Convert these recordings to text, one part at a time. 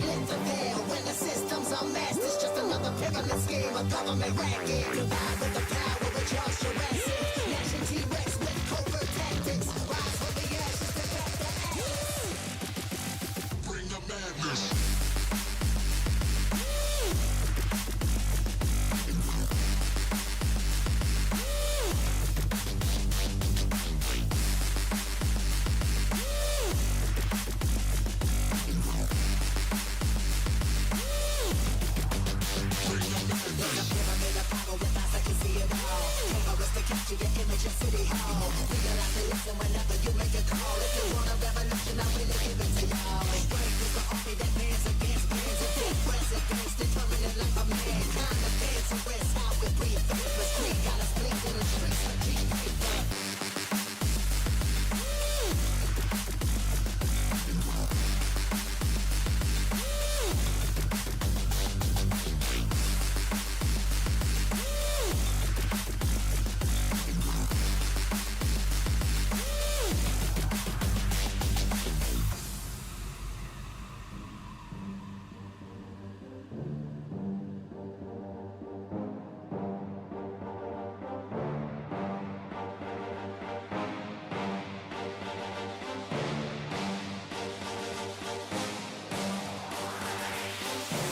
glitter there. When the system's unmasked, it's just another pyramid scheme, a government racket. Combined with the power of Charles Jurassic. Nation T-Rex with covert tactics. Rise from the ashes to back the atlas. Bring the madness. Capture your image of City Hall. Realize the lesson whenever you make a call. If you want a revolution, I really give it to y'all. Strength is the army that bands against bands and dead presidents, determined like a mankind. The fans arrest how we breathe. Fearless creed got us blinking in the streets of G-Paper.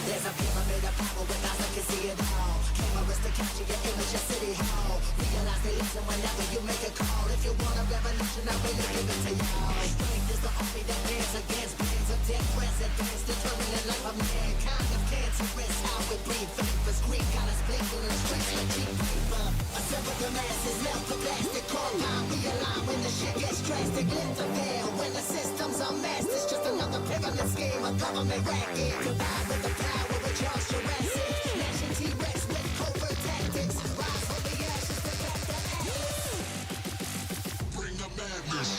There's a pyramid of power with eyes that can see it all. Cameras to capture your image of City Hall. Realize they listen whenever you make a call. If you want a revolution, I really give it to y'all. Strength is the army that bands against bands of dead presidents, determined the life of mankind. Of cancerous, how we breathe. Vapors, greed got us blinking in the streets with G-Paper. Assemble the masses, melt the plastic compound. Realign when the shit gets drastic. Glitter there, when the system's unmasked, it's just another pyramid scheme, a government racket. Combined with the power of Charles Jurassic. Nation T-Rex with covert tactics. Rise from the ashes to back the atlas. Bring the madness.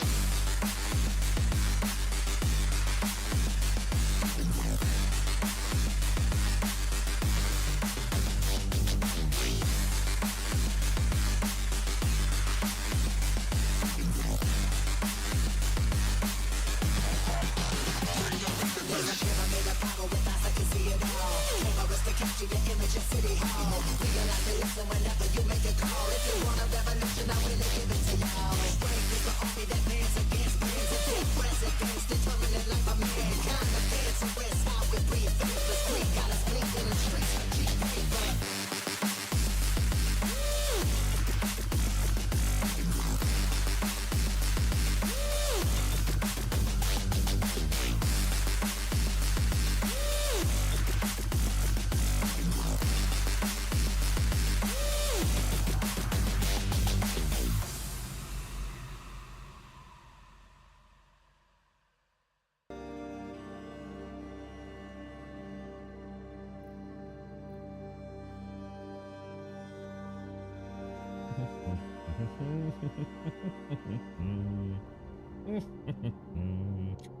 Capture your image of City Hall. Realize they listen whenever you make a call. If you want a revolution, I really give it to y'all. Strength is the army that bands against bands and dead presidents, determined the life of mankind. The fans arrest how we breathe. Fearless creed got us blinking in the streets of G-Paper.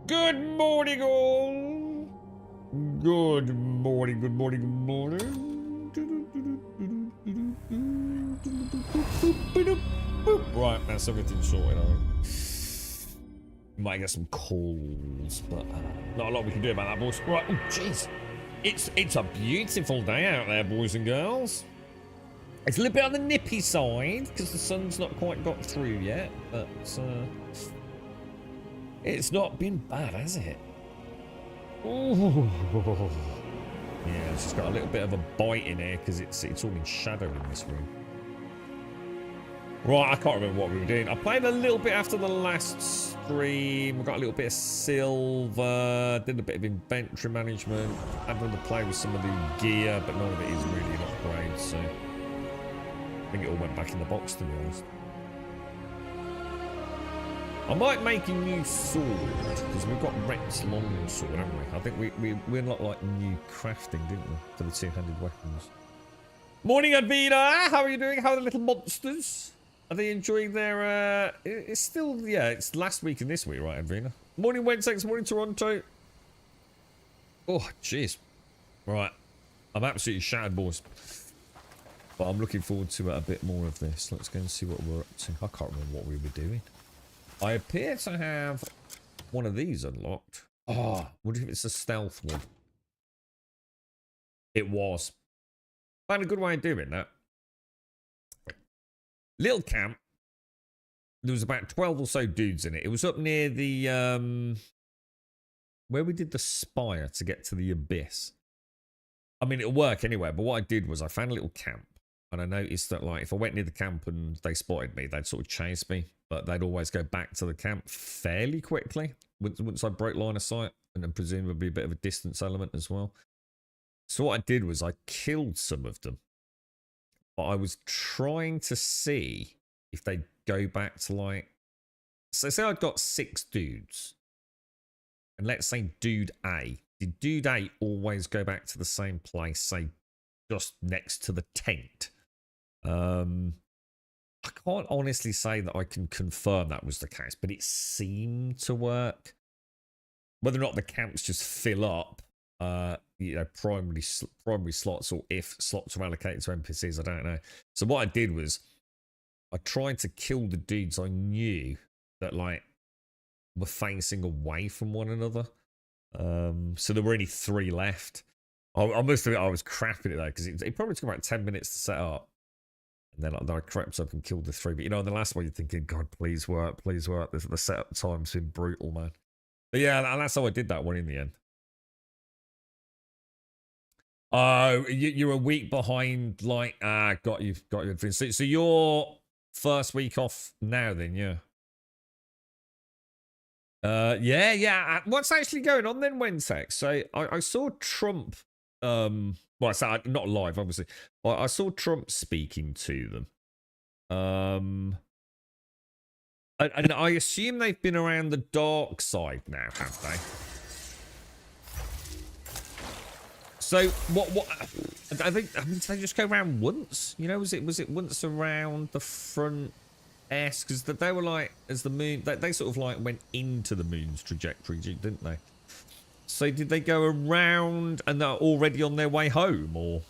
Good morning, all. Good morning, good morning, good morning. Right, that's everything sorted out. Might get some calls, but not a lot we can do about that, boys. Right, oh jeez. It's a beautiful day out there, boys and girls. It's a little bit on the nippy side because the sun's not quite got through yet, but it's not been bad, has it? Ooh. Yeah, it's just got a little bit of a bite in here because it's all in shadow in this room. Right, I can't remember what we were doing. I played a little bit after the last stream. We got a little bit of silver, did a bit of inventory management, had another play with some of the gear, but none of it is really an upgrade, so I think it all went back in the box, to be honest. I might make a new sword, because we've got Rex longsword, haven't we? I think we unlocked like new crafting, didn't we? For the two-handed weapons. Morning, Advina! How are you doing? How are the little monsters? Are they enjoying their, it's still, yeah, it's last week and this week, right, Advina? Morning, Wednesday, morning, Toronto. Oh, jeez. Right. I'm absolutely shattered, boys. But I'm looking forward to a bit more of this. Let's go and see what we're up to. I can't remember what we were doing. I appear to have one of these unlocked. Oh, wonder if it's a stealth one. It was. Found a good way of doing that. Little camp. There was about 12 or so dudes in it. It was up near the where we did the spire to get to the abyss. I mean, it'll work anyway, but what I did was I found a little camp, and I noticed that, like, if I went near the camp and they spotted me, they'd sort of chase me, but they'd always go back to the camp fairly quickly once I broke line of sight, and then presumably a bit of a distance element as well. So what I did was I killed some of them, but I was trying to see if they'd go back to, like, so say I'd got 6 dudes, and let's say dude A. Did dude A always go back to the same place, say, just next to the tent? I can't honestly say that I can confirm that was the case, but it seemed to work. Whether or not the camps just fill up, you know, primary slots, or if slots are allocated to NPCs, I don't know. So what I did was I tried to kill the dudes I knew that, like, were facing away from one another. So there were only 3 left. I must admit I was crapping it though, because it probably took about 10 minutes to set up, and then I crept up and killed the 3. But you know, the last one you're thinking, God, please work, please work. The setup time's been brutal, man. But yeah, that's how I did that one in the end. Oh, you're a week behind. Like, got you. So you're first week off now, then, yeah. Yeah. What's actually going on then, Wentex? So I saw Trump. Well, I said not live, obviously. I saw Trump speaking to them. And I assume they've been around the dark side now, have they? So what? I mean, did they just go around once? You know, was it once around the front? Because they were like, as the moon, they sort of like went into the moon's trajectory, didn't they? So did they go around and they're already on their way home, or?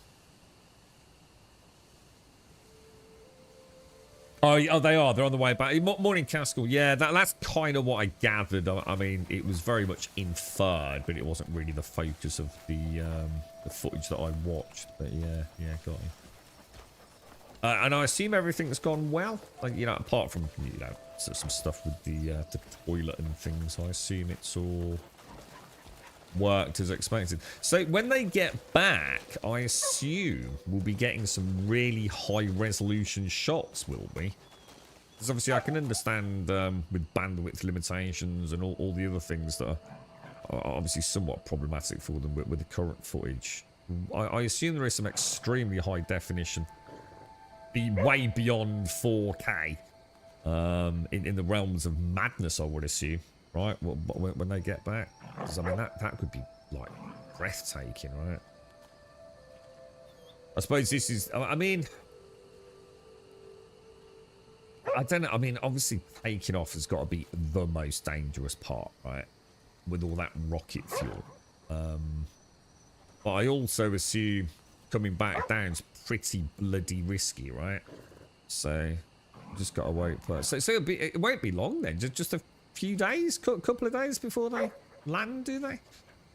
Oh, they are. They're on the way back. Morning, Caskell. Yeah, that's kind of what I gathered. I mean, it was very much inferred, but it wasn't really the focus of the footage that I watched. But yeah, got it. And I assume everything's gone well, like, you know, apart from, you know, some stuff with the toilet and things. I assume it's all worked as expected. So when they get back, I assume we'll be getting some really high resolution shots, will we? Because obviously I can understand with bandwidth limitations and all the other things that are obviously somewhat problematic for them with the current footage. I assume there is some extremely high definition, be way beyond 4K, in the realms of madness, I would assume, right? When they get back, because I mean that could be like breathtaking, right? I suppose this is. I mean, I don't know. I mean, obviously taking off has got to be the most dangerous part, right? With all that rocket fuel. But I also assume coming back down's pretty bloody risky, right? So just gotta wait for it. So it won't be long then. Just a few days, couple of days before they land, do they?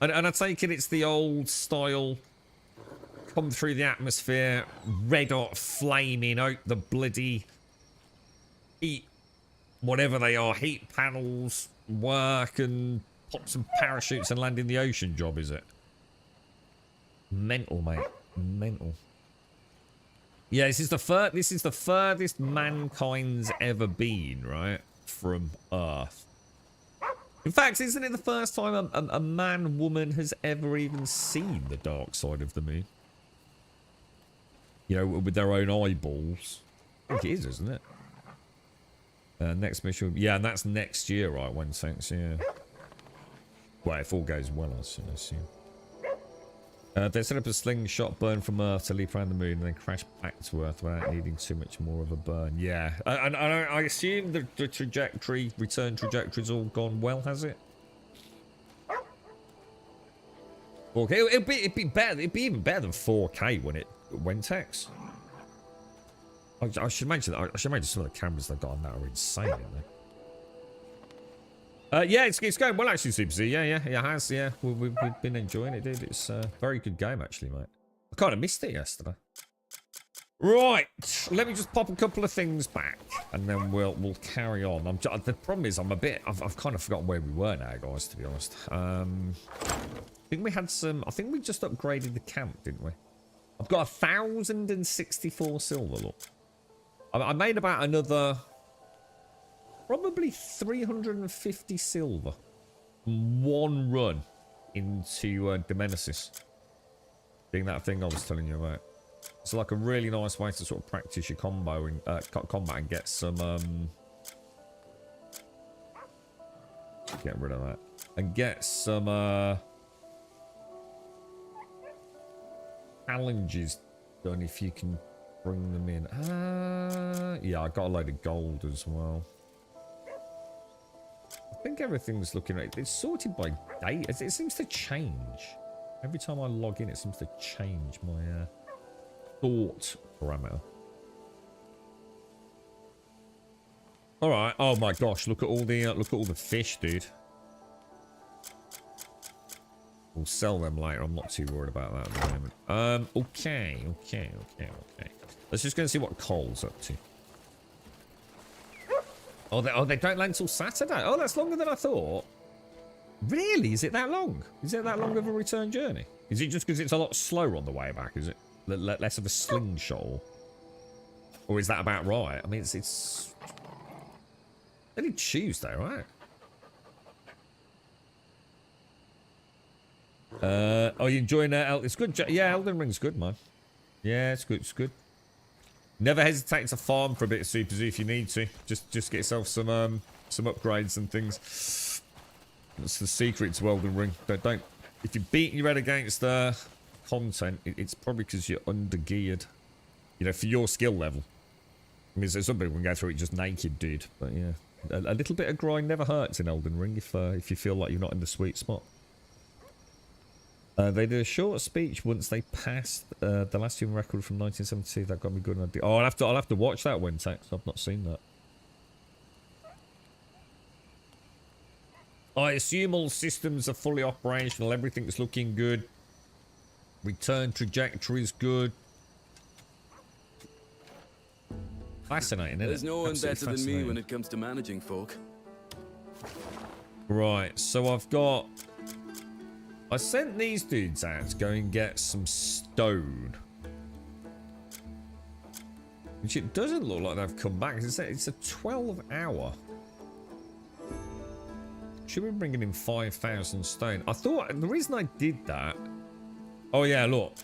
And I take it it's the old style. Come through the atmosphere, red hot, flaming out the bloody heat, whatever they are, heat panels, work and pop some parachutes and land in the ocean job, is it? Mental, mate. Mental. Yeah, this is the furthest mankind's ever been, right? From Earth. In fact, isn't it the first time a man-woman has ever even seen the dark side of the moon? You know, with their own eyeballs. I think it is, isn't it? Next mission. Yeah, and that's next year, right? When thanks, yeah. Well, if all goes well, I assume. They set up a slingshot burn from Earth to leap around the moon and then crash back to Earth without needing too much more of a burn. Yeah, and I assume the return trajectory's all gone well, has it? Okay, it'd be better. It'd be even better than 4K when it went X. I should mention that. I should mention some of the cameras they've got on that are insane, aren't they? Yeah, it's going well actually, Super Z. Yeah, it has. Yeah, we've been enjoying it, dude. It's a very good game actually, mate. kind of missed it yesterday. Right, let me just pop a couple of things back, and then we'll carry on. The problem is I've kind of forgotten where we were now, guys. To be honest, I think we had some. I think we just upgraded the camp, didn't we? I've got 1,064 silver. Look, I made about another probably 350 silver in one run into Demenesis. Being that thing I was telling you about. It's like a really nice way to sort of practice your combat and get some get rid of that and get some challenges done if you can bring them in. Yeah, I got a load of gold as well. I think everything's looking right. It's sorted by date. It seems to change every time I log in. It seems to change my thought parameter. All right. Oh my gosh! Look at all the fish, dude. We'll sell them later. I'm not too worried about that at the moment. Okay. Let's just go and see what Cole's up to. Oh, they don't land till Saturday. Oh, that's longer than I thought. Really? Is it that long? Is it that long of a return journey? Is it just because it's a lot slower on the way back? Is it less of a slingshot? Or is that about right? I mean, it's only Tuesday, right? Oh, you enjoying that? It's good. Yeah, Elden Ring's good, man. Yeah, it's good. It's good. Never hesitate to farm for a bit of Super Zoo if you need to. Just get yourself some upgrades and things. That's the secret to Elden Ring. Don't if you're beating your head against content, it's probably because you're under geared. You know, for your skill level. I mean, some people can go through it just naked, dude. But yeah, a little bit of grind never hurts in Elden Ring if you feel like you're not in the sweet spot. They did a short speech once they passed the last human record from 1972. That got me good. Oh, I'll have to watch that one, Tex. I've not seen that. I assume all systems are fully operational. Everything's looking good. Return trajectory is good. Fascinating, isn't it? There's no one better than me when it comes to managing folk. Right, so I sent these dudes out to go and get some stone. Which it doesn't look like they've come back. It's a 12-hour. Should be bringing in 5,000 stone. I thought the reason I did that. Oh yeah, look.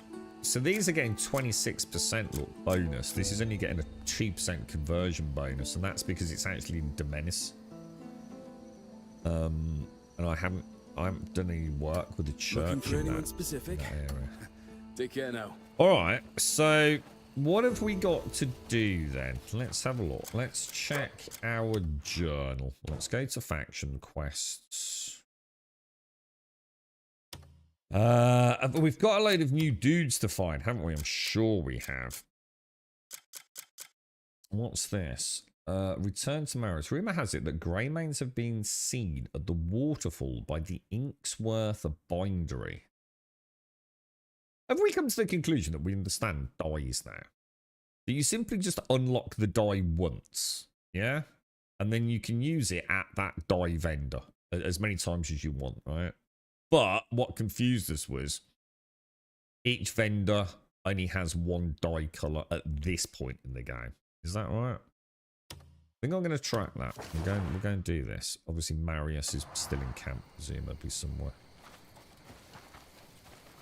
So these are getting 26% bonus. This is only getting a 2% conversion bonus, and that's because it's actually in Demenis. And I haven't done any work with the church in that area. Take care now. All right. So what have we got to do then? Let's have a look. Let's check our journal. Let's go to faction quests. We've got a load of new dudes to find, haven't we? I'm sure we have. What's this? Return to Maris. Rumour has it that Greymanes have been seen at the waterfall by the Inksworth Bindery. Have we come to the conclusion that we understand dyes now? That you simply just unlock the dye once, yeah? And then you can use it at that dye vendor as many times as you want, right? But what confused us was each vendor only has one dye colour at this point in the game. Is that right? I think I'm going to track that. We're going to do this. Obviously, Marius is still in camp, presumably somewhere.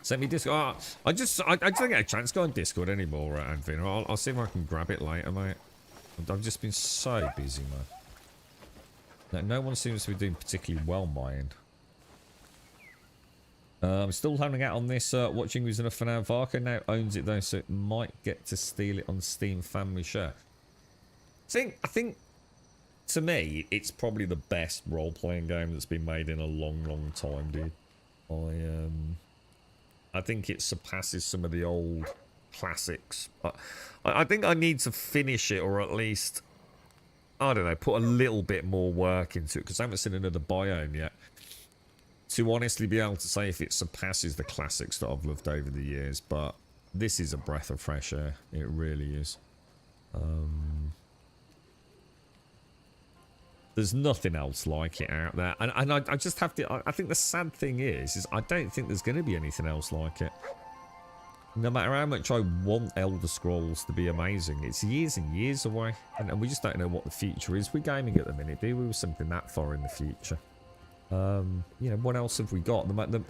Send me Discord. Oh, I just don't get a chance to go on Discord anymore, Anvina. I'll see if I can grab it later, mate. I've just been so busy, man. No one seems to be doing particularly well my end. I'm still having out on this. Watching who's enough for now. Varco now owns it though, so it might get to steal it on Steam Family Share. I think to me, it's probably the best role-playing game that's been made in a long, long time, dude. I think it surpasses some of the old classics. I think I need to finish it, or at least, I don't know, put a little bit more work into it, because I haven't seen another biome yet. To honestly be able to say if it surpasses the classics that I've loved over the years, but This is a breath of fresh air. It really is. There's nothing else like it out there. And I just have to... I think the sad thing is I don't think there's going to be anything else like it. No matter how much I want Elder Scrolls to be amazing, it's years and years away. And we just don't know what the future is. We're gaming at the minute, do we? With something that far in the future. You know, what else have we got? The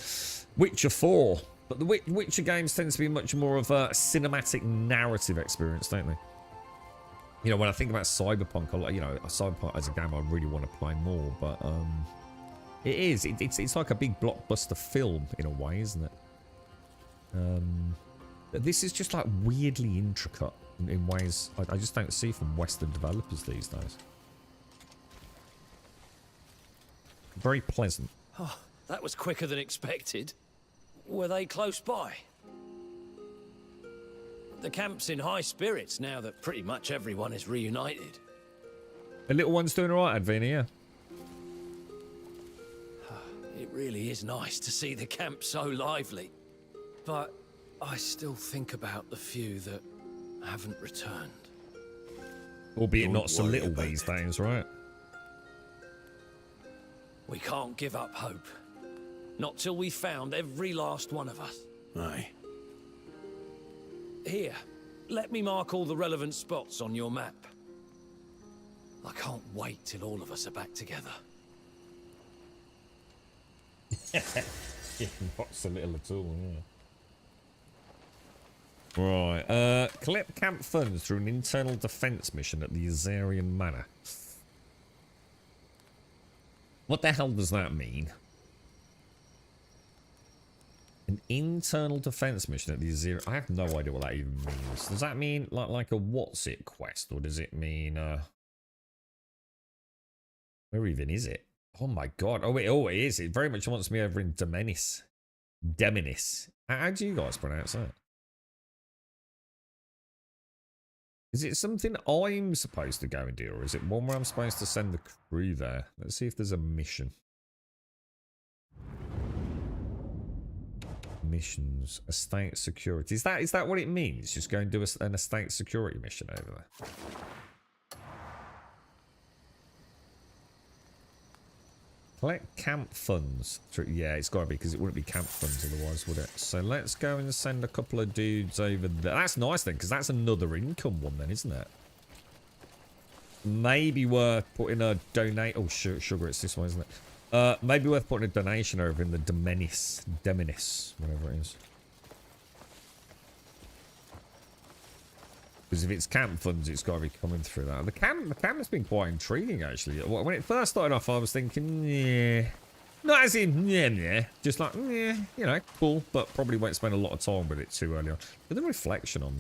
Witcher 4. But the Witcher games tend to be much more of a cinematic narrative experience, don't they? You know, when I think about Cyberpunk, you know, Cyberpunk as a game I really want to play more, but it's like a big blockbuster film in a way, isn't it? This is just like weirdly intricate in ways I just don't see from Western developers these days. Very pleasant. Oh, that was quicker than expected. Were they close by? The camp's in high spirits now that pretty much everyone is reunited. The little one's doing alright, Advina, yeah. It really is nice to see the camp so lively. But I still think about the few that haven't returned. Albeit not so little these days, right? We can't give up hope. Not till we found every last one of us. Aye. Here, let me mark all the relevant spots on your map. I can't wait till all of us are back together. Not so little at all, yeah. Right, collect camp funds through an internal defense mission at the Azarian Manor. What the hell does that mean? An internal defense mission at the Azarian... I have no idea what that even means. Does that mean like a what's it quest? Or does it mean... Where even is it? Oh my god. Oh, it is. It very much wants me over in Demenis. Demenis. How do you guys pronounce that? Is it something I'm supposed to go and do, or is it one where I'm supposed to send the crew there? Let's see if there's a mission. Missions. Estate security. Is that what it means? Just go and do an estate security mission over there. Collect camp funds. Yeah, it's got to be, because it wouldn't be camp funds otherwise, would it? So let's go and send a couple of dudes over there. That's nice then, because that's another income one then, isn't it? Maybe worth putting a donate... Oh, sugar, it's this one, isn't it? Maybe worth putting a donation over in the Demenis, whatever it is. Because if it's camp funds, it's got to be coming through that. The camp has been quite intriguing, actually. When it first started off, I was thinking, yeah. Not as in, yeah. Just like, yeah, you know, cool. But probably won't spend a lot of time with it too early on. But the reflection on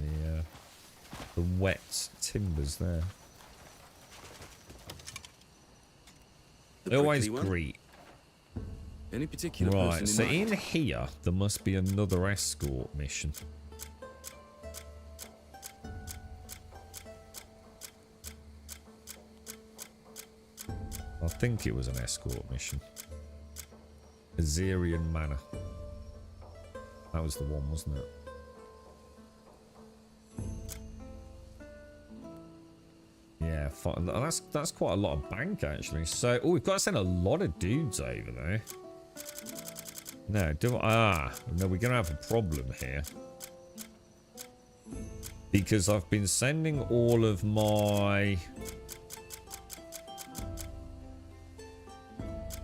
the wet timbers there. Always great. Any particular Right, so person in here, there must be another escort mission. I think it was an escort mission. Azarian Manor. That was the one, wasn't it? Yeah, fine. That's quite a lot of bank, actually. So, oh, we've got to send a lot of dudes over there. No, no, we're going to have a problem here. Because I've been sending all of my...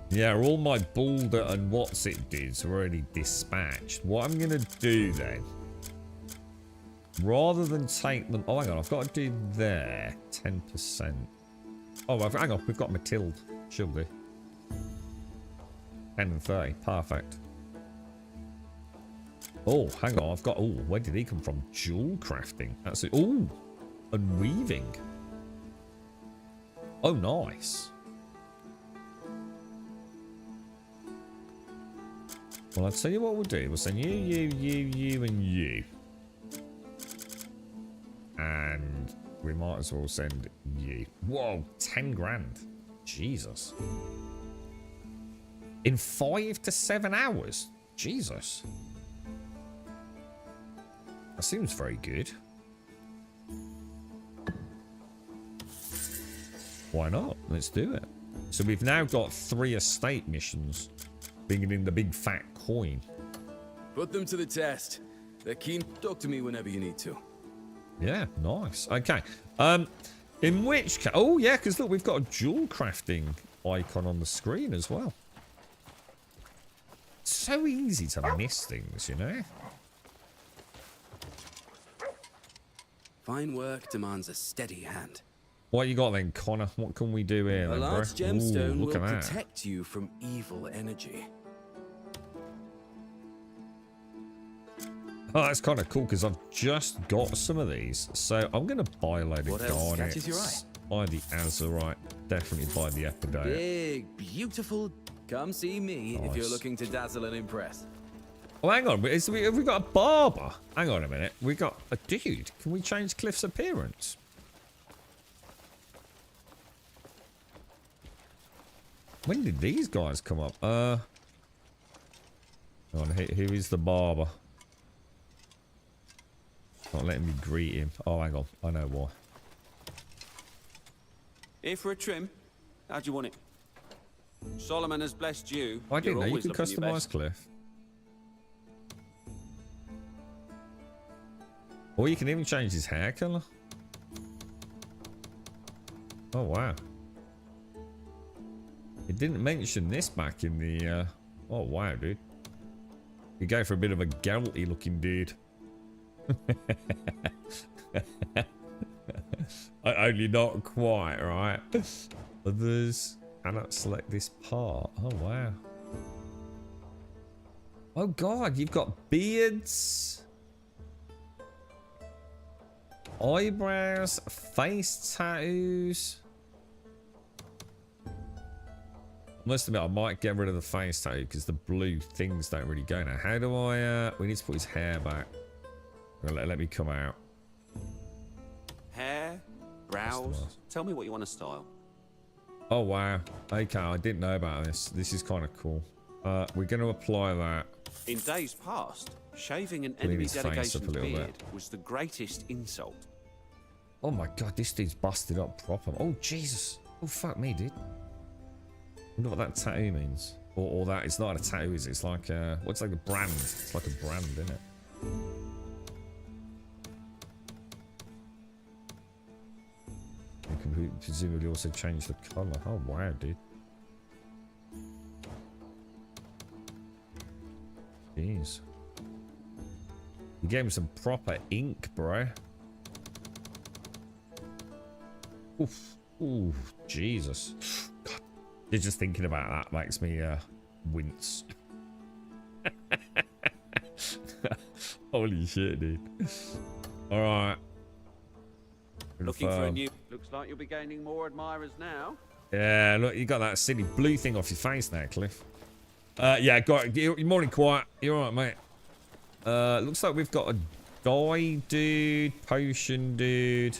Yeah, all my Boulder and what's it dudes are already dispatched. What I'm going to do then, rather than take them... Oh, hang on, I've got to do there 10%. Oh, hang on, we've got Matilde. She'll do. 10 and 30, perfect. Oh, hang on, I've got... Oh, where did he come from? Jewel crafting. That's it. Oh, and weaving. Oh, nice. Well, I'll tell you what we'll do. We'll send you, and you. And we might as well send you. Whoa, 10 grand. Jesus. In 5 to 7 hours? Jesus. That seems very good. Why not? Let's do it. So we've now got 3 estate missions, bringing in the big fat coin. Put them to the test. They're keen. Talk to me whenever you need to. Yeah, nice. Okay. In which case... Oh, yeah, because look, we've got a jewel crafting icon on the screen as well. So easy to miss things, you know? Fine work demands a steady hand. What you got then, Connor? What can we do here, A then, large bro? gemstone Ooh, look will at that. protect you from evil energy. Oh, that's kind of cool because I've just got some of these. So I'm going to buy a load of What else catches your garnets. Buy the azurite. Definitely buy the epidite. Big, beautiful. Come see me if you're Nice. looking to dazzle and impress. Oh, hang on. Have we got a barber? Hang on a minute. We got a dude. Can we change Cliff's appearance? When did these guys come up? Hang on, who is the barber? Not letting me greet him. Oh, hang on. I know why. Here for a trim? How do you want it? Solomon has blessed you. I didn't know You're you always could looking your customise best. Cliff. Or you can even change his hair colour. Oh, wow. It didn't mention this back in the... Oh, wow, dude. You go for a bit of a Geralty looking dude. Only not quite, right? Others cannot select this part. Oh, wow. Oh, God, you've got beards, eyebrows, face tattoos. I must admit, I might get rid of the face tattoo because the blue things don't really go now. How do I... we need to put his hair back. Let me come out. Hair, brows. Tell me what you want to style. Oh, wow. Okay, I didn't know about this. This is kind of cool. We're going to apply that. In days past, shaving an Clean enemy his face up a delegation's little beard bit. was the greatest insult. Oh, my God. This dude's busted up proper. Oh, Jesus. Oh, fuck me, dude. I wonder what that tattoo means. Or that. It's not a tattoo, is it? It's like a... What's like a brand? It's like a brand, isn't it? You can presumably also change the colour. Oh, wow, dude. Jeez. You gave him some proper ink, bro. Oof. Ooh, Jesus. God. Just thinking about that makes me wince. Holy shit, dude. Alright. Looking for a new... Looks like you'll be gaining more admirers now. Yeah, look, you got that silly blue thing off your face now, Cliff. Yeah, got it. Morning, quiet. You're alright, mate. Looks like we've got a dye dude, potion dude.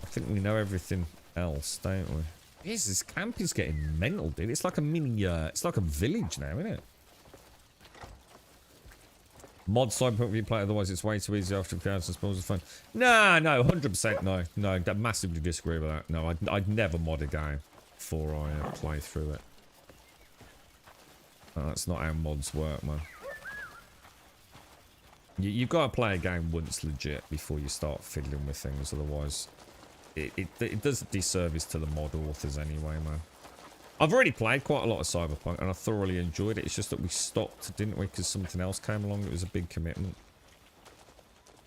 I think we know everything else, don't we? Yes, this camp is getting mental, dude. It's like a mini, it's like a village now, isn't it? Mod Cyberpunk if you play, otherwise it's way too easy after crowds and spawns of fun. No, 100% no. No, I massively disagree with that. No, I'd never mod a game before I play through it. No, that's not how mods work, man. You've got to play a game once legit before you start fiddling with things, otherwise it does a disservice to the mod authors anyway, man. I've already played quite a lot of Cyberpunk and I thoroughly enjoyed it. It's just that we stopped, didn't we? Because something else came along. It was a big commitment.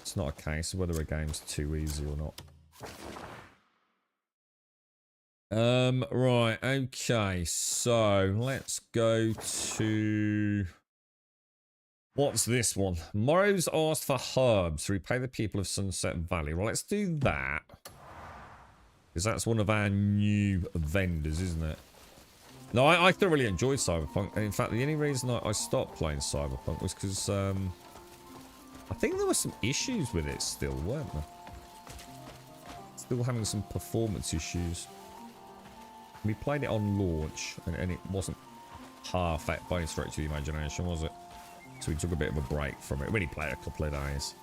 It's not a case of whether a game's too easy or not. Right, okay. So let's go to... What's this one? Morrow's asked for herbs to repay the people of Sunset Valley. Well, let's do that. Because that's one of our new vendors, isn't it? No, I thoroughly enjoyed Cyberpunk. And in fact, the only reason I stopped playing Cyberpunk was because I think there were some issues with it still, weren't there? Still having some performance issues. We played it on launch, and it wasn't half that by any stretch of the imagination, was it? So we took a bit of a break from it. We only played a couple of days.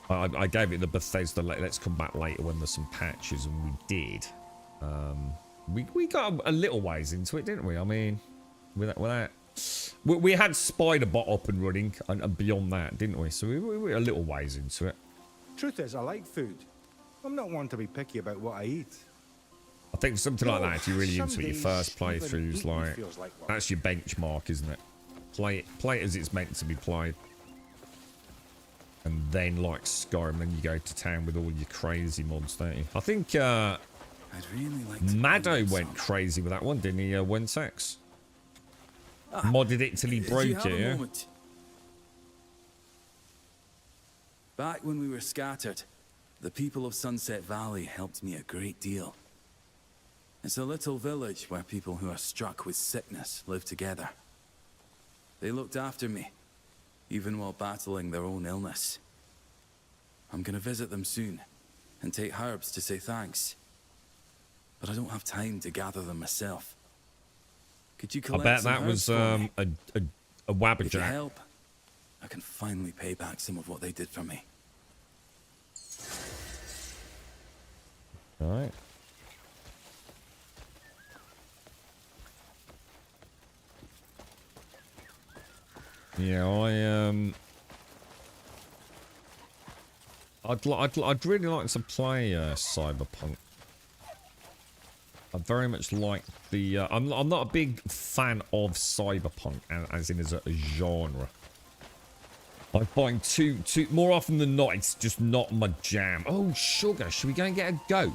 I gave it the Bethesda, let's come back later when there's some patches, and we did. We got a little ways into it, didn't we? I mean, without we had Spider-Bot up and running, and beyond that, didn't we? So we were a little ways into it. Truth is, I like food. I'm not one to be picky about what I eat. I think something like that, if you're really some into it, your days first even playthrough's eating like, feels like work. that's your benchmark, isn't it? Play it as it's meant to be played. And then, like Skyrim, then you go to town with all your crazy mods, don't you? I think I'd really like to Maddo play went some. crazy with that one, didn't he, Wensex? Modded it till he Do broke you have it, a yeah? moment? Back when we were scattered, the people of Sunset Valley helped me a great deal. It's a little village where people who are struck with sickness live together. They looked after me, even while battling their own illness. I'm gonna visit them soon, and take herbs to say thanks. But I don't have time to gather them myself. Could you I collect bet some that herbs was for me? a If you Wabberjack. help, I can finally pay back some of what they did for me. Alright. Yeah, I'd really like to play Cyberpunk. I very much like the. I'm not a big fan of Cyberpunk, as in as a genre. I find too more often than not, it's just not my jam. Oh, sugar! Should we go and get a goat?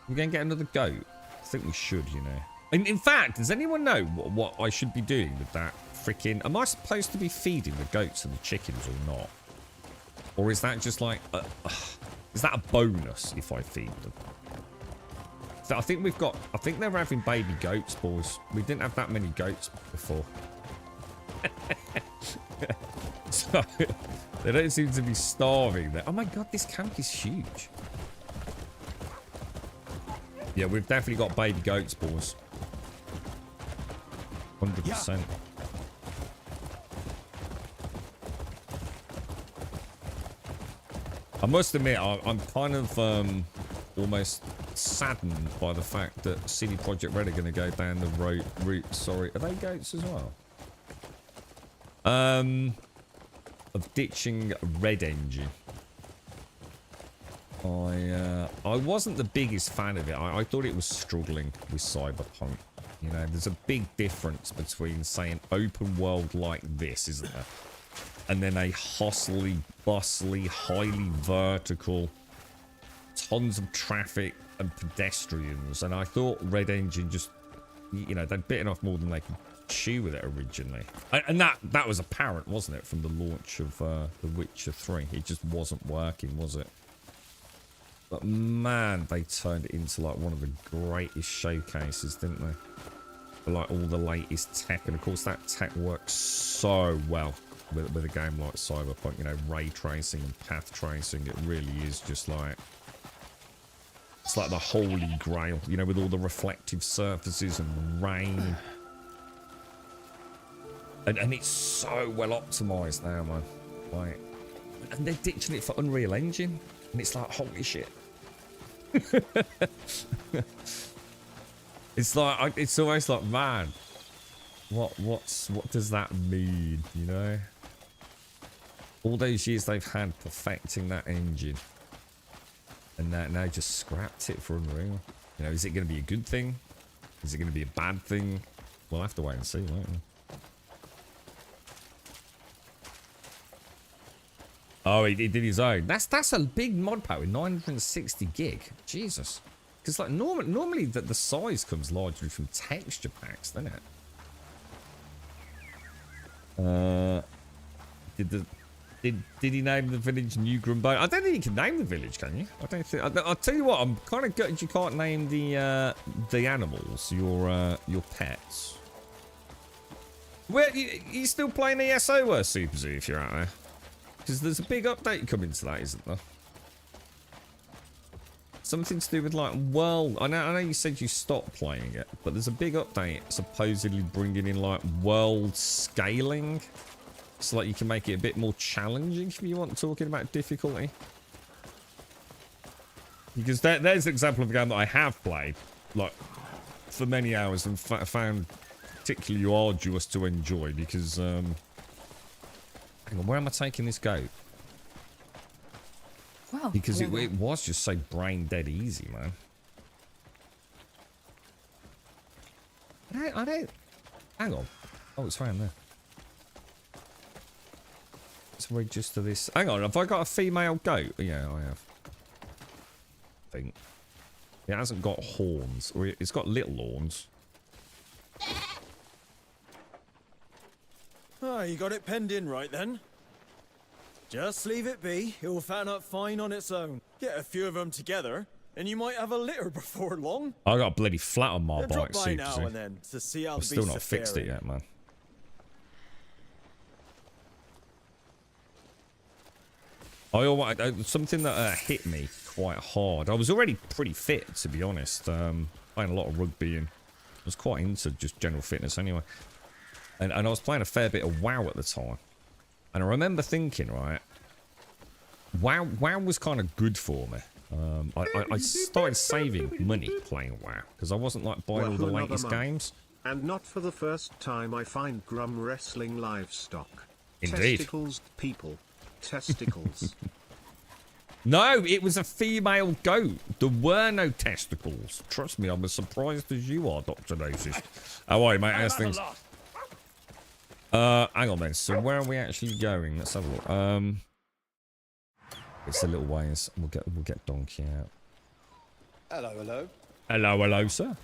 We're going to get another goat. I think we should, you know. In fact, does anyone know what I should be doing with that freaking... Am I supposed to be feeding the goats and the chickens or not? Or is that just like... is that a bonus if I feed them? So I think we've got... I think they're having baby goats, boys. We didn't have that many goats before. So, they don't seem to be starving there. Oh my god, this camp is huge. Yeah, we've definitely got baby goats, boys. 100%. I must admit, I'm kind of almost saddened by the fact that CD Projekt Red are going to go down the route. Sorry, are they goats as well? Of ditching Red Engine. I wasn't the biggest fan of it. I thought it was struggling with Cyberpunk. You know, there's a big difference between, say, an open world like this, isn't there? And then a hustly, bustly, highly vertical, tons of traffic and pedestrians. And I thought Red Engine just, you know, they'd bitten off more than they could chew with it originally. And that was apparent, wasn't it, from the launch of The Witcher 3. It just wasn't working, was it? But man, they turned it into like one of the greatest showcases, didn't they? For like all the latest tech, and of course that tech works so well with a game like Cyberpunk. You know, ray tracing and path tracing. It really is just like, it's like the holy grail. You know, with all the reflective surfaces and rain, and it's so well optimized now, man. Like, and they're ditching it for Unreal Engine. And it's like, holy shit. It's like, it's almost like, man, what does that mean, you know? All those years they've had perfecting that engine, and now just scrapped it for Unreal. You know, is it going to be a good thing? Is it going to be a bad thing? We'll have to wait and see, won't we? Oh, he did his own. That's a big mod pack with 960 gig. Jesus. Because like normally the size comes largely from texture packs, doesn't it? Did he name the village New Grumbone? I don't think you can name the village, can you? I don't think. I'll tell you what. I'm kind of gutted you can't name the animals, your pets. Well, you still playing ESO Super Zoo if you're out there? Because there's a big update coming to that, isn't there? Something to do with like world. I know you said you stopped playing it, but there's a big update supposedly bringing in like world scaling. perhaps like you can make it a bit more challenging if you want talking about difficulty. Because there's an example of a game that I have played, like, for many hours and found particularly arduous to enjoy because, hang on, where am I taking this goat? Wow. Because it was just so brain dead easy, man. I don't... Hang on. Oh, it's around there. Let's register this. Hang on, have I got a female goat? Yeah, I have. I think. It hasn't got horns. Or it's got little horns. Ah, you got it penned in right then. Just leave it be. It will fatten up fine on its own. Get a few of them together, and you might have a litter before long. I got a bloody flat on my Drop bike, by see. now and then to see how I've the still beasts not are fixed it faring. yet, man. Something that hit me quite hard. I was already pretty fit, to be honest. Playing a lot of rugby and I was quite into just general fitness anyway. And I was playing a fair bit of WoW at the time. And I remember thinking, right, WoW was kind of good for me. I started saving money playing WoW because I wasn't like buying all the latest games. And not for the first time I find Grum wrestling livestock. Indeed. Testicles, people. Testicles. No, it was a female goat. There were no testicles. Trust me, I'm as surprised as you are, Dr. Gnosis. How are you, mate? How's things? Hang on then. So where are we actually going? Let's have a look. It's a little ways. We'll get Donkey out. Hello, hello. Hello, sir.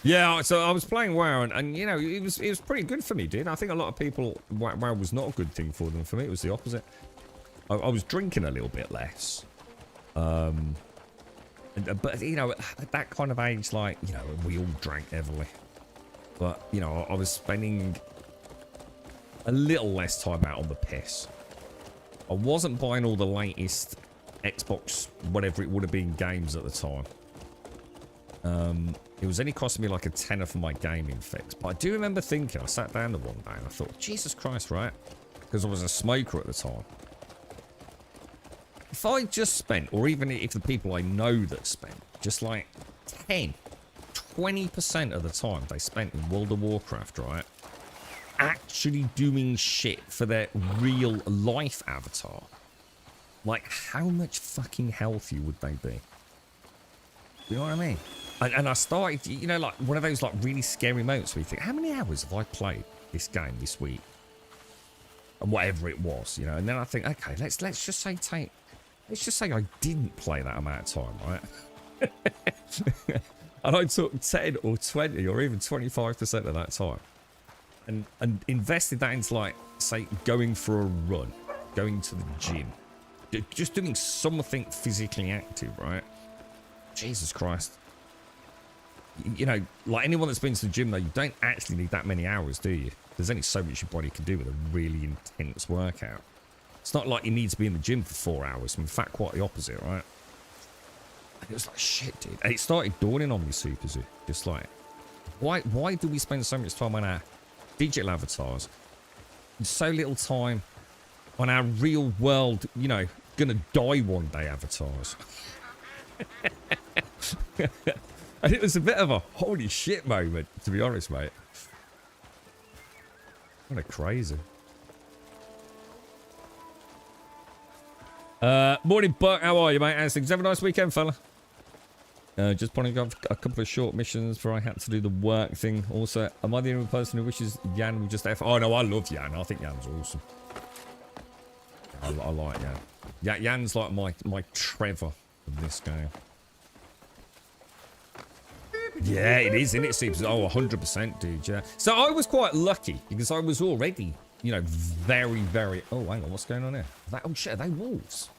Yeah, so I was playing WoW, and you know, it was pretty good for me, dude. I think a lot of people, WoW was not a good thing for them. For me, it was the opposite. I was drinking a little bit less. But, you know, at that kind of age, like, you know, we all drank heavily. But, you know, I was spending a little less time out on the piss. I wasn't buying all the latest Xbox, whatever it would have been, games at the time. It was only costing me like a tenner for my gaming fix. But I do remember thinking, I sat down there one day and I thought, Jesus Christ, right? Because I was a smoker at the time. If I just spent, or even if the people I know that spent, just like 10, 20% of the time they spent in World of Warcraft, right? Actually doing shit for their real life avatar. Like, how much fucking healthier would they be? You know what I mean? And I started, you know, like one of those like really scary moments where you think, how many hours have I played this game this week? And whatever it was, you know. And then I think, okay, let's just say I didn't play that amount of time, right? And I took 10 or 20 or even 25% of that time and invested that into, like, say, going for a run, going to the gym, just doing something physically active, right? Jesus Christ. You know, like anyone that's been to the gym, though, you don't actually need that many hours, do you? There's only so much your body can do with a really intense workout. It's not like you need to be in the gym for 4 hours. In fact, quite the opposite, right? And it was like, shit, dude. And it started dawning on me, Super Zoo. Just like, why do we spend so much time on our digital avatars and so little time on our real world, you know, gonna die one day avatars? And it was a bit of a holy shit moment, to be honest, mate. What a crazy. Morning, Buck. How are you, mate? How's things? Have a nice weekend, fella. Just pointing out a couple of short missions before I had to do the work thing. Also, am I the only person who wishes Jan would just F? Oh, no, I love Jan. I think Jan's awesome. I like Jan. Yeah, Jan's like my Trevor of this game. Yeah, it is, isn't it, Steve? Oh, 100%, dude, yeah. So I was quite lucky because I was already, you know, very, very... Oh, hang on, what's going on here? Oh, shit, are they wolves?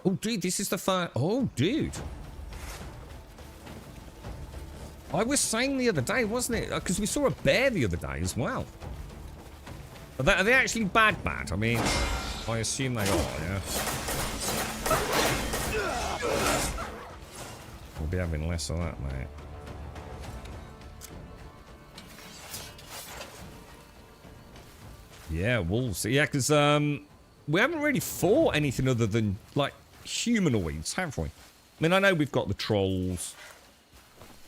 Oh, dude, this is the first... Oh, dude. I was saying the other day, wasn't it? Because we saw a bear the other day as well. Are they actually bad? I mean, I assume they are, yeah. We'll be having less of that, mate. Yeah, wolves. Yeah, because we haven't really fought anything other than, like, humanoids, have we? I mean, I know we've got the trolls,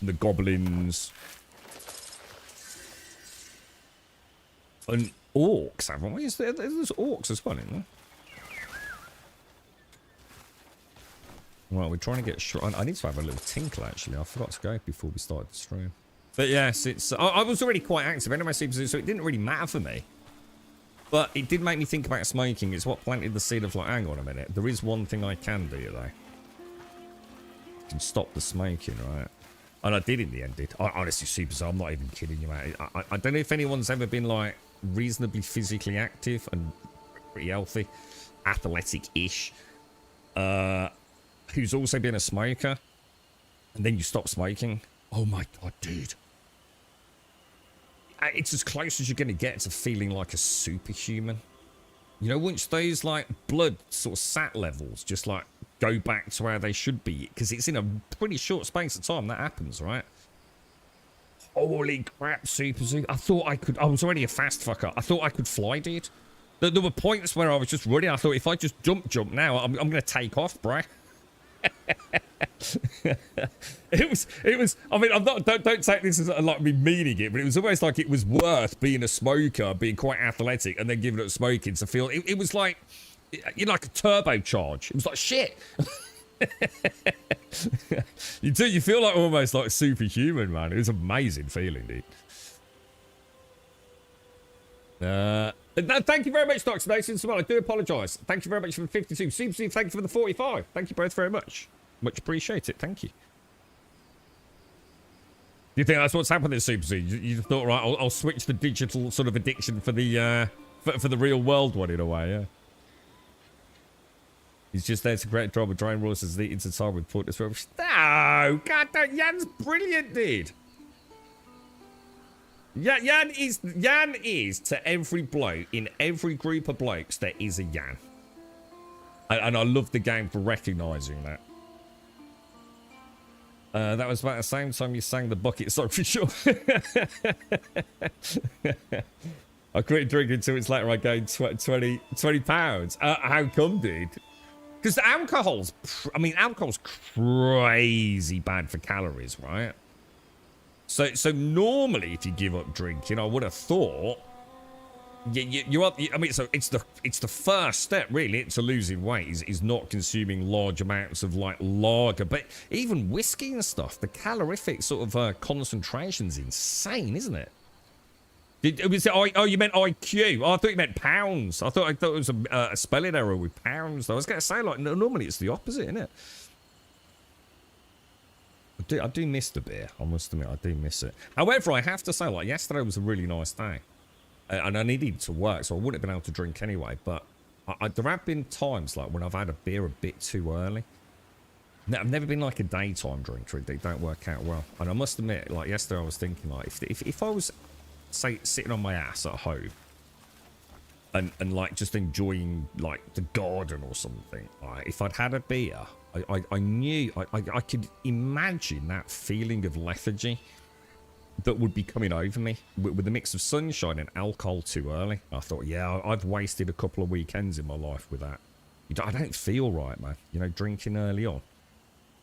the goblins, and orcs, haven't we? There's orcs as well, isn't there? Well, we're trying to get... I need to have a little tinkle, actually. I forgot to go before we started the stream. But yes, it's... I was already quite active anyway, so it didn't really matter for me. But it did make me think about smoking. It's what planted the seed of, like, hang on a minute. There is one thing I can do, though. I can stop the smoking, right? And I did in the end, honestly, super, I'm not even kidding you, mate. I don't know if anyone's ever been, like, reasonably physically active and pretty healthy, athletic-ish, who's also been a smoker, and then you stop smoking. Oh my god, dude. It's as close as you're going to get to feeling like a superhuman. You know, once those, like, blood sort of sat levels just, like, go back to where they should be, because it's in a pretty short space of time that happens, right? Holy crap, Super Zoo. I was already a fast fucker. I thought I could fly, dude. There were points where I was just running. I thought, if I just jump now, I'm going to take off, bro. it was I mean, I'm not, don't take this as like me meaning it, but it was almost like it was worth being a smoker, being quite athletic, and then giving up smoking to feel it was like, you know, like a turbocharge. It was like shit. You feel like almost like superhuman, man. It was an amazing feeling, dude. Thank you very much, Dr. Mason. Well, I do apologise. Thank you very much for the 52. Super Steve, thank you for the 45. Thank you both very much. Much appreciate it. Thank you. Do you think that's what's happened in Super Steve? You thought, right, I'll switch the digital sort of addiction for the real world one in a way, yeah. He's just there to create drama. Drain Royce is the into time with pointless rubbish. No! God, Jan's brilliant, dude. Yeah, Jan is to every bloke, in every group of blokes, there is a Jan. And I love the game for recognising that. That was about the same time you sang the bucket song for sure. I quit drinking 2 weeks later, I gained 20 pounds. How come, dude? Because alcohol's crazy bad for calories, right? So normally, if you give up drinking, I would have thought you're up. I mean, so it's the first step really to losing weight is not consuming large amounts of like lager, but even whiskey and stuff. The calorific sort of concentration's insane, isn't it? Oh, you meant IQ? Oh, I thought you meant pounds. I thought it was a spelling error with pounds. I was going to say like normally it's the opposite, isn't it? I do miss the beer. I must admit, I do miss it. However, I have to say, like, yesterday was a really nice day. And I needed to work, so I wouldn't have been able to drink anyway. But there have been times, like, when I've had a beer a bit too early. I've never been, like, a daytime drinker. They don't work out well. And I must admit, like, yesterday I was thinking, like, if I was, say, sitting on my ass at home, and like, just enjoying, like, the garden or something, right, if I'd had a beer... I knew, I could imagine that feeling of lethargy that would be coming over me with a mix of sunshine and alcohol too early. I thought, yeah, I've wasted a couple of weekends in my life with that. I don't feel right, man. You know, drinking early on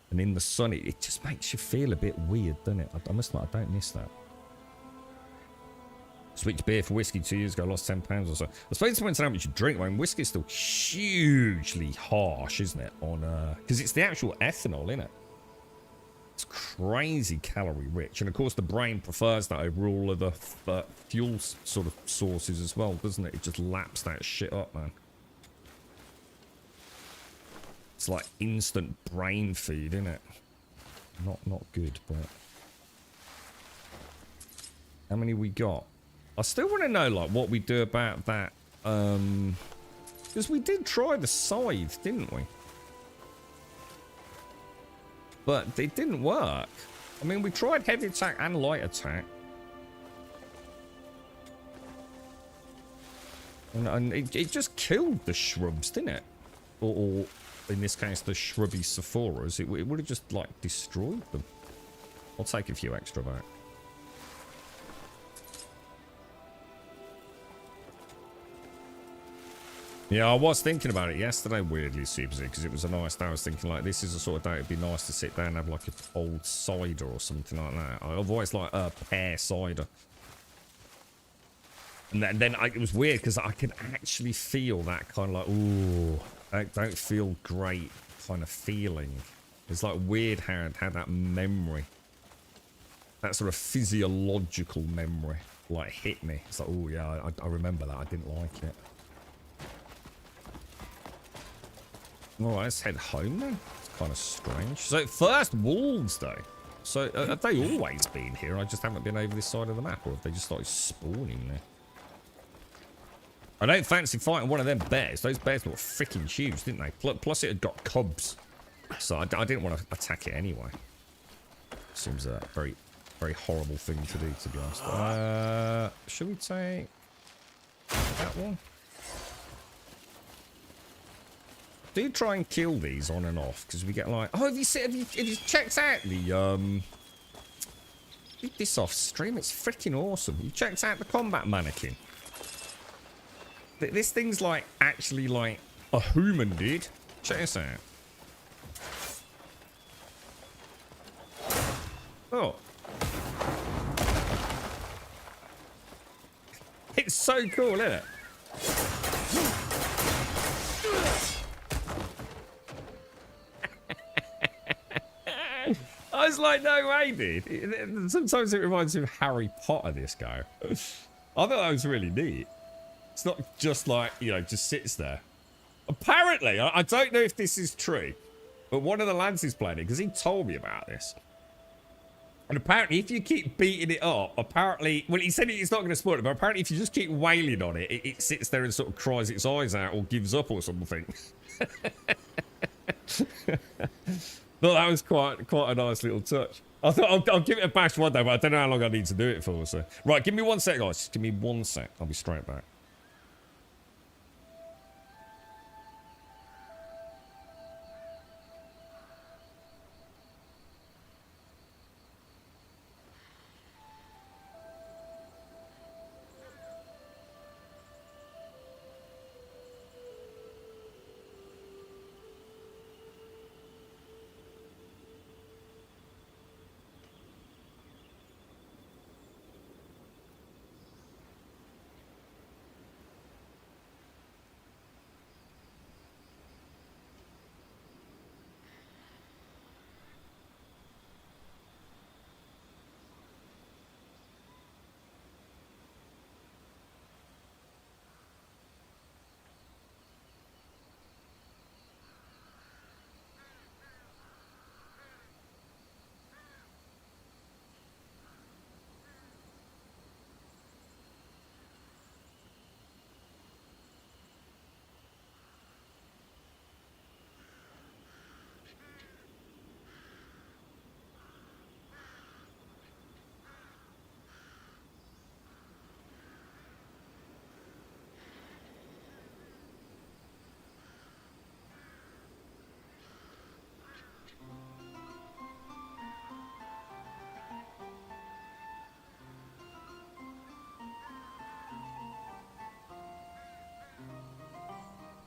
and in the sun, it just makes you feel a bit weird, doesn't it? I must admit, I don't miss that. Switched beer for whiskey 2 years ago, lost 10 pounds or so. I suppose it depends on how much you drink. I mean, whiskey's still hugely harsh, isn't it? Because it's the actual ethanol, isn't it? It's crazy calorie rich. And of course, the brain prefers that over all of the fuel sort of sources as well, doesn't it? It just laps that shit up, man. It's like instant brain feed, isn't it? Not good, but... How many we got? I still want to know, like, what we do about that, because we did try the scythe, didn't we? But it didn't work. I mean, we tried heavy attack and light attack. And it just killed the shrubs, didn't it? Or in this case, the shrubby Sephoras. It would have just, like, destroyed them. I'll take a few extra back. Yeah, I was thinking about it yesterday, weirdly, Super Z, because it was a nice day. I was thinking, like, this is the sort of day it'd be nice to sit down and have, like, a cold cider or something like that. I've always liked a pear cider. And then it was weird, because I could actually feel that kind of like, ooh, I don't feel great kind of feeling. It's, like, weird how it had that memory. That sort of physiological memory, like, hit me. It's like, oh, yeah, I remember that. I didn't like it. Alright, let's head home then. It's kind of strange. So, first wolves, though. So, have they always been here? I just haven't been over this side of the map, or have they just started spawning there? I don't fancy fighting one of them bears. Those bears were freaking huge, didn't they? Plus, it had got cubs. So, I didn't want to attack it anyway. Seems a very, very horrible thing to do, to be honest. Should we take that one? Do try and kill these on and off, because we get like, oh, have you checked out the did this off stream? It's freaking awesome. You checked out the combat mannequin. This thing's like actually like a human, dude. Check this out. Oh, it's so cool, isn't it? I was like, no way, dude. Sometimes it reminds me of Harry Potter, this guy. I thought that was really neat. It's not just like, you know, just sits there. Apparently, I don't know if this is true, but one of the lads is playing it because he told me about this. And apparently, if you keep beating it up, apparently, well, he said it's not going to spoil it, but apparently if you just keep wailing on it, it sits there and sort of cries its eyes out or gives up or something. Thought that was quite a nice little touch. I thought I'll give it a bash one day, but I don't know how long I need to do it for. So, right, give me 1 sec, guys. Give me 1 sec. I'll be straight back.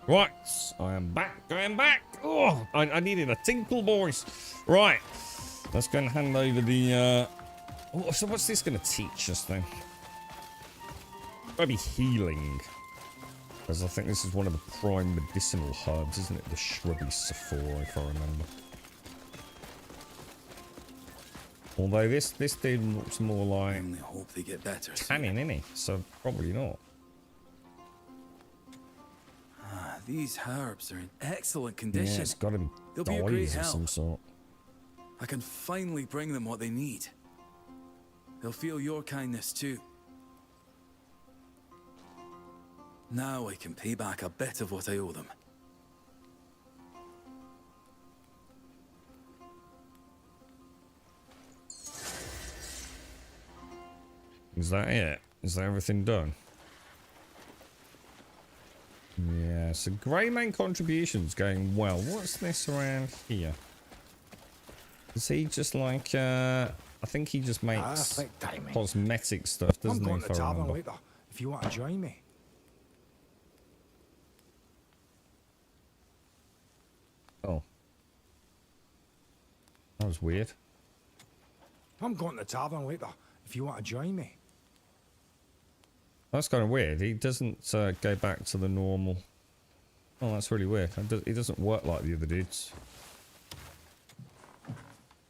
Right, I am back. I am back. Oh, I needed a tinkle, boys. Right, let's go and hand over the. Oh, so what's this going to teach us then? Maybe healing, because I think this is one of the prime medicinal herbs, isn't it? The shrubby saphora, if I remember. Although this dude looks more like. I only hope they get better. Tannin, innit? So probably not. These herbs are in excellent condition. Yeah, it's got to be They'll be a great dyes of help. some sort. I can finally bring them what they need. They'll feel your kindness too. Now I can pay back a bit of what I owe them. Is that it? Is that everything done? Yeah, so Grey main contribution's going well. What's this around here? Is he just like, I think he just makes cosmetic stuff, doesn't he? I'm going If to I tavern remember. later, if you want to join me. That was weird. I'm going to the tavern later, if you want to join me. That's kind of weird. He doesn't go back to the normal. Oh, that's really weird. He doesn't work like the other dudes.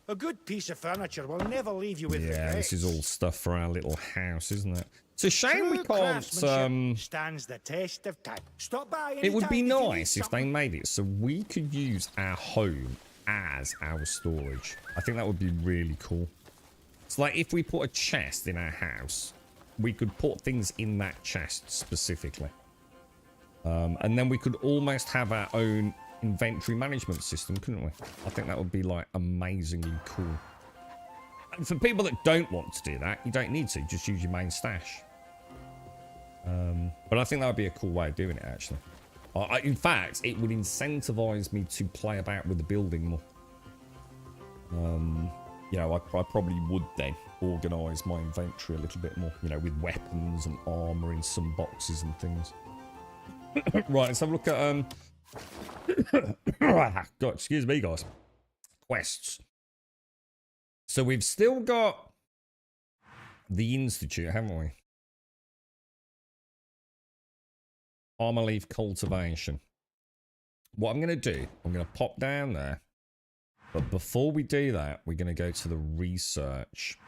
A good piece of furniture will never leave you with Yeah, regrets. this is all stuff for our little house, isn't it? It's a shame we True can't. craftsmanship stands the test of time. Stop by It would be anytime if you need nice if they something. made it so we could use our home as our storage. I think that would be really cool. It's like if we put a chest in our house, we could put things in that chest specifically. And then we could almost have our own inventory management system, couldn't we? I think that would be like amazingly cool. And for people that don't want to do that, you don't need to. Just use your main stash. But I think that would be a cool way of doing it, actually. In fact, it would incentivize me to play about with the building more. You know, I probably would then organize my inventory a little bit more, you know, with weapons and armor in some boxes and things. Right, let's have a look at God, excuse me, guys. Quests. So we've still got the Institute, haven't we? Armor leaf cultivation. What I'm going to do, I'm going to pop down there. But before we do that, we're going to go to the research.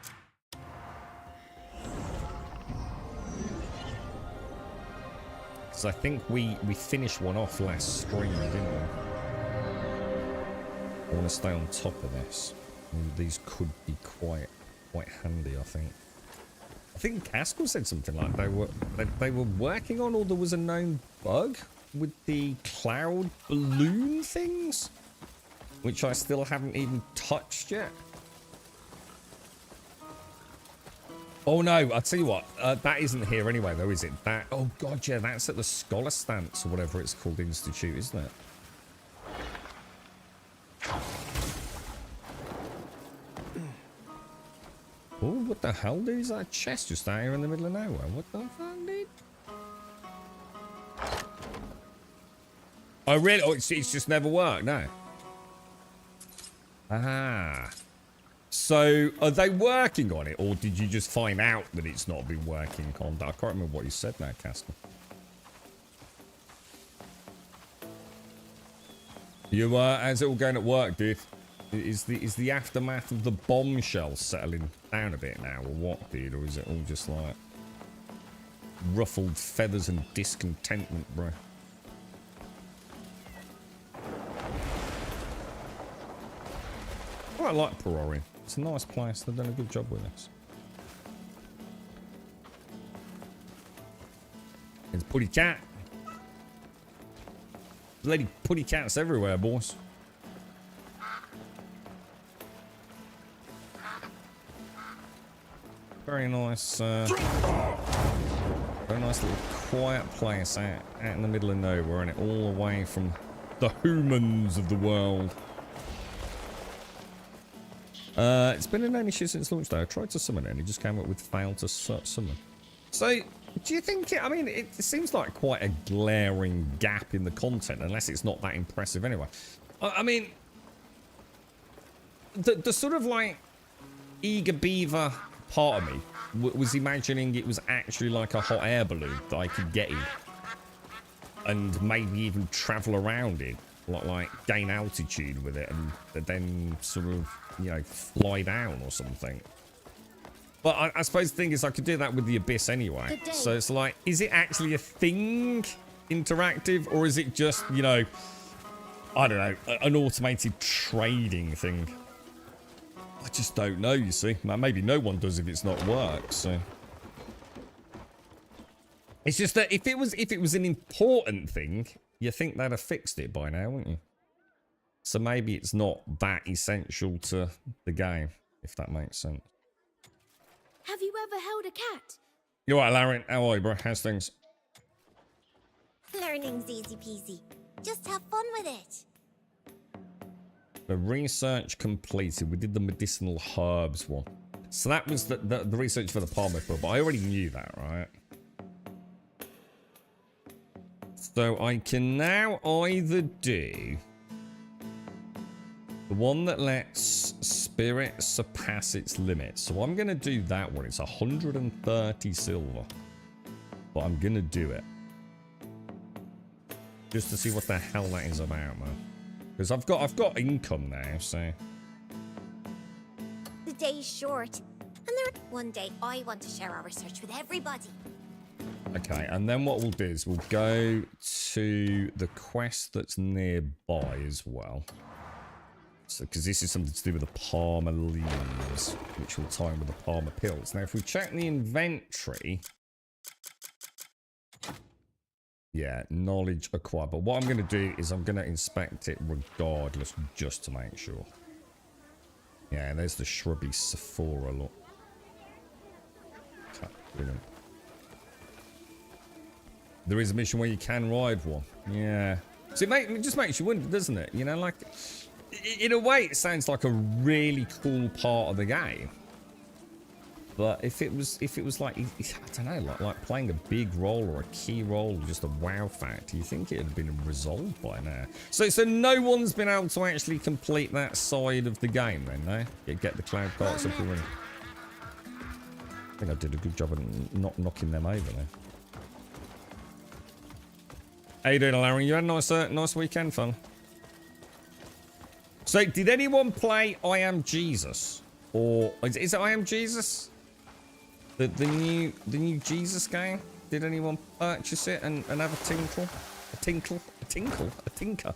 Because I think we finished one off last stream, didn't we? I want to stay on top of this. And these could be quite handy, I think. I think Caskell said something like they were working on, or there was a known bug with the cloud balloon things, which I still haven't even touched yet. Oh no, I'll tell you what, that isn't here anyway though, is it? That, oh god, yeah, that's at the Scholar Stance or whatever it's called, Institute, isn't it? Oh, what the hell, dude? Is that a chest just out here in the middle of nowhere? What the fuck, dude? Oh, really? Oh, it's just never worked, no? Ah. So, are they working on it, or did you just find out that it's not been working on that? I can't remember what you said now, Castle. You, how's it all going at work, dude? Is the aftermath of the bombshell settling down a bit now, or what, dude? Or is it all just like ruffled feathers and discontentment, bro? I like Perori. It's a nice place. They've done a good job with this. It's putty cat. Bloody putty cats everywhere, boys. Very nice, very nice little quiet place out in the middle of nowhere, and it all away from the humans of the world. It's been an issue since launch though. I tried to summon it and it just came up with failed to summon. So, do you think I mean, it seems like quite a glaring gap in the content, unless it's not that impressive anyway. I mean, the sort of like eager beaver part of me was imagining it was actually like a hot air balloon that I could get in and maybe even travel around it, like gain altitude with it and then sort of, you know, fly down or something. But I suppose the thing is I could do that with the Abyss anyway. So it's like, is it actually a thing, interactive, or is it just, you know, I don't know, an automated trading thing? I just don't know, you see. Maybe no one does if it's not work, so. It's just that if it was an important thing, you think they'd have fixed it by now, wouldn't you? So maybe it's not that essential to the game, if that makes sense. Have you ever held a cat? You alright, Larry? How are you, bro? How's things? Learning's easy peasy. Just have fun with it. The research completed. We did the medicinal herbs one. So that was the research for the palmer pill, but I already knew that, right? So I can now either do The one that lets spirit surpass its limits. So I'm going to do that one. It's 130 silver. But I'm going to do it. Just to see what the hell that is about, man. Because I've got income now, so... The day's short. And one day I want to share our research with everybody. Okay, and then what we'll do is we'll go to the quest that's nearby as well. So, because this is something to do with the Palmer leaves, which will tie in with the Palmer pills. Now, if we check the inventory... Yeah, knowledge acquired. But what I'm going to do is I'm going to inspect it regardless, just to make sure. Yeah, there's the shrubby Sephora look. Okay, brilliant. There is a mission where you can ride one. Yeah. So it just makes you wonder, doesn't it? You know, like... In a way, it sounds like a really cool part of the game. But if it was like, I don't know, like playing a big role or a key role, or just a wow factor, you think it had been resolved by now. So no one's been able to actually complete that side of the game then, no? Get the cloud carts up and running. I think I did a good job of not knocking them over there. How you doing, Larry? You had a nice weekend, fun. So, did anyone play I Am Jesus? Or is it I Am Jesus? The new Jesus game? Did anyone purchase it and have a tinkle? A tinker?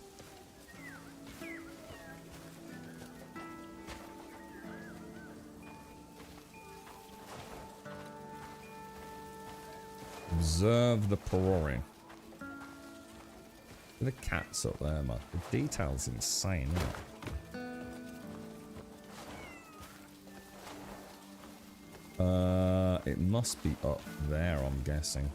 Observe the Perori. The cat's up there, man. The detail's insane, isn't it? It must be up there, I'm guessing.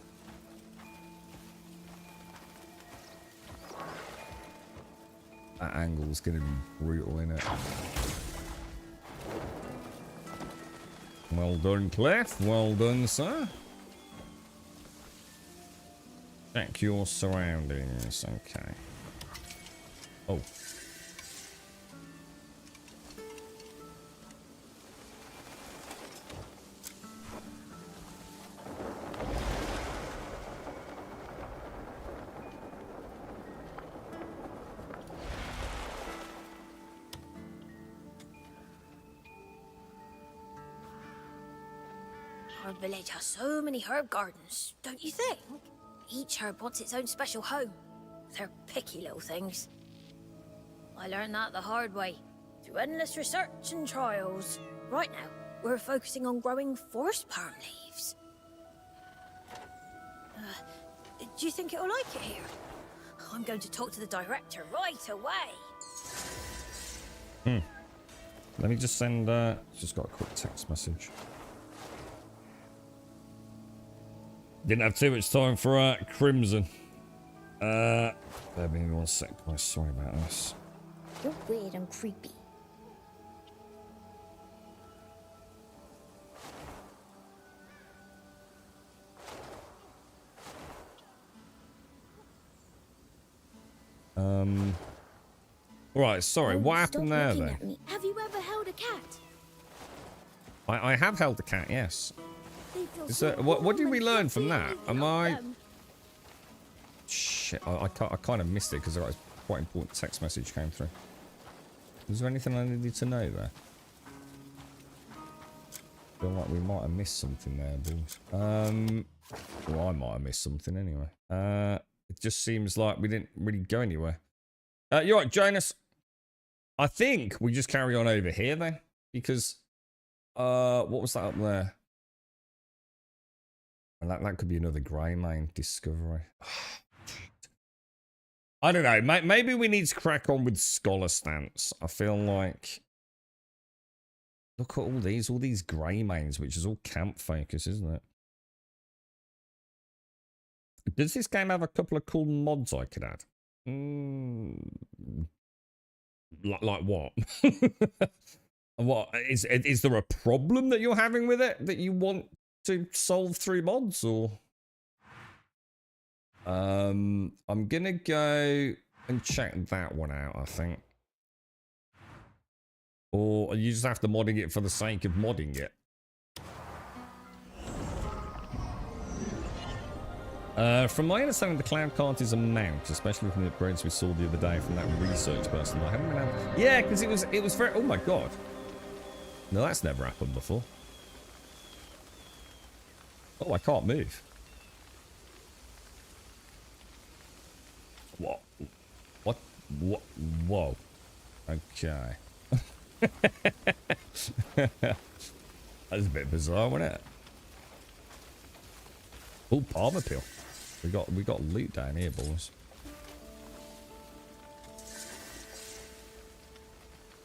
That angle's gonna be brutal, innit? Well done, Cliff. Well done, sir. Check your surroundings. Okay. Oh. Our village has so many herb gardens, don't you think? Each herb wants its own special home. They're picky little things. I learned that the hard way, through endless research and trials. Right now, we're focusing on growing forest palm leaves. Do you think it'll like it here? I'm going to talk to the director right away. Let me just send, just got a quick text message. Didn't have too much time for Crimson. Bear with me 1 sec, guys. Sorry about this. You're weird and creepy. Right, sorry, what happened there then? Have you ever held a cat? I have held a cat, yes. Is that, what did we learn from that? Am I... Shit, I kind of missed it because a quite important text message came through. Was there anything I needed to know there? I feel like we might have missed something there, boys. Well, I might have missed something anyway. It just seems like we didn't really go anywhere. You're right, Jonas. I think we just carry on over here then. Because, what was that up there? And that could be another grey main discovery. I don't know. Maybe we need to crack on with scholar stance. I feel like... Look at all these grey mains, which is all camp focus, isn't it? Does this game have a couple of cool mods I could add? Like what? What is there a problem that you're having with it that you want to solve through mods, or I'm gonna go and check that one out, I think. Or you just have to modding it for the sake of modding it? From my understanding, the cloud cart is a mount, especially from the upgrades we saw the other day from that research person. I haven't been able... Yeah, because it was very... Oh my god. No, that's never happened before. Oh, I can't move. What? What? What? Whoa. Okay. That's a bit bizarre, wasn't it? Oh, palmer peel. We got loot down here, boys.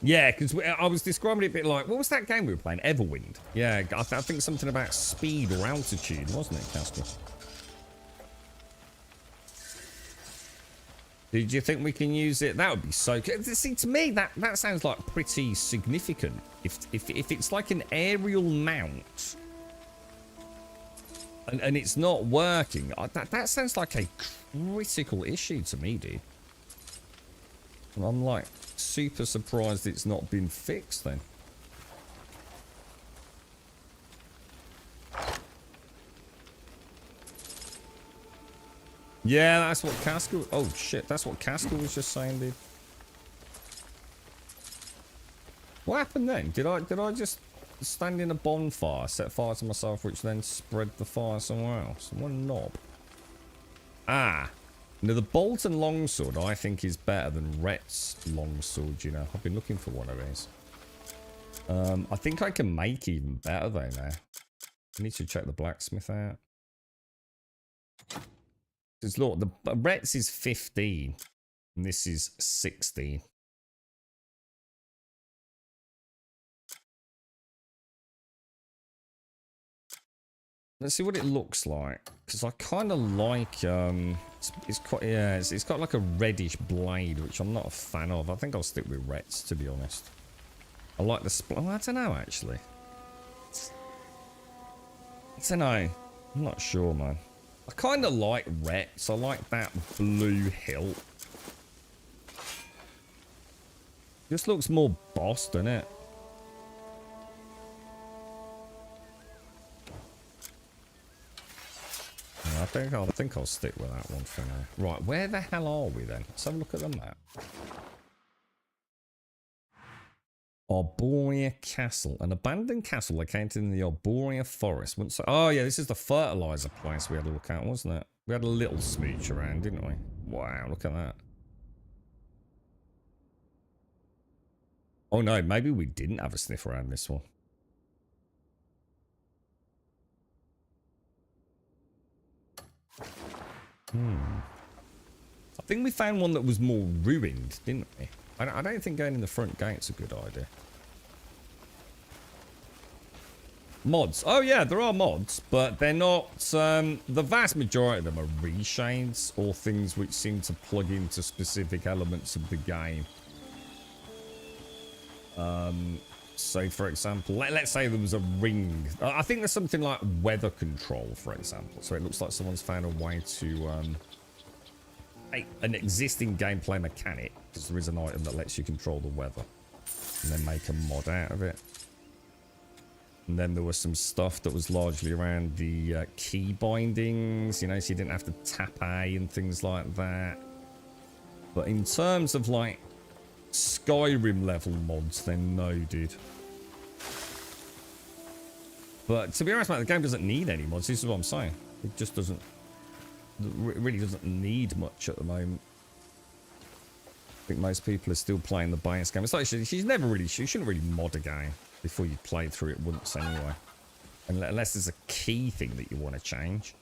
Yeah, because I was describing it a bit like, what was that game we were playing? Everwind. Yeah, I think something about speed or altitude, wasn't it, Castle? Did you think we can use it? That would be so good. See, to me, that sounds like pretty significant. If it's like an aerial mount and it's not working, that sounds like a critical issue to me, dude. And I'm like super surprised it's not been fixed then. Yeah, that's what Casca... Oh, shit. That's what Casca was just saying, dude. What happened then? Did I just stand in a bonfire, set fire to myself, which then spread the fire somewhere else? What a knob. Ah. Now, the Bolton longsword, I think, is better than Rhett's longsword, you know. I've been looking for one of these. I think I can make even better, though, now. I need to check the blacksmith out. Because look, the Rhett's is 15, and this is 16. Let's see what it looks like, because I kind of like it's quite, yeah, it's got like a reddish blade, which I'm not a fan of. I think I'll stick with Rhett's, to be honest. I like the well, I don't know, actually. I don't know. I'm not sure, man. I kind of like Rhett's. I like that blue hilt. Just looks more boss, doesn't it? Yeah, I think I'll stick with that one for now. Right, where the hell are we then? Let's have a look at the map. Arborea Castle. An abandoned castle located in the Arborea Forest. Oh, yeah, this is the fertilizer place we had a look at, wasn't it? We had a little smooch around, didn't we? Wow, look at that. Oh, no, maybe we didn't have a sniff around this one. I think we found one that was more ruined, didn't we? I don't think going in the front gate's a good idea. Mods. Oh, yeah, there are mods, but they're not... the vast majority of them are reshades or things which seem to plug into specific elements of the game. So, for example, let's say there was a ring. I think there's something like weather control, for example. So it looks like someone's found a way to... an existing gameplay mechanic, because there is an item that lets you control the weather, and then make a mod out of it. And then there was some stuff that was largely around the key bindings, you know, so you didn't have to tap A and things like that. But in terms of like Skyrim level mods, then no, dude. But to be honest, man, the game doesn't need any mods. This is what I'm saying. It just doesn't. It really doesn't need much at the moment. I think most people are still playing the base game. It's like she shouldn't really mod a game before you play through it once anyway. Unless there's a key thing that you want to change.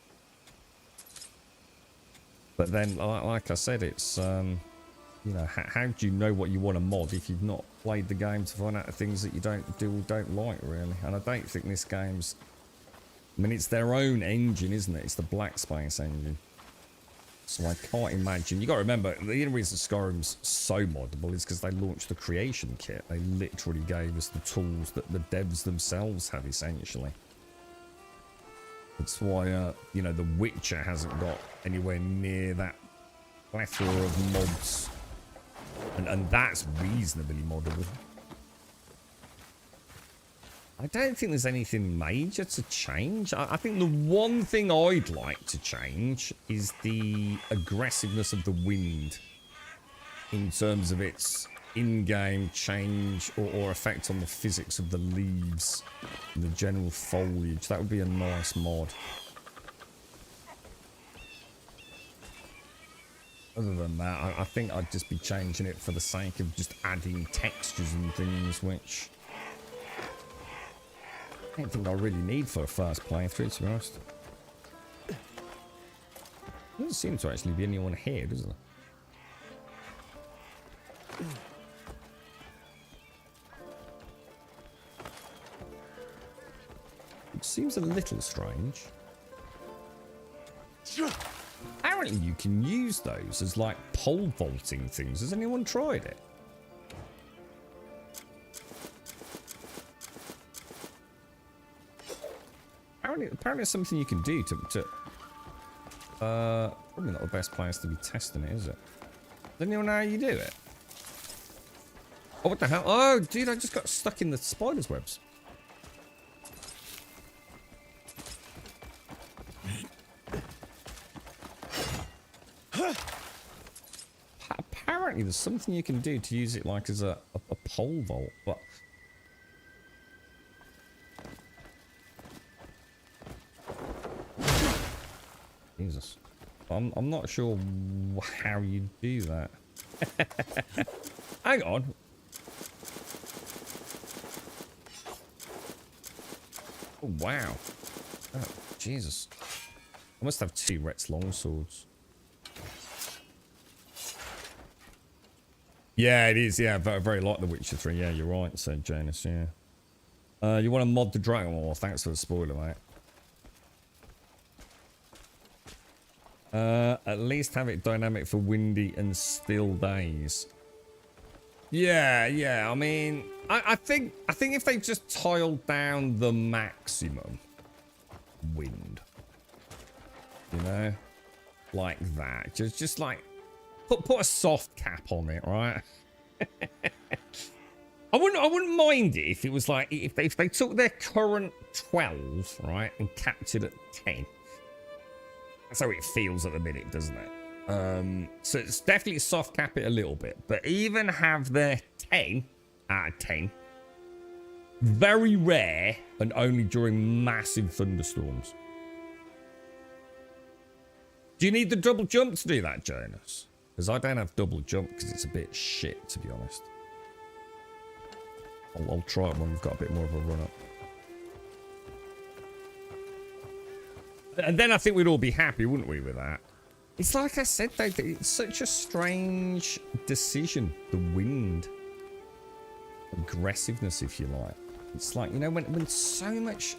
But then, like I said, it's, you know, how do you know what you want to mod if you've not played the game to find out the things that you don't do or don't like, really? And I don't think this game's... I mean, it's their own engine, isn't it? It's the Black Space engine. So I can't imagine. You got to remember, the only reason Skyrim's so moddable is because they launched the creation kit. They literally gave us the tools that the devs themselves have, essentially. That's why, you know, The Witcher hasn't got anywhere near that plethora of mods. And that's reasonably moddable. I don't think there's anything major to change. I think the one thing I'd like to change is the aggressiveness of the wind in terms of its in-game change or effect on the physics of the leaves and the general foliage. That would be a nice mod. Other than that, I think I'd just be changing it for the sake of just adding textures and things, which I don't think I really need for a first playthrough, to be honest. There doesn't seem to actually be anyone here, does there? It seems a little strange. Apparently you can use those as like pole vaulting things. Has anyone tried it? Apparently it's something you can do to probably not the best place to be testing it, is it? Does anyone know how you do it? Oh, what the hell? Oh, dude, I just got stuck in the spider's webs. Apparently there's something you can do to use it like as a pole vault, but Jesus. I'm not sure how you do that. Hang on. Oh, wow. Oh, Jesus. I must have 2 Rex longswords. Yeah, it is. Yeah, very, very like The Witcher 3. Yeah, you're right, said Janus. Yeah. You want to mod the Dragon War? Thanks for the spoiler, mate. At least have it dynamic for windy and still days. Yeah. I mean, I think if they just tiled down the maximum wind, you know, like that, just like put a soft cap on it, right? I wouldn't mind it if it was like if they took their current 12, right, and capped it at 10. That's how it feels at the minute, doesn't it? So it's definitely soft cap it a little bit, but even have their 10 out of 10. Very rare and only during massive thunderstorms. Do you need the double jump to do that, Jonas? Because I don't have double jump because it's a bit shit, to be honest. I'll try it when we've got a bit more of a run up. And then I think we'd all be happy, wouldn't we, with that? It's like I said, though, it's such a strange decision. The wind. Aggressiveness, if you like. It's like, you know, when so much...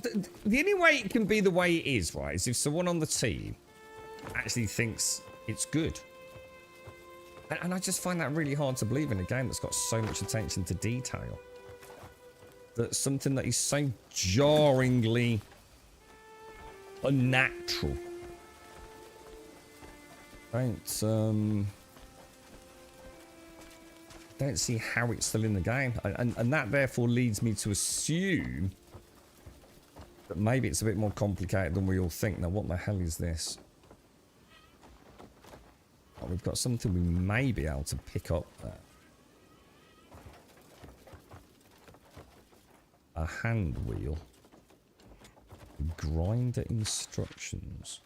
The only way it can be the way it is, right, is if someone on the team actually thinks it's good. And I just find that really hard to believe in a game that's got so much attention to detail. That something that is so jarringly unnatural. Don't see how it's still in the game. And that therefore leads me to assume that maybe it's a bit more complicated than we all think. Now, what the hell is this? Oh, we've got something we may be able to pick up there. A hand wheel. Grinder instructions.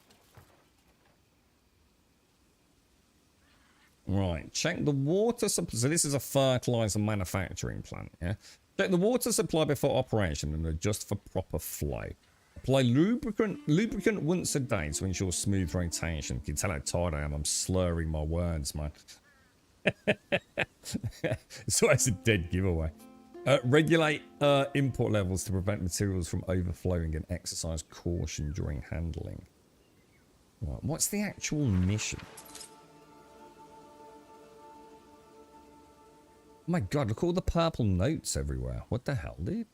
Right, check the water supply. So this is a fertilizer manufacturing plant, yeah? Check the water supply before operation and adjust for proper flow. Apply lubricant once a day to ensure smooth rotation. You can tell how tired I am. I'm slurring my words, man. It's always a dead giveaway. Regulate import levels to prevent materials from overflowing and exercise caution during handling. Right, what's the actual mission? Oh my god, look at all the purple notes everywhere. What the hell, dude?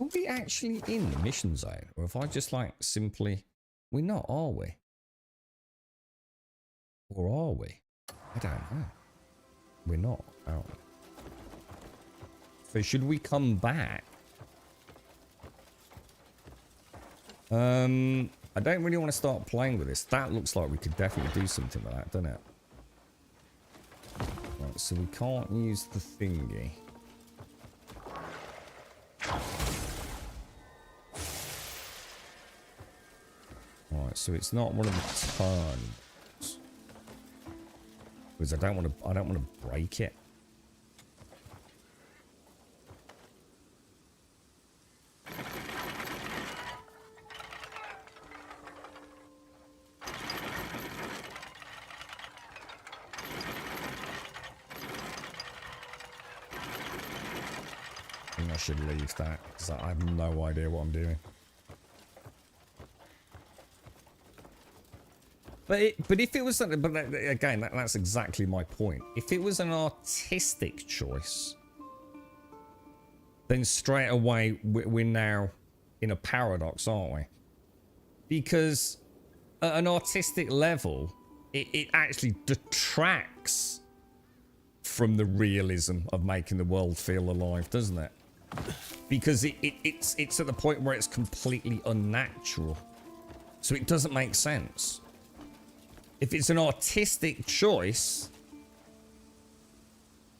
Are we actually in the mission zone? Or if I just like simply... We're not, are we? Or are we? I don't know. We're not, aren't we? So should we come back? I don't really want to start playing with this. That looks like we could definitely do something with that, doesn't it? Right, so we can't use the thingy. Right, so it's not one of the turns. Because I don't want to break it. I should leave that because I have no idea what I'm doing. But if it was something, but again, that's exactly my point. If it was an artistic choice, then straight away we're now in a paradox, aren't we? Because at an artistic level, it actually detracts from the realism of making the world feel alive, doesn't it? Because it's at the point where it's completely unnatural. So it doesn't make sense. If it's an artistic choice,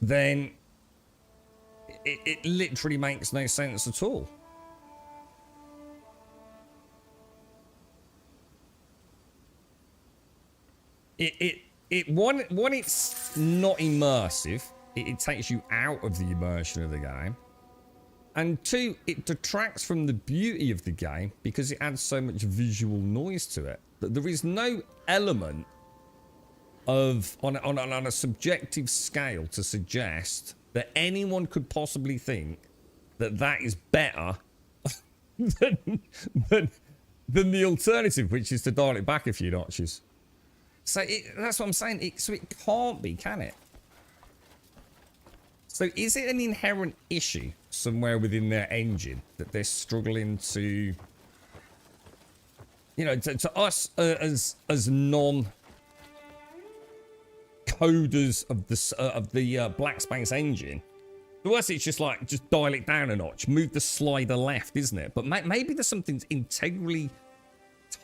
then it literally makes no sense at all. One, it's not immersive. It takes you out of the immersion of the game. And two, it detracts from the beauty of the game because it adds so much visual noise to it that there is no element of on a subjective scale to suggest that anyone could possibly think that that is better than the alternative, which is to dial it back a few notches. So that's what I'm saying. So it can't be, can it? So is it an inherent issue somewhere within their engine that they're struggling to, you know, to us as non-coders of the Black Space engine, to us it's just like, just dial it down a notch, move the slider left, isn't it? But maybe there's something integrally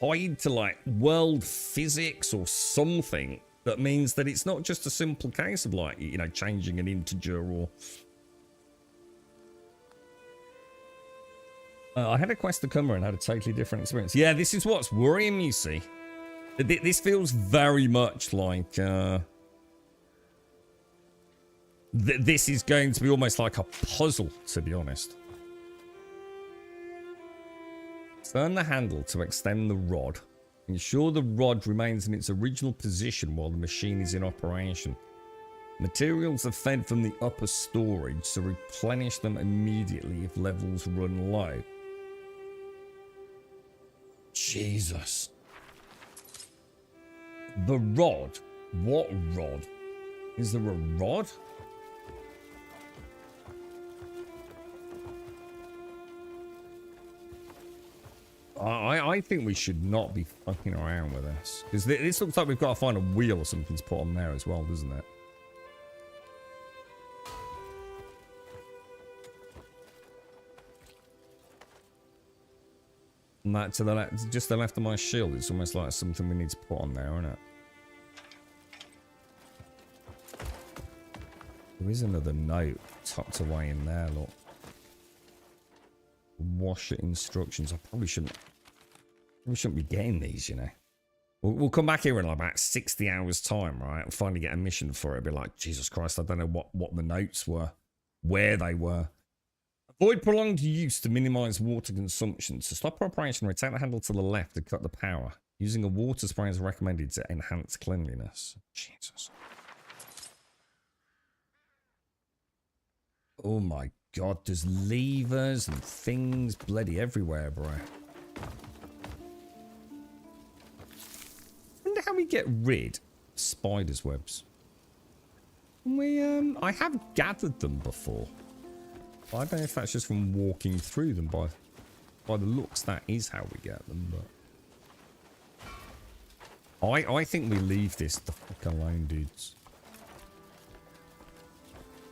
tied to like world physics or something that means that it's not just a simple case of like, you know, changing an integer or... I had a quest to Cumber and had a totally different experience. Yeah, this is what's worrying me, you see. This feels very much like... this is going to be almost like a puzzle, to be honest. Turn the handle to extend the rod. Ensure the rod remains in its original position while the machine is in operation. Materials are fed from the upper storage, so replenish them immediately if levels run low. Jesus. The rod? What rod? Is there a rod? I think we should not be fucking around with this. Because this looks like we've got to find a wheel or something to put on there as well, doesn't it? And that to the left, just the left of my shield, it's almost like something we need to put on there, isn't it? There is another note tucked away in there, look. Washer instructions. I probably shouldn't be getting these, you know. We'll come back here in like about 60 hours time, right? We'll finally get a mission for it. Be like, Jesus Christ, I don't know what the notes were, where they were. Avoid prolonged use to minimize water consumption. To stop operation, rotate the handle to the left to cut the power. Using a water spray is recommended to enhance cleanliness. Jesus. Oh my God, there's levers and things bloody everywhere, bro. I wonder how we get rid of spiders' webs. I have gathered them before. I don't know if that's just from walking through them. By the looks, that is how we get them, but... I think we leave this the fuck alone, dudes.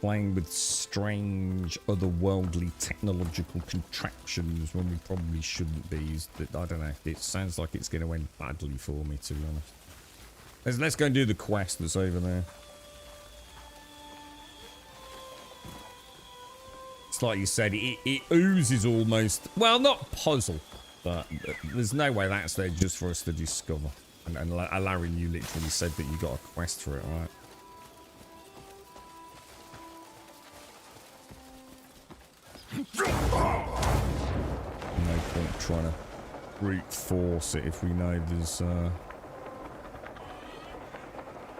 playing with strange, otherworldly technological contraptions when we probably shouldn't be. Is that, I don't know. It sounds like it's going to end badly for me, to be honest. Let's go and do the quest that's over there. It's like you said, it oozes almost... Well, not puzzle, but there's no way that's there just for us to discover. And Larry, you literally said that you got a quest for it, right? No point trying to brute force it if we know there's a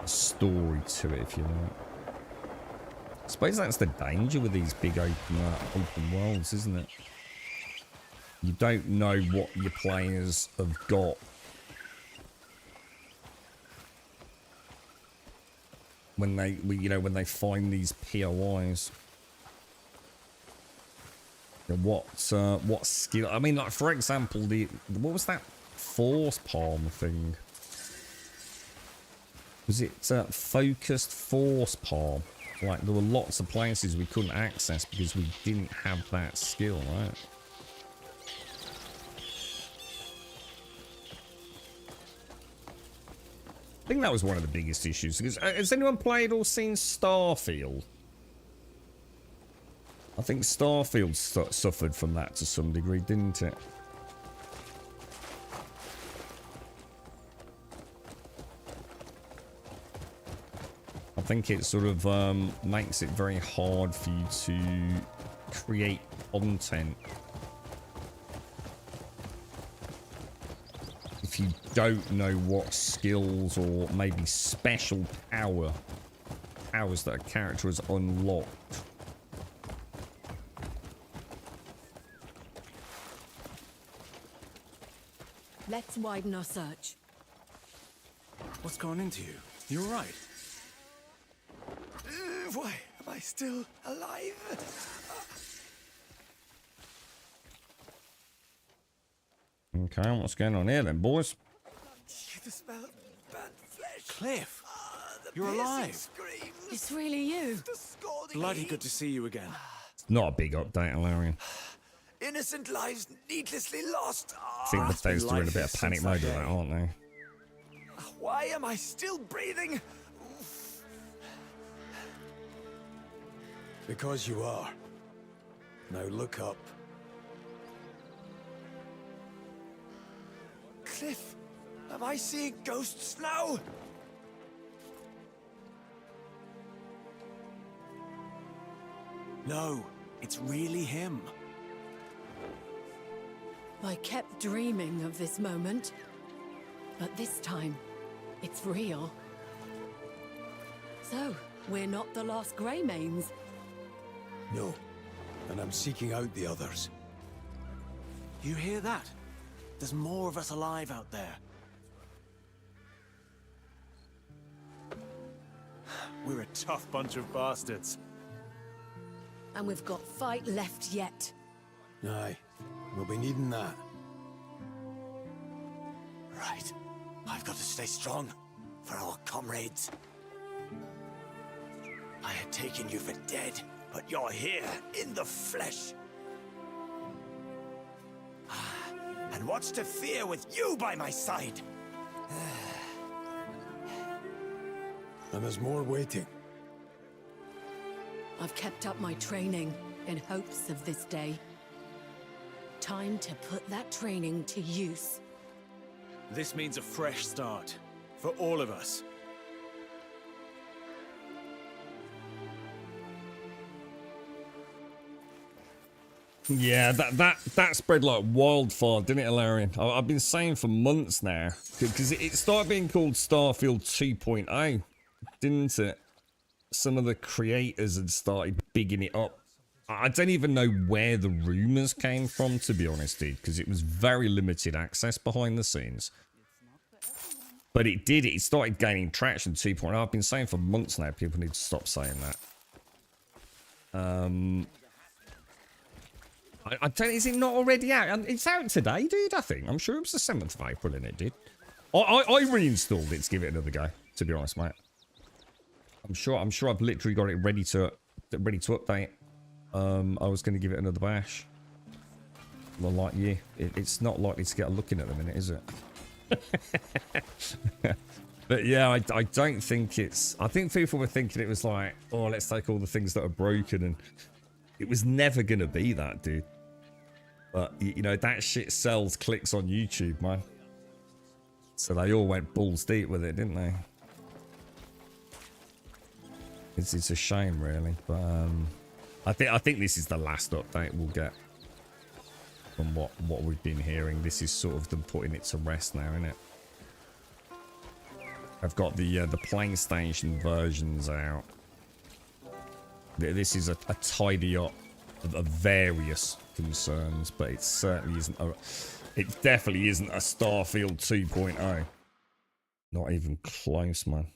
story to it, if you like. I suppose that's the danger with these big open worlds, isn't it? You don't know what your players have got when they find these POIs. What skill? I mean, like for example, what was that force palm thing? Was it focused force palm? Like there were lots of places we couldn't access because we didn't have that skill, right? I think that was one of the biggest issues. Because has anyone played or seen Starfield? I think Starfield suffered from that to some degree, didn't it? I think it sort of makes it very hard for you to create content if you don't know what skills or maybe special powers that a character has unlocked. Let's widen our search. What's gone into you? You all right? Why am I still alive? Okay, what's going on here then, boys? The smell of burnt flesh. Cliff, you're alive. Screams, It's really you. the scalding Bloody heat. good to see you again. It's not a big update, Alarian. Innocent lives needlessly lost. I think Bethesda are in a bit of panic mode with that, aren't they? Why am I still breathing? Because you are. Now look up. Cliff, am I seeing ghosts now? No, it's really him. I kept dreaming of this moment, but this time, it's real. So, we're not the last Greymanes. No. And I'm seeking out the others. You hear that? There's more of us alive out there. We're a tough bunch of bastards. And we've got fight left yet. Aye. We'll be needing that. Right. I've got to stay strong for our comrades. I had taken you for dead, but you're here in the flesh. And what's to fear with you by my side? And there's more waiting. I've kept up my training in hopes of this day. Time to put that training to use. This means a fresh start. For all of us. Yeah, that spread like wildfire, didn't it, Alarian? I've been saying for months now, because it started being called Starfield 2.0, didn't it? Some of the creators had started bigging it up. I don't even know where the rumors came from, to be honest, dude, because it was very limited access behind the scenes. But it started gaining traction 2.0. I've been saying for months now, people need to stop saying that. I don't, is it not already out? It's out today, dude, I think. I'm sure it was the 7th of April, and it did. I reinstalled it to give it another go, to be honest, mate. I'm sure I've literally got it ready to ready to update, I was going to give it another bash. Well, like you, it's not likely to get a look in at the minute, is it? But yeah, I don't think it's... I think people were thinking it was like, oh, let's take all the things that are broken, and it was never going to be that, dude. But, you know, that shit sells clicks on YouTube, man. So they all went balls deep with it, didn't they? It's a shame, really. But I think this is the last update we'll get. From what we've been hearing, this is sort of them putting it to rest now, isn't it? I've got the PlayStation versions out. This is a tidy up of various concerns, but it certainly isn't. It definitely isn't a Starfield 2.0. Not even close, man.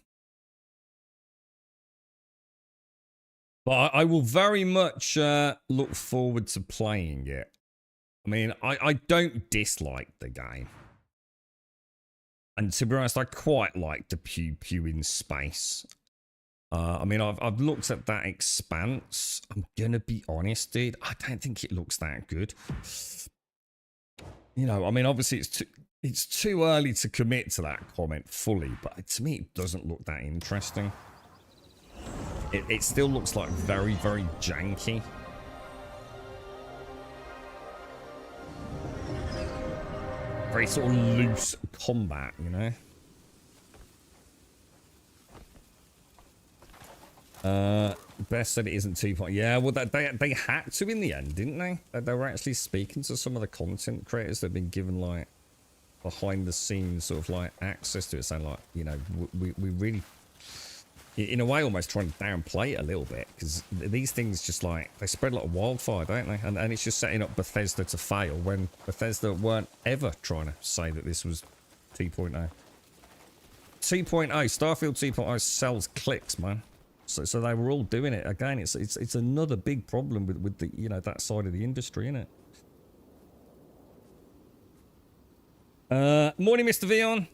But I will very much look forward to playing it. I mean, I don't dislike the game. And to be honest, I quite like the pew pew in space. I mean, I've looked at that Expanse. I'm going to be honest, dude. I don't think it looks that good. You know, I mean, obviously it's too early to commit to that comment fully. But to me, it doesn't look that interesting. It still looks like very, very janky. Very sort of loose combat, you know. Best said it isn't 2.0. Yeah, well, they had to in the end, didn't they? They were actually speaking to some of the content creators that have been given like behind the scenes sort of like access to it, saying like, you know, we really, in a way, almost trying to downplay it a little bit, because these things just like, they spread like wildfire, don't they? And it's just setting up Bethesda to fail when Bethesda weren't ever trying to say that this was 2.0. 2.0, Starfield 2.0 sells clicks, man. So they were all doing it. Again, it's another big problem with the, you know, that side of the industry, isn't it? Morning, Mr. Vion.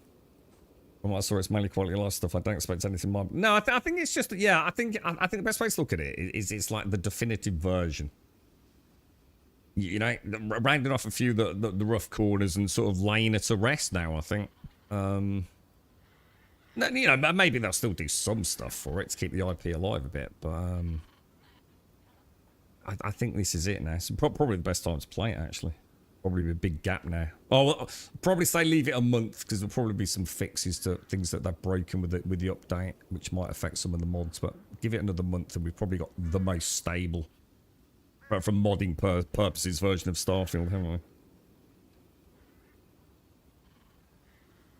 From what I saw, it's mainly quality of life stuff. I don't expect anything more. No, I think it's just, yeah, I think the best way to look at it is it's like the definitive version. You know, rounding off a few the rough corners and sort of laying it to rest now, I think. No, you know, maybe they'll still do some stuff for it to keep the IP alive a bit, but I think this is it now. It's probably the best time to play it, actually. Probably be a big gap now. Oh, well, probably say leave it a month, because there'll probably be some fixes to things that they've broken with the update, which might affect some of the mods. But give it another month, and we've probably got the most stable, from modding purposes, version of Starfield, haven't we?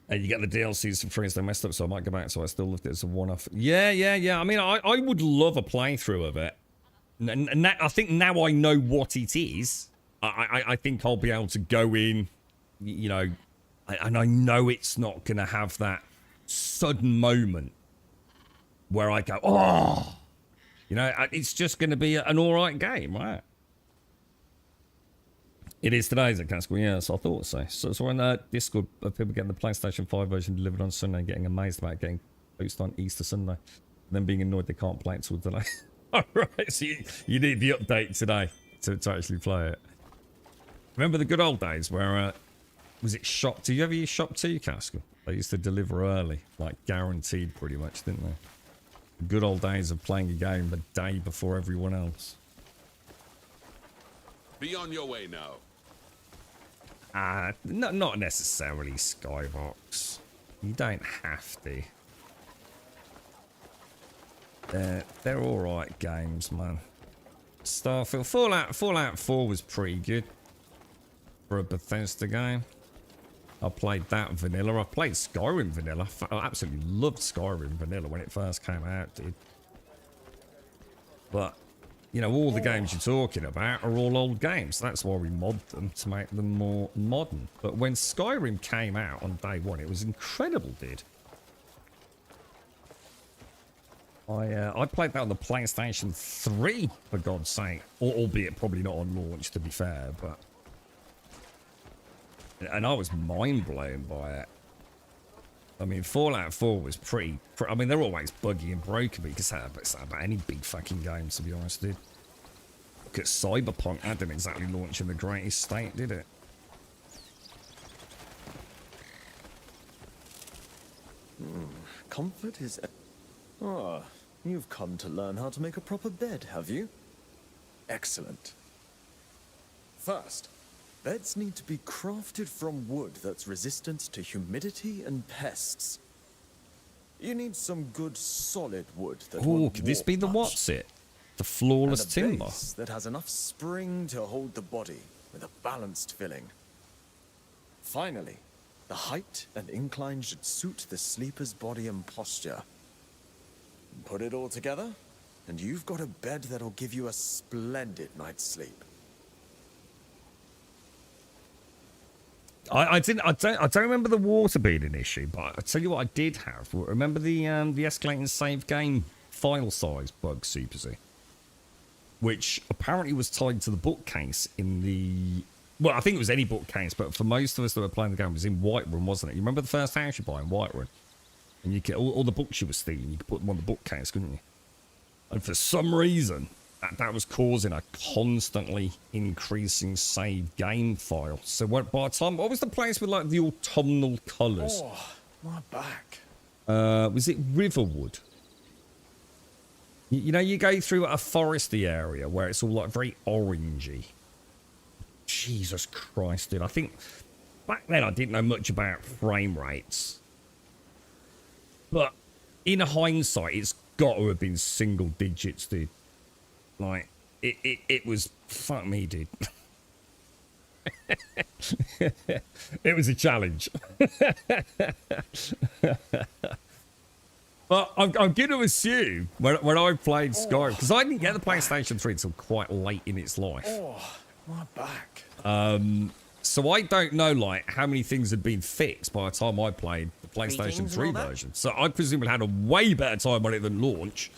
And you get the DLCs for free, so they messed up, so I might go back. So I still left it as a one-off. Yeah. I mean, I would love a playthrough of it. And I think now I know what it is. I think I'll be able to go in, you know, and I know it's not going to have that sudden moment where I go, oh, you know, it's just going to be an all right game, right? It is today, is it, Casco? Yeah, so I thought so. So on Discord, people getting the PlayStation 5 version delivered on Sunday, getting amazed about getting posted on Easter Sunday, then being annoyed they can't play it till today. All right, so you need the update today to actually play it. Remember the good old days where, was it Shop 2? You ever use Shop 2, Casco? They used to deliver early, like guaranteed pretty much, didn't they? The good old days of playing a game a day before everyone else. Be on your way now. Not necessarily, Skybox. You don't have to. They're alright games, man. Starfield, Fallout 4 was pretty good for a Bethesda game. I played that vanilla. I played Skyrim vanilla. I absolutely loved Skyrim vanilla when it first came out, dude. But you know, all the games you're talking about are all old games. That's why we mod them, to make them more modern. But when Skyrim came out on day one, it was incredible, dude. I played that on the PlayStation 3, for God's sake. Albeit probably not on launch, to be fair, but... And I was mind-blown by it. I mean, Fallout 4 was pretty... I mean, they're always buggy and broken, but you can say that about any big fucking game, to be honest, dude. Look at Cyberpunk. That didn't exactly launch in the greatest state, did it? Comfort is... Ah, you've come to learn how to make a proper bed, have you? Excellent. First, beds need to be crafted from wood that's resistant to humidity and pests. You need some good solid wood that Oh, could this be the what's it? The flawless and a timber. base that has enough spring to hold the body with a balanced filling. Finally, the height and incline should suit the sleeper's body and posture. Put it all together, and you've got a bed that'll give you a splendid night's sleep. I don't remember the water being an issue, but I tell you what I did have. Remember the escalating save game file size bug, Super Z, which apparently was tied to the bookcase in the... Well, I think it was any bookcase, but for most of us that were playing the game, it was in Whiterun, wasn't it? You remember the first house you buy in Whiterun? And you get all the books you were stealing, you could put them on the bookcase, couldn't you? And for some reason, that was causing a constantly increasing save game file. So by the time... What was the place with, like, the autumnal colours? Oh, my back. Was it Riverwood? You know, you go through a foresty area where it's all, like, very orangey. Jesus Christ, dude. I think back then I didn't know much about frame rates. But in hindsight, it's got to have been single digits, dude. Like, it was... Fuck me, dude. It was a challenge. But I'm going to assume when I played Skyrim, because I didn't get the PlayStation 3 until quite late in its life. Oh, my back. So I don't know, like, how many things had been fixed by the time I played the PlayStation 3 version. So I presume it had a way better time on it than launch.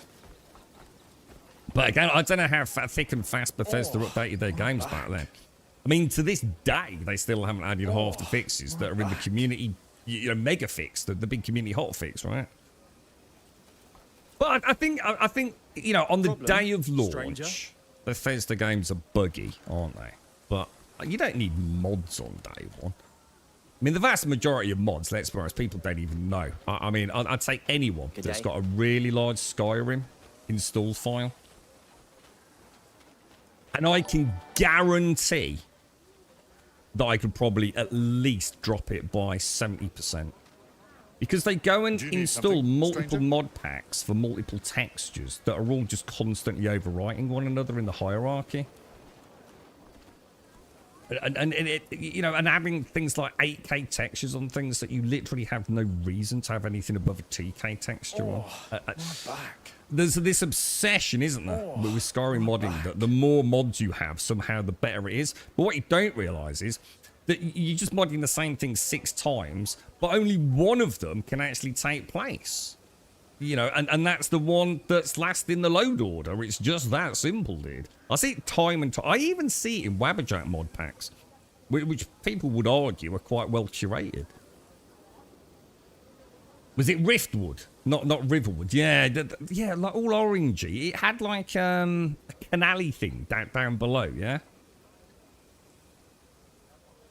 But again, I don't know how thick and fast Bethesda updated their games back then. I mean, to this day, they still haven't added half the fixes that are in the community, you know, mega fix, the big community hot fix, right? But I think, you know, on the day of launch, Bethesda games are buggy, aren't they? But you don't need mods on day one. I mean, the vast majority of mods, let's be honest, people don't even know. I mean, I'd say anyone that's got a really large Skyrim install file. And I can guarantee that I could probably at least drop it by 70%. Because they go and install multiple mod packs for multiple textures that are all just constantly overwriting one another in the hierarchy. And it, you know, and having things like 8K textures on things that you literally have no reason to have anything above a TK texture on. My back. There's this obsession, isn't there, with Skyrim modding, that the more mods you have, somehow the better it is. But what you don't realise is that you're just modding the same thing 6 times, but only one of them can actually take place. You know, and that's the one that's last in the load order. It's just that simple, dude. I see it time and time. I even see it in Wabberjack mod packs, which people would argue are quite well curated. Was it Riftwood? Not Riverwood. Yeah, yeah, like all orangey. It had like a canal-y thing down below, yeah?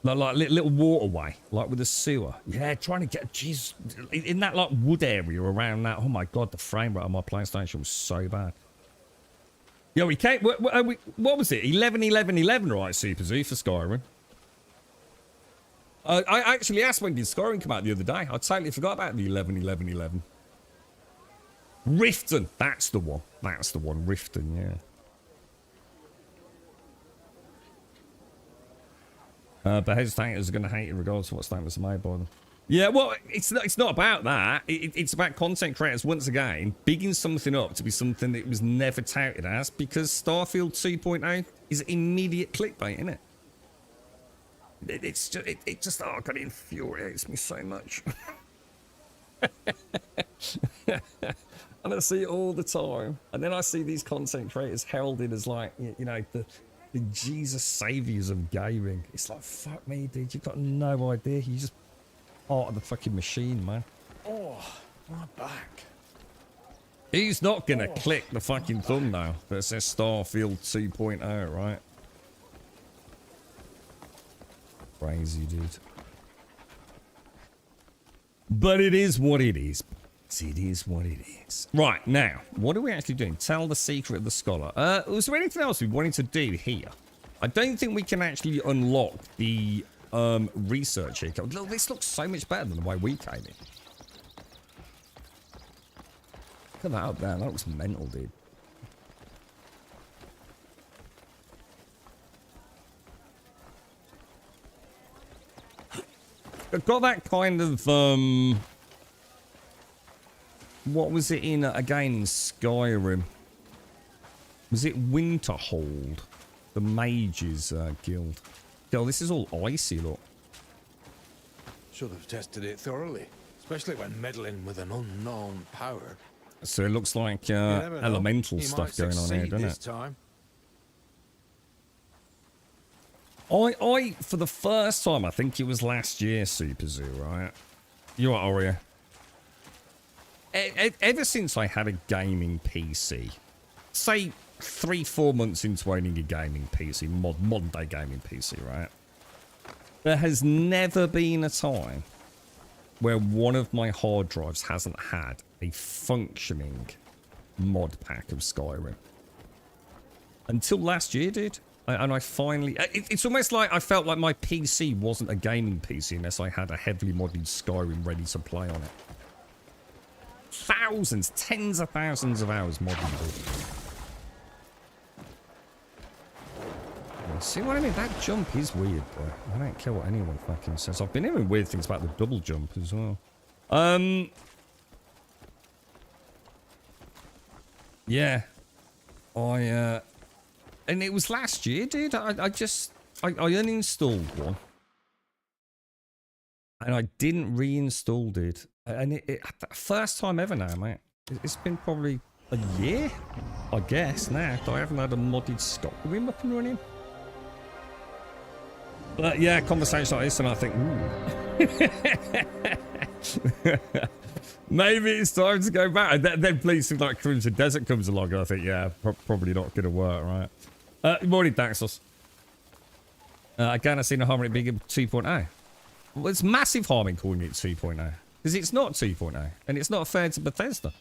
Like little waterway, like with a sewer. Yeah, trying to get, jeez, in that like wood area around that. Oh my God, the frame rate on my PlayStation was so bad. Yeah, we came, what was it? 11-11-11, right, Super Zoo for Skyrim? I actually asked when did Skyrim come out the other day. I totally forgot about the 11-11-11. Riften, that's the one. That's the one, Riften, yeah. Bethesda haters are going to hate it regardless of what statements are made by them. Yeah, well, it's not about that. It's about content creators, once again, bigging something up to be something that it was never touted as, because Starfield 2.0 is immediate clickbait, isn't it? It's just, oh God, it infuriates me so much. And I see it all the time. And then I see these content creators heralded as like, you know, the Jesus saviors of gaming. It's like, fuck me, dude, you've got no idea. You're just part of the fucking machine, man. Oh, my back. He's not gonna click the fucking thumbnail that says Starfield 2.0, right? Crazy, dude. But it is what it is. It is what it is. Right, now, what are we actually doing? Tell the secret of the scholar. Was there anything else we wanted to do here? I don't think we can actually unlock the research here. Look, this looks so much better than the way we came in. Look at that up there. That looks mental, dude. I've got that kind of, what was it in, again, in Skyrim? Was it Winterhold? The Mages Guild. Yo, this is all icy, look. Should have tested it thoroughly, especially when meddling with an unknown power. So it looks like elemental stuff going on here, doesn't it? Time. I, for the first time, I think it was last year, Super Zoo, right? You're right, Aria. Ever since I had a gaming PC, say 3-4 months into owning a gaming PC, modern day gaming PC, right? There has never been a time where one of my hard drives hasn't had a functioning mod pack of Skyrim. Until last year, dude. And I finally... It's almost like I felt like my PC wasn't a gaming PC unless I had a heavily modded Skyrim ready to play on it. Thousands, tens of thousands of hours modding, dude. See what I mean? That jump is weird, bro. I don't care what anyone fucking says. I've been hearing weird things about the double jump as well. Yeah. And it was last year, dude. I uninstalled one. And I didn't reinstall, dude. And first time ever now, mate. It's been probably a year, I guess, now. I haven't had a modded Skyrim up and running. But yeah, conversation like this, and I think, ooh. Maybe it's time to go back. And then please, like Crimson Desert comes along, and I think, yeah, probably not going to work, right? Good morning, Daxos. Again, I've seen a harm in it being 2.0. Well, it's massive harm in calling it 2.0. Because it's not 2.0. And it's not fair to Bethesda.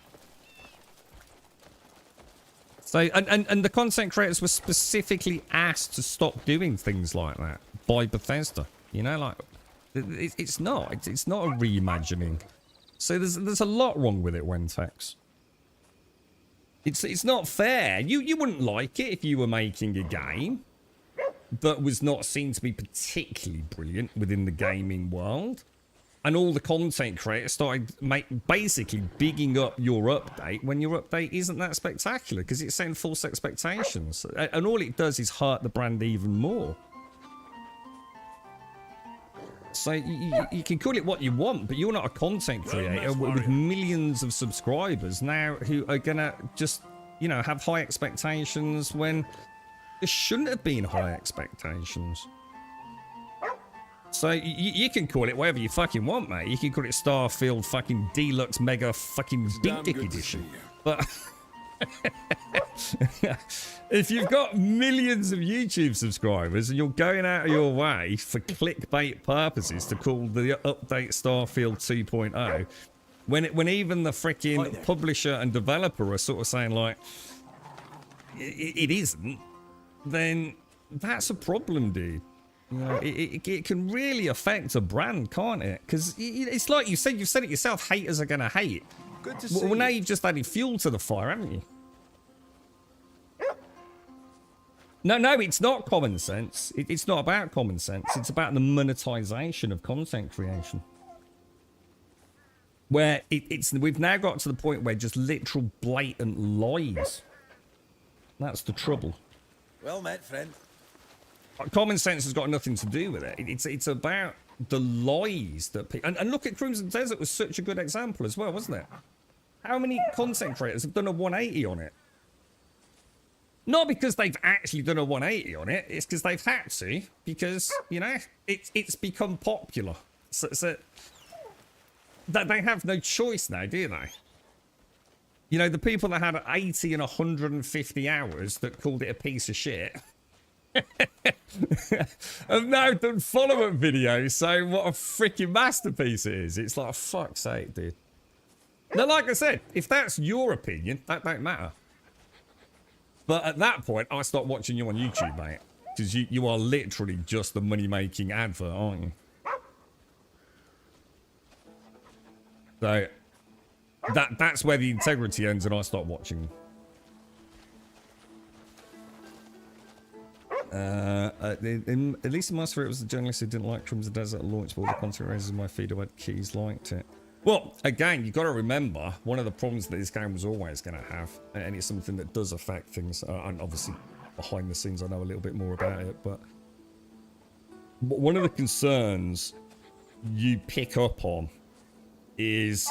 So, and the content creators were specifically asked to stop doing things like that by Bethesda. You know, like, it's not a reimagining. So there's a lot wrong with it, Wentex. It's not fair. You wouldn't like it if you were making a game that was not seen to be particularly brilliant within the gaming world. And all the content creators started basically bigging up your update when your update isn't that spectacular because it's setting false expectations. And all it does is hurt the brand even more. So you can call it what you want, but you're not a content creator with millions of subscribers now who are going to just, you know, have high expectations when there shouldn't have been high expectations. So you can call it whatever you fucking want, mate. You can call it Starfield fucking Deluxe Mega fucking Big Dick Edition. But if you've got millions of YouTube subscribers and you're going out of your way for clickbait purposes to call the update Starfield 2.0, when even the freaking publisher and developer are sort of saying like it isn't, then that's a problem, dude. You know, it can really affect a brand, can't it? Because it's like you said, you've said it yourself, haters are going to hate. Good to see well, now you. you've just added fuel to the fire, haven't you? No, it's not common sense. It's not about common sense. It's about the monetization of content creation. Where we've now got to the point where just literal blatant lies. That's the trouble. Well met, friend. Common sense has got nothing to do with it. It's about the lies that people... And look at Crimson Desert was such a good example as well, wasn't it? How many content creators have done a 180 on it? Not because they've actually done a 180 on it. It's because they've had to. Because, you know, it's become popular. So that they have no choice now, do they? You know, the people that had 80 and 150 hours that called it a piece of shit have now done follow-up videos saying what a freaking masterpiece it is. It's like, fuck's sake, dude. Now, like I said, if that's your opinion, that don't matter. But at that point, I stopped watching you on YouTube, mate. Because you are literally just the money-making advert, aren't you? So, that's where the integrity ends and I stop watching. At least in my sphere, it was the journalist who didn't like Crimson Desert at launch, but all the content raisers in my feed who had keys liked it. Well, again, you've got to remember, one of the problems that this game was always going to have, and it's something that does affect things, and obviously behind the scenes I know a little bit more about it, but one of the concerns you pick up on is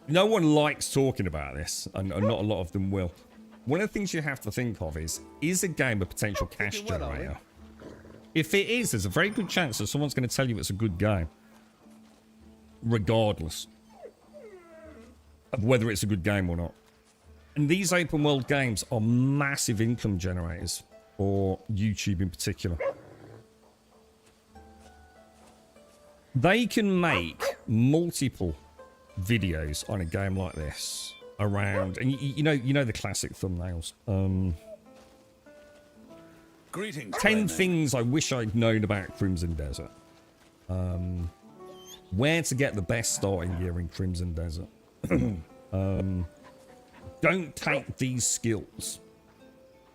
no one likes talking about this, and not a lot of them will. One of the things you have to think of is a game a potential cash generator? If it is, there's a very good chance that someone's going to tell you it's a good game, regardless of whether it's a good game or not. And these open world games are massive income generators for YouTube in particular. They can make multiple videos on a game like this around, and you know the classic thumbnails. Greetings. 10 things I wish I'd known about Crimson Desert. Where to get the best starting gear in Crimson Desert. Don't take these skills.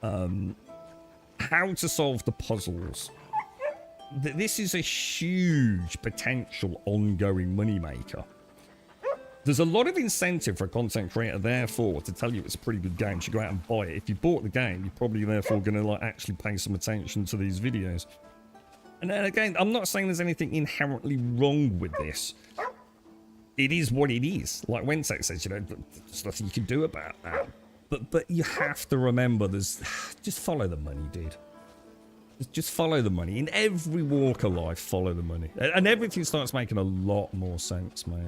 How to solve the puzzles. This is a huge potential ongoing moneymaker. There's a lot of incentive for a content creator, therefore, to tell you it's a pretty good game. You should go out and buy it. If you bought the game, you're probably therefore going to like actually pay some attention to these videos. And then again, I'm not saying there's anything inherently wrong with this. It is what it is. Like Wentex says, you know, there's nothing you can do about that. But you have to remember, just follow the money, dude. Just follow the money. In every walk of life, follow the money. And everything starts making a lot more sense, mate.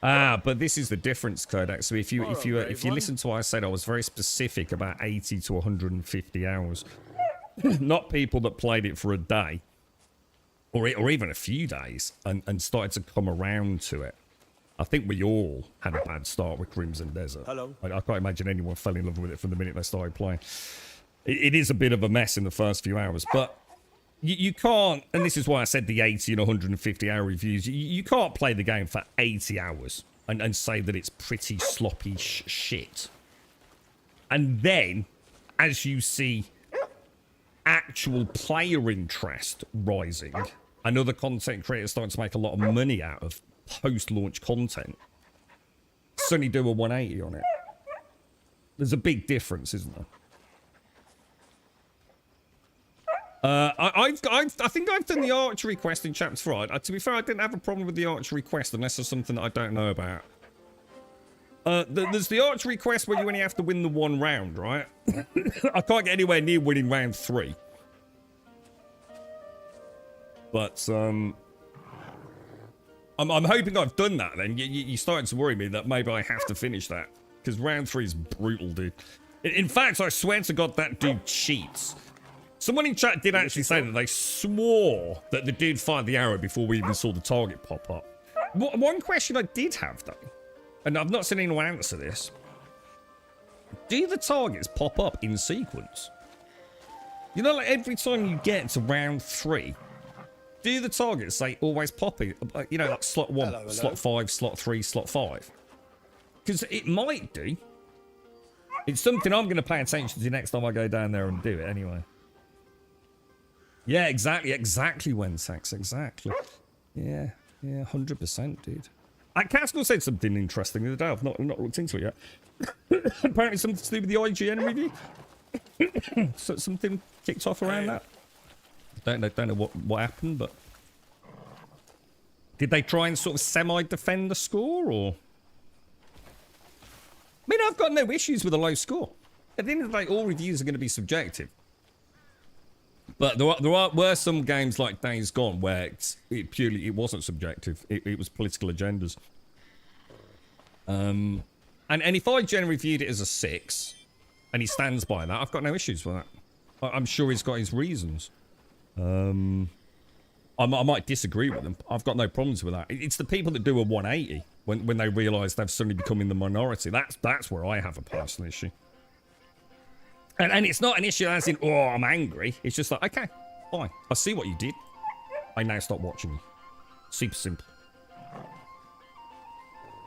But this is the difference, Kodak. So if you listen to what I said, I was very specific about 80 to 150 hours. Not people that played it for a day or even a few days and started to come around to it. I think we all had a bad start with Crimson Desert. Hello. I can't imagine anyone fell in love with it from the minute they started playing. It is a bit of a mess in the first few hours, but you can't, and this is why I said the 80 and 150 hour reviews, you can't play the game for 80 hours and say that it's pretty sloppy shit. And then, as you see actual player interest rising, and other content creators starting to make a lot of money out of post-launch content, suddenly do a 180 on it. There's a big difference, isn't there? I think I've done the archery quest in chapter 4. To be fair, I didn't have a problem with the archery quest unless there's something that I don't know about. There's the archery quest where you only have to win the one round, right? I can't get anywhere near winning round 3. But I'm hoping I've done that then. You're starting to worry me that maybe I have to finish that. Because round 3 is brutal, dude. In fact, I swear to God that dude cheats. Someone in chat did actually say that they swore that the dude fired the arrow before we even saw the target pop up. One question I did have, though, and I've not seen anyone answer this. Do the targets pop up in sequence? You know, like every time you get to round 3, do the targets say always popping? You know, like slot 1, hello. Slot 5, slot 3, slot 5? Because it might do. It's something I'm going to pay attention to next time I go down there and do it anyway. Yeah, exactly, Wentex, exactly. Yeah, 100%, dude. Castle said something interesting the other day. I've not looked into it yet. Apparently something to do with the IGN review. So something kicked off around that. Don't know what happened, but did they try and sort of semi-defend the score, or? I mean, I've got no issues with a low score. At the end of the day, all reviews are going to be subjective. But were some games like Days Gone where it wasn't subjective. It was political agendas. And if IGN reviewed it as a 6, and he stands by that, I've got no issues with that. I'm sure he's got his reasons. I might disagree with them. I've got no problems with that. It's the people that do a 180 when they realise they've suddenly become in the minority. That's where I have a personal issue. And it's not an issue as in, oh, I'm angry. It's just like, okay, fine. I see what you did. I now stop watching you. Super simple.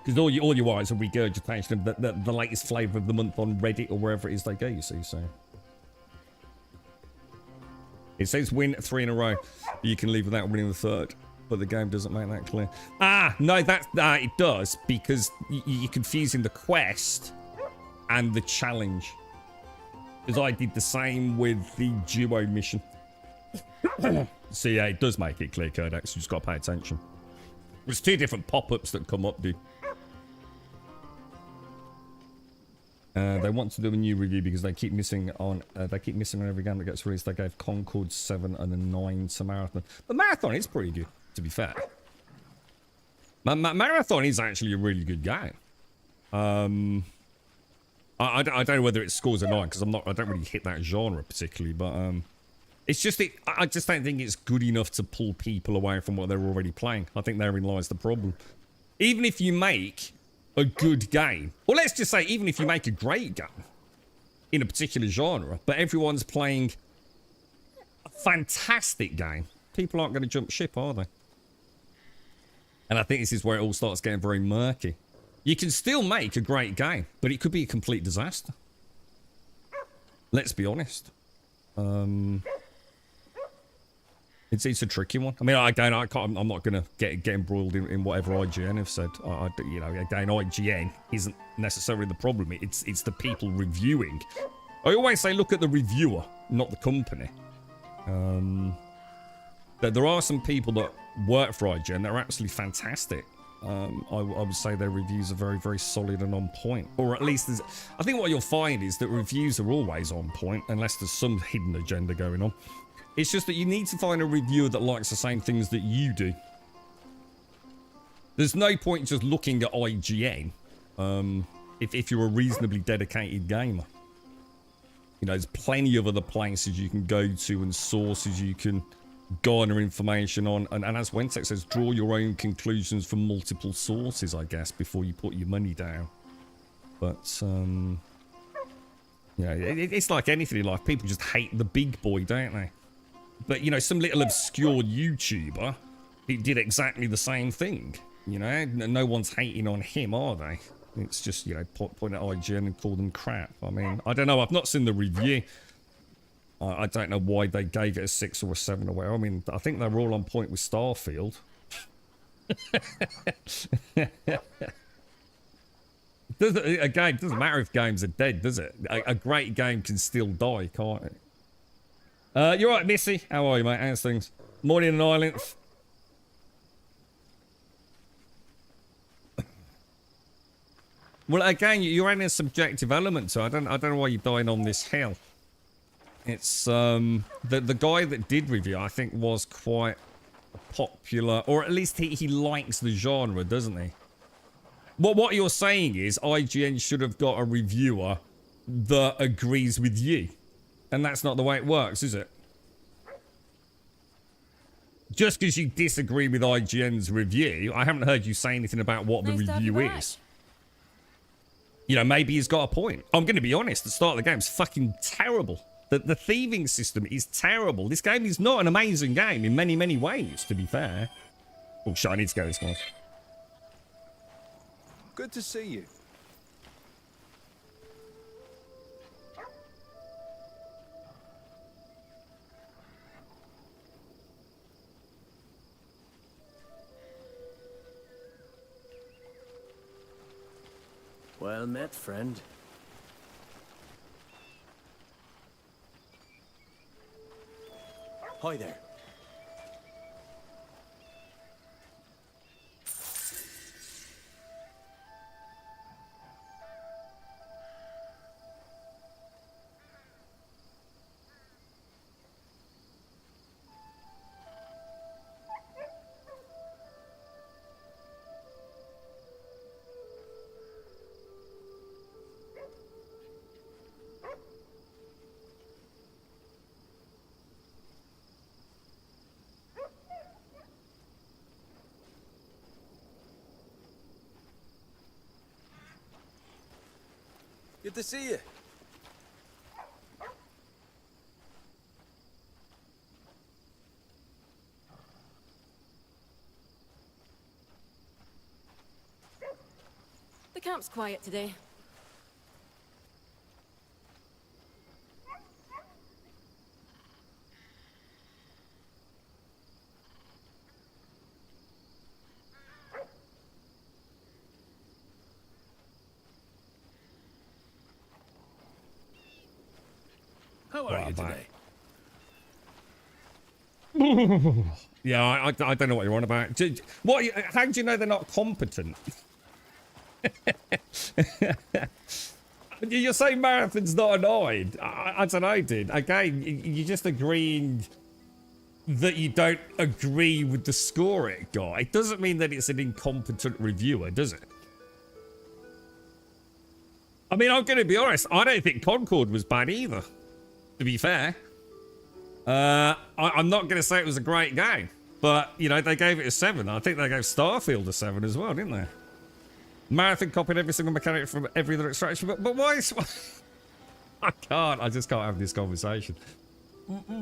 Because all you are is a regurgitation of the latest flavour of the month on Reddit or wherever it is they go, you see, so. It says win 3 in a row. You can leave without winning the 3rd. But the game doesn't make that clear. Ah, no, it does. Because you're confusing the quest and the challenge. Because I did the same with the duo mission. So yeah, it does make it clear, Codex. You just got to pay attention. There's 2 different pop-ups that come up, dude. They want to do a new review because they keep missing on every game that gets released. They gave Concord 7 and a 9 to Marathon. The Marathon is pretty good, to be fair. Marathon is actually a really good game. I don't know whether it scores a 9 because I don't really hit that genre particularly, but it's just I just don't think it's good enough to pull people away from what they're already playing. I think therein lies the problem. Even if you make a good game, or let's just say even if you make a great game in a particular genre, but everyone's playing a fantastic game, people aren't going to jump ship, are they? And I think this is where it all starts getting very murky. You can still make a great game, but it could be a complete disaster. Let's be honest. It's a tricky one. I mean, again, I'm not going to get embroiled in whatever IGN have said. You know, again, IGN isn't necessarily the problem. It's the people reviewing. I always say, look at the reviewer, not the company. There are some people that work for IGN that are absolutely fantastic. I would say their reviews are very, very solid and on point. Or at least, I think what you'll find is that reviews are always on point, unless there's some hidden agenda going on. It's just that you need to find a reviewer that likes the same things that you do. There's no point just looking at IGN if you're a reasonably dedicated gamer. You know, there's plenty of other places you can go to and sources you can garner information on. And as Wentex says, draw your own conclusions from multiple sources, I guess, before you put your money down. But, you know, it's like anything in life. People just hate the big boy, don't they? But, you know, some little obscure YouTuber, he did exactly the same thing. You know, no one's hating on him, are they? It's just, you know, point at IGN and call them crap. I mean, I don't know. I've not seen the review. I don't know why they gave it a 6 or a 7 or whatever. I mean, I think they were all on point with Starfield. Again, it doesn't matter if games are dead, does it? A great game can still die, can't it? You're right, Missy. How are you, mate? How's things? Morning in Ireland. Well, again, you're adding a subjective element to it. I don't know why you're dying on this hill. It's the guy that did review, I think, was quite popular, or at least he likes the genre, doesn't he? What you're saying is IGN should have got a reviewer that agrees with you. And that's not the way it works, is it? Just because you disagree with IGN's review, I haven't heard you say anything about what the review is. You know, maybe he's got a point. I'm going to be honest, the start of the game's fucking terrible. The thieving system is terrible. This game is not an amazing game in many, many ways, to be fair. Oh, shit, I need to go this guys. Good to see you. Well met, friend. Hi there. Good to see you. The camp's quiet today. How are you today? Yeah, I don't know what you're on about. How do you know they're not competent? You're saying Marathon's not annoyed. I don't know, dude. Again, you just agreeing that you don't agree with the score it got. It doesn't mean that it's an incompetent reviewer, does it? I mean, I'm going to be honest. I don't think Concord was bad either, to be fair. I'm not going to say it was a great game, but, you know, they gave it a 7. I think they gave Starfield a 7 as well, didn't they? Marathon copied every single mechanic from every other extraction, but why is... I just can't have this conversation.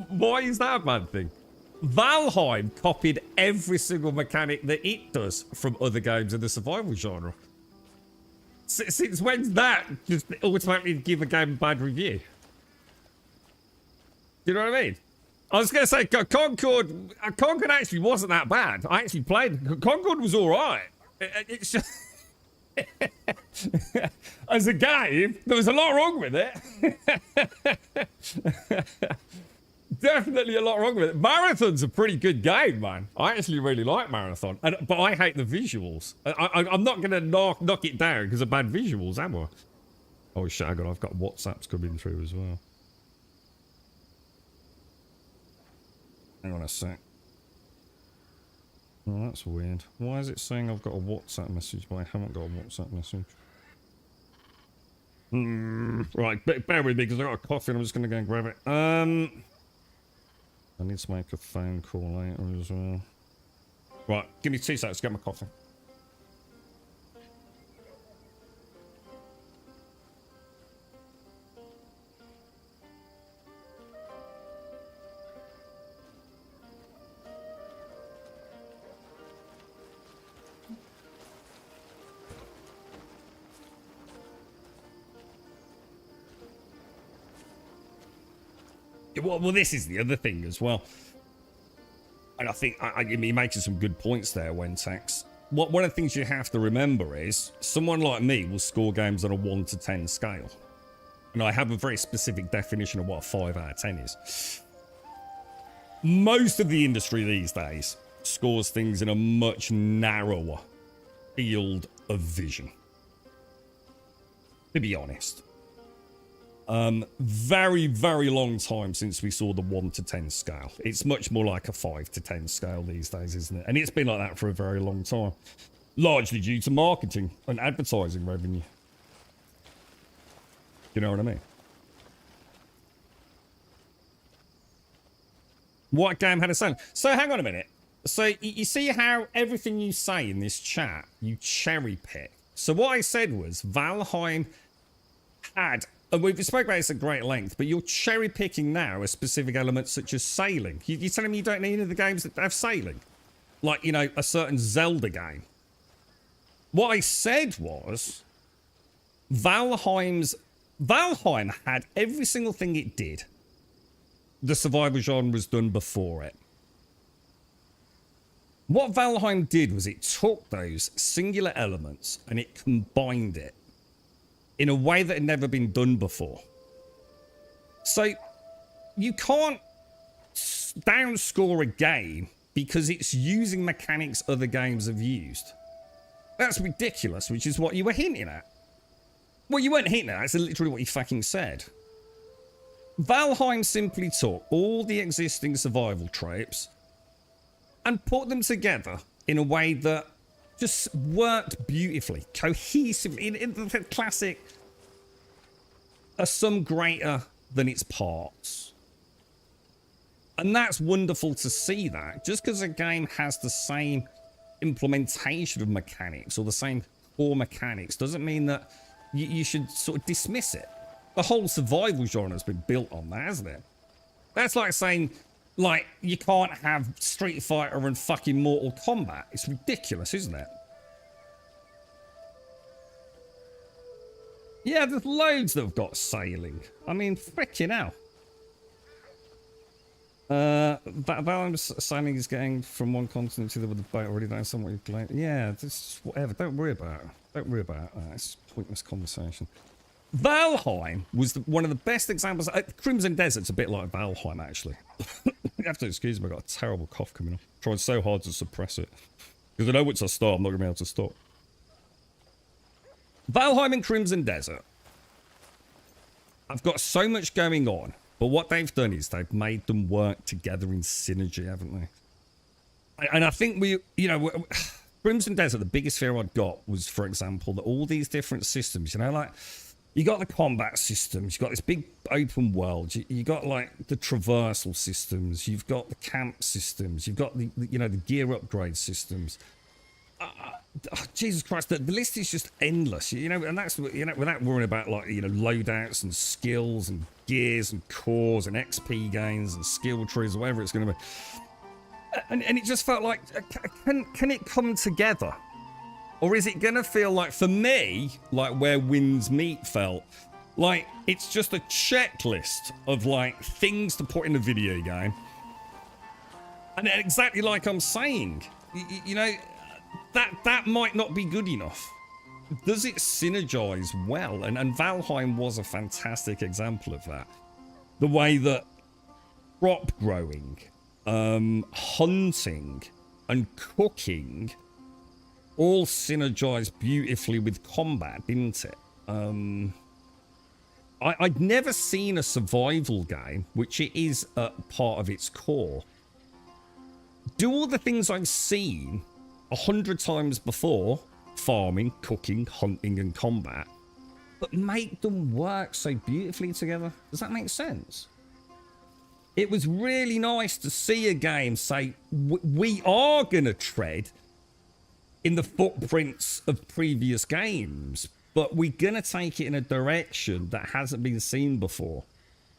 Why is that a bad thing? Valheim copied every single mechanic that it does from other games in the survival genre. Since when's that just automatically give a game a bad review? You know what I mean? I was going to say, Concord actually wasn't that bad. I actually played... Concord was alright. It's just... As a game, there was a lot wrong with it. Definitely a lot wrong with it. Marathon's a pretty good game, man. I actually really like Marathon, but I hate the visuals. I'm not going to knock it down because of bad visuals, am I? Oh shit, I've got WhatsApps coming through as well. Hang on a sec. Oh, that's weird. Why is it saying I've got a WhatsApp message, but I haven't got a WhatsApp message? Right, bear with me because I've got a coffee and I'm just going to go and grab it. I need to make a phone call later as well. Right, give me 2 seconds to get my coffee. Well, this is the other thing as well. And I think you're making some good points there, Wentex. One of the things you have to remember is someone like me will score games on a 1 to 10 scale. And I have a very specific definition of what a 5 out of 10 is. Most of the industry these days scores things in a much narrower field of vision. To be honest. Very, very long time since we saw the 1 to 10 scale. It's much more like a 5 to 10 scale these days, isn't it? And it's been like that for a very long time. Largely due to marketing and advertising revenue. You know what I mean? What game had a sound? So hang on a minute. So you see how everything you say in this chat, you cherry pick. So what I said was Valheim had... And we've spoken about this at great length, but you're cherry picking now a specific element such as sailing. You're telling me you don't need any of the games that have sailing? Like, you know, a certain Zelda game. What I said was Valheim had every single thing it did. The survival genre was done before it. What Valheim did was it took those singular elements and it combined it in a way that had never been done before. So you can't downscore a game because it's using mechanics other games have used. That's ridiculous, which is what you were hinting at. Well, you weren't hinting at, that's literally what you fucking said. Valheim simply took all the existing survival tropes and put them together in a way that just worked beautifully, cohesively, in the classic, a sum greater than its parts. And that's wonderful to see that. Just because a game has the same implementation of mechanics or the same core mechanics doesn't mean that you should sort of dismiss it. The whole survival genre has been built on that, hasn't it? That's like saying, like, you can't have Street Fighter and fucking Mortal Kombat. It's ridiculous, isn't it? Yeah, there's loads that have got sailing. I mean, frickin' hell. Valheim's sailing is getting from one continent to the other with the boat already. That's somewhat you've claimed. Yeah, just whatever. Don't worry about it. Don't worry about that. It's a pointless conversation. Valheim was one of the best examples. Crimson Desert's a bit like Valheim, actually. You have to excuse me, I've got a terrible cough coming on. Tried so hard to suppress it. Because I know once I start, I'm not going to be able to stop. Valheim and Crimson Desert. I've got so much going on. But what they've done is they've made them work together in synergy, haven't they? And I think Crimson Desert, the biggest fear I'd got was, for example, that all these different systems, like, you got the combat systems, you've got this big open world, you got, like, the traversal systems, you've got the camp systems, you've got the gear upgrade systems. Jesus Christ, the list is just endless, and that's, without worrying about, like, loadouts and skills and gears and cores and XP gains and skill trees or whatever it's going to be. And it just felt like, can it come together? Or is it going to feel like, for me, like where Winds Meet felt, like it's just a checklist of, like, things to put in a video game. And exactly like I'm saying, that might not be good enough. Does it synergize well? And Valheim was a fantastic example of that. The way that crop growing, hunting, and cooking all synergized beautifully with combat, didn't it? I'd never seen a survival game, which it is part of its core, do all the things I've seen 100 times before: farming, cooking, hunting, and combat, but make them work so beautifully together. Does that make sense? It was really nice to see a game say, we are going to tread in the footprints of previous games, but we're going to take it in a direction that hasn't been seen before.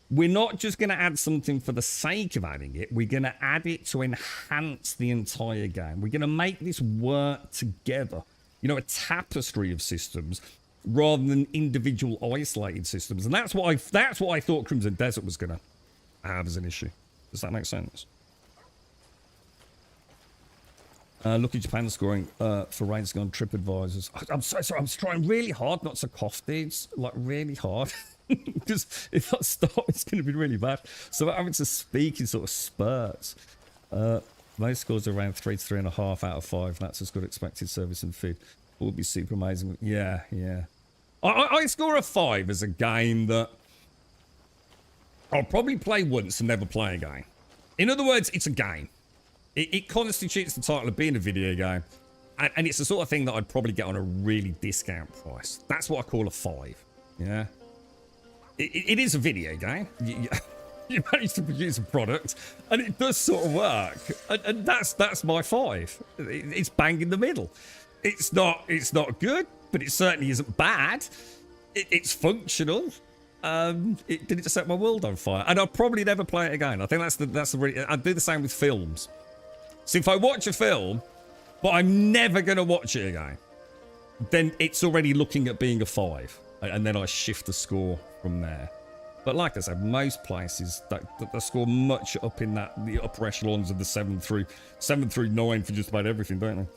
We're not just going to add something for the sake of adding it. We're going to add it to enhance the entire game. We're going to make this work together. A tapestry of systems rather than individual isolated systems. And that's what I thought Crimson Desert was going to have as an issue. Does that make sense? Look at Japan scoring for ratings on TripAdvisors. I'm so sorry. I'm trying really hard not to cough, dudes. Like, really hard. Because if I stop, it's going to be really bad. So I'm having to speak in sort of spurts. Most scores are around 3 to 3.5 out of 5. That's as good expected service and food. It would be super amazing. Yeah. I score a 5 as a game that I'll probably play once and never play again. In other words, it's a game. It constitutes the title of being a video game. And it's the sort of thing that I'd probably get on a really discount price. That's what I call a 5. Yeah. It is a video game. You manage to produce a product, and it does sort of work. And that's my 5. It's bang in the middle. It's not good, but it certainly isn't bad. It's functional. It didn't set my world on fire, and I'll probably never play it again. I think that's the really. I'd do the same with films. So if I watch a film, but I'm never going to watch it again, then it's already looking at being a 5, and then I shift the score from there. But like I said, most places that score much up in the upper echelons of the 7 through 9 for just about everything, don't they?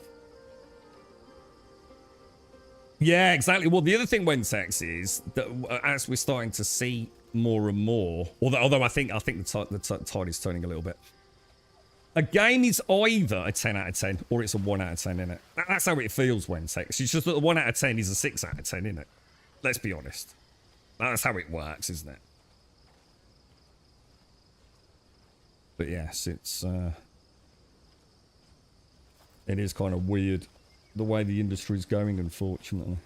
Yeah, exactly. Well, the other thing, Wentex, is that as we're starting to see more and more, although I think the tide is turning a little bit. A game is either a 10 out of 10 or it's a 1 out of 10, innit? That's how it feels, Wentex. It's just that the 1 out of 10 is a 6 out of 10, innit? Let's be honest. That's how it works, isn't it? But yes, it is kind of weird the way the industry is going, unfortunately.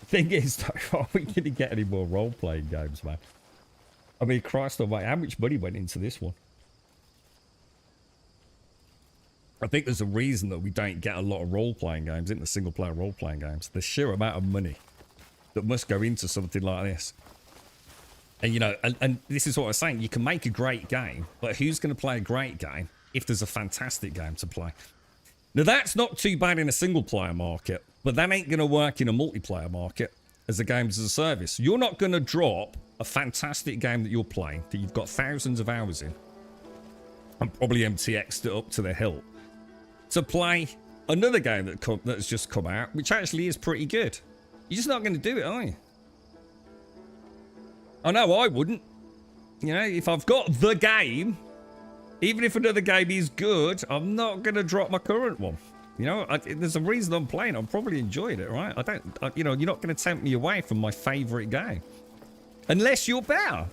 The thing is, though, are we going to get any more role-playing games, man? I mean, Christ almighty, how much money went into this one? I think there's a reason that we don't get a lot of role-playing games, isn't there? Single-player role-playing games. The sheer amount of money that must go into something like this. And, you know, and this is what I was saying. You can make a great game, but who's going to play a great game if there's a fantastic game to play? Now, that's not too bad in a single-player market, but that ain't going to work in a multiplayer market as a games as a service. You're not going to drop a fantastic game that you're playing, that you've got thousands of hours in, and probably MTX'd it up to the hilt, to play another game that's just come out, which actually is pretty good. You're just not going to do it, are you? I know I wouldn't. You know, if I've got the game, even if another game is good, I'm not going to drop my current one. You know, there's a reason I'm playing. I'm probably enjoying it, right? You know, you're not going to tempt me away from my favorite game. Unless you're better.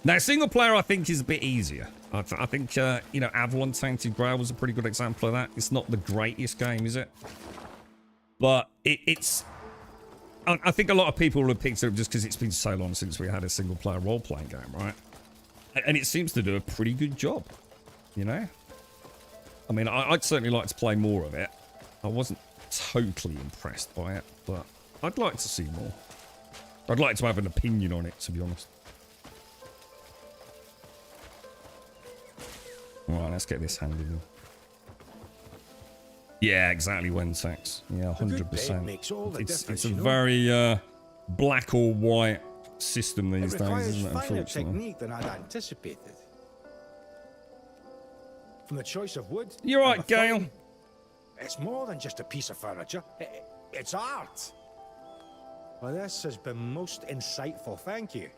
Now, single player, I think, is a bit easier. I think, you know, Avalon Tainted Grail was a pretty good example of that. It's not the greatest game, is it? But it's... I think a lot of people have picked it up just because it's been so long since we had a single player role-playing game, right? And it seems to do a pretty good job, you know? I mean, I'd certainly like to play more of it. I wasn't totally impressed by it, but I'd like to see more. I'd like to have an opinion on it, to be honest. Alright, let's get this handed in. Yeah, exactly, Wentex. Yeah, 100%. It's a very black or white system these days, isn't it, unfortunately? Technique than I'd anticipated. From the choice of wood... You're right, Gale. It's more than just a piece of furniture. It's art. Well, this has been most insightful, thank you.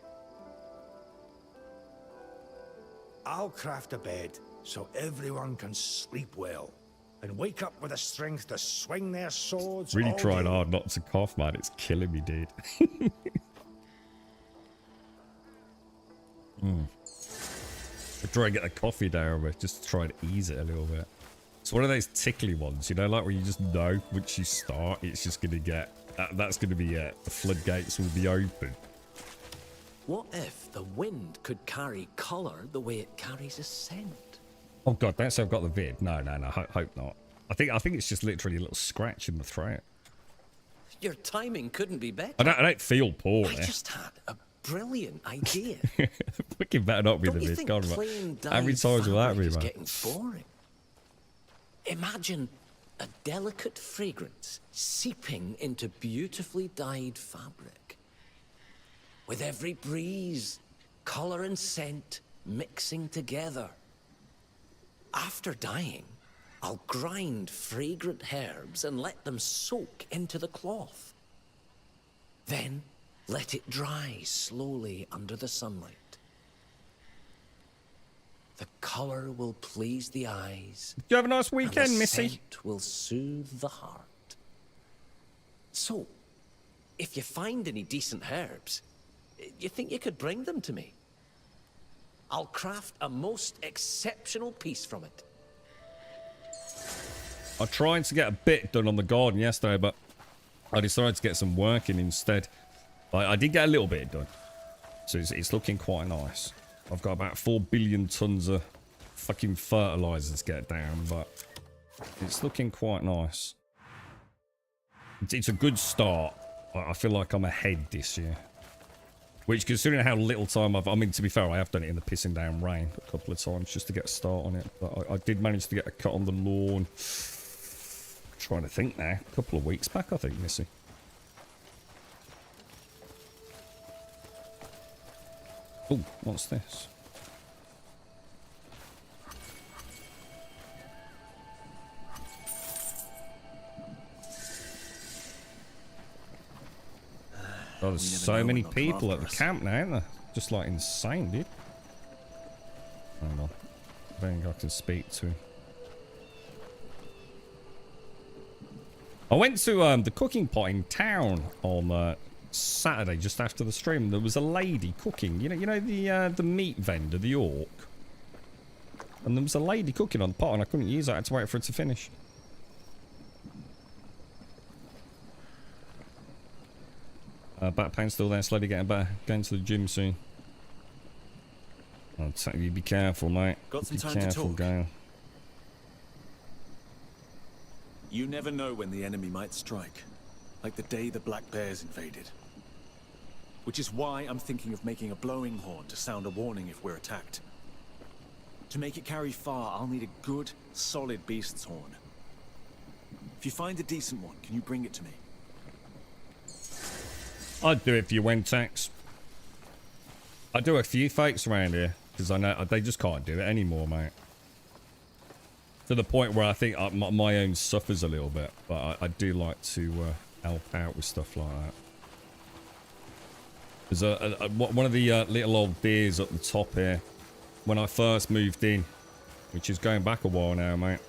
I'll craft a bed so everyone can sleep well and wake up with the strength to swing their swords. Really trying hard not to cough, man. It's killing me, dude. I try and get the coffee down, but just try to ease it a little bit. It's one of those tickly ones, you know, like where you just know once you start, it's just going to get... That's going to be it. The floodgates will be open. What if the wind could carry colour the way it carries a scent? Oh god, don't say I've got the vid. No, hope not. I think it's just literally a little scratch in the throat. Your timing couldn't be better. I don't feel poorly. I just had a brilliant idea. Fucking better not be the vid. God, how many times will that be, man? Getting boring. Imagine a delicate fragrance seeping into beautifully dyed fabric. With every breeze, colour and scent mixing together. After dyeing, I'll grind fragrant herbs and let them soak into the cloth. Then let it dry slowly under the sunlight. The colour will please the eyes. Do you have a nice weekend, and the Missy? scent will soothe the heart. So, if you find any decent herbs, you think you could bring them to me? I'll craft a most exceptional piece from it. I tried to get a bit done on the garden yesterday, but I decided to get some work in instead. I did get a little bit done, so it's looking quite nice. I've got about 4 billion tons of fucking fertilizer to get down, but it's looking quite nice. It's a good start. I feel like I'm ahead this year. Which, considering how little time I mean, to be fair, I have done it in the pissing down rain a couple of times just to get a start on it. But I did manage to get a cut on the lawn. I'm trying to think now. A couple of weeks back, I think, Missy. Oh, what's this? Oh, there's so many people at the camp now, aren't there? Just like insane, dude. Hang on. I think I can speak to him. I went to the cooking pot in town on Saturday, just after the stream. There was a lady cooking. You know the meat vendor, the orc. And there was a lady cooking on the pot, and I couldn't use it. I had to wait for it to finish. Back pain still there, slowly getting better. Going to the gym soon. I'll tell you, be careful, mate. Got some be time careful, to talk. Gale. You never know when the enemy might strike, like the day the Black Bears invaded. Which is why I'm thinking of making a blowing horn to sound a warning if we're attacked. To make it carry far, I'll need a good, solid beast's horn. If you find a decent one, can you bring it to me? I'd do it for you, Wentax. I do a few fakes around here, because I know they just can't do it anymore, mate. To the point where I think my own suffers a little bit, but I do like to help out with stuff like that. There's one of the little old deers up the top here. When I first moved in, which is going back a while now, mate.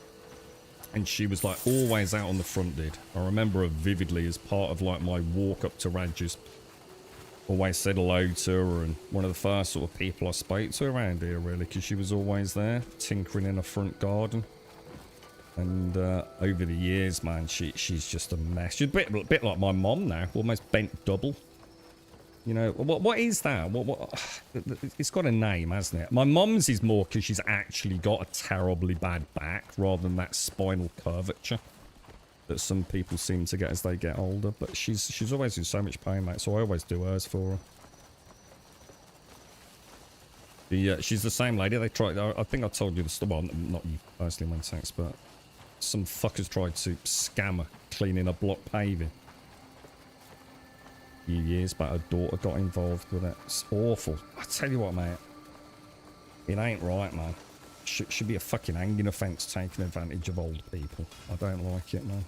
And she was like always out on the front, dude. I remember her vividly as part of like my walk up to Radger's. Always said hello to her, and one of the first sort of people I spoke to around here, really, because she was always there, tinkering in her front garden. And over the years, man, she's just a mess. She's a bit like my mom now, almost bent double. You know, what is that? What? It's got a name, hasn't it? My mom's is more because she's actually got a terribly bad back rather than that spinal curvature that some people seem to get as they get older. But she's always in so much pain, mate, so I always do hers for her. She's the same lady. They tried. I think I told you the story. Well, not you personally, man, thanks, but some fuckers tried to scam her cleaning a block paving. Few years back, her daughter got involved with it. It's awful. I tell you what, mate, it ain't right, man. Should be a fucking hanging offence taking advantage of old people. I don't like it, man.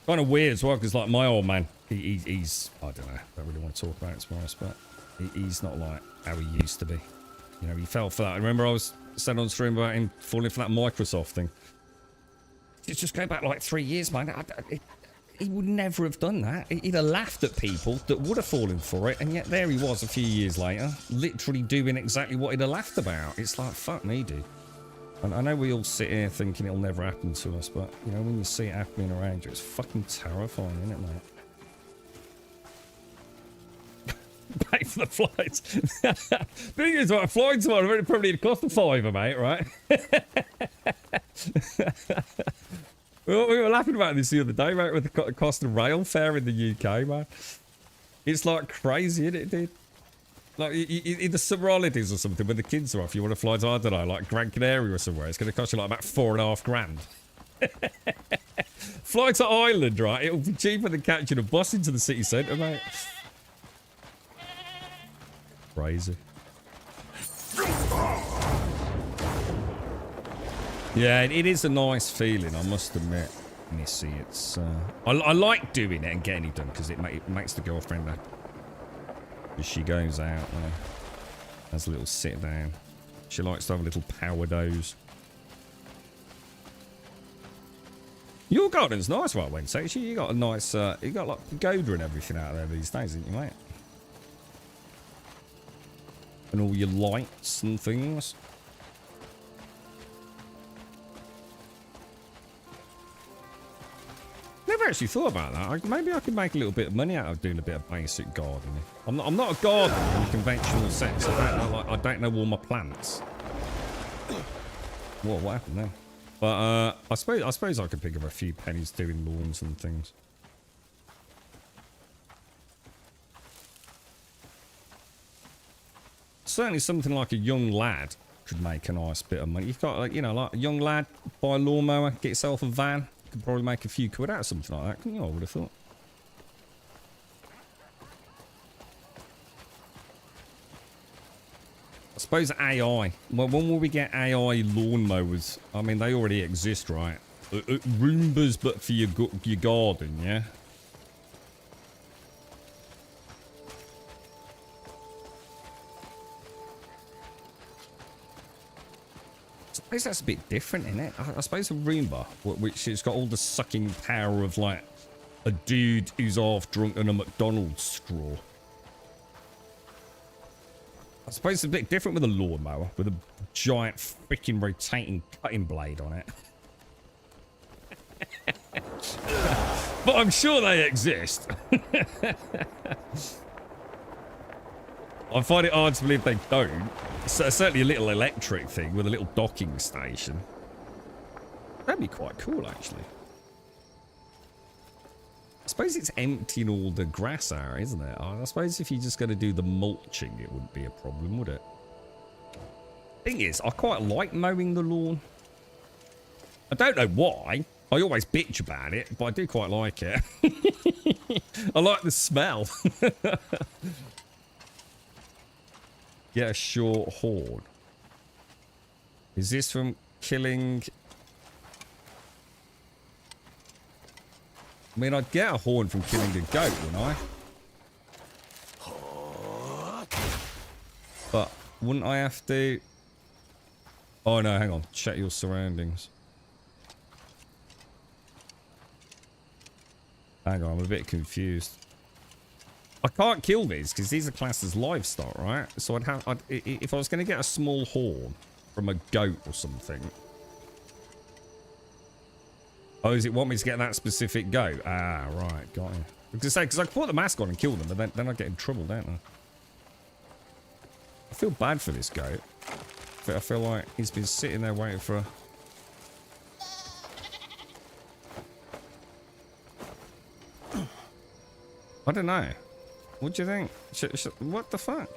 Kind of weird as well, because like my old man, he's I don't know, I don't really want to talk about it, to be honest, but he's not like how he used to be. You know, he fell for that. I remember I was saying on stream about him falling for that Microsoft thing. It's just go back like 3 years, man. He would never have done that. He'd have laughed at people that would have fallen for it, and yet there he was a few years later, literally doing exactly what he'd have laughed about. It's like, fuck me, dude. And I know we all sit here thinking it'll never happen to us, but, you know, when you see it happening around you, it's fucking terrifying, isn't it, mate? Pay for the flights. Thing is, right, flying tomorrow probably cost a fiver, mate, right? We were laughing about this the other day, mate, with the cost of rail fare in the UK, man. It's like crazy, isn't it, dude? Like, in the summer holidays or something, when the kids are off, you want to fly to, I don't know, like Gran Canaria or somewhere, it's going to cost you like about $4.5 grand. Fly to Ireland, right? It'll be cheaper than catching a bus into the city centre, mate. Crazy. Yeah, it is a nice feeling, I must admit, Missy. It's I like doing it and getting it done because it makes the girlfriend happy. She goes out, has a little sit down. She likes to have a little power doze. Your garden's nice, right, Wednesday? You got a nice, you got like pagoda and everything out there these days, haven't you, mate? And all your lights and things. Never actually thought about that. Maybe I could make a little bit of money out of doing a bit of basic gardening. I'm not a gardener in the conventional sense. I don't know all my plants. What happened there? But I suppose I could pick up a few pennies doing lawns and things. Certainly something like a young lad could make a nice bit of money. You've got, like, you know, like a young lad, buy a lawnmower, get yourself a van. Could probably make a few quid out of something like that, couldn't you? I would have thought. I suppose AI. Well, when will we get AI lawnmowers? I mean, they already exist, right? Roombas, but for your garden, yeah? I suppose that's a bit different, isn't it? I suppose a Roomba, which has got all the sucking power of, like, a dude who's half drunk on a McDonald's straw. I suppose it's a bit different with a lawnmower, with a giant freaking rotating cutting blade on it. But I'm sure they exist. I find it hard to believe they don't. So, certainly a little electric thing with a little docking station. That'd be quite cool, actually. I suppose it's emptying all the grass out, isn't it? I suppose if you're just going to do the mulching, it wouldn't be a problem, would it? Thing is, I quite like mowing the lawn. I don't know why. I always bitch about it, but I do quite like it. I like the smell. Get a short horn. Is this from killing... I mean, I'd get a horn from killing a goat, wouldn't I? But wouldn't I have to... Oh no, hang on. Check your surroundings. Hang on, I'm a bit confused. I can't kill these because these are classed as livestock, right? So if I was going to get a small horn from a goat or something. Oh, does it want me to get that specific goat? Ah, right, got it. Because I can put the mask on and kill them, but then I get in trouble, don't I? I feel bad for this goat. I feel like he's been sitting there waiting for a... I don't know. What do you think? What the fuck?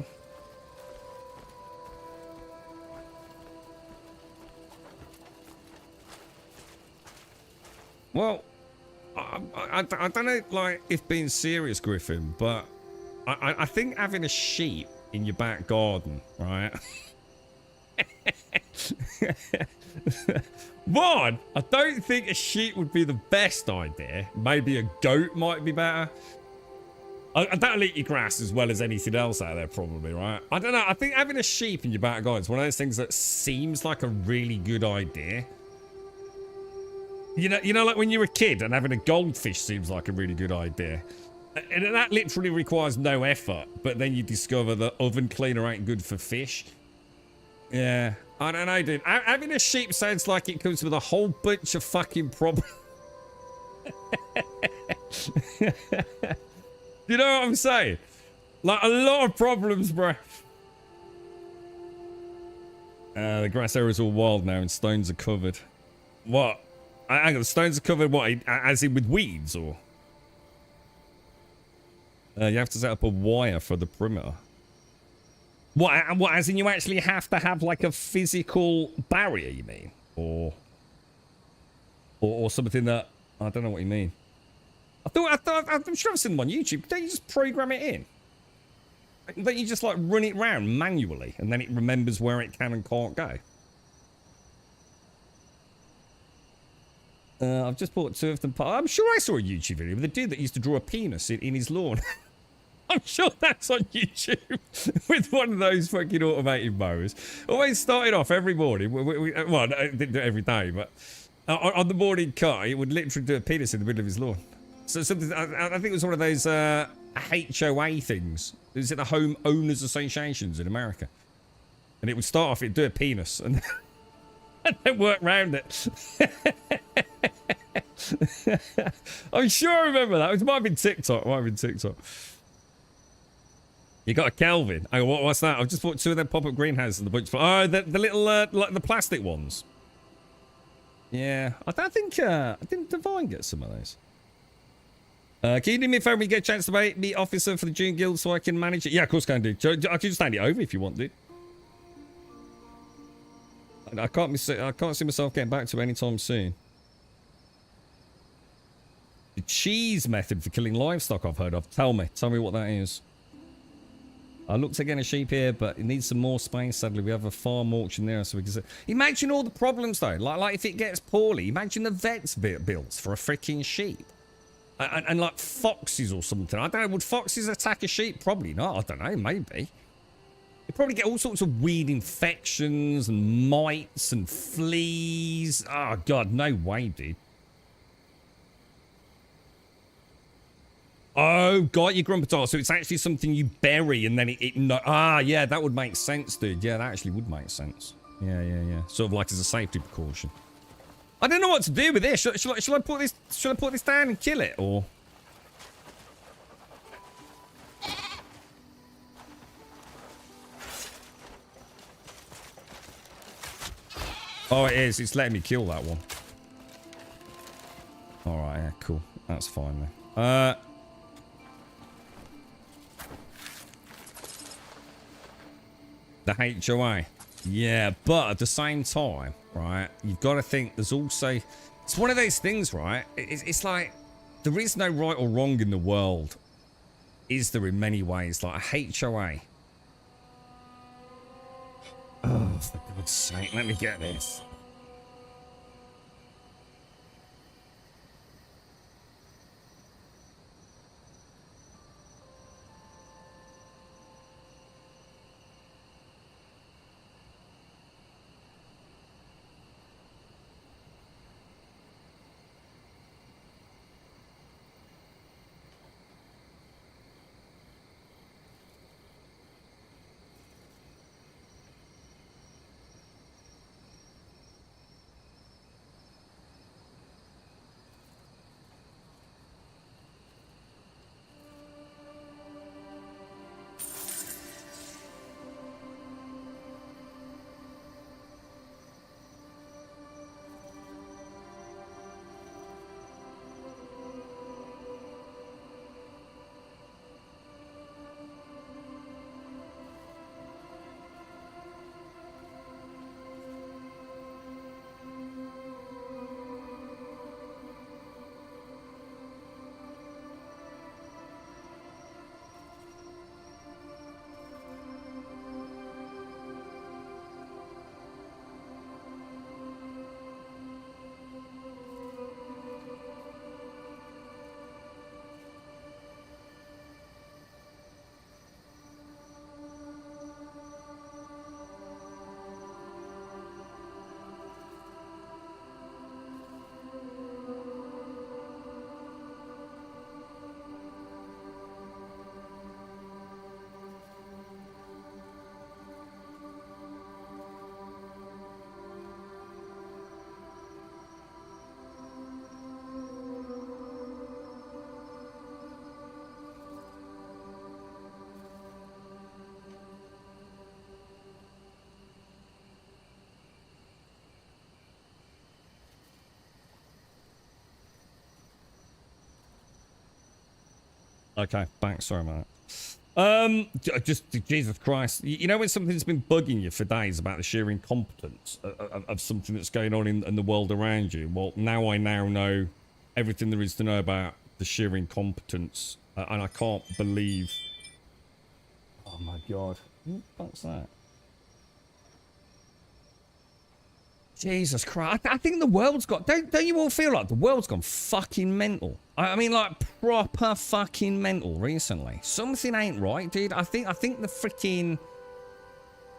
Well, I don't know, like, if being serious, Griffin, but I think having a sheep in your back garden, right? One, I don't think a sheep would be the best idea. Maybe a goat might be better. That'll eat your grass as well as anything else out there, probably, right? I don't know. I think having a sheep in your back garden is one of those things that seems like a really good idea. You know, like when you're a kid and having a goldfish seems like a really good idea. And that literally requires no effort, but then you discover that oven cleaner ain't good for fish. Yeah, I don't know, dude. Having a sheep sounds like it comes with a whole bunch of fucking problems. You know what I'm saying? Like, a lot of problems, bro. The grass area is all wild now and stones are covered. What? Hang on, the stones are covered, what, as in with weeds, or? You have to set up a wire for the perimeter. What, as in you actually have to have, like, a physical barrier, you mean? Or something that... I don't know what you mean. I'm sure I've seen them on YouTube. Don't you just program it in? Don't you just, like, run it round manually, and then it remembers where it can and can't go? I've just bought 2 of them. I'm sure I saw a YouTube video with a dude that used to draw a penis in his lawn. I'm sure that's on YouTube with one of those fucking automated mowers. Always started off every morning. Well, I didn't do it every day, but on the morning cut, it would literally do a penis in the middle of his lawn. So something, I think it was one of those HOA things. Is it the Home Owners Associations in America? And it would start off, it'd do a penis and then work round it. I'm sure I remember that. It might have been TikTok. You got a Kelvin. Oh, what's that? I've just bought 2 of them pop-up greenhouses in the bunch. Oh, the little, like the plastic ones. Yeah, I don't think, didn't Divine get some of those? Can you do me a favour when you get a chance to make me officer for the June Guild so I can manage it? Yeah, of course I can do. I can just hand it over if you want, dude. I can't see myself getting back to it anytime soon. The cheese method for killing livestock I've heard of. Tell me what that is. I looked again a sheep here, but it needs some more space. Sadly, we have a farm auction there, so we can... Imagine all the problems, though. Like if it gets poorly, imagine the vet's bills for a freaking sheep. And like foxes or something. I don't know, would foxes attack a sheep? Probably not. I don't know, maybe. You probably get all sorts of weed infections and mites and fleas. Oh, God, no way, dude. Oh, got you, Grumpetard. So it's actually something you bury and then yeah, that would make sense, dude. Yeah, that actually would make sense. Yeah. Sort of like as a safety precaution. I don't know what to do with this. Shall I put this down and kill it, or? Oh, it is. It's letting me kill that one. Yeah, cool. That's fine then. The HOA. Yeah, but at the same time, right, you've got to think there's also... It's one of those things, right? It's like, there is no right or wrong in the world. Is there in many ways? Like a HOA. Oh, for God's sake, let me get this. Okay, thanks. Sorry, mate. Just Jesus Christ. You know when something's been bugging you for days about the sheer incompetence of something that's going on in the world around you? Well, now I know everything there is to know about the sheer incompetence, and I can't believe. Oh my God, what the fuck's that? Jesus Christ! I think the world's got. Don't you all feel like the world's gone fucking mental? I mean, like proper fucking mental recently. Something ain't right, dude. I think the freaking.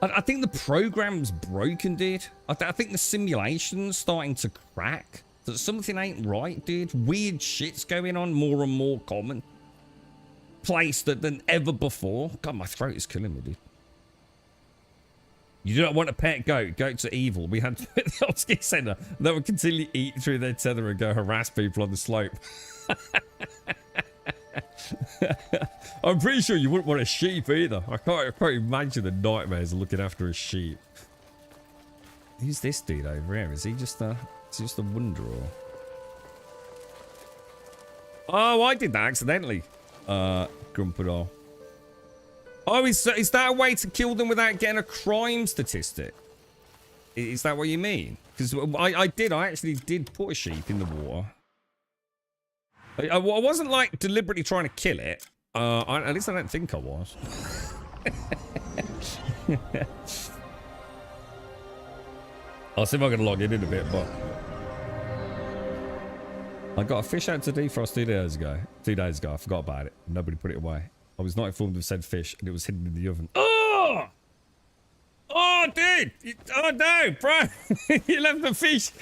I think the program's broken, dude. I think the simulation's starting to crack. That something ain't right, dude. Weird shit's going on, more and more common. Placed than ever before. God, my throat is killing me, dude. You do not want a pet goat. Goats are evil. We had the Oski Center that would continually eat through their tether and go harass people on the slope. I'm pretty sure you wouldn't want a sheep either. I can't imagine the nightmares of looking after a sheep. Who's this dude over here? Is he just a wanderer? Oh, I did that accidentally. Grumpador. Oh, is that a way to kill them without getting a crime statistic? Is that what you mean? Because I actually did put a sheep in the water. I wasn't like deliberately trying to kill it. At least I don't think I was. I'll see if I can log in a bit, but I got a fish out to defrost 2 days ago. 2 days ago, I forgot about it. Nobody put it away. I was not informed of said fish, and it was hidden in the oven. Oh! Oh, dude! Oh, no, bro! You left the fish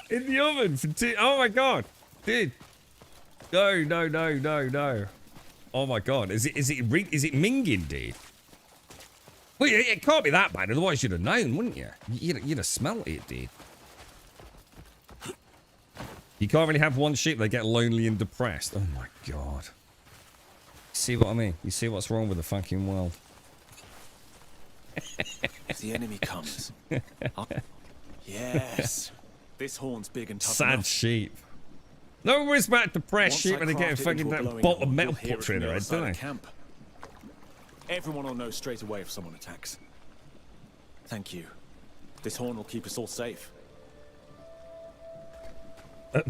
in the oven for 2... Oh, my God. Dude. No. Oh, my God. Is it minging, dude? Well, it can't be that bad. Otherwise, you'd have known, wouldn't you? You'd have smelt it, dude. You can't really have one sheep. They get lonely and depressed. Oh, my God. See what I mean? You see what's wrong with the fucking world? If the enemy comes. Yes. This horn's big and tough Sad enough. sheep. No one worries about depressed Once shit I when they get a craft it fucking into a that glowing bolt of orb, metal you'll hear put it through from their the head, other don't side they? of camp. Everyone will know straight away if someone attacks. Thank you. This horn will keep us all safe.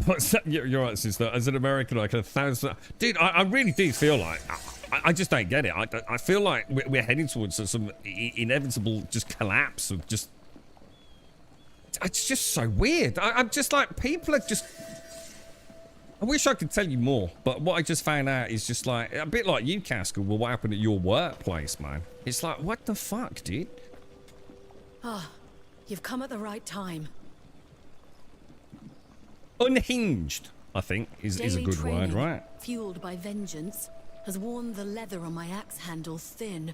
What's that? You're right, sister. As an American, like 1,000... Dude, I really do feel like... I just don't get it. I feel like we're heading towards some inevitable just collapse of just... It's just so weird. I'm just like, people are just... I wish I could tell you more, but what I just found out is just like, a bit like you, Cascal, will happen at your workplace, man. It's like, what the fuck, dude? Ah, you've come at the right time. Unhinged, I think, is a Daily good word, training, right? fueled by vengeance, has worn the leather on my axe handle thin.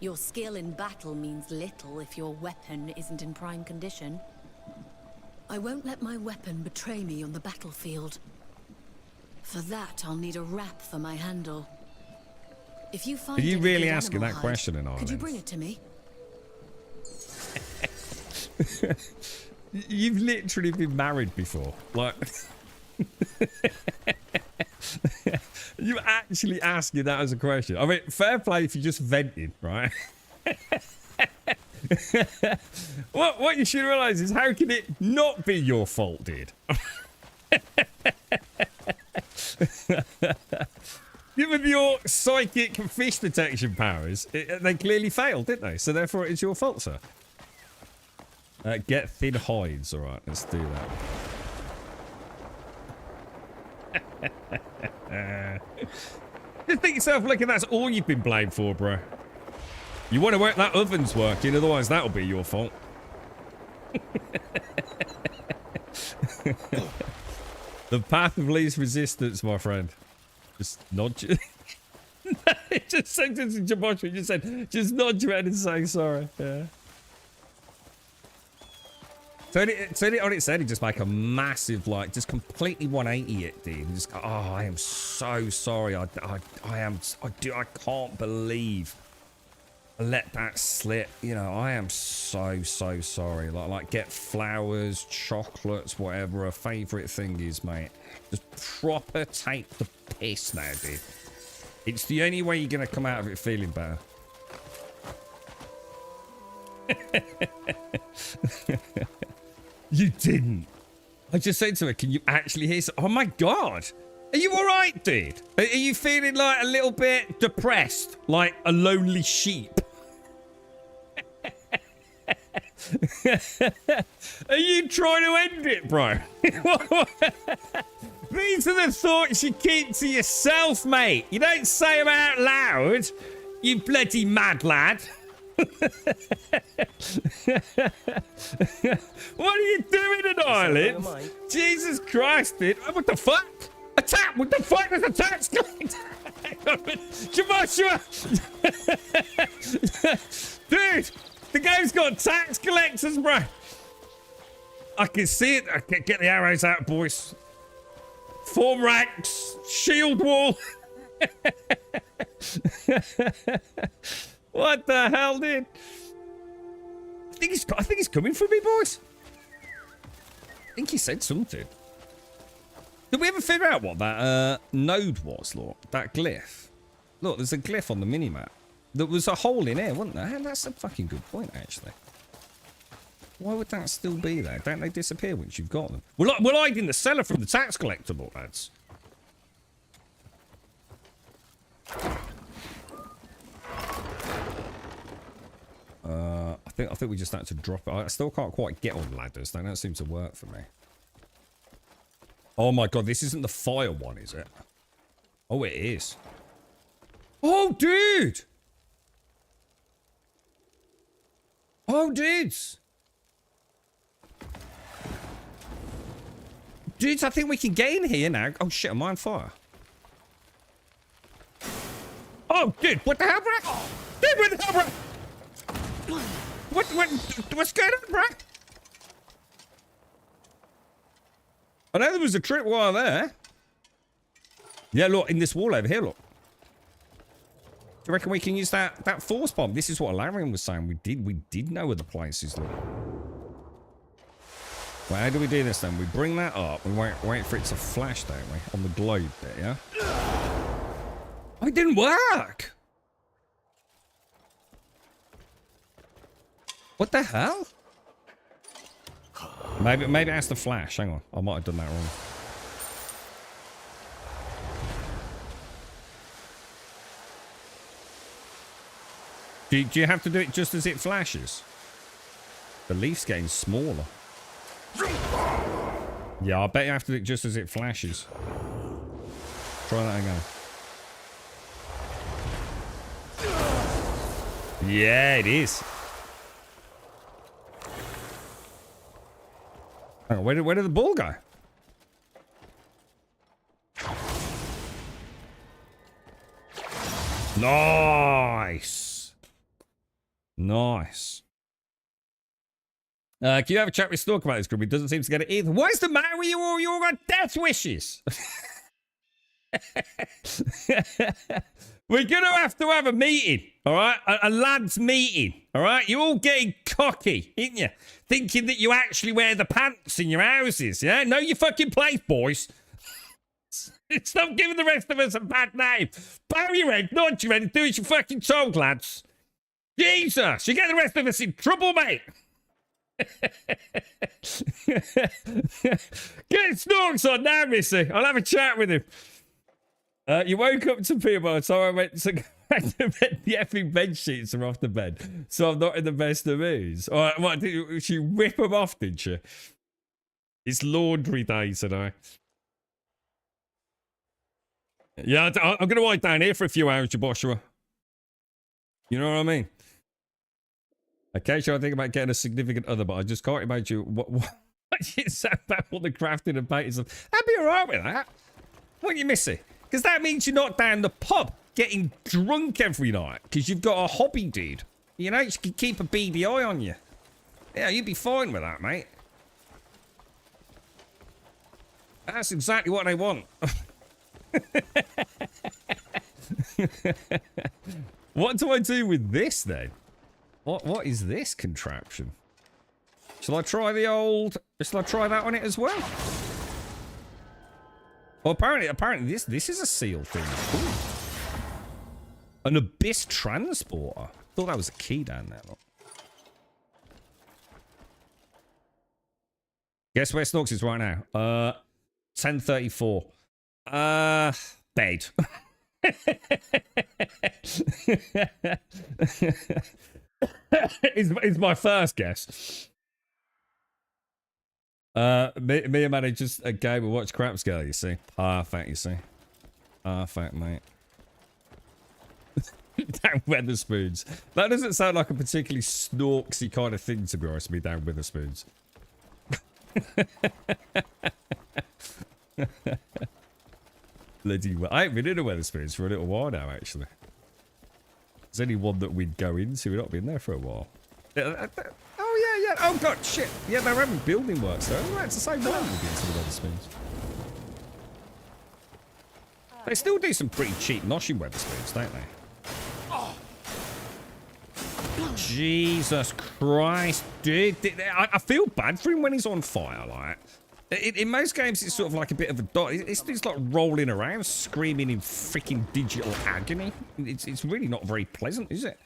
Your skill in battle means little if your weapon isn't in prime condition. I won't let my weapon betray me on the battlefield. For that, I'll need a wrap for my handle. If you find Are you any really good asking animal that hide, question in could you Ireland? bring it to me? You've literally been married before. Like... You actually asking that as a question. I mean, fair play if you just vented, right? What you should realise is, how can it not be your fault, dude? Given your psychic fish detection powers, they clearly failed, didn't they? So therefore it's your fault, sir. Get thin hides, alright, let's do that. Just think yourself, look, that's all you've been blamed for, bro. You want to work that oven's working, otherwise that'll be your fault. The path of least resistance, my friend. Just nod you. It just said this in Jabosh, just said, just nod your head and say sorry. Yeah. Turn it on its head and just make a massive, like, just completely 180 it, dude. And just go, oh, I am so sorry. I can't believe I let that slip. You know, I am so sorry. Like get flowers, chocolates, whatever her favourite thing is, mate. Just proper take the piss now, dude. It's the only way you're going to come out of it feeling better. You didn't. I just said to her, can you actually hear oh my god. Are you alright, dude? Are you feeling like a little bit depressed? Like a lonely sheep? Are you trying to end it, bro? These are the thoughts you keep to yourself, mate. You don't say them out loud, you bloody mad lad. What are you doing in Ireland? Jesus Christ, dude. What the fuck? Attack! What the fuck is attacks going? Joshua! Dude, the game's got tax collectors, bro. I can see it. I can get the arrows out, boys. Form ranks, shield wall. What the hell, dude? I think he's coming for me, boys. I think he said something. Did we ever figure out what that node was, look? That glyph. Look, there's a glyph on the minimap. There was a hole in here, wasn't there? That's a fucking good point, actually. Why would that still be there? Don't they disappear once you've got them? We're hiding the cellar from the tax collectible, lads. I think we just had to drop it. I still can't quite get on ladders. They don't seem to work for me. Oh my god, this isn't the fire one, is it? Oh, it is. Oh, dude! Oh, dudes! Dudes, I think we can get in here now. Oh shit, am I on fire? Oh, dude, what the hell, bro? Dude, what the hell, bro? What's going on, bro? I know there was a tripwire there. Yeah, look, in this wall over here, look. Do you reckon we can use that force bomb? This is what Larian was saying. We did know where the place is, look. Well, how do we do this then? We bring that up. We wait for it to flash, don't we? On the globe bit, yeah? Oh, it didn't work! What the hell? Maybe it has to flash. Hang on. I might have done that wrong. Do you have to do it just as it flashes? The leaf's getting smaller. Yeah, I bet you have to do it just as it flashes. Try that again. Yeah, it is. Hang on, where did the ball go? Nice. Nice. Can you have a chat with Stalk about this group? He doesn't seem to get it either. What is the matter with you all? You all got death wishes. We're going to have a meeting, all right? A lads meeting, all right? You're all getting cocky, ain't you? Thinking that you actually wear the pants in your houses, yeah? Know your fucking place, boys. Stop giving the rest of us a bad name. Bow your head, nod your head, and do as you're fucking told, lads. Jesus, you get the rest of us in trouble, mate. Get Snorks on now, Missy. I'll have a chat with him. You woke up to pee by the time I went to go back to bed. The effing bed sheets are off the bed, so I'm not in the best of moods. All right, what, did she whip them off, did she? It's laundry day today. Yeah, I'm going to wait down here for a few hours, Joshua. You know what I mean? Occasionally I think about getting a significant other, but I just can't imagine what you said about all the crafting and painting stuff. I'd be alright with that. What you missing? Because that means you're not down the pub getting drunk every night because you've got a hobby, dude. You know, you can keep a beady eye on you. Yeah, you'd be fine with that, mate. That's exactly what they want. What do I do with this then? What is this contraption? Shall I try the old? Shall I try that on it as well? Well, apparently this is a seal thing. Ooh. An abyss transporter. Thought that was a key down there. Look. Guess where Snorks is right now? 10:34. Bed. is my first guess. Me and Manny just a game of watch crap scale, you see. Perfect, you see. Perfect, mate. Down Weatherspoons. That doesn't sound like a particularly Snorksy kind of thing, to be honest with me, down Weatherspoons. Bloody well. I haven't been in a Weatherspoons for a little while now, actually. There's only one that we'd go into. We've not been there for a while. Oh, yeah. Oh, God, shit. Yeah, they're having building works, though. Right, it's the same one we've been to the Weatherspoons. They still do some pretty cheap noshing Weatherspoons, don't they? Jesus Christ, dude. I feel bad for him when he's on fire, like. In most games, it's sort of like a bit of a dot. It's like rolling around, screaming in freaking digital agony. It's really not very pleasant, is it?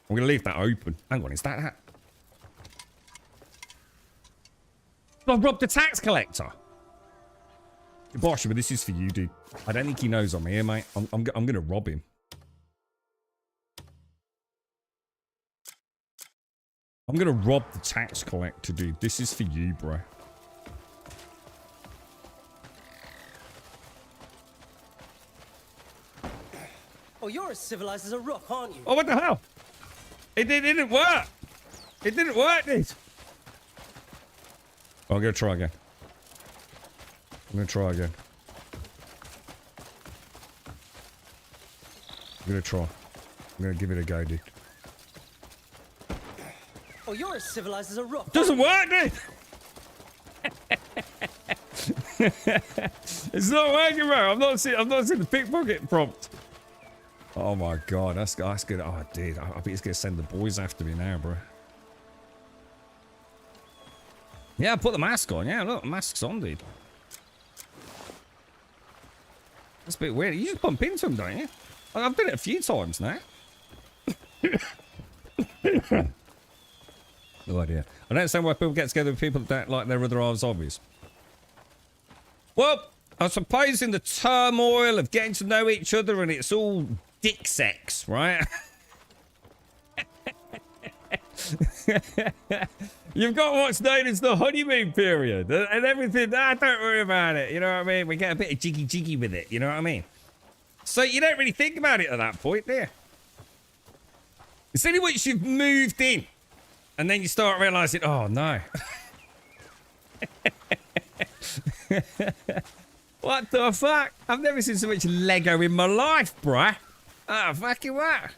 I'm going to leave that open. Hang on, is that? I've robbed the tax collector. Bosh, but this is for you, dude. I don't think he knows I'm here, mate. I'm going to rob him. I'm going to rob the tax collector, dude. This is for you, bro. Oh, you're as civilized as a rook, aren't you? Oh, what the hell? It didn't work. It didn't work, dude. Oh, I'm going to try again. I'm going to try again. I'm going to try. I'm going to give it a go, dude. Oh, you're as civilized as a rook. Doesn't work, dude. It's not working, bro. I'm not seeing the pickpocket prompt. Oh my god, that's good. Oh, dude, I bet he's gonna send the boys after me now, bro. Yeah, put the mask on. Yeah, look, mask's on, dude. That's a bit weird. You just bump into him, don't you? I've done it a few times now. No idea. I don't understand why people get together with people that don't like their other halves obvious. Well, I suppose in the turmoil of getting to know each other and it's all dick sex, right? You've got what's known as the honeymoon period and everything. Don't worry about it. You know what I mean? We get a bit of jiggy with it. You know what I mean? So you don't really think about it at that point, do you? It's only once you've moved in and then you start realizing, oh no. What the fuck? I've never seen so much Lego in my life, bruh. Oh, fucking what?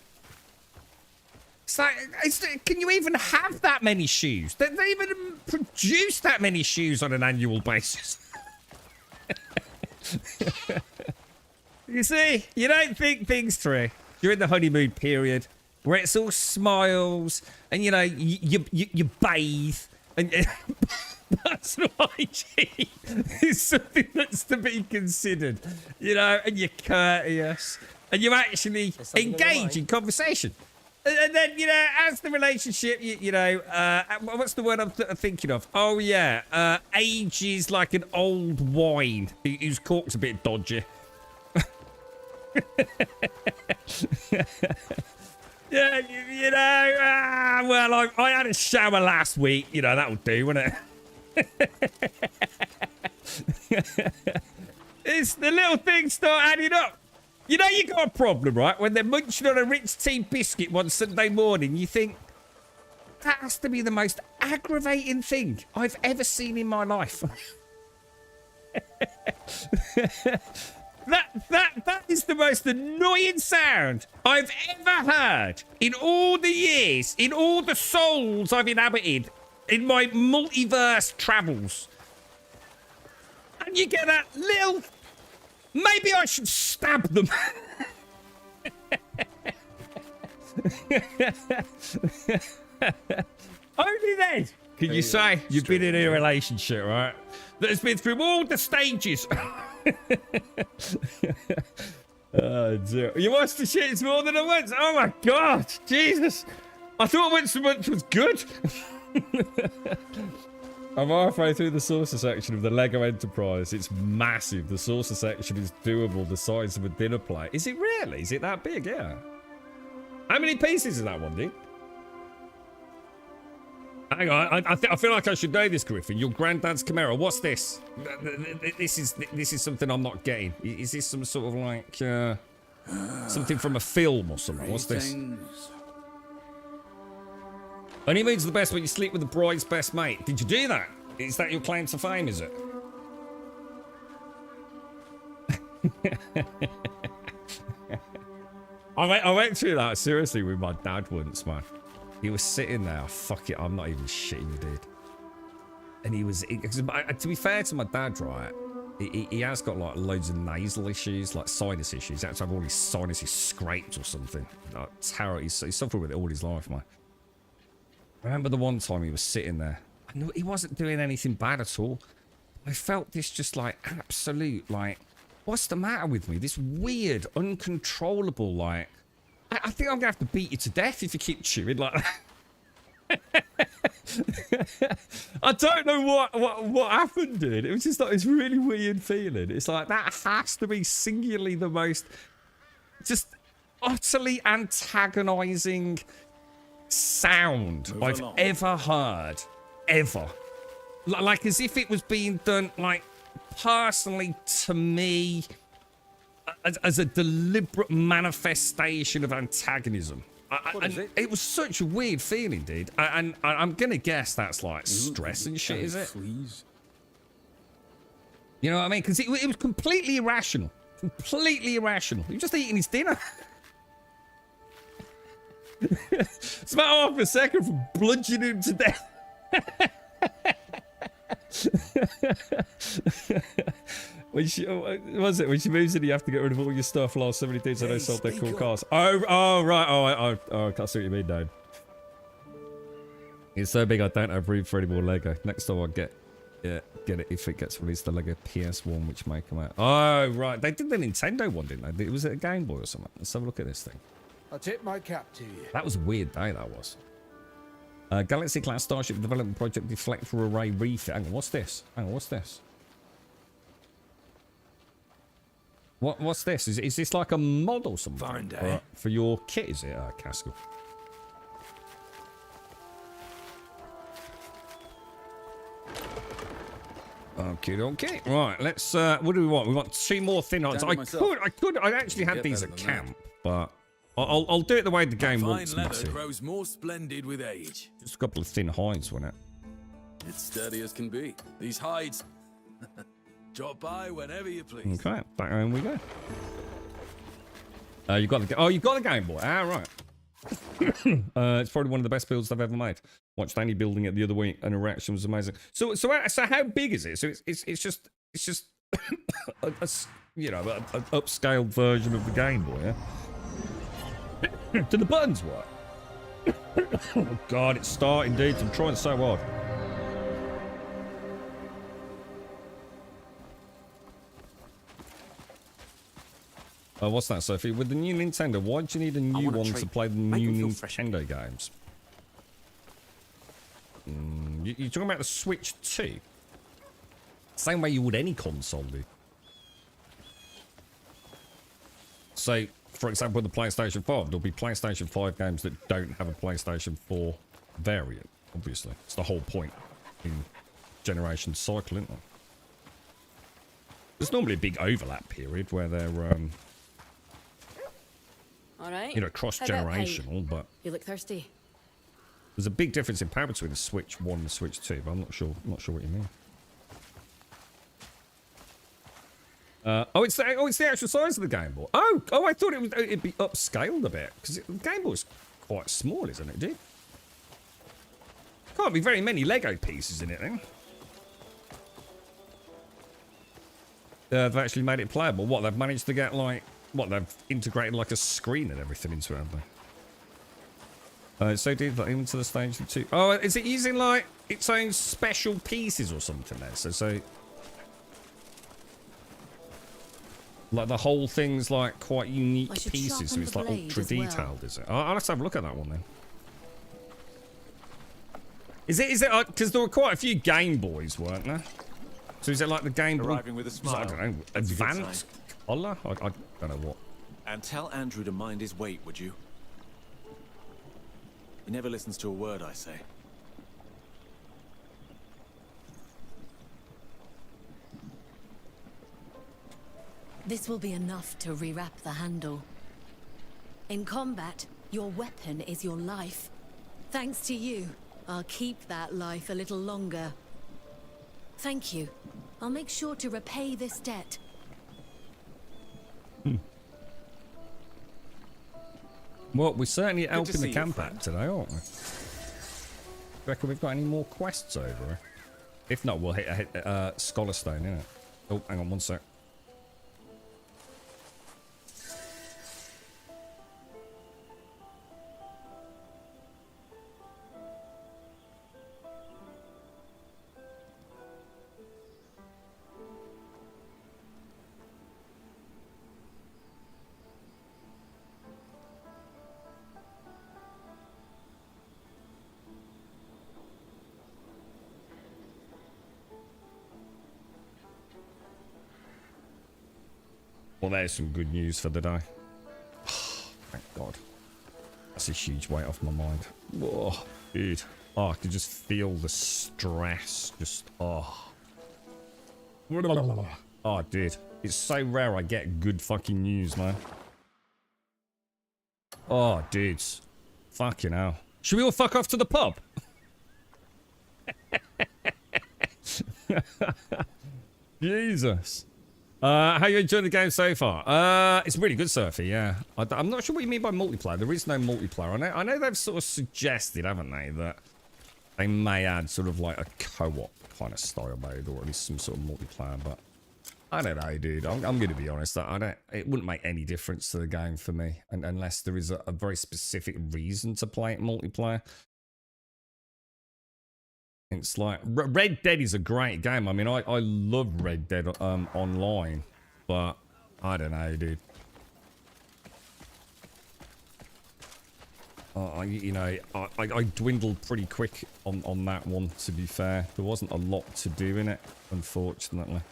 It's like, can you even have that many shoes? They even produce that many shoes on an annual basis. You see, you don't think things through during the honeymoon period where it's all smiles and, you know, you bathe and personal hygiene is something that's to be considered, you know, and you're courteous and you actually engage in conversation. And then, you know, as the relationship, you know, what's the word I'm thinking of? Oh, yeah, ages like an old wine whose cork's a bit dodgy. Yeah, you know, well, I had a shower last week. You know, that'll do, won't it? It's the little things start adding up. You know you got a problem, right? When they're munching on a Ritz tea biscuit one Sunday morning, you think, that has to be the most aggravating thing I've ever seen in my life. That is the most annoying sound I've ever heard in all the years, in all the souls I've inhabited in my multiverse travels. And you get that little... Maybe I should stab them. Only then can you say you've been in a relationship, right? That has been through all the stages. Oh, dear. You watched the shits more than once. Oh my God, Jesus! I thought once a month was good. I'm halfway through the saucer section of the Lego Enterprise. It's massive. The saucer section is doable, the size of a dinner plate. Is it really? Is it that big? Yeah. How many pieces is that one, dude? Hang on, I feel like I should know this, Griffin. Your granddad's Camaro. What's this? This is something I'm not getting. Is this some sort of like something from a film or something? What's this? Honeymoon's the best when you sleep with the bride's best mate. Did you do that? Is that your claim to fame, is it? I went through that seriously with my dad once, man. He was sitting there, fuck it, I'm not even shitting you, dude. And he was, to be fair to my dad, right, he has got like loads of nasal issues, like sinus issues. He had to have all his sinuses scraped or something. Like, terrible. He's suffered with it all his life, man. I remember the one time he was sitting there. I knew he wasn't doing anything bad at all. I felt this just like absolute, like, what's the matter with me? This weird, uncontrollable, like, I think I'm gonna have to beat you to death if you keep chewing like that. I don't know what happened, dude. It was just like this really weird feeling. It's like that has to be singularly the most just utterly antagonizing sound I've ever heard. Ever. Like as if it was being done like personally to me as a deliberate manifestation of antagonism. It was such a weird feeling, dude. And I'm gonna guess that's like stress and shit, is it? Please. You know what I mean? Because it was completely irrational. Completely irrational. He was just eating his dinner. It's about half a second from bludgeoning him to death. When she was it when she moves in, you have to get rid of all your stuff. Last so many dudes I know sold their cool cars. Oh right. Oh, I see what you mean, Dad. It's so big I don't have room for any more Lego. Next time I'll get it if it gets released, the Lego PS1, which may come out. Oh, right. They did the Nintendo one, didn't they? It was a Game Boy or something. Let's have a look at this thing. I'll tip my cap to you. That was a weird day, that was. Galaxy-class Starship Development Project Deflector Array Refit. Hang on, what's this? Hang on, what's this? What's this? Is this like a mod or something? Fine day. For your kit, is it, Castle? Okay. Right, let's, what do we want? We want 2 more thin heights. I actually had these at camp, but I'll do it the way the game wants me to. Grows more splendid with age. Just a couple of thin hides, wasn't it? It's steady as can be. These hides. Drop by whenever you please. Okay, back home we go. You got the Game Boy. Ah, right. It's probably one of the best builds I've ever made. Watched Danny building it the other week, and the reaction was amazing. So how big is it? So it's just you know, an upscaled version of the Game Boy. Yeah? Do the buttons work? Oh God, it's starting, dude. I'm trying so hard. What's that, Sophie? With the new Nintendo, why do you need a new one to play the new Nintendo games? You're talking about the Switch 2? Same way you would any console, dude. So, for example, with the PlayStation 5, there'll be PlayStation 5 games that don't have a PlayStation 4 variant, obviously. It's the whole point in generation cycle, isn't there? There's normally a big overlap period where they're, all right. you know, cross-generational, but you look thirsty. There's a big difference in power between the Switch 1 and the Switch 2, but I'm not sure what you mean. It's the actual size of the Game Boy. Oh, I thought it'd be upscaled a bit because the Game Boy's quite small, isn't it, dude? Can't be very many Lego pieces in it, then. They've actually made it playable. What, they've managed to get, like... What, they've integrated, like, a screen and everything into it, haven't they? So did that into the stage 2. Oh, is it using, like, its own special pieces or something there? So... Like, the whole thing's, like, quite unique pieces, so it's, like, ultra detailed, is it? I'll have to have a look at that one, then. Is it, because there were quite a few Game Boys, weren't there? So is it like the Game Boy? Arriving with a smile. I don't know. Advanced color? I don't know what. And tell Andrew to mind his weight, would you? He never listens to a word I say. This will be enough to rewrap the handle. In combat, your weapon is your life. Thanks to you, I'll keep that life a little longer. Thank you. I'll make sure to repay this debt. Well, we're certainly helping the camp out today, aren't we? Reckon we've got any more quests over? If not, we'll hit Scholar Stone, innit? Oh, hang on one sec. Well, there's some good news for the day. Thank God. That's a huge weight off my mind. Whoa, dude. Oh, I can just feel the stress. Just, oh. Oh, dude. It's so rare I get good fucking news, man. Oh, dudes. Fucking hell. Should we all fuck off to the pub? Jesus. How you enjoying the game so far? It's really good, Surfy, yeah. I'm not sure what you mean by multiplayer. There is no multiplayer. I know they've sort of suggested, haven't they, that they may add sort of like a co-op kind of style mode, or at least some sort of multiplayer, but I don't know, dude. I'm going to be honest. It wouldn't make any difference to the game for me, unless there is a very specific reason to play it multiplayer. It's like Red Dead is a great game. I mean, I love Red Dead online, but I don't know, dude. You know, I dwindled pretty quick on that one, to be fair. There wasn't a lot to do in it, unfortunately.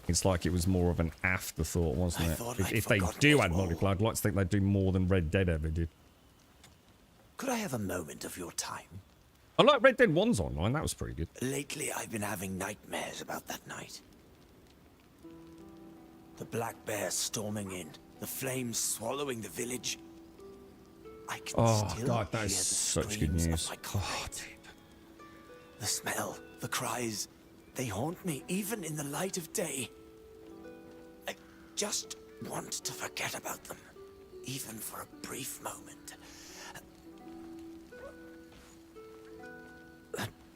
It's like it was more of an afterthought, wasn't it? If they do add multiplayer, I'd like to think they'd do more than Red Dead ever did. Could I have a moment of your time? I like Red Dead 1's online, that was pretty good. Lately, I've been having nightmares about that night. The black bear storming in, the flames swallowing the village. I can still God, that hear is the such good screams news. of my comrades. The smell, the cries, they haunt me even in the light of day. I just want to forget about them, even for a brief moment.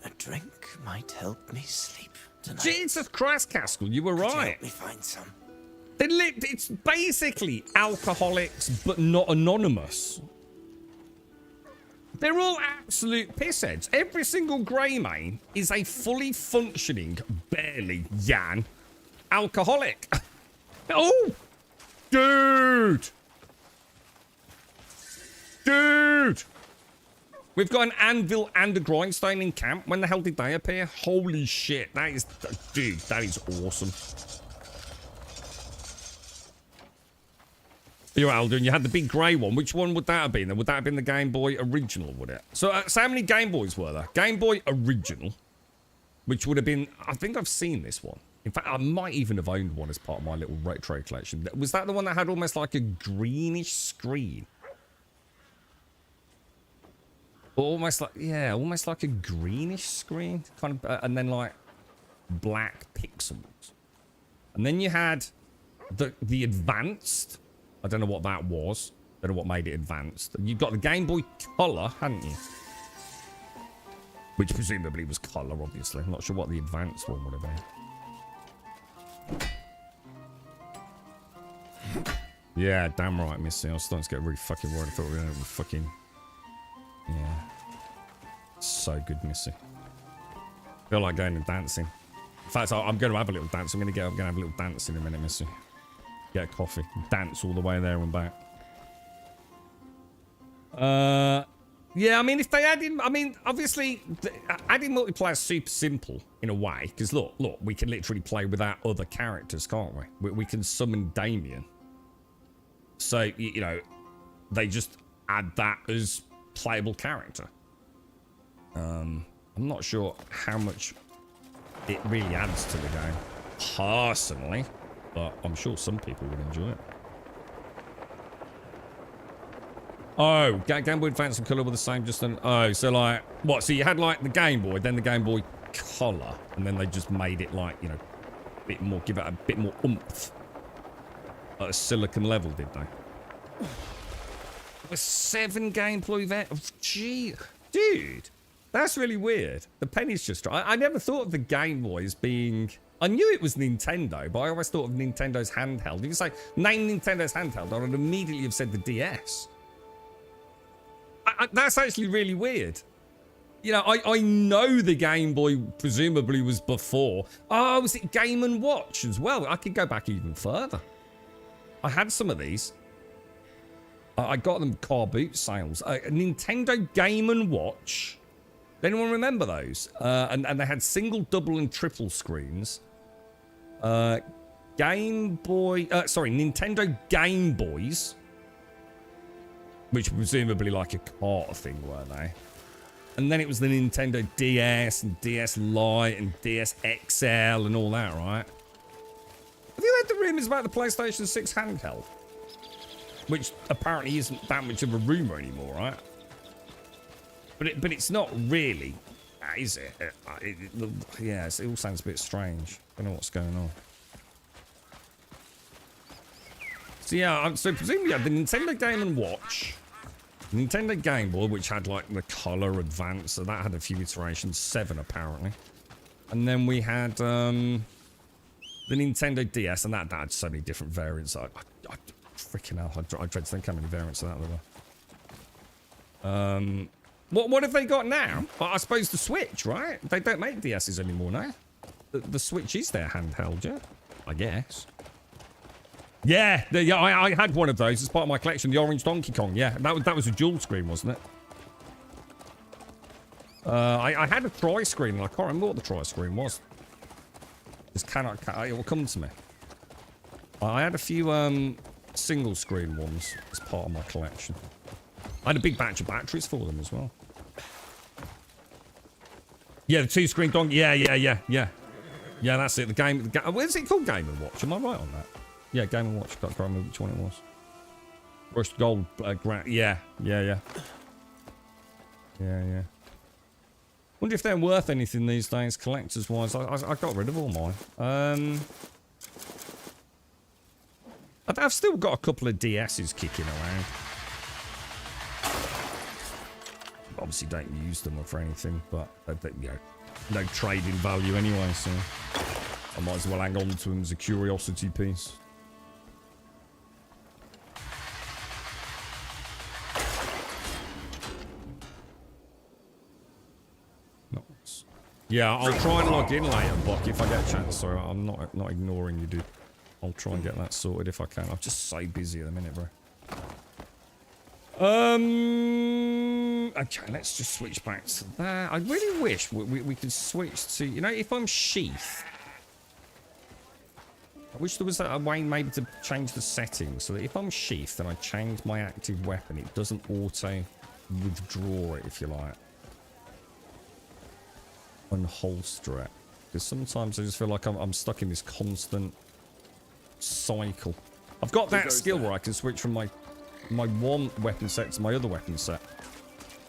A drink might help me sleep tonight. Jesus Christ, Caskell, you were Could you right. help me find some? It's basically alcoholics, but not anonymous. They're all absolute pissheads. Every single Greymane is a fully functioning, barely Jan, alcoholic. Oh! Dude! Dude! We've got an anvil and a grindstone in camp. When the hell did they appear? Holy shit. That is... Dude, that is awesome. You're Alden, you had the big grey one. Which one would that have been? Would that have been the Game Boy original, would it? So how many Game Boys were there? Game Boy original, which would have been... I think I've seen this one. In fact, I might even have owned one as part of my little retro collection. Was that the one that had almost like a greenish screen? Almost like... Yeah, almost like a greenish screen. Kind of... and then like black pixels. And then you had the advanced... I don't know what that was. I don't know what made it advanced. You got the Game Boy Color, hadn't you? Which presumably was color, obviously. I'm not sure what the advanced one would have been. Yeah, damn right, Missy. I was starting to get really fucking worried. I thought we were going to be fucking... Yeah. So good, Missy. Feel like going and dancing. In fact, I'm going to have a little dance. I'm going to get up and have a little dance in a minute, Missy. Get a coffee. Dance all the way there and back. Yeah, I mean, if they add in... I mean, obviously, adding multiplayer is super simple in a way. Because, look, we can literally play with our other characters, can't we? We can summon Damien. So, you know, they just add that as playable character. I'm not sure how much it really adds to the game, personally. But I'm sure some people would enjoy it. Oh, Game Boy Advance and Color were the same, just an... Oh, so like... What, so you had like the Game Boy, then the Game Boy Color, and then they just made it like, you know, a bit more, give it a bit more oomph. At a silicon level, did they? With 7 Game Boy Advance... Gee, dude, that's really weird. The penny's just... I never thought of the Game Boy as being... I knew it was Nintendo, but I always thought of Nintendo's handheld. If you say, name Nintendo's handheld, I would immediately have said the DS. That's actually really weird. You know, I know the Game Boy presumably was before. Oh, was it Game & Watch as well? I could go back even further. I had some of these. I got them car boot sales. Nintendo Game & Watch. Anyone remember those? And they had single, double, and triple screens. Game Boy... sorry, Nintendo Game Boys. Which were presumably like a cart thing, were they? And then it was the Nintendo DS and DS Lite and DS XL and all that, right? Have you heard the rumours about the PlayStation 6 handheld? Which apparently isn't that much of a rumour anymore, right? But it's not really, is it? Yeah, it all sounds a bit strange. I don't know what's going on. So yeah, so presumably you had the Nintendo Game & Watch, Nintendo Game Boy, which had like the Color Advance, so that had a few iterations, 7 apparently. And then we had the Nintendo DS, and that had so many different variants. I freaking hell, I dread to think how many variants of that there were. What have they got now? Well, I suppose the Switch, right? They don't make DSs anymore now. The Switch is their handheld, yeah? I guess. Yeah, I had one of those as part of my collection, the orange Donkey Kong. Yeah, that was a dual screen, wasn't it? I had a tri-screen, and I can't remember what the tri-screen was. Just it will come to me. I had a few single screen ones as part of my collection. I had a big batch of batteries for them as well. Yeah, the 2-screen Donkey. Yeah. Yeah, that's it. The game. What is it called? Game & Watch. Am I right on that? Yeah, Game & Watch. Can't remember which one it was. Brushed gold. Yeah. Wonder if they're worth anything these days, collectors-wise. I got rid of all mine. I've still got a couple of DSs kicking around. Obviously, don't use them for anything, but no trading value anyway. So I might as well hang on to them as a curiosity piece. Yeah, I'll try and log in later, Buck, if I get a chance. Sorry, I'm not ignoring you, dude. I'll try and get that sorted if I can. I'm just so busy at the minute, bro. Okay, let's just switch back to that. I really wish we could switch to, you know, if I'm sheath. I wish there was a way maybe to change the settings so that if I'm sheath and I change my active weapon, it doesn't auto withdraw it, if you like. Unholster it. Because sometimes I just feel like I'm stuck in this constant cycle. I've got that skill where I can switch from my one weapon set to my other weapon set.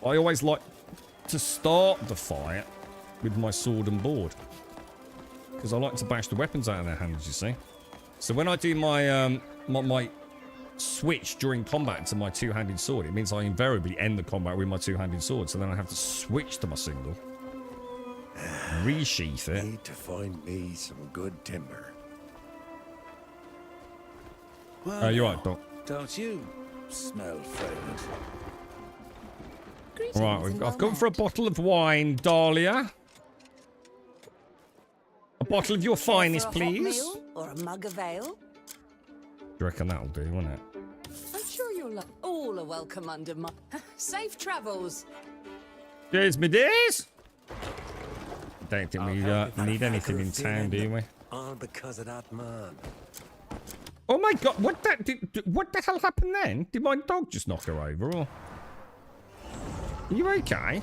I always like to start the fight with my sword and board. Because I like to bash the weapons out of their hands, you see. So when I do my my switch during combat to my two-handed sword, it means I invariably end the combat with my two-handed sword. So then I have to switch to my single. Resheath it. Need to find me some good timber. Well, you're right, Doc. Don't you smell fragrant? Right, I've gone for a bottle of wine, Dahlia. A bottle of your finest, please. Or a mug of ale? Do you reckon that'll do, won't it? I'm sure you'll love. All are welcome under my safe travels. Cheers, me dears. Don't think we need anything in town, do we? All because of that man. Oh my god, what the hell happened then? Did my dog just knock her over, or? Are you okay?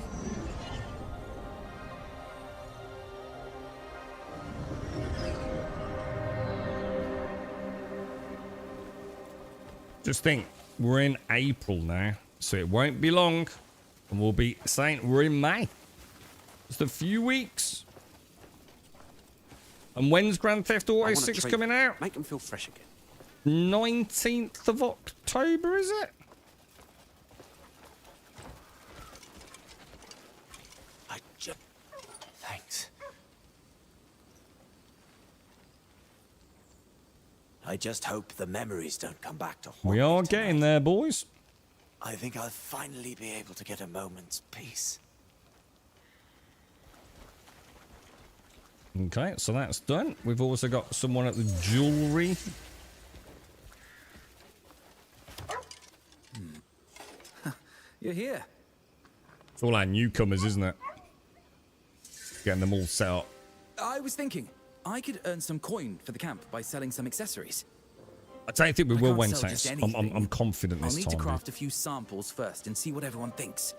Just think, we're in April now, so it won't be long, and we'll be saying we're in May. Just a few weeks. And when's Grand Theft Auto 6 coming out? Make them feel fresh again. 19th of October, is it? Thanks. I just hope the memories don't come back to haunt We are getting there, boys. I think I'll finally be able to get a moment's peace. Okay, so that's done. We've also got someone at the jewelry. You're here. It's all our newcomers, isn't it? Getting them all set up. I was thinking, I could earn some coin for the camp by selling some accessories. I don't think we will, can't sell Wences. just anything. I'm confident I'll this need time. to craft a few samples first and see what everyone thinks.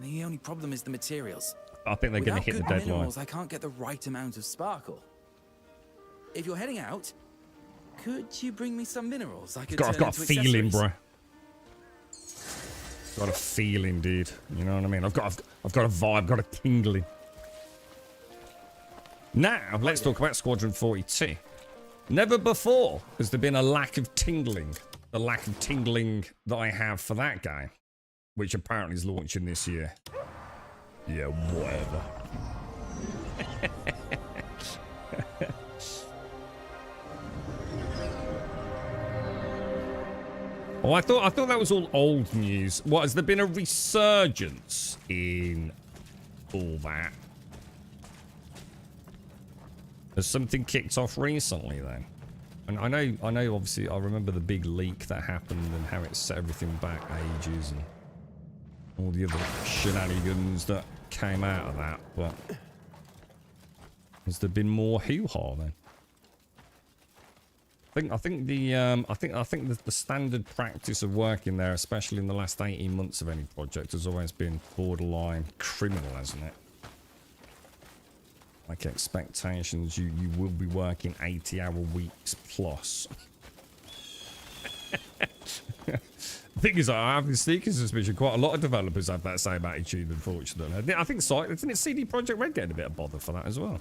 The only problem is the materials. I think they're going to hit the Without good deadline. minerals, I can't get the right amount of sparkle. If you're heading out, could you bring me some minerals? I could I've turn got a into feeling, accessories. bro. Got a feeling, dude. You know what I mean? I've got a vibe, got a tingling. Now, let's talk about Squadron 42. Never before has there been a lack of tingling. The lack of tingling that I have for that game, which apparently is launching this year. Yeah, whatever. Oh, I thought that was all old news. What, has there been a resurgence in all that? Has something kicked off recently then? And I know obviously I remember the big leak that happened and how it set everything back ages and all the other shenanigans that came out of that, but has there been more hoo-ha then? I think the standard practice of working there, especially in the last 18 months of any project, has always been borderline criminal, hasn't it? Like expectations, you will be working 80-hour weeks plus. Thing is, I have a sneaking suspicion quite a lot of developers have that same attitude, unfortunately. I think isn't it CD Projekt Red getting a bit of bother for that as well?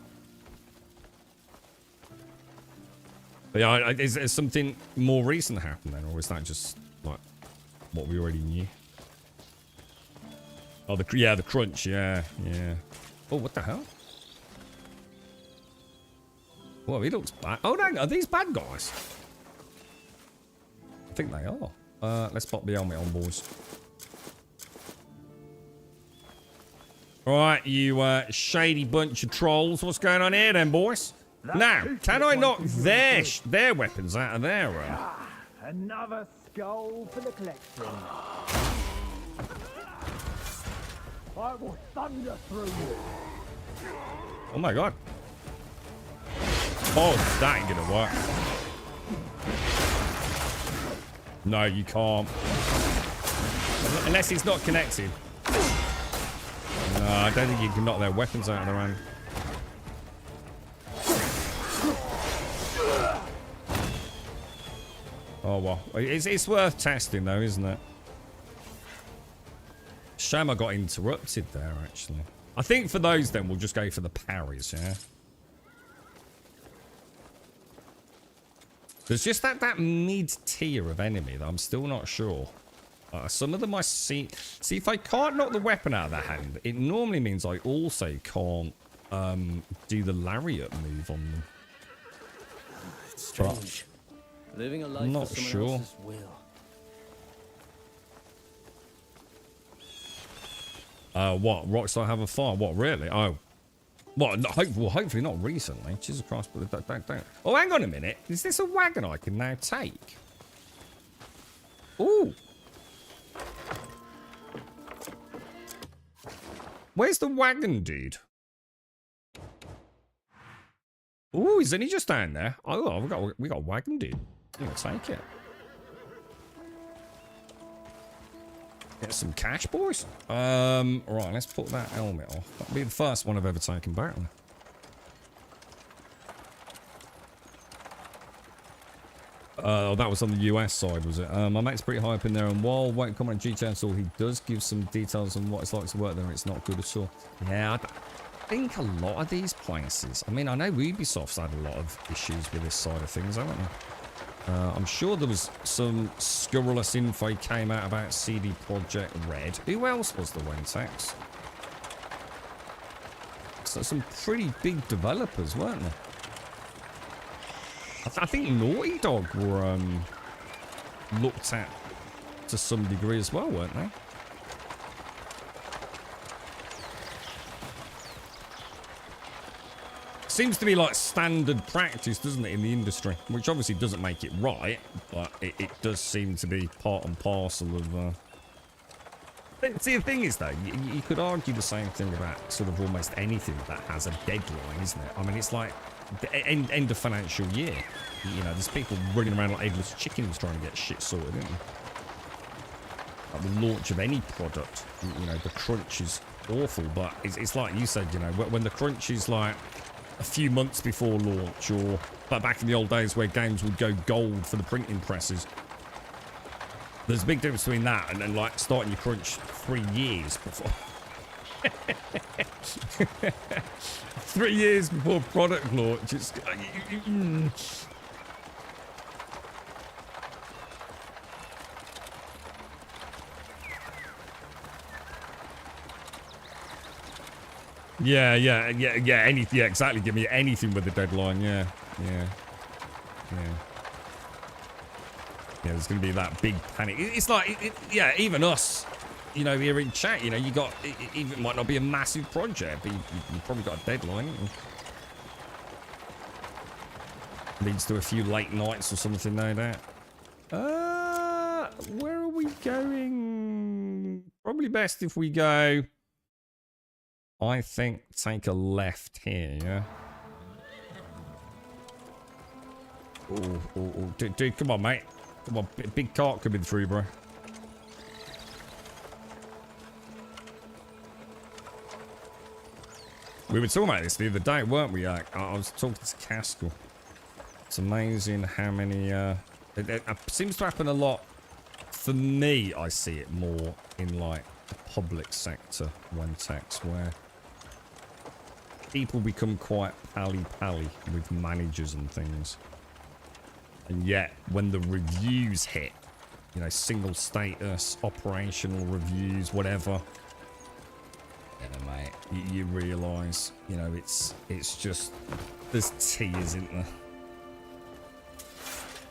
But yeah, is there something more recent happened then, or is that just like what we already knew? Oh, the crunch, yeah. Oh, what the hell? Well, he looks bad. Oh, dang, are these bad guys? I think they are. Let's pop the helmet on, boys. Right, you shady bunch of trolls. What's going on here then, boys? Now, can I knock their weapons out of there? Another skull for the collection. I will thunder through you. Oh my god. Oh, that ain't gonna work. No, you can't. Unless it's not connected. No, I don't think you can knock their weapons out of their hand. Oh well, it's worth testing though, isn't it? Shame I got interrupted there, actually. I think for those then, we'll just go for the parries, yeah? There's just that mid-tier of enemy that I'm still not sure. Some of them I see... See, if I can't knock the weapon out of their hand, it normally means I also can't do the lariat move on them. It's strange. Living a life I'm not for someone sure. else's will. What? Rockstar have a fire? What, really? Oh. Well, no, hopefully not recently. Jesus Christ, but don't. Oh, hang on a minute. Is this a wagon I can now take? Ooh. Where's the wagon, dude? Ooh, isn't he just down there? Oh, we got a wagon, dude. I'm gonna take it. Get some cash, boys. Right, let's put that helmet off. That'll be the first one I've ever taken back. That was on the US side, was it? My mate's pretty high up in there, and while won't comment on GTA at all, he does give some details on what it's like to work there, and it's not good at all. Yeah, I think a lot of these places, I mean, I know Ubisoft's had a lot of issues with this side of things, haven't they? I'm sure there was some scurrilous info came out about CD Projekt Red. Who else was the Wentex? So some pretty big developers, weren't there? I think Naughty Dog were looked at to some degree as well, weren't they? Seems to be like standard practice, doesn't it, in the industry? Which obviously doesn't make it right, but it does seem to be part and parcel of... See, the thing is, though, you could argue the same thing about sort of almost anything that has a deadline, isn't it? I mean, it's like the end of financial year. You know, there's people running around like headless chickens trying to get shit sorted, isn't there? Like the launch of any product, you know, the crunch is awful, but it's like you said, you know, when the crunch is like a few months before launch, or but back in the old days where games would go gold for the printing presses. There's a big difference between that and then like starting your crunch 3 years before. 3 years before product launch. It's Yeah, exactly. Give me anything with a deadline. Yeah. Yeah, there's going to be that big panic. It's like, yeah, even us, you know, here in chat, you know, you got, it might not be a massive project, but you've probably got a deadline. Leads to a few late nights or something, no doubt. Where are we going? Probably best if we go, I think, take a left here, yeah? Oh, dude, come on, mate. Come on, big cart coming through, bro. We were talking about this the other day, weren't we? I was talking to Caskell. It's amazing how many... it seems to happen a lot. For me, I see it more in, like, the public sector one text, where people become quite pally-pally with managers and things. And yet, when the reviews hit, you know, single status, operational reviews, whatever, you know, mate, you realise, you know, it's just, there's tears, isn't there?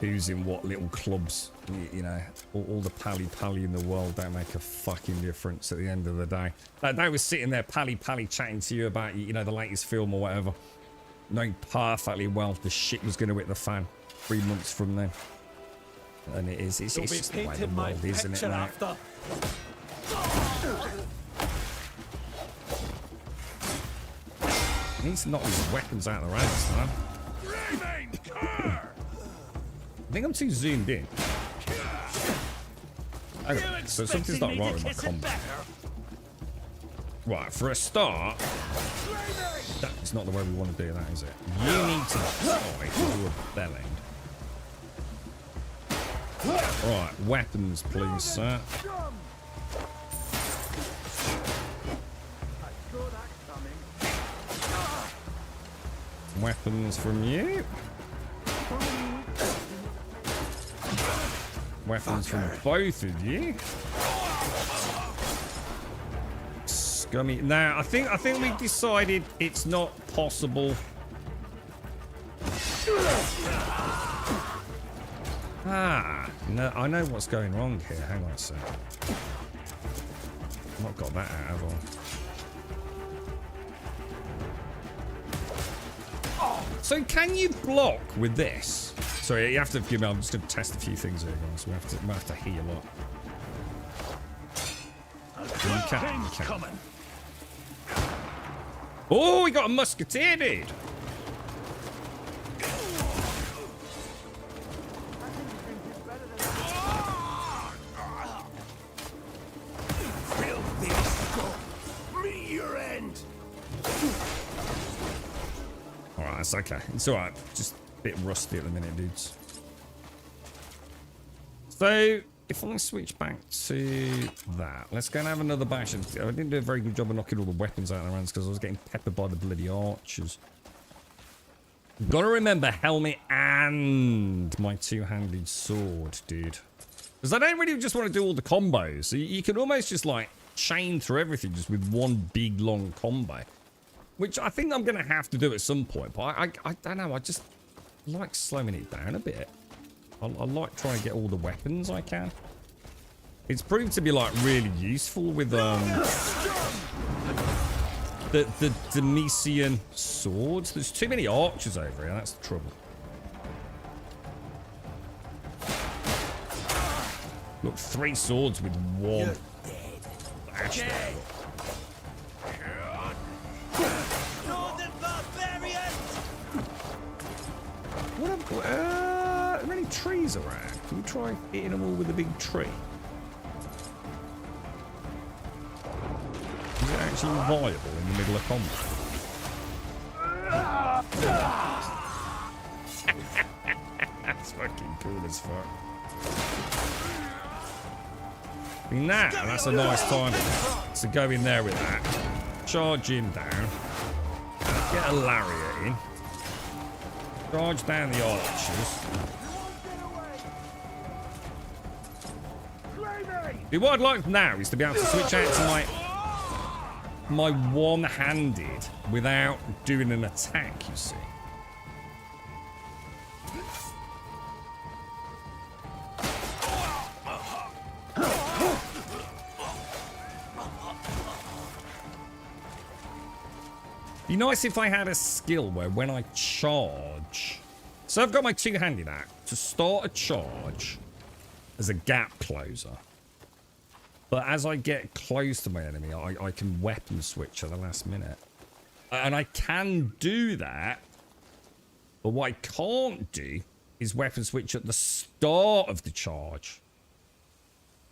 Who's in what little clubs, you know, all the pally-pally in the world don't make a fucking difference at the end of the day. Like, they were sitting there pally-pally chatting to you about, you know, the latest film or whatever, knowing perfectly well the shit was going to hit the fan 3 months from then. And it's just the way the world is, isn't it, mate? He needs to knock these weapons out of the ranks, man. I think I'm too zoomed in. Okay, so something's not right with my combat. Right, for a start, that's not the way we want to do that, is it? You need to die to do a bell end. Right, weapons, please, sir. Weapons from you. Weapons from both of you. Scummy. Now, I think we've decided it's not possible. No, I know what's going wrong here. Hang on a sec. I've not got that out, have I? So can you block with this? Sorry, you have to give me. I'm just going to test a few things here, guys. We have to heal up. You can. Oh, we got a musketeer, dude. All right, that's okay. It's all right. Just bit rusty at the minute, dudes. So if I switch back to that, let's go and have another bash. I didn't do a very good job of knocking all the weapons out of their hands because I was getting peppered by the bloody archers. Gotta remember helmet and my two-handed sword, dude, because I don't really just want to do all the combos. So you can almost just like chain through everything just with one big long combo, which I think I'm gonna have to do at some point. But I don't know, I just like slowing it down a bit. I like trying to get all the weapons I can. It's proved to be like really useful with the Demesian swords. There's too many archers over here, that's the trouble. Look, 3 swords with 1 lash. What are there any trees around? Can we try hitting them all with a big tree? Is it actually viable in the middle of combat? That's fucking cool as fuck. Now, that's a nice time to go in there with that. Charge him down. Get a lariat in. Charge down the archers. What I'd like now is to be able to switch out to my one-handed without doing an attack, you see. Be nice if I had a skill where when I charge... So I've got my two-handed axe to start a charge as a gap closer. But as I get close to my enemy, I can weapon switch at the last minute. And I can do that. But what I can't do is weapon switch at the start of the charge.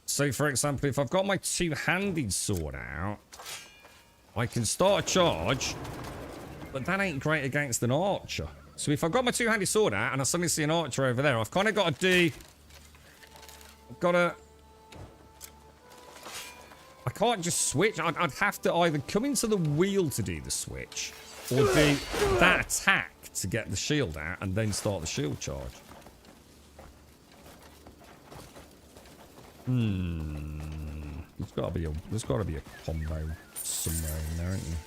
So, for example, if I've got my two-handed sword out, I can start a charge, but that ain't great against an archer. So if I've got my two-handed sword out and I suddenly see an archer over there, I've kind of got to do... I've got to... I can't just switch. I'd have to either come into the wheel to do the switch, or do that attack to get the shield out and then start the shield charge. There's got to be a combo somewhere in there, isn't there?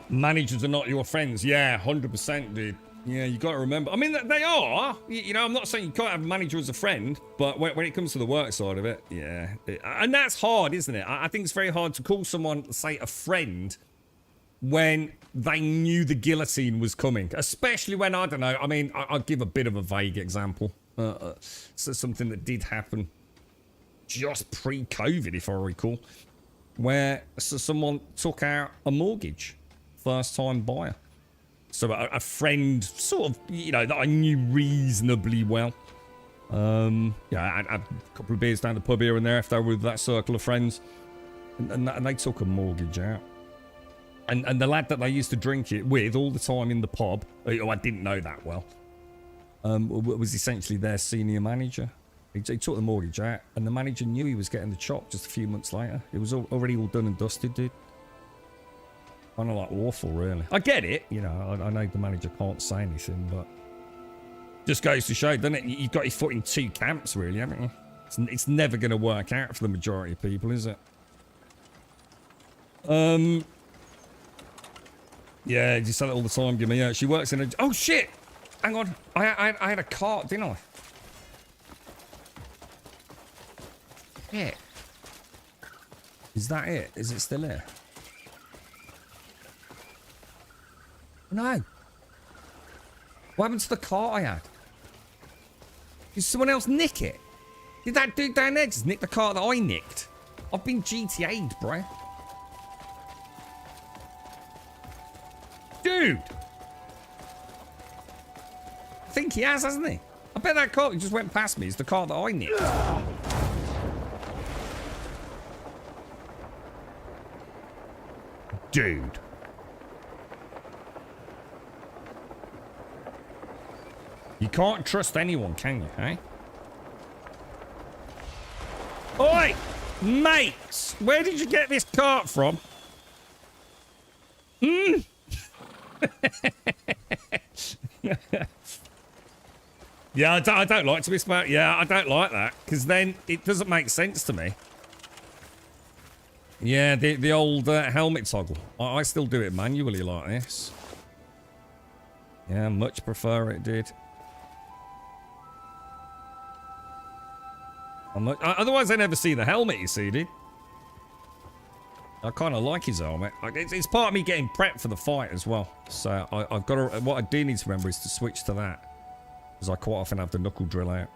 Managers are not your friends. Yeah, 100%, dude. Yeah, you got to remember. I mean, they are. You know, I'm not saying you can't have a manager as a friend, but when it comes to the work side of it, yeah. And that's hard, isn't it? I think it's very hard to call someone, say, a friend when they knew the guillotine was coming. Especially when, I don't know, I mean, I'll give a bit of a vague example. So something that did happen just pre-COVID, if I recall, where someone took out a mortgage. First-time buyer. So a friend, sort of, you know, that I knew reasonably well. Yeah, I had a couple of beers down the pub here and there if they were with that circle of friends. And they took a mortgage out. And the lad that they used to drink it with all the time in the pub, I didn't know that well, was essentially their senior manager. He took the mortgage out, and the manager knew he was getting the chop just a few months later. It was already all done and dusted, dude. Kind of like awful, really. I get it, you know. I know the manager can't say anything, but just goes to show, doesn't it? You've got your foot in two camps, really, haven't you? It's never going to work out for the majority of people, is it? Yeah, you say that all the time, give me. Yeah, she works in a... Oh, shit! Hang on. I had a cart, didn't I? Yeah. Is that it? Is it still here? No. What happened to the cart I had? Did someone else nick it? Did that dude down there just nick the cart that I nicked? I've been GTA'd, bro. Dude! I think he has, hasn't he? I bet that cart that just went past me is the cart that I nicked. Dude. You can't trust anyone, can you, eh? Oi! Mates! Where did you get this cart from? Hmm? Yeah, I don't like to be smart. Yeah, I don't like that. Because then it doesn't make sense to me. Yeah, the old helmet toggle. I still do it manually like this. Yeah, much prefer it, dude. Otherwise, I never see the helmet, you see, dude. I kind of like his helmet. It's part of me getting prepped for the fight as well. So I've got to... What I do need to remember is to switch to that. Because I quite often have the knuckle drill out.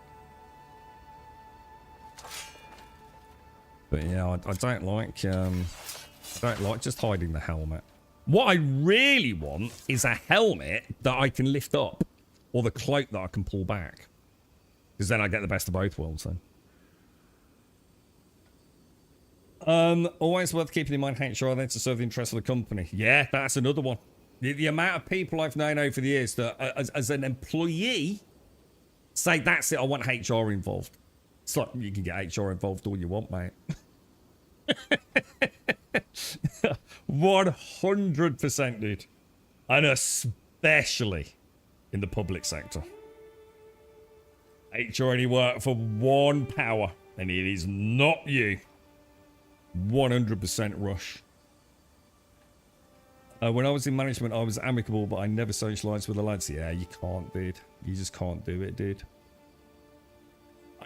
But yeah, I don't like just hiding the helmet. What I really want is a helmet that I can lift up. Or the cloak that I can pull back. Because then I get the best of both worlds then. Always worth keeping in mind HR there to serve the interests of the company. Yeah, that's another one. The amount of people I've known over the years that, as an employee, say, that's it, I want HR involved. It's like, you can get HR involved all you want, mate. 100%, dude. And especially in the public sector. HR only work for one power, and it is not you. 100% rush. When I was in management, I was amicable, but I never socialised with the lads. Yeah, you can't, dude. You just can't do it, dude.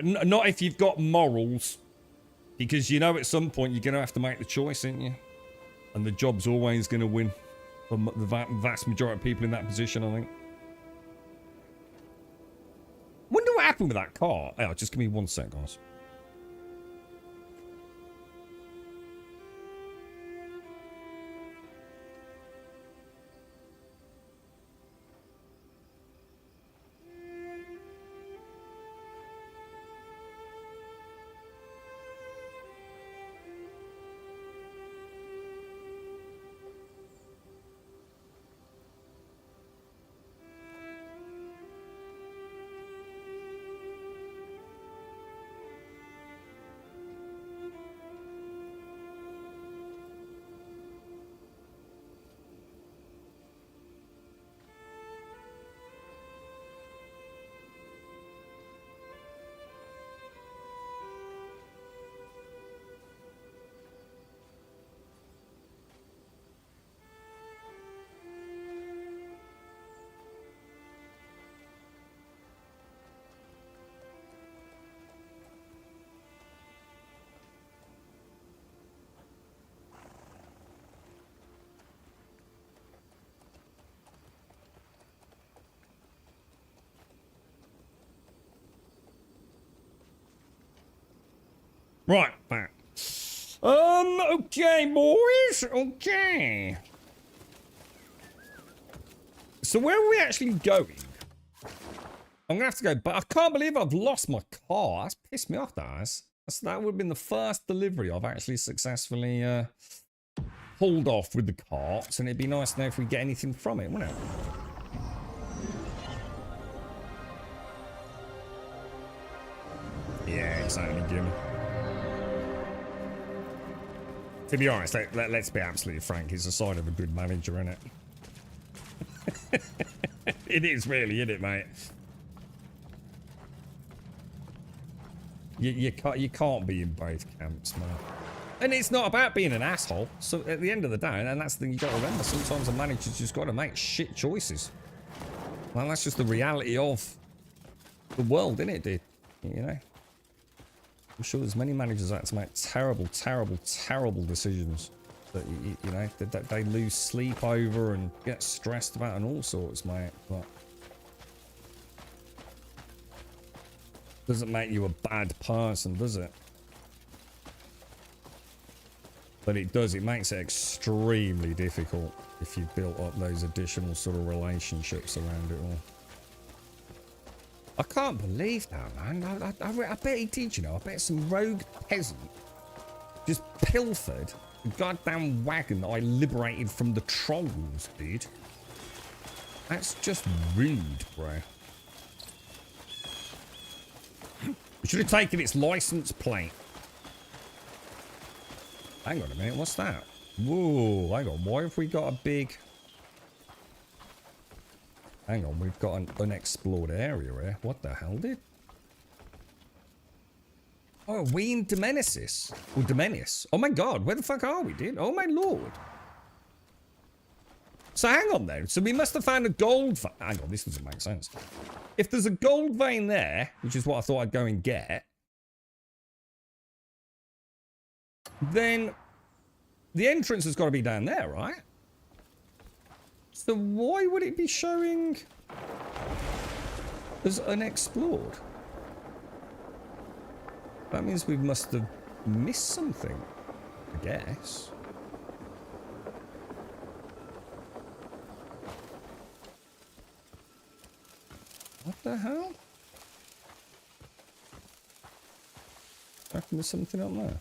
Not if you've got morals. Because you know at some point you're going to have to make the choice, aren't you? And the job's always going to win for the vast majority of people in that position, I think. Wonder what happened with that car. Oh, just give me 1 sec, guys. Right, back. Okay, boys. Okay. So where are we actually going? I'm gonna have to go back. I can't believe I've lost my car. That's pissed me off, that would have been the first delivery I've actually successfully pulled off with the carts, and it'd be nice to know if we get anything from it, wouldn't it? Yeah, exactly, Jim. To be honest, let's be absolutely frank, it's a sign of a good manager, isn't it? It is really, isn't it, mate? You can't be in both camps, man. And it's not about being an asshole. So at the end of the day, and that's the thing you got to remember, sometimes a manager's just got to make shit choices. Well, that's just the reality of the world, isn't it, dude? You know? I'm sure there's many managers that have to make terrible, terrible, terrible decisions that, you know, that they lose sleep over and get stressed about and all sorts, mate. But doesn't make you a bad person, does it? But it does. It makes it extremely difficult if you've built up those additional sort of relationships around it all. I can't believe that, man. I bet he did, you know. I bet some rogue peasant just pilfered the goddamn wagon that I liberated from the trolls, dude. That's just rude, bro. We should have taken its license plate. Hang on a minute, what's that? Whoa, hang on. Why have we got a big... Hang on, we've got an unexplored area here. What the hell, dude? Oh, are we in Demenesis? Or Demenius? Oh my god, where the fuck are we, dude? Oh my lord. So hang on then. So we must have found a gold vein. Hang on, this doesn't make sense. If there's a gold vein there, which is what I thought I'd go and get, then the entrance has got to be down there, right? So why would it be showing as unexplored? That means we must have missed something, I guess. What the hell? I reckon there's something up there.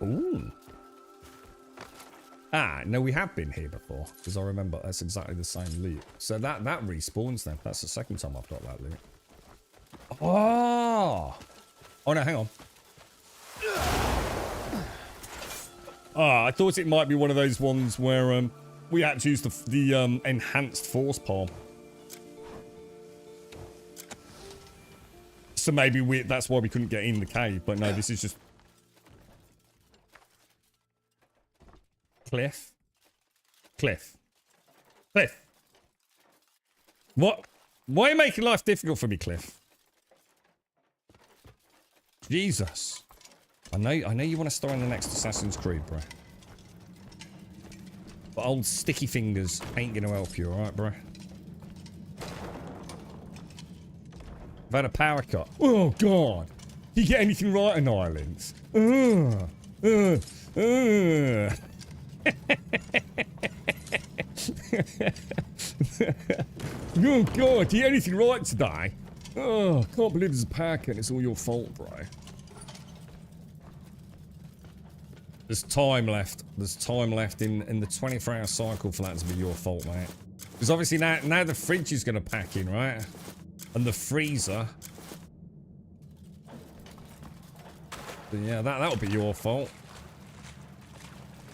Ooh. Ah, no, we have been here before, because I remember that's exactly the same loot. So that respawns then. That's the second time I've got that loot. Oh! Oh no, hang on. Ah, I thought it might be one of those ones where we had to use the enhanced force palm. So maybe that's why we couldn't get in the cave, but no, this is just... Cliff. What? Why are you making life difficult for me, Cliff? Jesus. I know you want to star in the next Assassin's Creed, bro. But old sticky fingers ain't gonna help you, alright, bro? I've had a power cut. Oh, God. Do you get anything right in Islands? Oh, God. Do you get anything right today? Oh, I can't believe there's a power cut and it's all your fault, bro. There's time left. There's time left in the 24-hour cycle for that to be your fault, mate. Because obviously now the fridge is going to pack in, right? And the freezer. But yeah, that'll be your fault.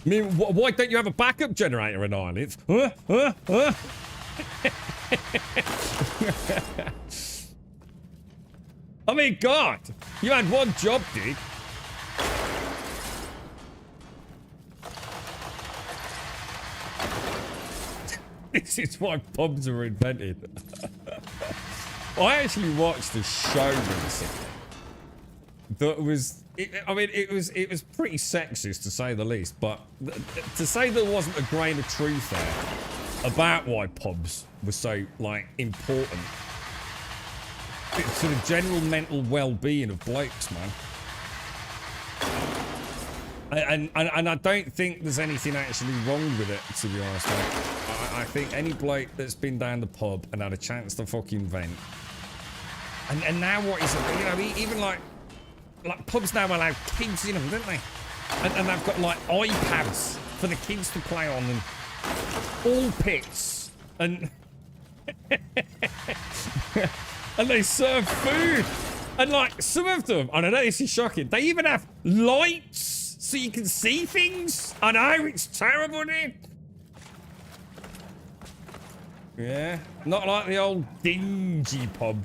I mean, why don't you have a backup generator in Ireland? I mean, God, you had one job, dude. This is why pubs were invented. I actually watched a show recently that was, it was pretty sexist to say the least, but to say there wasn't a grain of truth there about why pubs were so, like, important to the general mental well-being of blokes, man. And I don't think there's anything actually wrong with it, to be honest, mate. I think any bloke that's been down the pub and had a chance to fucking vent. And now what is it? You know, even like pubs now allow kids in them, don't they? And they've got like iPads for the kids to play on and all pits. And and they serve food. And like some of them, I don't know, this is shocking. They even have lights so you can see things. I know, it's terrible, dude. Yeah, not like the old dingy pub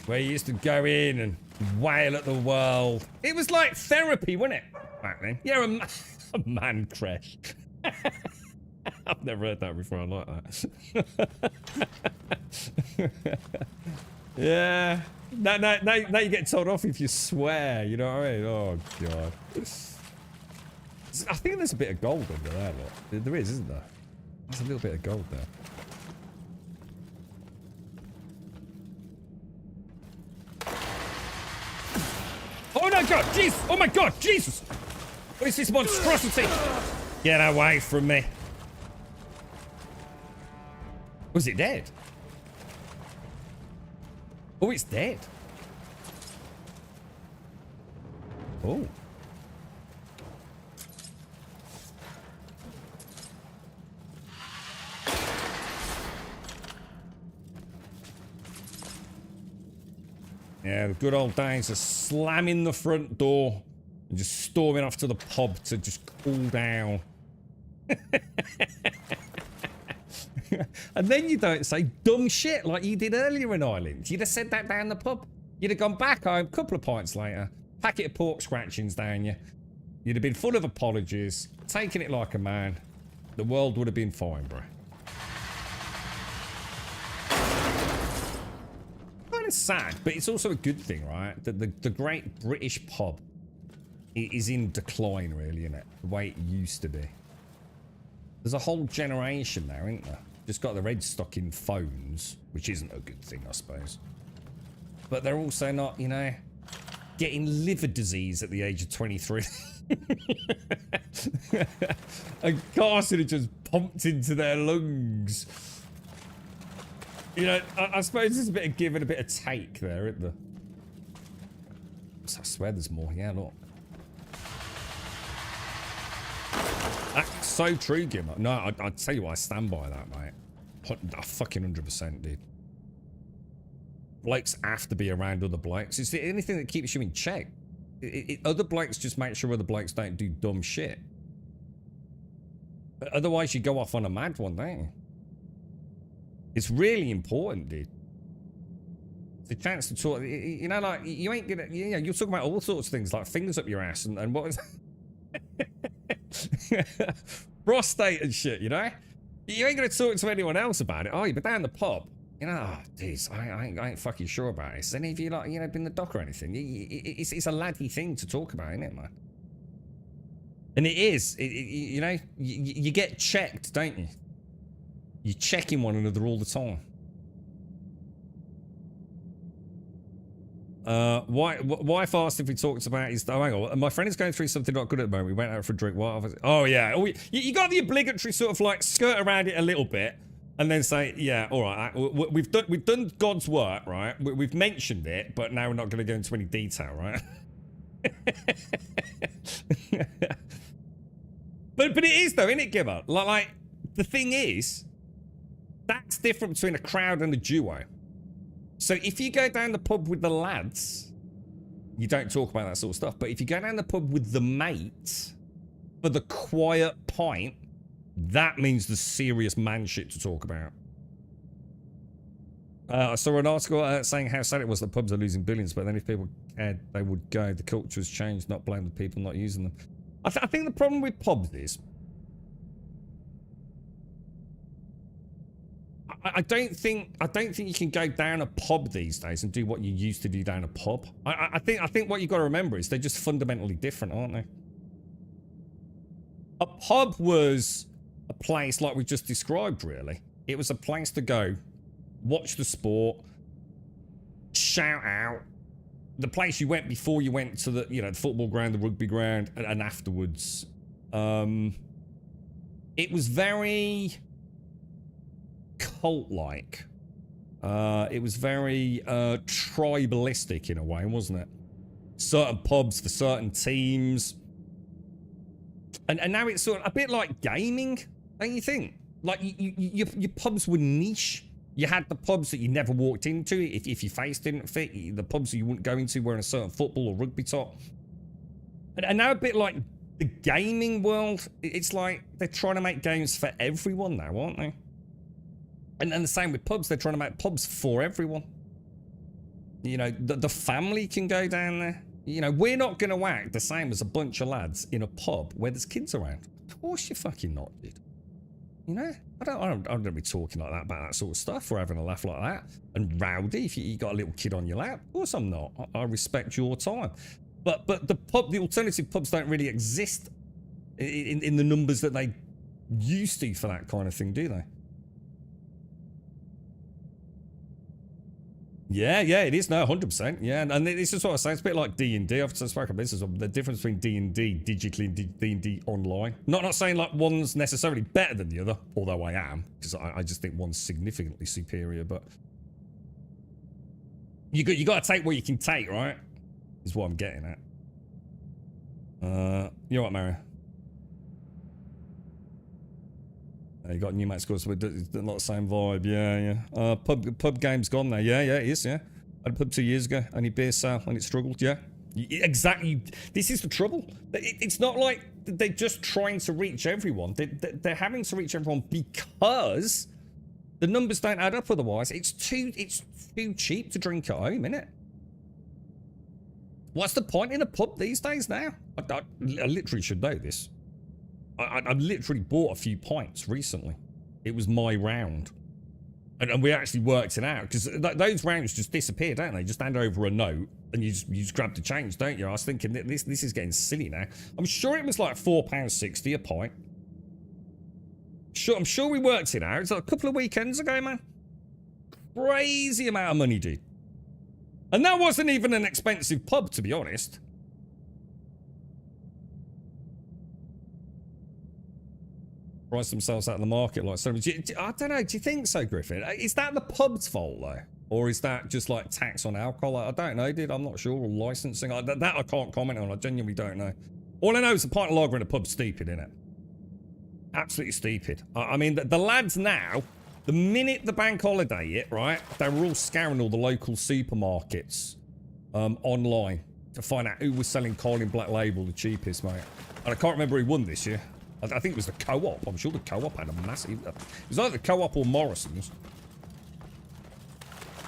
where you used to go in and wail at the world. It was like therapy, wasn't it? Back then. Yeah, a man crash. I've never heard that before. I like that. Yeah. Now you get told off if you swear. You know what I mean? Oh God. I think there's a bit of gold under there. Look. There is, isn't there? There's a little bit of gold there. Oh my God! Jesus! Oh my God! Jesus! What is this monstrosity? Get away from me! Was it dead? Oh, it's dead. Oh. Yeah, the good old days of slamming the front door and just storming off to the pub to just cool down. And then you don't say dumb shit like you did earlier in Ireland. You'd have said that down the pub. You'd have gone back home a couple of pints later, packet of pork scratchings down you. You'd have been full of apologies, taking it like a man. The world would have been fine, bro. Kind of sad, but it's also a good thing, right? The great British pub is in decline, really, isn't it? The way it used to be. There's a whole generation now, isn't there? Just got their heads stuck in phones, which isn't a good thing, I suppose. But they're also not, you know, getting liver disease at the age of 23. And carcinogens pumped into their lungs. You know, I suppose there's a bit of give and a bit of take there, isn't there? I swear there's more. Yeah, look. That's so true, Gimmer. No, I tell you what, I stand by that, mate. I fucking 100%, dude. Blokes have to be around other blokes. It's the only thing that keeps you in check. Other blokes just make sure other blokes don't do dumb shit. Otherwise, you go off on a mad one, don't you? It's really important, dude. It's a chance to talk. You know, like, you ain't gonna, you know, you're talking about all sorts of things, like fingers up your ass and what was prostate and shit, you know? You ain't gonna talk to anyone else about it, are you? But down the pub, You know, oh, geez, I ain't fucking sure about this. Any of you, like, you know, been the dock or anything? It's a laddie thing to talk about, isn't it, man? And it is. You know, you get checked, don't you? You're checking one another all the time. Wife asked if we talked about his. Oh, hang on. My friend is going through something not good at the moment. We went out for a drink. Oh, yeah. You got the obligatory sort of like skirt around it a little bit and then say, yeah, all right. We've done God's work, right? We've mentioned it, but now we're not going to go into any detail, right? But it is though, isn't it, Gibber? Like the thing is, that's different between a crowd and a duo. So if you go down the pub with the lads, you don't talk about that sort of stuff. But if you go down the pub with the mates for the quiet pint, that means the serious man shit to talk about. I saw an article saying how sad it was that pubs are losing billions, but then if people cared, they would go. The culture has changed, not blame the people not using them. I think the problem with pubs is I don't think you can go down a pub these days and do what you used to do down a pub. I think what you've got to remember is they're just fundamentally different, aren't they? A pub was a place like we just described, really. It was a place to go, watch the sport, shout out. The place you went before you went to the, you know, the football ground, the rugby ground, and afterwards. It was very cult-like. It was very tribalistic in a way, wasn't it? Certain pubs for certain teams. And now it's sort of a bit like gaming, don't you think? Like your pubs were niche. You had the pubs that you never walked into if your face didn't fit. The pubs that you wouldn't go into wearing a certain football or rugby top. And now a bit like the gaming world, it's like they're trying to make games for everyone now, aren't they? And the same with pubs. They're trying to make pubs for everyone. You know, the family can go down there. You know, we're not going to act the same as a bunch of lads in a pub where there's kids around. Of course you're fucking not, dude. You know, I don't be talking like that about that sort of stuff. We're having a laugh like that and rowdy if you got a little kid on your lap. Of course I'm not. I respect your time. But the alternative pubs don't really exist in the numbers that they used to for that kind of thing, do they? Yeah, it is now 100%. Yeah, and this is what I say. It's a bit like D&D. I've spoken about this as the difference between D&D digitally and D&D online. Not saying like one's necessarily better than the other, although I am, because I just think one's significantly superior. But you got to take what you can take, right? Is what I'm getting at. You know what, Mario? You got new mate scores, but it's not the same vibe. Yeah. Pub game's gone now. Yeah, it is. Yeah, I had a pub 2 years ago. Only beer sale, and it struggled. Yeah, exactly. This is the trouble. It's not like they're just trying to reach everyone. They're having to reach everyone because the numbers don't add up. Otherwise, it's too cheap to drink at home, isn't it? What's the point in a pub these days now? I literally should know this. I literally bought a few pints recently. It was my round. And we actually worked it out. Because those rounds just disappear, don't they? Just hand over a note and you just grab the change, don't you? I was thinking, this is getting silly now. I'm sure it was like £4.60 a pint. I'm sure we worked it out. It's like a couple of weekends ago, man. Crazy amount of money, dude. And that wasn't even an expensive pub, to be honest. Price themselves out of the market like so. I don't know. Do you think so, Griffin? Is that the pub's fault though, or is that just like tax on alcohol? I don't know, dude. I'm not sure. Or licensing. That I can't comment on. I genuinely don't know. All I know is a pint of lager in a pub's stupid, isn't it? Absolutely stupid. I mean, the lads now, the minute the bank holiday hit, right, they were all scouring all the local supermarkets online to find out who was selling Carling Black Label the cheapest, mate. And I can't remember who won this year. I think it was the Co-op. I'm sure the Co-op had a massive... It was either the Co-op or Morrison's.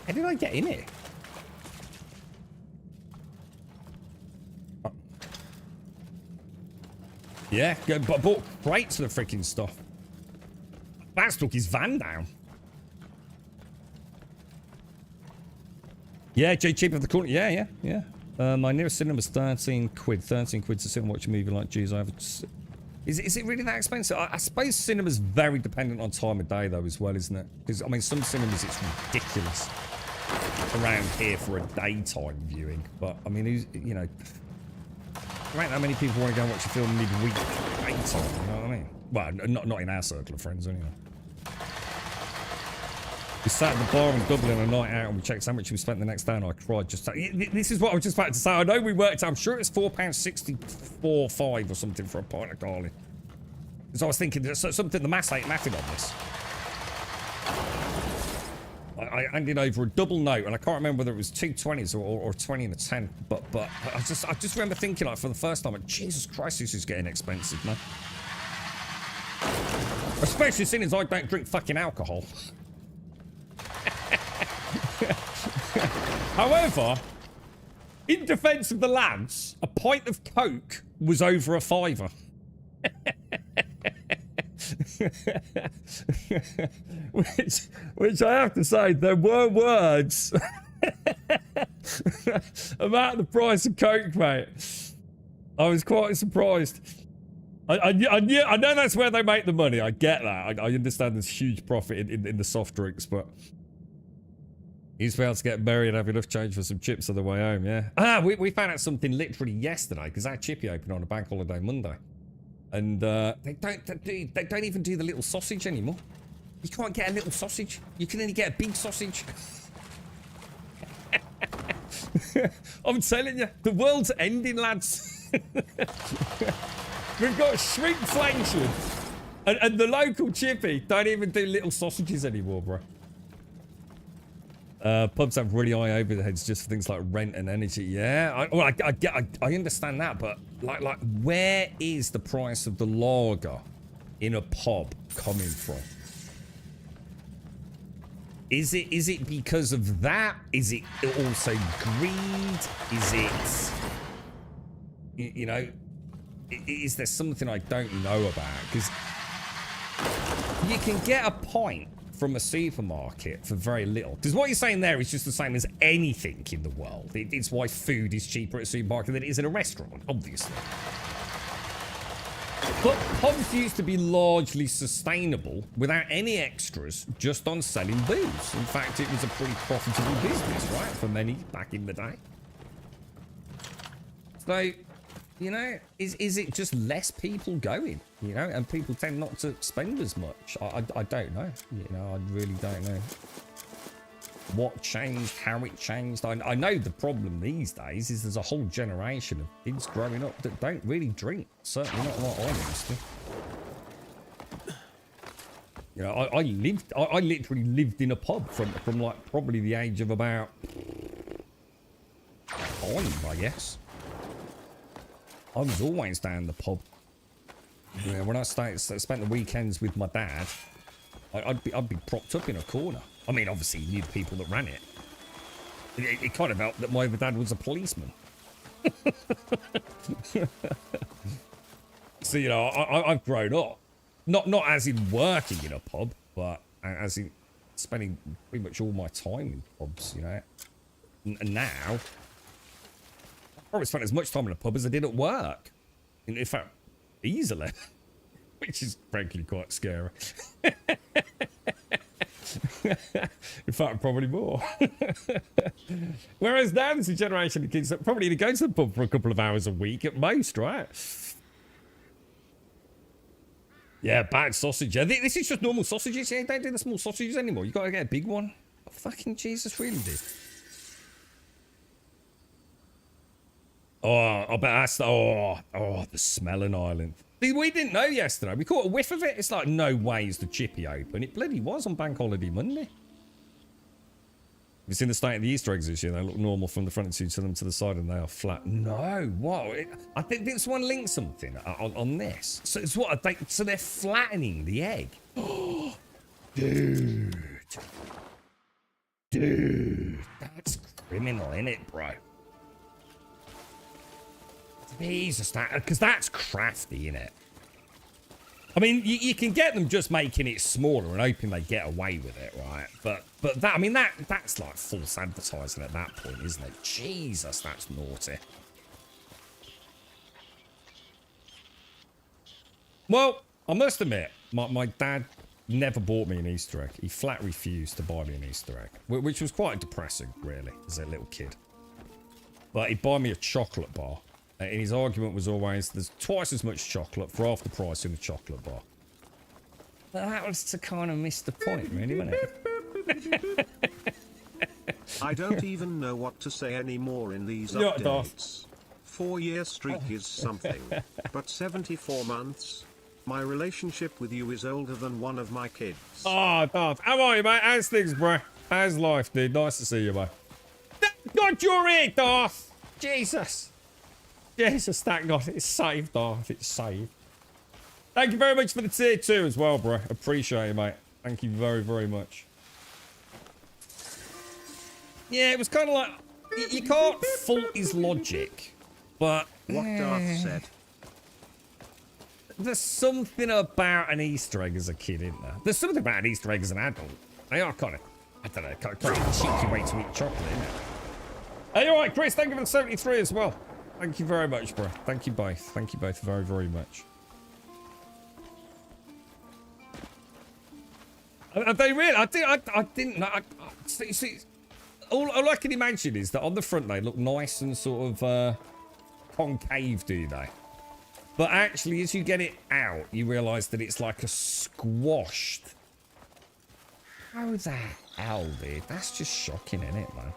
How did I get in here? Oh. Yeah, but I bought crates of the freaking stuff. That's took his van down. Yeah, cheap of the corner. Yeah. My nearest cinema is 13 quid. 13 quid to sit and watch a movie like, geez, I have... Is it really that expensive? I suppose cinema's very dependent on time of day, though, as well, isn't it? Because, I mean, some cinemas, it's ridiculous around here for a daytime viewing. But, I mean, you know... There ain't that many people want to go and watch a film midweek daytime, you know what I mean? Well, not in our circle of friends, anyway. We sat at the bar in Dublin a night out and we checked how much we spent the next day and I cried just... This is what I was just about to say. I know we worked out, I'm sure it's £4.64.5 or something for a pint of Carling. Because I was thinking, there's something, the maths ain't mathing on this. I handed over a double note and I can't remember whether it was 2 20s or 20 and a 10. But I just remember thinking, like, for the first time, like, Jesus Christ, this is getting expensive, man. Especially seeing as I don't drink fucking alcohol. However, in defence of the lads, a pint of Coke was over a £5. which I have to say, there were words about the price of Coke, mate. I was quite surprised. I know that's where they make the money. I get that. I understand there's huge profit in the soft drinks, but he's about to get married and have enough change for some chips on the way home, yeah? We found out something literally yesterday, because our chippy opened on a bank holiday Monday. And they don't even do the little sausage anymore. You can't get a little sausage. You can only get a big sausage. I'm telling you, the world's ending, lads. We've got shrinkflation. And the local chippy don't even do little sausages anymore, bro. Pubs have really high overheads just for things like rent and energy. Yeah, I understand that, but like, where is the price of the lager in a pub coming from? Is it because of that? Is it also greed? Is it, you know, is there something I don't know about? Because you can get a pint from a supermarket for very little. Because what you're saying there is just the same as anything in the world. It's why food is cheaper at a supermarket than it is in a restaurant, obviously. But pubs used to be largely sustainable without any extras, just on selling booze. In fact, it was a pretty profitable business, right, for many back in the day. So, you know, is it just less people going, you know, and people tend not to spend as much? I don't know, you know, I really don't know what changed, how it changed. I know the problem these days is there's a whole generation of kids growing up that don't really drink, certainly not like I used to. You know, I literally lived in a pub from like probably the age of about 5, I guess. I was always down the pub. You know, when I spent the weekends with my dad, I'd be propped up in a corner. I mean, obviously, you knew the people that ran it. It kind of helped that my dad was a policeman. So, you know, I've grown up. Not as in working in a pub, but as in spending pretty much all my time in pubs, you know. And now, I probably spent as much time in a pub as I did at work. In fact, easily. Which is frankly quite scary. In fact, probably more. Whereas now there's a generation of kids that probably go to the pub for a couple of hours a week at most, right? Yeah, bag sausage. Yeah, this is just normal sausages. Yeah, don't do the small sausages anymore. You gotta get a big one. Oh, fucking Jesus, really did. Oh, I bet that's the smelling island. We didn't know yesterday. We caught a whiff of it. It's like, no way is the chippy open. It bloody was on Bank Holiday Monday. Have you seen the state of the Easter eggs this year? They look normal from the front and to them to the side, and they are flat. No, what? I think didn't someone link something on this? So it's what? So they're flattening the egg. Dude, that's criminal, innit, bro? Jesus, because that's crafty, innit? I mean, you can get them just making it smaller and hoping they get away with it, right? But that, I mean, that's like false advertising at that point, isn't it? Jesus, that's naughty. Well, I must admit, my dad never bought me an Easter egg. He flat refused to buy me an Easter egg, which was quite depressing, really, as a little kid. But he'd buy me a chocolate bar. And his argument was always, there's twice as much chocolate for half the price in a chocolate bar. But that was to kind of miss the point, really, wasn't it? I don't even know what to say anymore in these You're updates. 4-year streak is something, but 74 months? My relationship with you is older than one of my kids. Oh, Darth. How are you, mate? How's things, bro? How's life, dude? Nice to see you, mate. God, you're here, Darth! Jesus. Jesus, thank God. It's saved, Darth. It's saved. Thank you very much for the tier 2 as well, bro. Appreciate it, mate. Thank you very, very much. Yeah, it was kind of like... You can't fault his logic, but... What Darth said. There's something about an Easter egg as a kid, isn't there? There's something about an Easter egg as an adult. They are kind of... I don't know, kind of cheeky way to eat chocolate, isn't it? Hey, alright, Chris. Thank you for the 73 as well. Thank you very much, bro. Thank you both. Thank you both very, very much. Are they really? I didn't know. See, all I can imagine is that on the front they look nice and sort of concave, do they? But actually, as you get it out, you realise that it's like a squashed. How the hell, dude? That's just shocking, isn't it, man?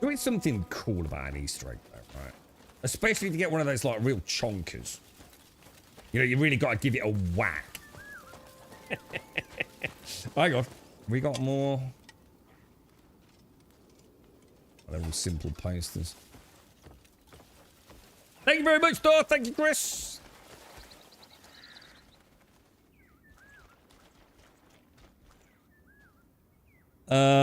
There is something cool about an Easter egg, though, right? Especially if you get one of those, like, real chonkers. You know, you really got to give it a whack. Hang on. We got more. Oh, they're all simple posters. Thank you very much, Thor. Thank you, Chris.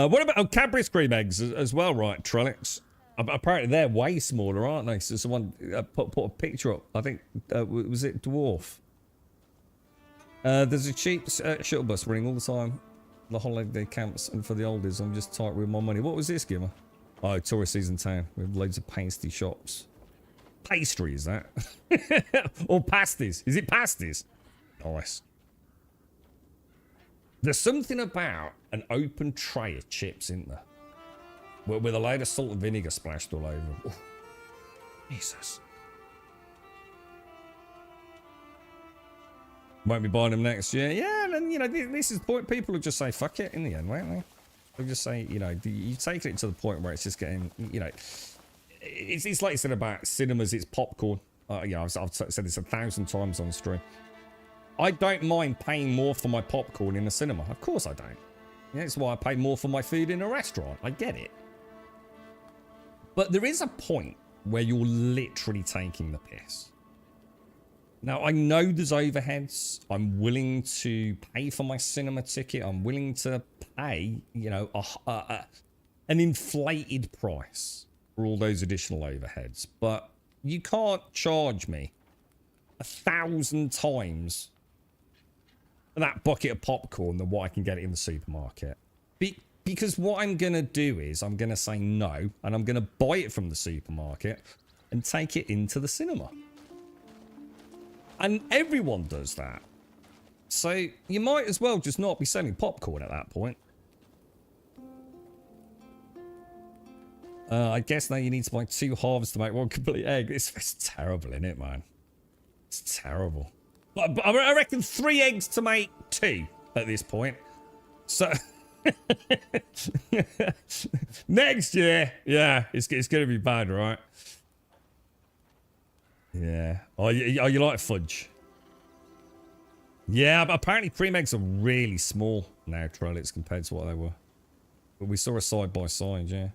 What about Cadbury's cream eggs as well, right, Trellix? Apparently they're way smaller, aren't they? So someone put a picture up. I think, was it Dwarf? There's a cheap shuttle bus running all the time. The holiday camps and for the oldies. I'm just tight with my money. What was this, Gimmer? Oh, tourist season town with loads of pasty shops. Pastry, is that? Or pasties? Is it pasties? Nice. There's something about an open tray of chips, isn't there? With a load of salt and vinegar splashed all over them. Oh, Jesus. Won't be buying them next year. Yeah, and then, you know, this is the point. People will just say, fuck it in the end, won't they? They'll just say, you know, you've taken it to the point where it's just getting, you know, it's like you said about cinemas, it's popcorn. Yeah, I've said this 1,000 times on stream. I don't mind paying more for my popcorn in a cinema. Of course I don't. Yeah, that's why I pay more for my food in a restaurant. I get it. But there is a point where you're literally taking the piss. Now, I know there's overheads. I'm willing to pay for my cinema ticket. I'm willing to pay, you know, an inflated price for all those additional overheads. But you can't charge me 1,000 times for that bucket of popcorn than what I can get it in the supermarket. Because what I'm going to do is I'm going to say no, and I'm going to buy it from the supermarket and take it into the cinema. And everyone does that. So you might as well just not be selling popcorn at that point. I guess now you need to buy 2 halves to make 1 complete egg. It's terrible, isn't it, man? It's terrible. But I reckon 3 eggs to make 2 at this point. So next year, yeah, it's going to be bad, right? Yeah. Oh, you like fudge? Yeah, but apparently cream eggs are really small now, Trellix, compared to what they were. But we saw a side by side, yeah.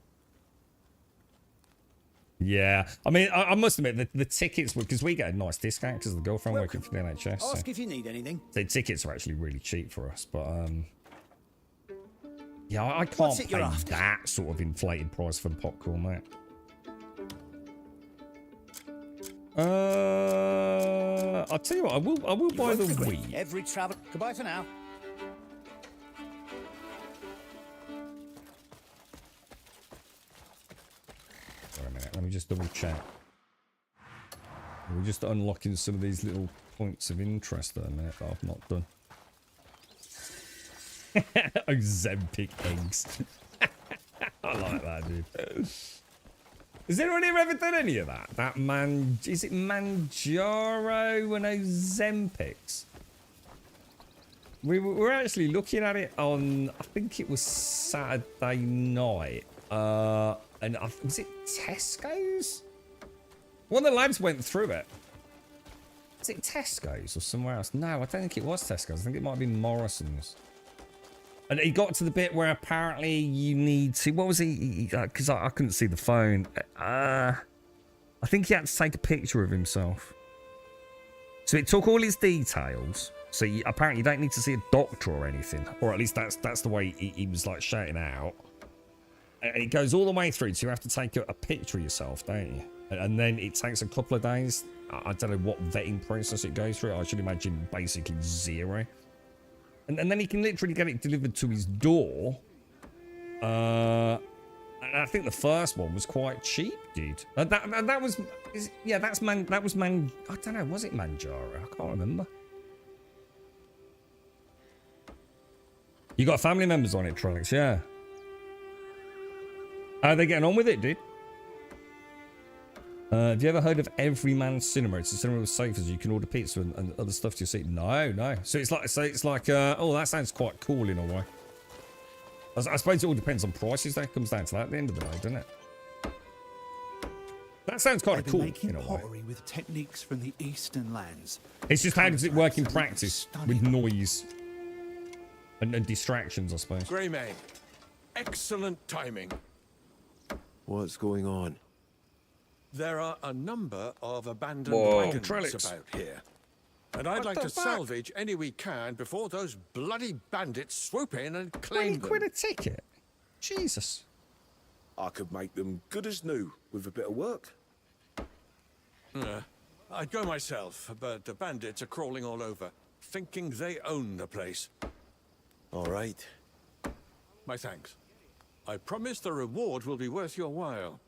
Yeah, I mean, I must admit, the tickets were, because we get a nice discount because of the girlfriend working for the NHS. Ask if you need anything. The tickets are actually really cheap for us, but yeah, I can't pay that sort of inflated price for the popcorn, mate. I'll tell you what, I will buy the weed. Every travel. Goodbye for now. Wait a minute, let me just double check. We're just unlocking some of these little points of interest there, mate, that I've not done. Ozempic eggs. I like that, dude. Has anyone here ever done any of that? That man, is it Manjaro and Ozempics? We were actually looking at it on, I think it was Saturday night. And was it Tesco's? One of the lads went through it. Is it Tesco's or somewhere else? No, I don't think it was Tesco's. I think it might have been Morrison's. And he got to the bit where apparently you need to... What was he... Because I couldn't see the phone. I think he had to take a picture of himself. So it took all his details. So apparently you don't need to see a doctor or anything. Or at least that's the way he was like shouting out. And it goes all the way through. So you have to take a picture of yourself, don't you? And then it takes a couple of days. I don't know what vetting process it goes through. I should imagine basically 0. And then he can literally get it delivered to his door. And I think the first one was quite cheap, dude. That was... Yeah, that was Man... I don't know, was it Manjaro? I can't remember. You got family members on it, Trellix, yeah. How are they getting on with it, dude? Have you ever heard of Everyman Cinema? It's a cinema with sofas. You can order pizza and other stuff to your seat. No. So it's like, oh, that sounds quite cool in a way. I suppose it all depends on prices. That comes down to that at the end of the day, doesn't it? That sounds kind of cool in a way. Pottery with techniques from the Eastern lands. It's just how does it work in practice with noise and distractions, I suppose. Greymane, excellent timing. What's going on? There are a number of abandoned Whoa, wagons Trellix. about here. And I'd like to salvage any we can before those bloody bandits swoop in and claim them. 20 quid a ticket? Jesus. I could make them good as new with a bit of work. I'd go myself, but the bandits are crawling all over, thinking they own the place. All right. My thanks. I promise the reward will be worth your while.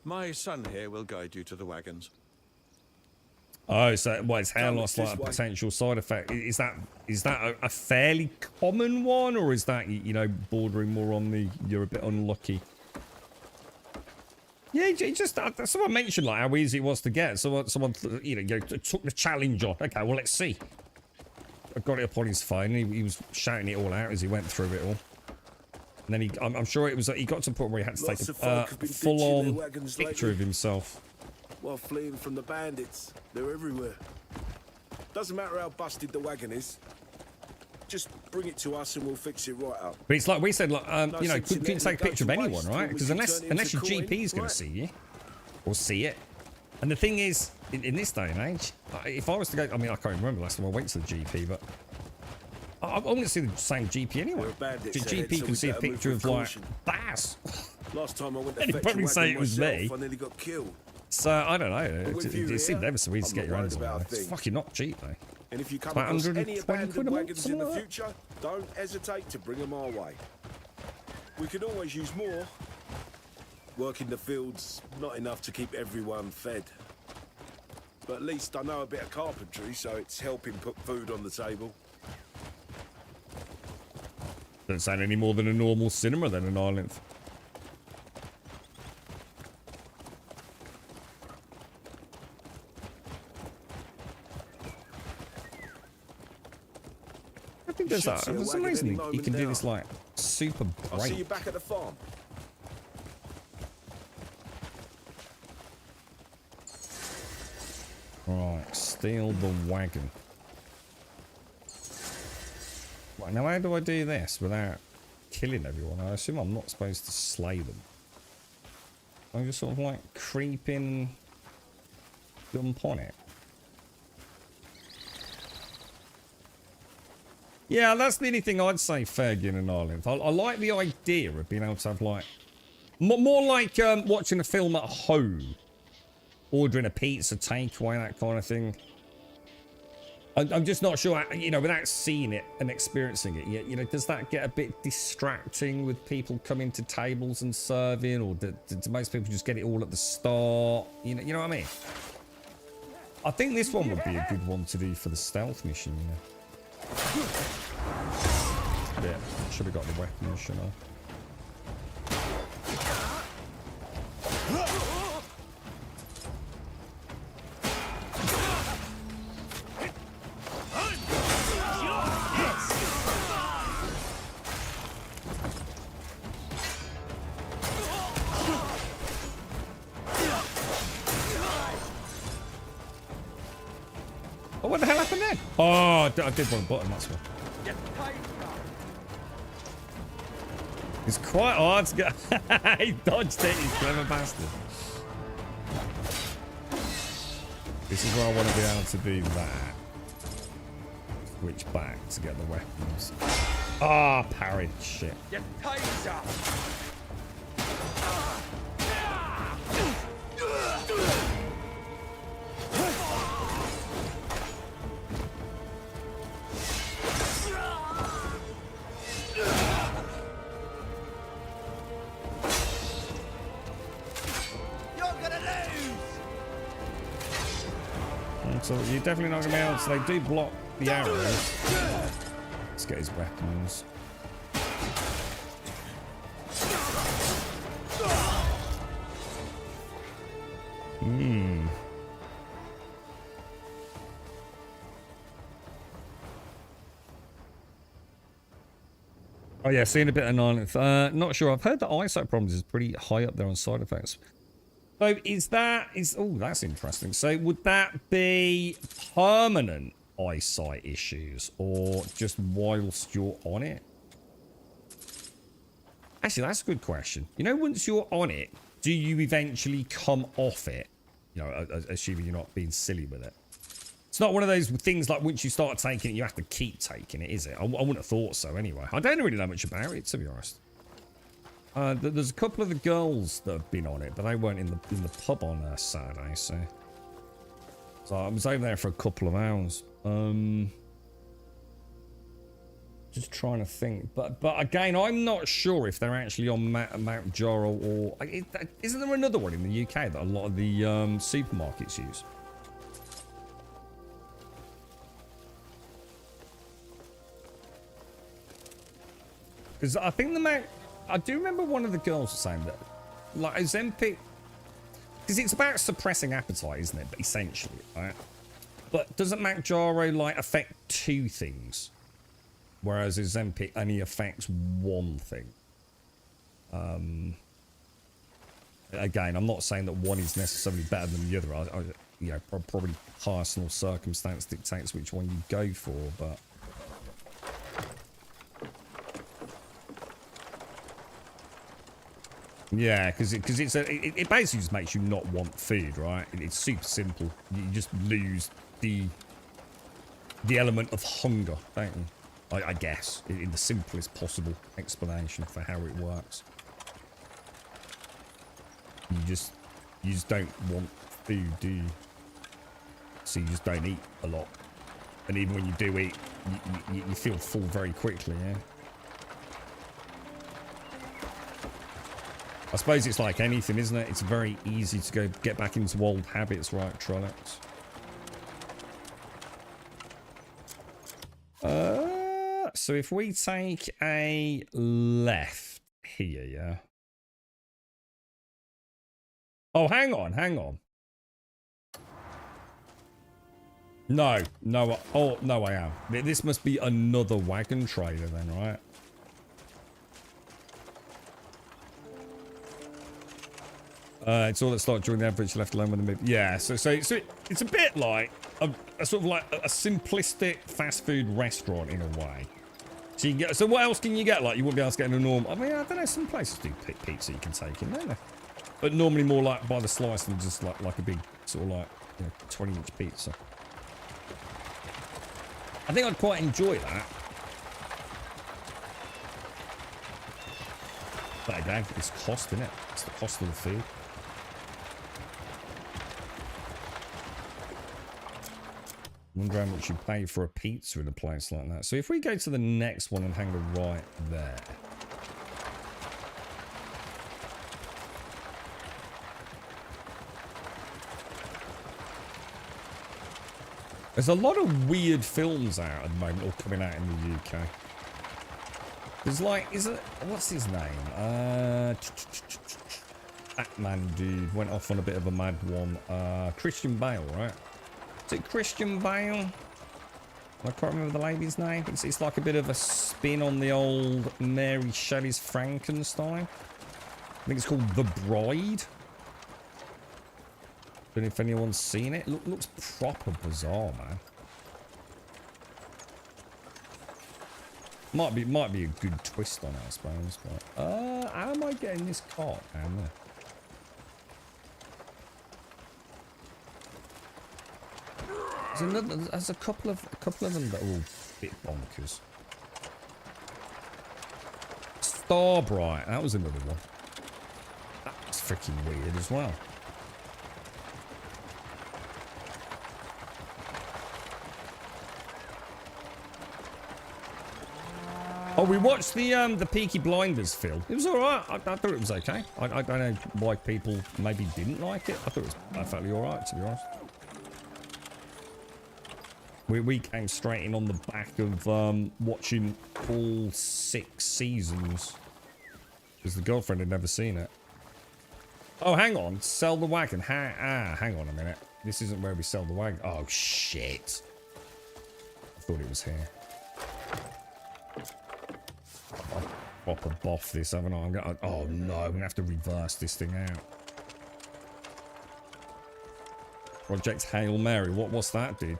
My son here will guide you to the wagons. Oh, so well, it's hair loss like a potential side effect. Is that a fairly common one, or is that, you know, bordering more on the you're a bit unlucky? Yeah, it just someone mentioned like how easy it was to get. Someone you know took the challenge on. Okay, well let's see. I got it up on his phone. He was shouting it all out as he went through it all. And then I'm sure it was he got to the point where he had to take a full-on picture of himself. While fleeing from the bandits, they're everywhere. Doesn't matter how busted the wagon is. Just bring it to us and we'll fix it right up. But it's like we said, like, you know, couldn't take a picture of anyone, right? Because unless your GP is going to see you or see it. And the thing is, in this day and age, if I was to go, I mean, I can't remember last time I went to the GP, but I want to see the same GP anyway. The GP can see a picture of like Bass. Last time I went to and he'd probably say it was me. I nearly got killed. So I don't know. It seemed ever so easy to get your hands on. It's fucking not cheap though. And if you come across any abandoned wagons in the future, don't hesitate to bring them our way. We could always use more. Work in the fields, not enough to keep everyone fed. But at least I know a bit of carpentry, so it's helping put food on the table. Doesn't sound any more than a normal cinema then in Ireland. I think there's that. For some reason you can do this like super break. I'll see you back at the farm. Right, steal the wagon. Right, now how do I do this without killing everyone? I assume I'm not supposed to slay them. I'm just sort of like creeping, jump on it. Yeah, that's the only thing I'd say fair game in Ireland. I like the idea of being able to have like more like watching a film at home. ordering a pizza, takeaway, that kind of thing. I'm just not sure, you know, without seeing it and experiencing it, you know, does that get a bit distracting with people coming to tables and serving, or do most people just get it all at the start? You know what I mean? I think this one would be a good one to do for the stealth mission, you know. Yeah, should have got the weapon, shouldn't I? Oh, what the hell happened then? Oh, I did one button, that's why. It's quite hard to get. He dodged it, you clever bastard. This is where I want to be able to do that. Switch back to get the weapons. Ah, parry. Shit. So you're definitely not going to be able to. They do block the arrows. Let's get his weapons. Oh yeah, seeing a bit of Ninth. Not sure. I've heard that eyesight problems is pretty high up there on side effects. So oh, that's interesting. So would that be permanent eyesight issues or just whilst you're on it? Actually, that's a good question. You know, once you're on it, do you eventually come off it? You know, assuming you're not being silly with it. It's not one of those things like once you start taking it, you have to keep taking it, is it? I wouldn't have thought so anyway. I don't really know much about it, to be honest. There's a couple of the girls that have been on it, but they weren't in the pub on Saturday, so I was over there for a couple of hours. Just trying to think, but again, I'm not sure if they're actually on Mount Jaro or isn't there another one in the UK that a lot of the supermarkets use? Because I think I do remember one of the girls saying that, like, Ozempic, because it's about suppressing appetite, isn't it? But essentially, right? But doesn't Manjaro, like, affect two things? Whereas Ozempic only affects one thing. Again, I'm not saying that one is necessarily better than the other. You know, probably personal circumstance dictates which one you go for, but... Yeah, because it basically just makes you not want food, right? It's super simple. You just lose the element of hunger, don't you? I guess, in the simplest possible explanation for how it works. You just don't want food, do you? So you just don't eat a lot. And even when you do eat, you feel full very quickly, yeah? I suppose it's like anything, isn't it? It's very easy to get back into old habits, right, Trollocs? So if we take a left here, yeah? Oh, hang on. No, oh, no, I am. This must be another wagon trailer then, right? It's all that started during the average left alone when the move. Yeah, so it's a bit like a sort of like a simplistic fast food restaurant in a way. So you can get. So what else can you get? Like you wouldn't be able to get in a normal. I mean, I don't know. Some places do pizza you can take in, don't they? But normally more like by the slice than just like a big sort of like 20-inch pizza. I think I'd quite enjoy that. But again, it's cost, isn't it? It's the cost of the food. Wonder how much you pay for a pizza in a place like that. So if we go to the next one and hang a right there. There's a lot of weird films out at the moment, or coming out in the UK. There's like, what's his name? Batman dude went off on a bit of a mad one. Christian Bale, right? Is it Christian Bale? I can't remember the lady's name. It's like a bit of a spin on the old Mary Shelley's Frankenstein. I think it's called The Bride. Don't know if anyone's seen it. Looks proper bizarre, man. Might be a good twist on it, I suppose. But how am I getting this cart down there? There's a couple of them that are all a bit bonkers. Starbright, that was another one. That's freaking weird as well. Oh, we watched the Peaky Blinders film. It was alright. I thought it was okay. I don't know why people maybe didn't like it. I thought it was perfectly alright, to be honest. We came straight in on the back of watching all 6 seasons. Because the girlfriend had never seen it. Oh, hang on. Sell the wagon. Hang on a minute. This isn't where we sell the wagon. Oh, shit. I thought it was here. I'll proper boff this, haven't I? Oh, no. I'm going to have to reverse this thing out. Project Hail Mary. What's that, dude?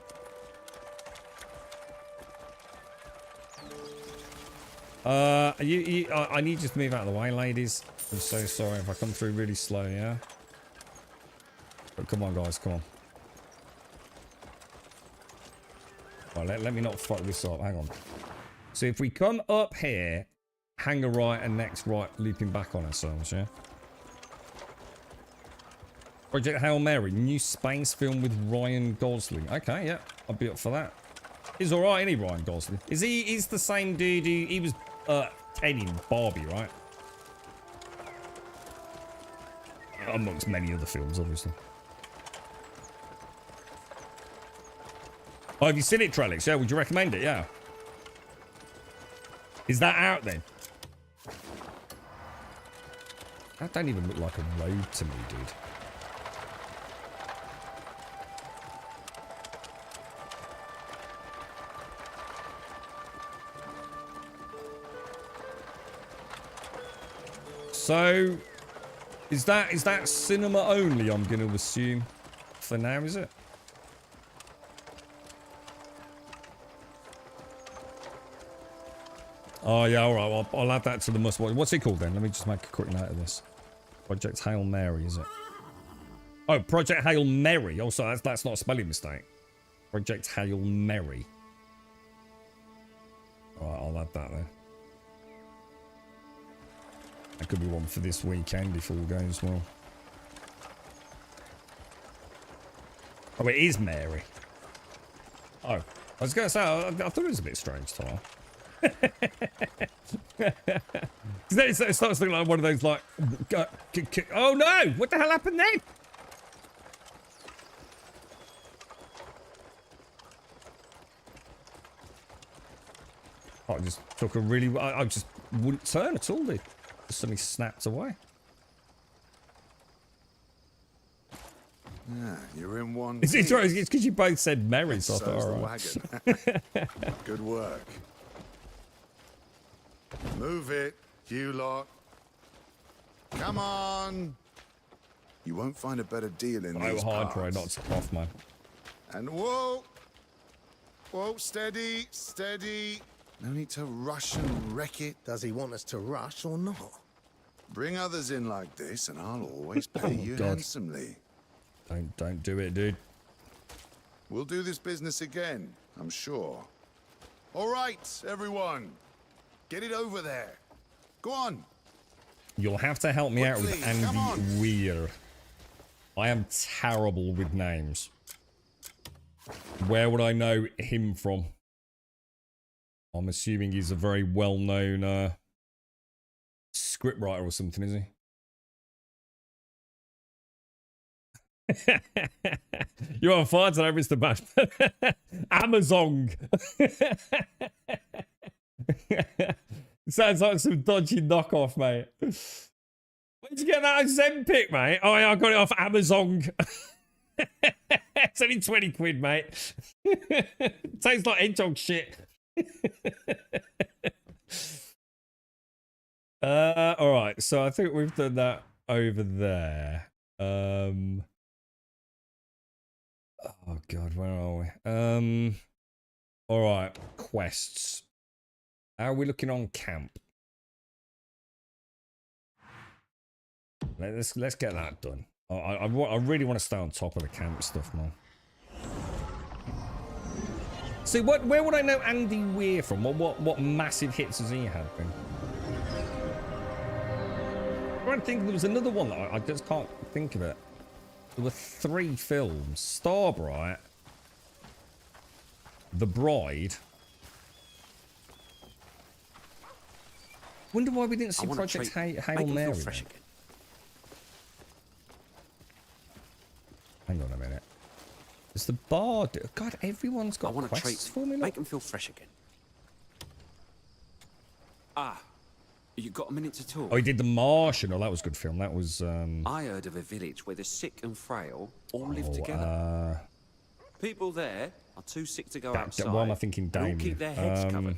I need you to move out of the way, ladies. I'm so sorry if I come through really slow, yeah? But come on, guys, come on. Right, let me not fuck this up. Hang on. So if we come up here, hang a right and next right, looping back on ourselves, yeah? Project Hail Mary, new space film with Ryan Gosling. Okay, yeah, I'll be up for that. He's alright, isn't he, Ryan Gosling? He's the same dude he was Ted in Barbie, right? Amongst many other films, obviously. Oh, have you seen it, Trellix? Yeah, would you recommend it? Yeah. Is that out then? That don't even look like a road to me, dude. So, is that cinema only, I'm going to assume, for now, is it? Oh, yeah, alright, I'll add that to the must-watch. What's it called then? Let me just make a quick note of this. Project Hail Mary, is it? Oh, Project Hail Mary. Oh, sorry, that's not a spelling mistake. Project Hail Mary. Alright, I'll add that then. That could be one for this weekend if all goes well. Oh, it is Mary. Oh, I was going to say, I thought it was a bit strange, Tom. It starts looking like one of those, like, oh no! What the hell happened then? I just took a really... I just wouldn't turn at all, dude. Just suddenly snapped away. Yeah, you're in one. It's because you both said Mary, so I thought, all right. Good work. Move it, you lot. Come on. You won't find a better deal in these hard parts. try not to cough, man. And whoa. Whoa, steady, steady. No need to rush and wreck it. Does he want us to rush or not? Bring others in like this and I'll always pay you handsomely. Don't do it, dude. We'll do this business again, I'm sure. All right, everyone. Get it over there. Go on. You'll have to help me out with Andy Weir. I am terrible with names. Where would I know him from? I'm assuming he's a very well-known scriptwriter or something, is he? You're on fire today, Mr. Bash. Amazon. Sounds like some dodgy knockoff, mate. Where'd you get that Ozempic, mate? Oh, yeah, I got it off Amazon. It's only 20 quid, mate. Tastes like hedgehog shit. All right, so I think we've done that over there. Oh god, where are we? All right, quests. How are we looking on camp? Let's get that done. I really want to stay on top of the camp stuff, man. See, where would I know Andy Weir from? What massive hits has he had then? I'm trying to think, there was another one that I just can't think of it. There were 3 films. Starbright, The Bride. Wonder why we didn't see Project Hail Mary. Hang on a minute. There's the Bard. God, everyone's got quests for me. Make them feel fresh again. Ah, you got a minute to talk? Oh, he did The Martian. Oh, that was a good film. That was. I heard of a village where the sick and frail all live together. People there are too sick to go outside. Why am I thinking Damien? Keep their heads covered.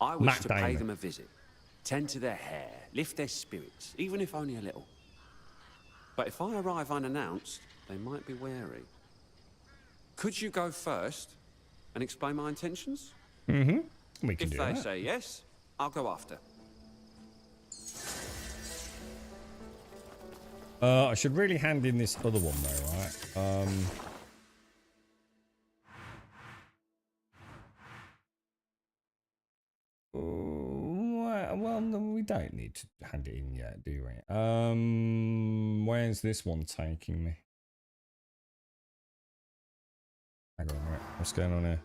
I wish Matt to Damon. pay them a visit, tend to their hair, lift their spirits, even if only a little. But if I arrive unannounced, they might be wary. Could you go first and explain my intentions? Mm-hmm. We can if do they that. say yes, I'll go after. I should really hand in this other one though, right? Well, no, we don't need to hand it in yet, do we? Where's this one taking me? Hang on a minute. What's going on here?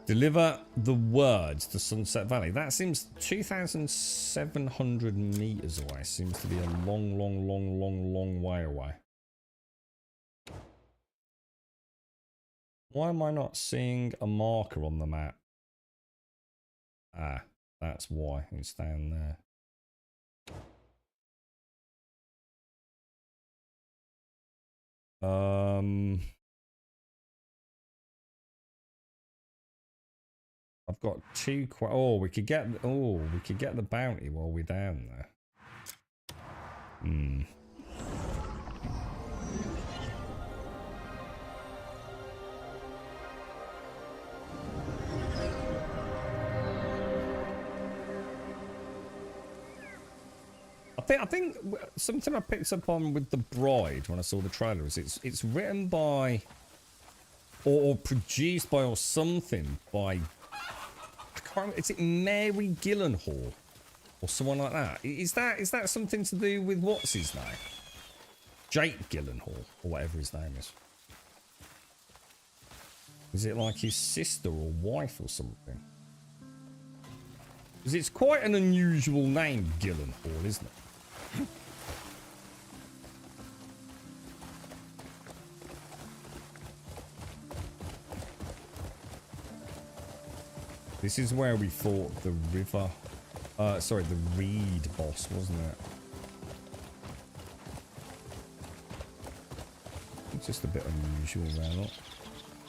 Deliver the words to Sunset Valley. That seems 2,700 meters away. Seems to be a long way away. Why am I not seeing a marker on the map? Ah, that's why. It's down there. I've got 2. Oh, we could get. Oh, we could get the bounty while we're down there. Hmm. I think something I picked up on with The Bride when I saw the trailer is it's written by or produced by or something by, I can't remember, is it Mary Gyllenhaal or someone like that? Is that something to do with what's his name? Jake Gyllenhaal or whatever his name is. Is it like his sister or wife or something? Because it's quite an unusual name, Gyllenhaal, isn't it? This is where we fought the river. Sorry, the Reed boss, wasn't it? It's just a bit unusual there, look.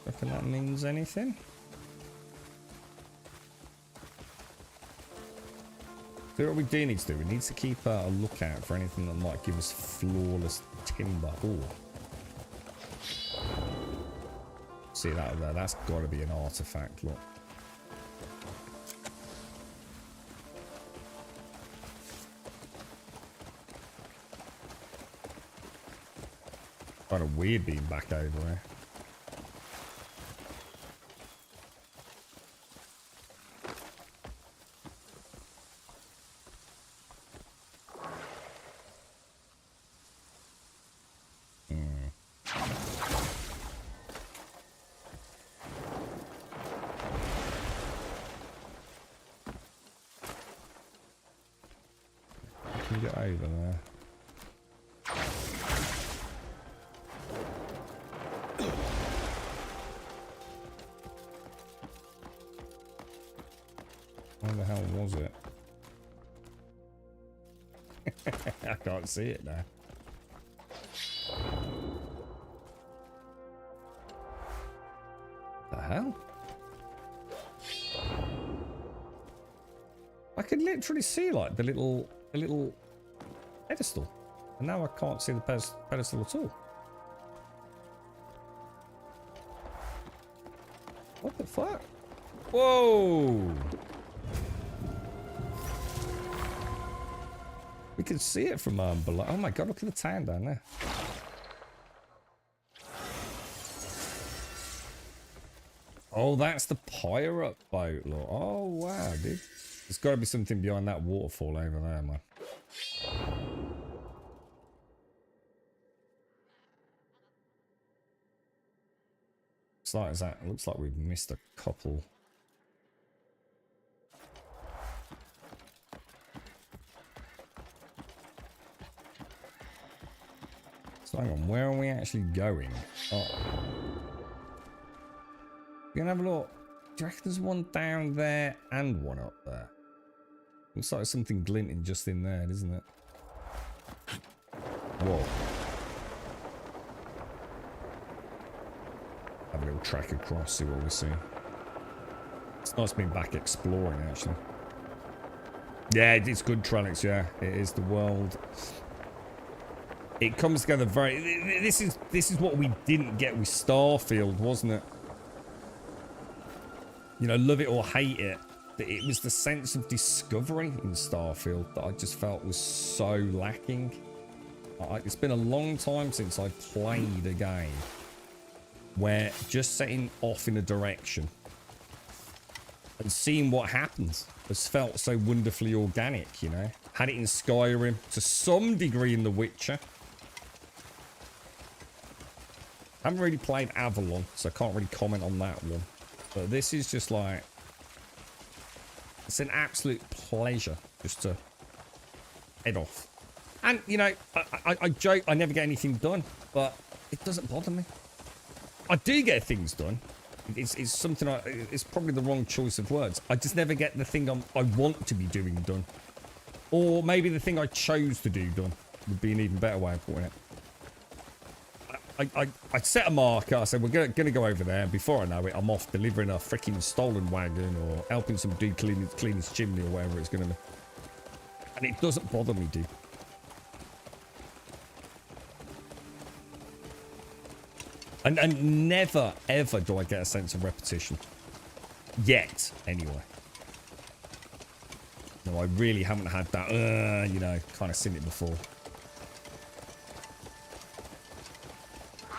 Reckon that means anything? So what we do need to do, we need to keep a lookout for anything that might give us flawless timber. Ooh. See that there? That's got to be an artifact, look. Kind of weird being back over here. can get over there. Where the hell was it? I can't see it now. The hell? I could literally see like the little pedestal, and now I can't see the pedestal at all. What the fuck? Whoa! We can see it from below. Oh my god, look at the town down there. Oh, that's the pirate boat, look. Oh wow, dude. There's got to be something behind that waterfall over there, man. Looks like we've missed a couple. So hang on, where are we actually going? Oh. We're gonna have a look. Do you reckon there's one down there and one up there? Looks like something glinting just in there, doesn't it? Whoa. Have a little track across, see what we see. It's nice being back exploring, actually. Yeah, it's good, Trellix, yeah. It is the world. It comes together very... This is what we didn't get with Starfield, wasn't it? You know, love it or hate it. It was the sense of discovery in Starfield that I just felt was so lacking. It's been a long time since I played a game where just setting off in a direction and seeing what happens has felt so wonderfully organic, you know. Had it in Skyrim, to some degree in The Witcher. I haven't really played Avalon, so I can't really comment on that one. But this is just like... It's an absolute pleasure just to head off. And, you know, I joke I never get anything done, but it doesn't bother me. I do get things done. It's something it's probably the wrong choice of words. I just never get the thing I want to be doing done. Or maybe the thing I chose to do done would be an even better way of putting it. I set a marker. I said, we're going to go over there. Before I know it, I'm off delivering a freaking stolen wagon or helping some dude clean his chimney or whatever it's going to be. And it doesn't bother me, dude. And never, ever do I get a sense of repetition. Yet, anyway. No, I really haven't had that, you know, kind of seen it before.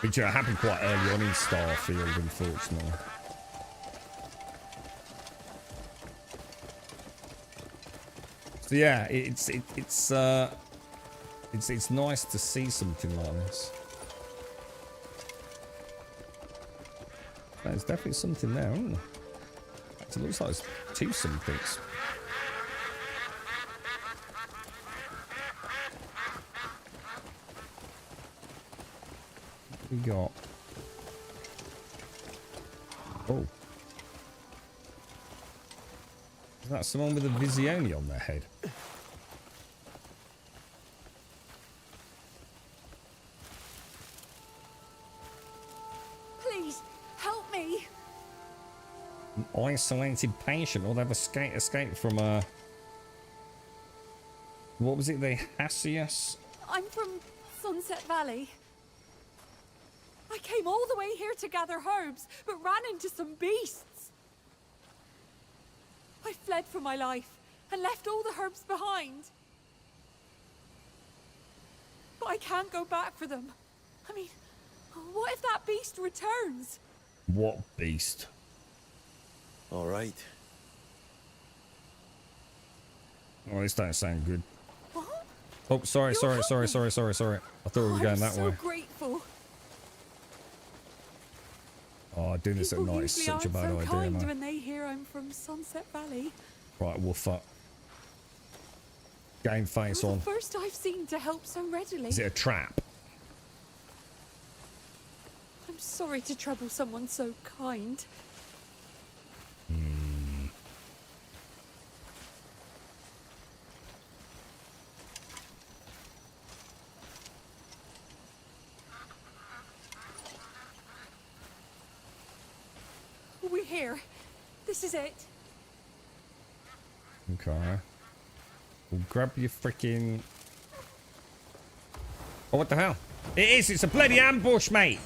Which happened quite early on in Starfield, unfortunately. So yeah, it's nice to see something like this. There's definitely something there, isn't there? It looks like there's two somethings. We got... Oh. Is that someone with a Visione on their head? Please, help me. An isolated patient, or they've escaped from a... What was it, the Hassius? I'm from Sunset Valley. I came all the way here to gather herbs, but ran into some beasts. I fled for my life and left all the herbs behind. But I can't go back for them. I mean, what if that beast returns? What beast? All right. Oh, this don't sound good. What? Oh, sorry. I thought we were going that way. I'm so grateful. Oh, doing this at night is such a bad idea, kind man. when they hear I'm from Sunset Valley. Right, well, fuck. Game face You're on. the first I've seen to help so readily. Is it a trap? I'm sorry to trouble someone so kind. We're here. This is it. Okay. Well, grab your freaking... Oh, what the hell? It is. It's a bloody ambush, mate.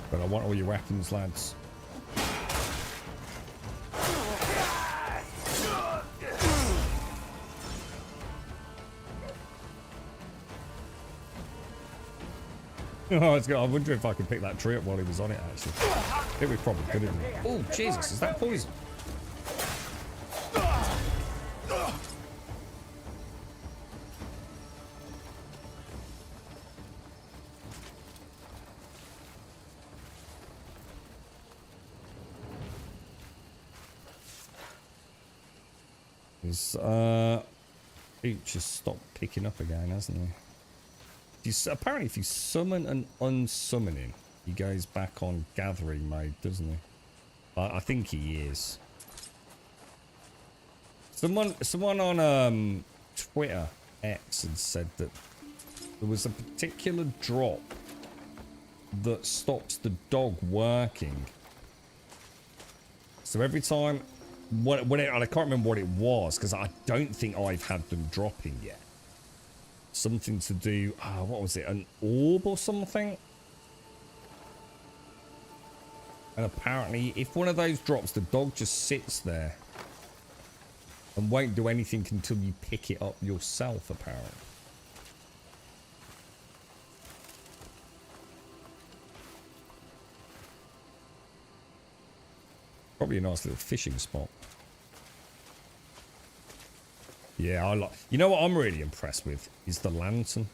But I want all your weapons, lads. Oh, it's good. I wonder if I could pick that tree up while he was on it, actually. I think we probably could, isn't it? Oh, Jesus, is that poison? His, Ooch has stopped picking up again, hasn't he? Apparently, if you summon and unsummon him, he goes back on gathering mode, doesn't he? I think he is. Someone on Twitter, X, had said that there was a particular drop that stops the dog working. So every time, and I can't remember what it was because I don't think I've had them dropping yet. Something to do, what was it, an orb or something? And apparently, if one of those drops, the dog just sits there and won't do anything until you pick it up yourself, apparently. Probably a nice little fishing spot. Yeah, I like... You know what I'm really impressed with is the lantern.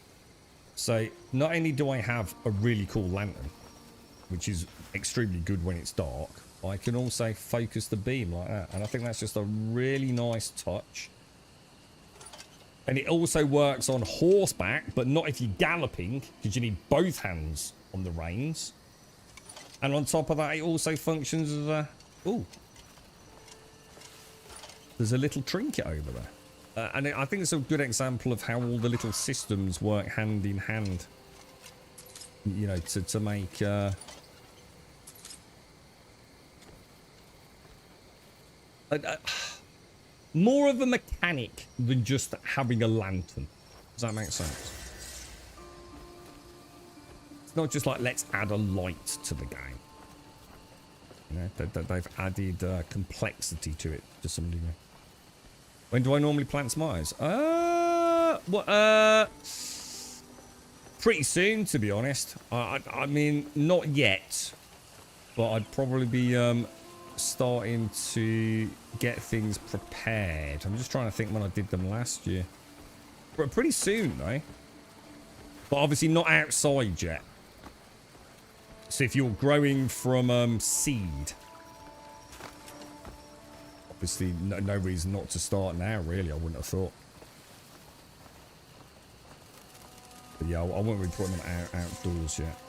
So, not only do I have a really cool lantern, which is extremely good when it's dark, I can also focus the beam like that. And I think that's just a really nice touch. And it also works on horseback, but not if you're galloping, because you need both hands on the reins. And on top of that, it also functions as a... Ooh. There's a little trinket over there. And I think it's a good example of how all the little systems work hand in hand. You know, to make... more of a mechanic than just having a lantern. Does that make sense? It's not just like, let's add a light to the game. You know, they've added complexity to it to some degree. When do I normally plant tomatoes? Pretty soon, to be honest. I mean, not yet. But I'd probably be starting to get things prepared. I'm just trying to think when I did them last year. But pretty soon, though. But obviously not outside yet. So if you're growing from seed... Obviously, no reason not to start now, really, I wouldn't have thought. But yeah, I won't be putting them outdoors yet.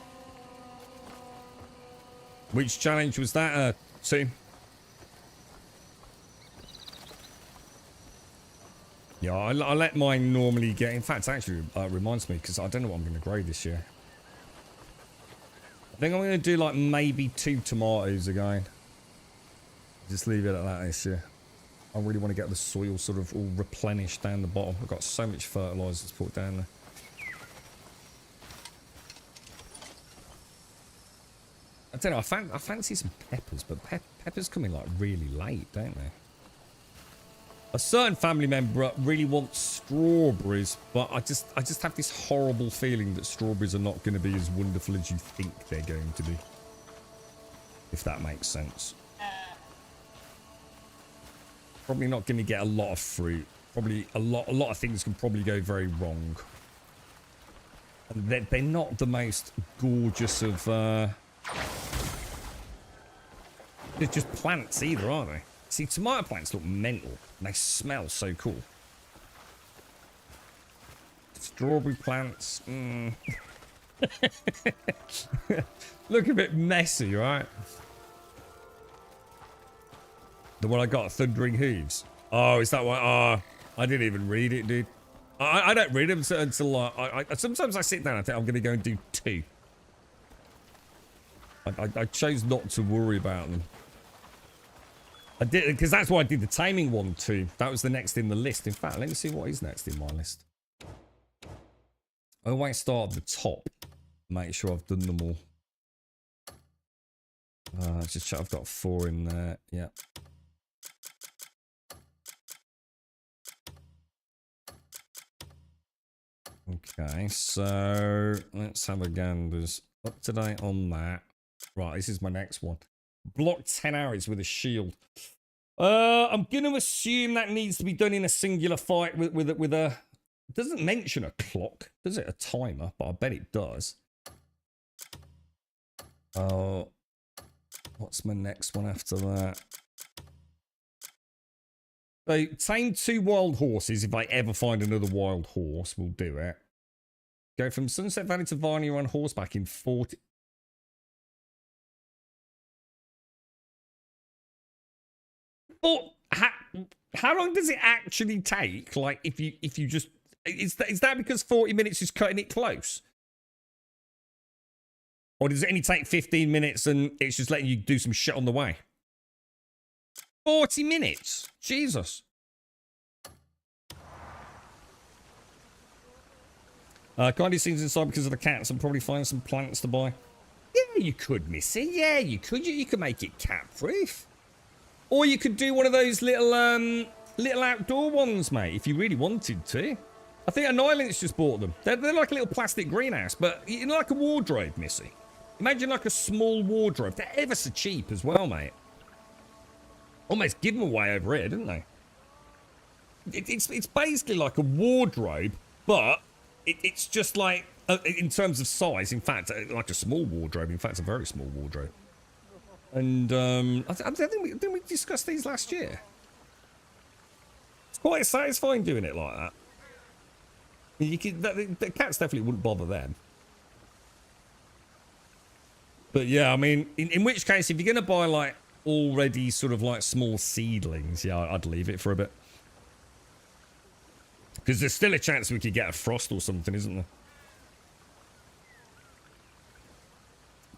Which challenge was that, Tim? Yeah, I let mine normally get... In fact, actually, reminds me, because I don't know what I'm going to grow this year. I think I'm going to do, like, maybe 2 tomatoes again. Just leave it at that this year. I really want to get the soil sort of all replenished down the bottom. I've got so much fertilizer to put down there. I don't know, I fancy some peppers, but peppers come in like really late, don't they? A certain family member really wants strawberries, but I just have this horrible feeling that strawberries are not going to be as wonderful as you think they're going to be. If that makes sense. Probably not going to get a lot of fruit. probably a lot of things can probably go very wrong. And they're not the most gorgeous of they're just plants either, are they? See, tomato plants look mental. And they smell so cool. Strawberry plants, look a bit messy, right? The one I got, Thundering Hooves. Oh, is that one? Oh, I didn't even read it, dude. I don't read them until I sometimes I sit down and think I'm going to go and do 2. I chose not to worry about them. I did, because that's why I did the taming one too. That was the next in the list. In fact, let me see what is next in my list. I always start at the top. Make sure I've done them all. Just check I've got 4 in there. Yeah. Okay, so let's have a ganders. Up to date on that. Right, this is my next one. Block 10 arrows with a shield. I'm gonna assume that needs to be done in a singular fight with a. It doesn't mention a clock, does it? A timer, but I bet it does. What's my next one after that? So, tame 2 wild horses. If I ever find another wild horse, we'll do it. Go from Sunset Valley to Varnia on horseback in 40. But how long does it actually take? Like, if you just is that because 40 minutes is cutting it close, or does it only take 15 minutes and it's just letting you do some shit on the way? 40 minutes, Jesus. Can't do things inside because of the cats. I'm probably find some plants to buy. Yeah, you could, Missy. Yeah, you could. You could make it cat-proof. Or you could do one of those little outdoor ones, mate, if you really wanted to. I think Annihilant's just bought them. They're like a little plastic greenhouse, but you know, like a wardrobe, Missy. Imagine like a small wardrobe. They're ever so cheap as well, mate. Almost give them away over here, didn't they? It's basically like a wardrobe, but it's just like, in terms of size, in fact, like a small wardrobe. In fact, it's a very small wardrobe. And I think didn't we discuss these last year? It's quite satisfying doing it like that. You could, the cats definitely wouldn't bother them. But yeah, I mean, in which case, if you're going to buy like already sort of like small seedlings, yeah, I'd leave it for a bit. Because there's still a chance we could get a frost or something, isn't there?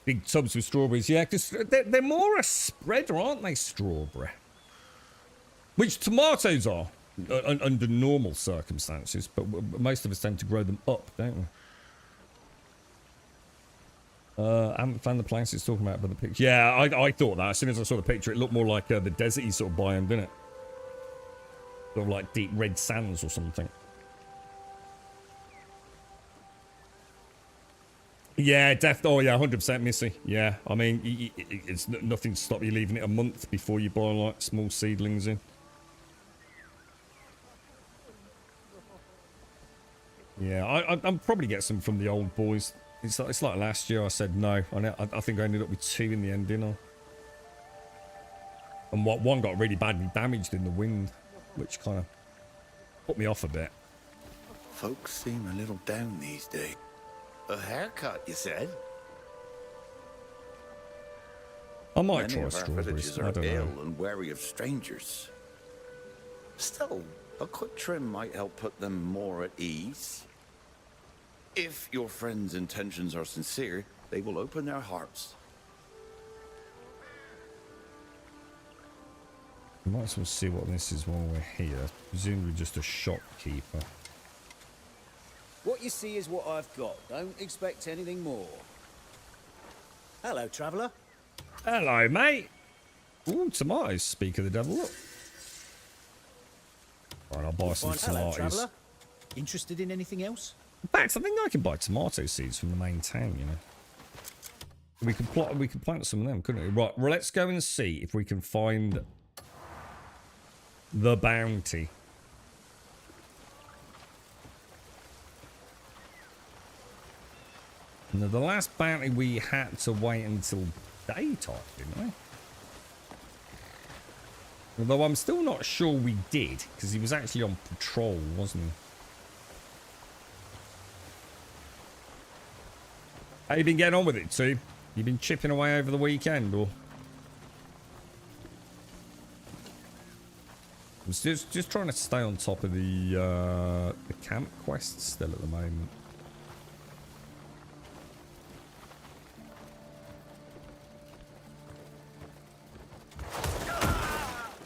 Big tubs with strawberries, yeah, because they're more a spreader, aren't they, strawberry? Which tomatoes are, under normal circumstances, but most of us tend to grow them up, don't we? I haven't found the place it's talking about, but the picture. Yeah, I thought that. As soon as I saw the picture, it looked more like the desert-y sort of biome, didn't it? Sort of like deep red sands or something. Yeah, oh yeah, 100% Missy. Yeah, I mean, it's nothing to stop you leaving it a month before you buy like small seedlings in. Yeah, I'll probably get some from the old boys. It's like last year I said no. I think I ended up with 2 in the end, didn't I? And one got really badly damaged in the wind, which kind of put me off a bit. Folks seem a little down these days. A haircut, you said? I might Many try of our strawberries. villagers I are don't know. ill and wary of strangers. Still, a quick trim might help put them more at ease. If your friend's intentions are sincere, they will open their hearts. We might as well see what this is while we're here. Presumably just a shopkeeper. What you see is what I've got. Don't expect anything more. Hello, traveller. Hello, mate. Ooh, tomatoes, speak of the devil. Look. Right, I'll buy some Hello, tomatoes. traveller. Interested in anything else? In fact, I think I can buy tomato seeds from the main town, you know. We could plant some of them, couldn't we? Right, well, let's go and see if we can find the bounty. Now, the last bounty we had to wait until daytime, didn't we? Although I'm still not sure we did, because he was actually on patrol, wasn't he? How you been getting on with it, too? You been chipping away over the weekend, or? I was just trying to stay on top of the camp quests still at the moment.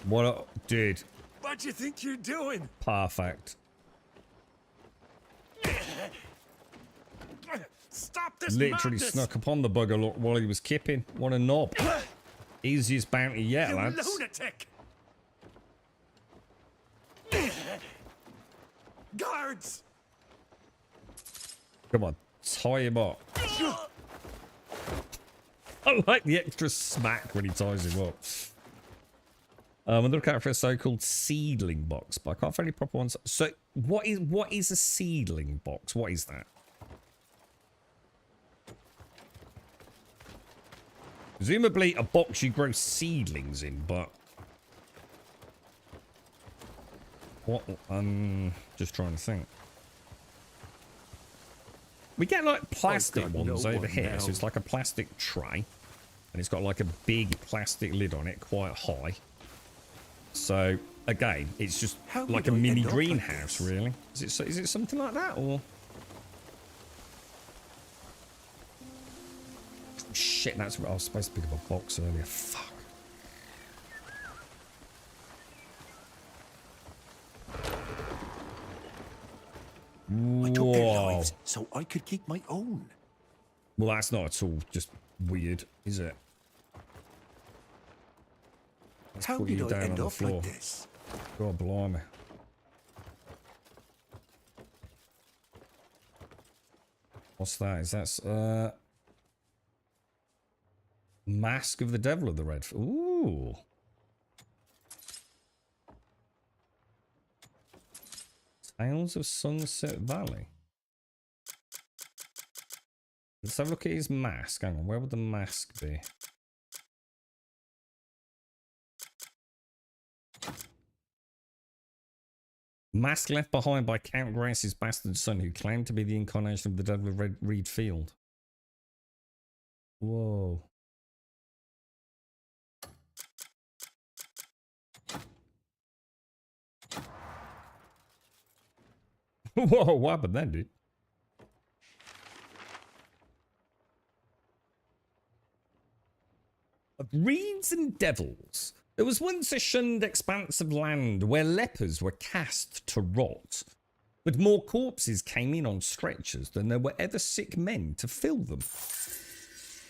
What, dude? What do you think you're doing? Perfect. Stop this Literally madness! snuck upon the bugger while he was kipping. What a knob. Easiest bounty yet, You lads. lunatic! Guards! Come on, tie him up. I like the extra smack when he ties him up. I'm looking out for a so-called seedling box, but I can't find any proper ones. So, what is a seedling box? What is that? Presumably a box you grow seedlings in, but what? Just trying to think. We get like plastic ones over here, so it's like a plastic tray, and it's got like a big plastic lid on it, quite high. So again, it's just like a mini greenhouse, really. Is it something like that, or? Shit, that's I was supposed to pick up a box earlier. Fuck. I took their lives so I could keep my own. Well, that's not at all just weird, is it? Let's How put did you I down end on the up floor. like this? God blimey. What's that? Is that Mask of the Devil of the Red. Ooh. Tales of Sunset Valley. Let's have a look at his mask. Hang on, where would the mask be? Mask left behind by Count Grace's bastard son, who claimed to be the incarnation of the Devil of Reed Field. Whoa. Whoa, what happened then, dude? Of reeds and devils. There was once a shunned expanse of land where lepers were cast to rot, but more corpses came in on stretchers than there were ever sick men to fill them.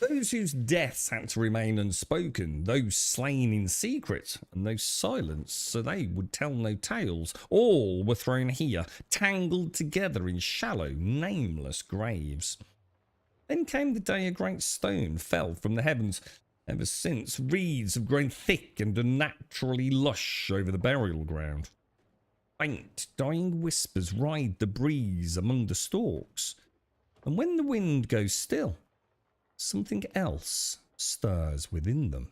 Those whose deaths had to remain unspoken, those slain in secret, and those silenced so they would tell no tales, all were thrown here, tangled together in shallow, nameless graves. Then came the day a great stone fell from the heavens. Ever since, reeds have grown thick and unnaturally lush over the burial ground. Faint, dying whispers ride the breeze among the stalks, and when the wind goes still, something else stirs within them.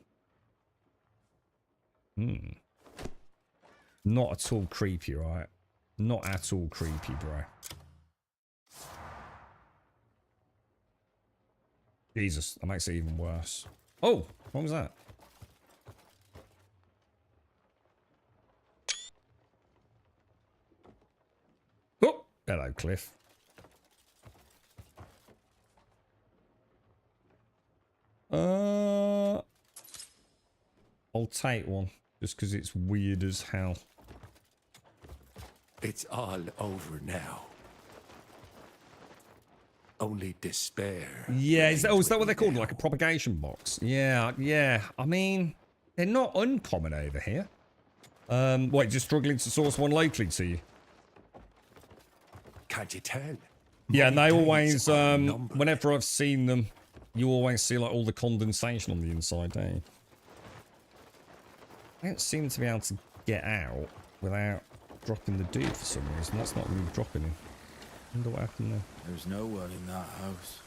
Not at all creepy, right? Not at all creepy, bro. Jesus, that makes it even worse. Oh, what was that? Oh, hello, Cliff. I'll take one, just because it's weird as hell. It's all over now. Only despair. Yeah, is that what they're called? Like a propagation box? Yeah, yeah. I mean, they're not uncommon over here. Wait, just struggling to source one locally to you? Can't you tell? Yeah, and they always, whenever I've seen them, you always see like all the condensation on the inside, don't you? I don't seem to be able to get out without dropping the dude for some reason. That's not really dropping him. I wonder what happened there. There's no one in that house.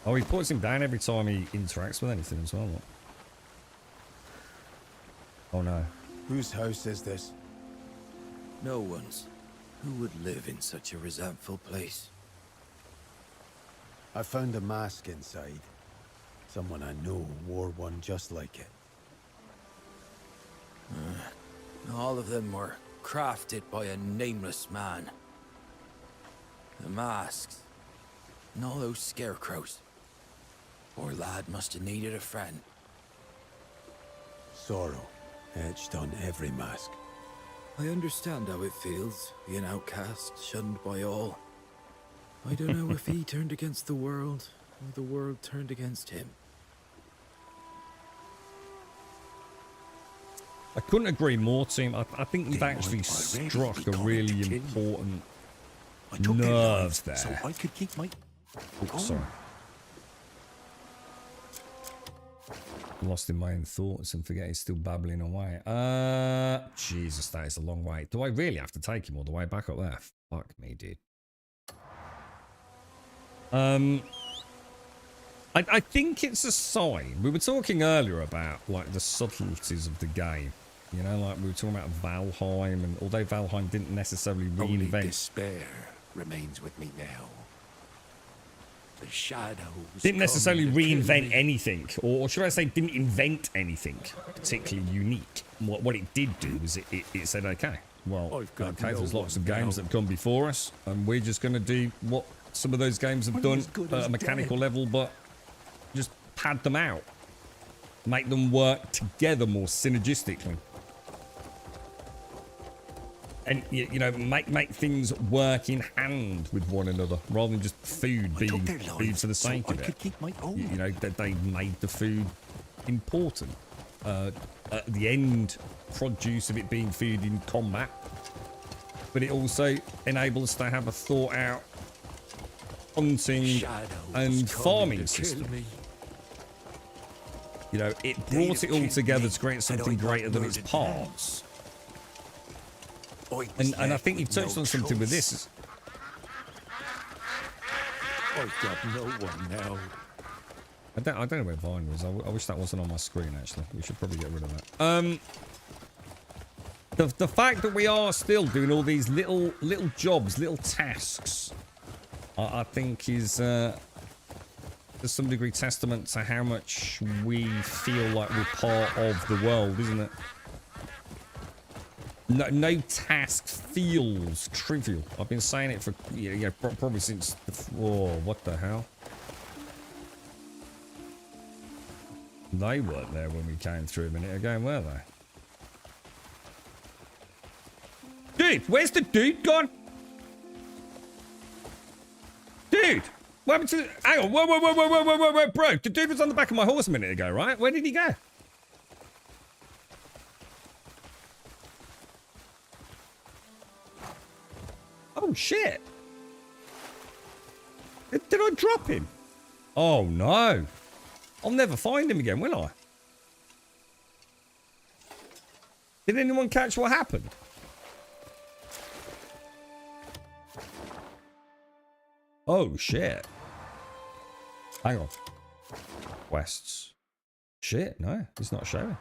Oh, he puts him down every time he interacts with anything as well. Look. Oh no. Whose house is this? No one's. Who would live in such a resentful place? I found a mask inside. Someone I know wore one just like it. All of them were crafted by a nameless man. The masks, and all those scarecrows. Poor lad must have needed a friend. Sorrow etched on every mask. I understand how it feels, being outcast, shunned by all. I don't know if he turned against the world, or the world turned against him. I couldn't agree more, team. I think you've actually struck a really important nerve there. So I could keep my... Oh, sorry. Lost in my own thoughts and forget he's still babbling away. Jesus, that is a long way. Do I really have to take him all the way back up there? Fuck me, dude. I think it's a sign. We were talking earlier about like the subtleties of the game. You know, like we were talking about Valheim, and although Valheim didn't necessarily Only reinvent, despair remains with me now. The shadows didn't necessarily come to kill reinvent me. anything, or should I say, didn't invent anything particularly unique. What it did do was it said, okay, well, I've got okay, no there's lots of one games now. that have come before us, and we're just going to do what some of those games have done at a mechanical level, but just pad them out, make them work together more synergistically, and you know, make things work in hand with one another rather than just food being food for the sake of it. You know, that they made the food important. At the end produce of it being food in combat, but it also enabled us to have a thought out hunting and farming system. You know, it brought it all together to create something greater than its parts. And I think you've touched on something with this. I've got no one now. I don't know where Vine was. I wish that wasn't on my screen, actually. We should probably get rid of that. The fact that we are still doing all these little jobs, little tasks, I think is to some degree testament to how much we feel like we're part of the world, isn't it? No task feels trivial. I've been saying it for probably since what the hell? They weren't there when we came through a minute ago, were they? Dude, where's the dude gone? Dude, what happened to... Hang on, whoa, bro. The dude was on the back of my horse a minute ago, right? Where did he go? Oh, shit. Did I drop him? Oh, no. I'll never find him again, will I? Did anyone catch what happened? Oh, shit. Hang on. Quests. Shit, no. It's not showing.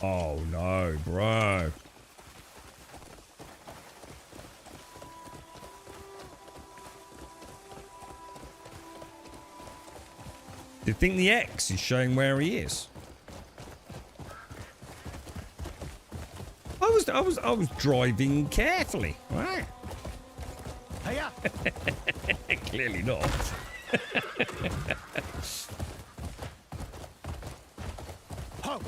Oh, no, bro. Do you think the X is showing where he is? I was driving carefully, right? Hiya! Clearly not. Ho!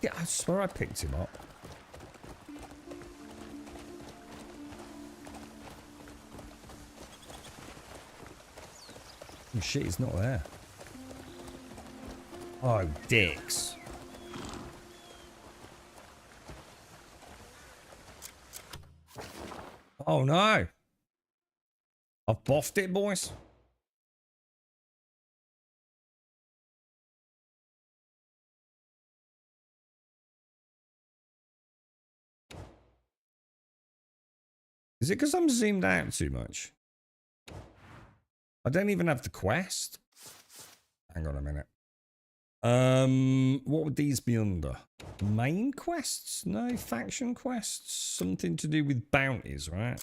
Yeah, I swear I picked him up. Oh shit, he's not there. Oh, dicks. Oh no. I've boffed it, boys. Is it because I'm zoomed out too much? I don't even have the quest. Hang on a minute. What would these be under? Main quests? No, faction quests. Something to do with bounties, right?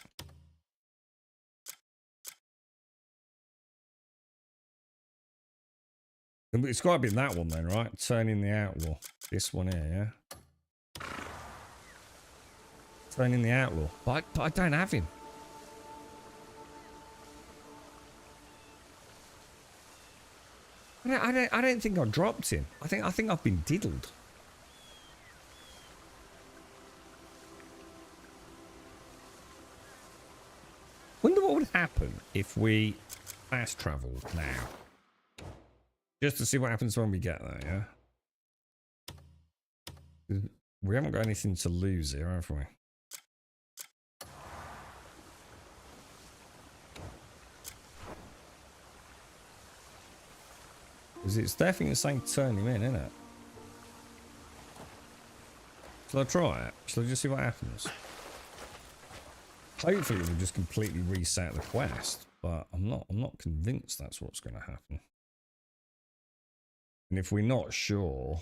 It's got to be that one then, right? Turning the Outlaw. This one here, yeah? Turning the Outlaw. But I don't have him. I don't think I dropped him. I think I've been diddled. Wonder what would happen if we fast travel now. Just to see what happens when we get there, yeah? We haven't got anything to lose here, have we? Because it's definitely saying turn him in, isn't it? Shall I try it? Shall I just see what happens? Hopefully we'll just completely reset the quest, but I'm not convinced that's what's going to happen. And if we're not sure,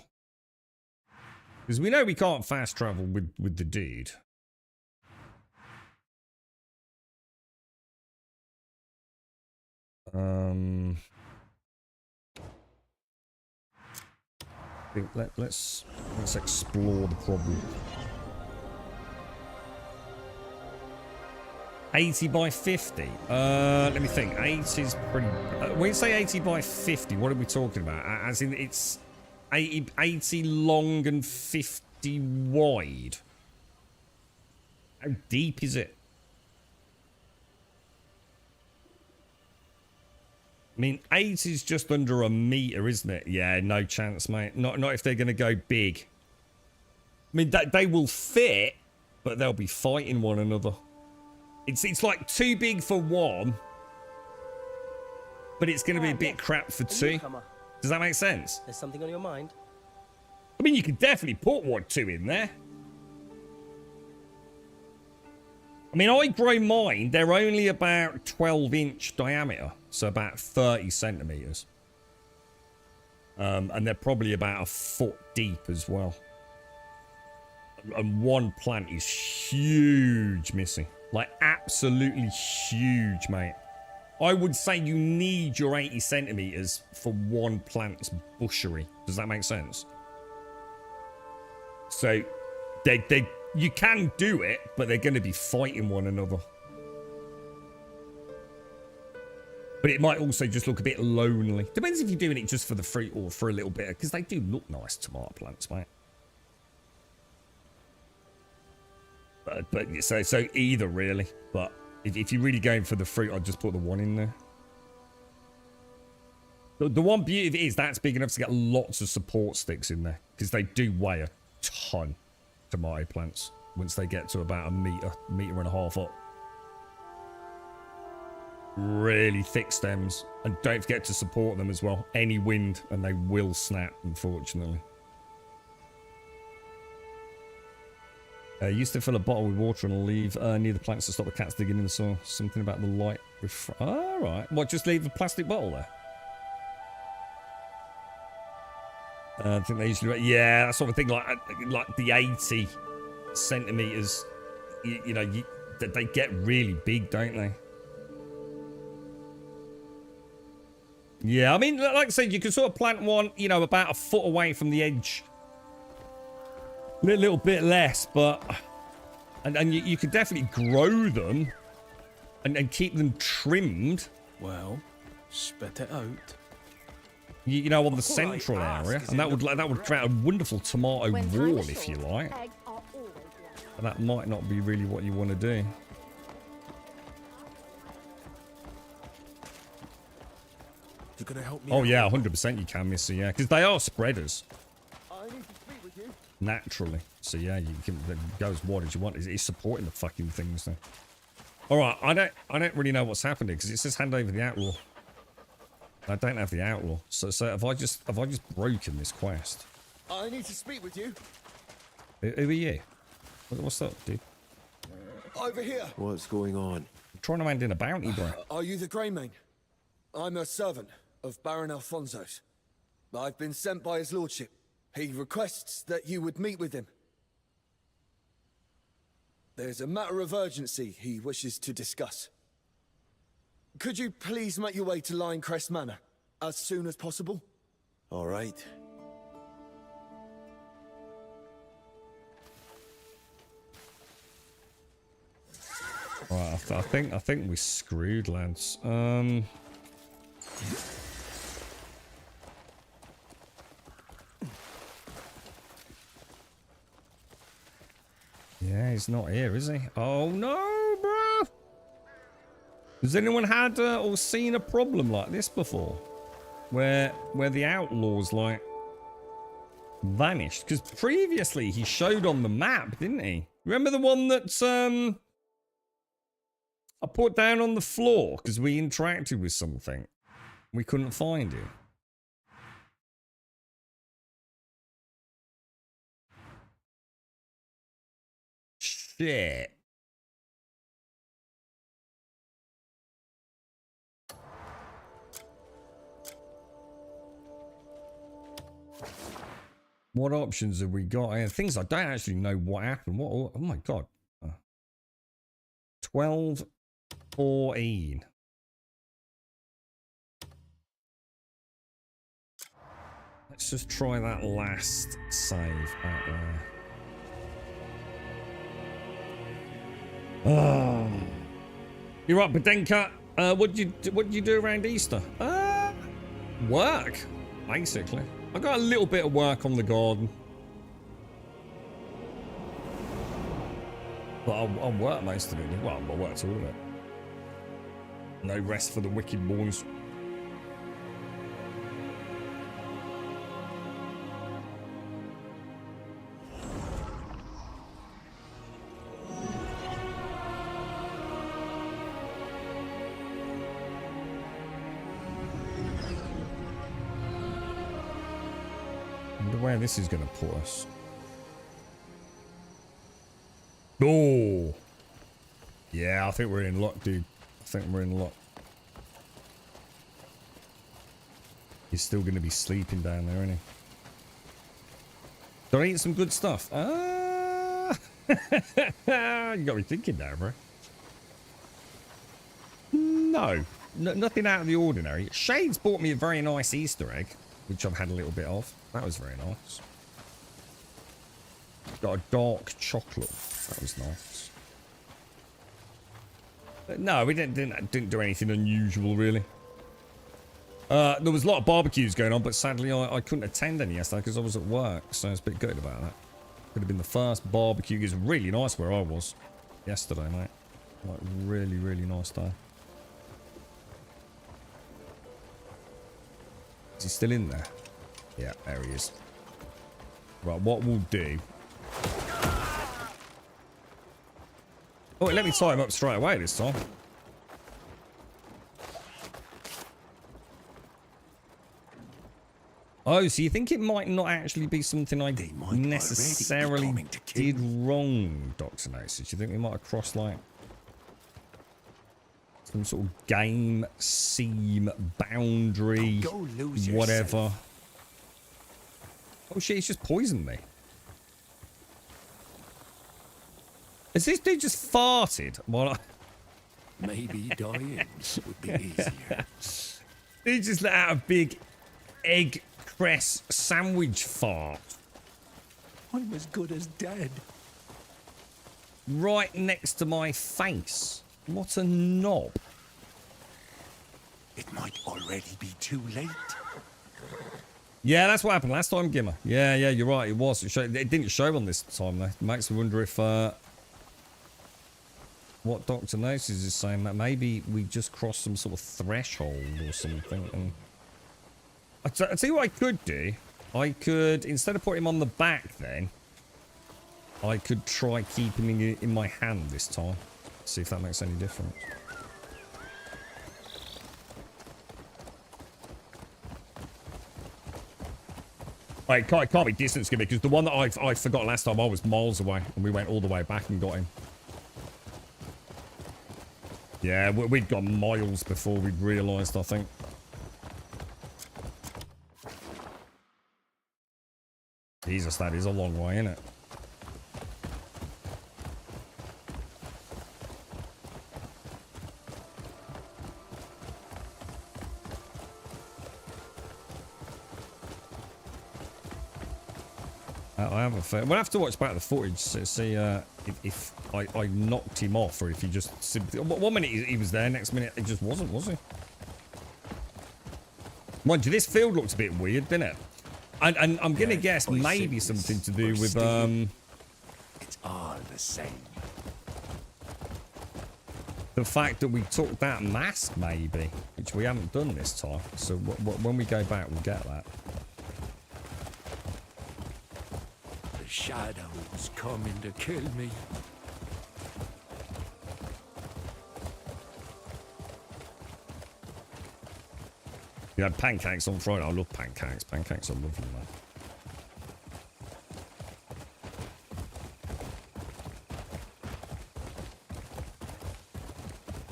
because we know we can't fast travel with the dude. Let's explore the problem. 80 by 50. Let me think. 80 is pretty. When you say 80 by 50, what are we talking about? As in, it's 80 long and 50 wide. How deep is it? I mean, 8 is just under a meter, isn't it? Yeah, no chance, mate. Not if they're going to go big. I mean, they will fit, but they'll be fighting one another. It's like too big for one, but it's going to be a bit crap for two. Does that make sense? There's something on your mind? I mean, you could definitely put 2 in there. I mean, I grow mine. They're only about 12-inch diameter, so about 30 centimeters. And they're probably about a foot deep as well. And one plant is huge missing. Like, absolutely huge, mate. I would say you need your 80 centimeters for one plant's bushery. Does that make sense? So, you can do it, but they're going to be fighting one another. But it might also just look a bit lonely. Depends if you're doing it just for the fruit or for a little bit. Because they do look nice, tomato plants, mate. But so either, really. But if you're really going for the fruit, I'd just put the 1 in there. The one beauty of it is that's big enough to get lots of support sticks in there. Because they do weigh a ton, tomato plants, once they get to about a meter and a half up. Really thick stems. And don't forget to support them as well. Any wind and they will snap, unfortunately. Used to fill a bottle with water and leave near the plants to stop the cats digging in the soil. Something about the light. All right. What, just leave a plastic bottle there? I think they usually... Yeah, that sort of thing. Like the 80 centimeters. You know, they get really big, don't they? Yeah, I mean, like I said, you can sort of plant one, you know, about a foot away from the edge. A little bit less, but... And you could definitely grow them and keep them trimmed. Well, spit it out. You know, on the central area. And that would create a wonderful tomato wall, if you like. But that might not be really what you want to do. You're gonna help me? Oh yeah, 100% you can, Missy. Yeah, because they are spreaders. I need to speak with you. Naturally. So yeah, you can go as wide as you want. It's supporting the fucking things now. All right, I don't really know what's happening because it says hand over the outlaw. I don't have the outlaw, so have I just broken this quest? I need to speak with you. Who are you? What's up, dude? Over here. What's going on? I'm trying to hand in a bounty, bro. Are you the Greymane? I'm a servant of Baron Alfonso's. I've been sent by his lordship. He requests that you would meet with him. There's a matter of urgency he wishes to discuss. Could you please make your way to Linecrest Manor as soon as possible? All right. Right, I think we're screwed, lads. Yeah, he's not here, is he? Oh no, bro! Has anyone had or seen a problem like this before, where the outlaws like vanished? Because previously he showed on the map, didn't he? Remember the one that I put down on the floor because we interacted with something. We couldn't find it. Shit. What options have we got? And things I don't actually know what happened. What? Oh my god. 12, 14. Let's just try that last save out there. Oh. You're right, Bedenka. What did you do around Easter? Work, basically. I got a little bit of work on the garden. But I'll work most of it. Well, I worked all of it. No rest for the wicked boys. Where this is going to put us. Oh, yeah, I think we're in luck, dude. I think we're in luck. He's still going to be sleeping down there, isn't he? Did I eat some good stuff? You got me thinking now, bro. No, nothing out of the ordinary. Shade's bought me a very nice Easter egg, which I've had a little bit of. That was very nice. Got a dark chocolate. That was nice. But no, we didn't do anything unusual, really. There was a lot of barbecues going on, but sadly I couldn't attend any yesterday because I was at work, so I was a bit gutted about that. Could have been the first barbecue. It was really nice where I was yesterday, mate. Like, really, really nice day. Is he still in there? Yeah, there he is. Right, what we'll do... Oh, let me tie him up straight away this time. Oh, so you think it might not actually be something I necessarily did wrong, Dr. Gnosis? You think we might have crossed, like, some sort of game seam boundary, whatever? Oh shit, he's just poisoned me. Has this dude just farted? Maybe dying would be easier. He just let out a big egg cress sandwich fart. I'm as good as dead. Right next to my face. What a knob. It might already be too late. Yeah, that's what happened last time, Gimmer. Yeah, you're right. It was. It didn't show on this time, though. It makes me wonder if what Dr. Gnosis is saying, that maybe we just crossed some sort of threshold or something. And I'll tell you what I could do. I could, instead of putting him on the back then, I could try keeping him in my hand this time. See if that makes any difference. Right, it can't be distance, can it? Because the one that I forgot last time, I was miles away, and we went all the way back and got him. Yeah, we'd got miles before we'd realised, I think. Jesus, that is a long way, isn't it? I have a fair... We'll have to watch back the footage to see if I knocked him off or if he just simply... One minute he was there, next minute he just wasn't, was he? Mind you, this field looks a bit weird, doesn't it? And I'm going to guess maybe something to do with... It's all the same. The fact that we took that mask, maybe, which we haven't done this time. So when we go back, we'll get that. The shadows coming to kill me. You had pancakes on Friday. I love pancakes. Pancakes are lovely, man.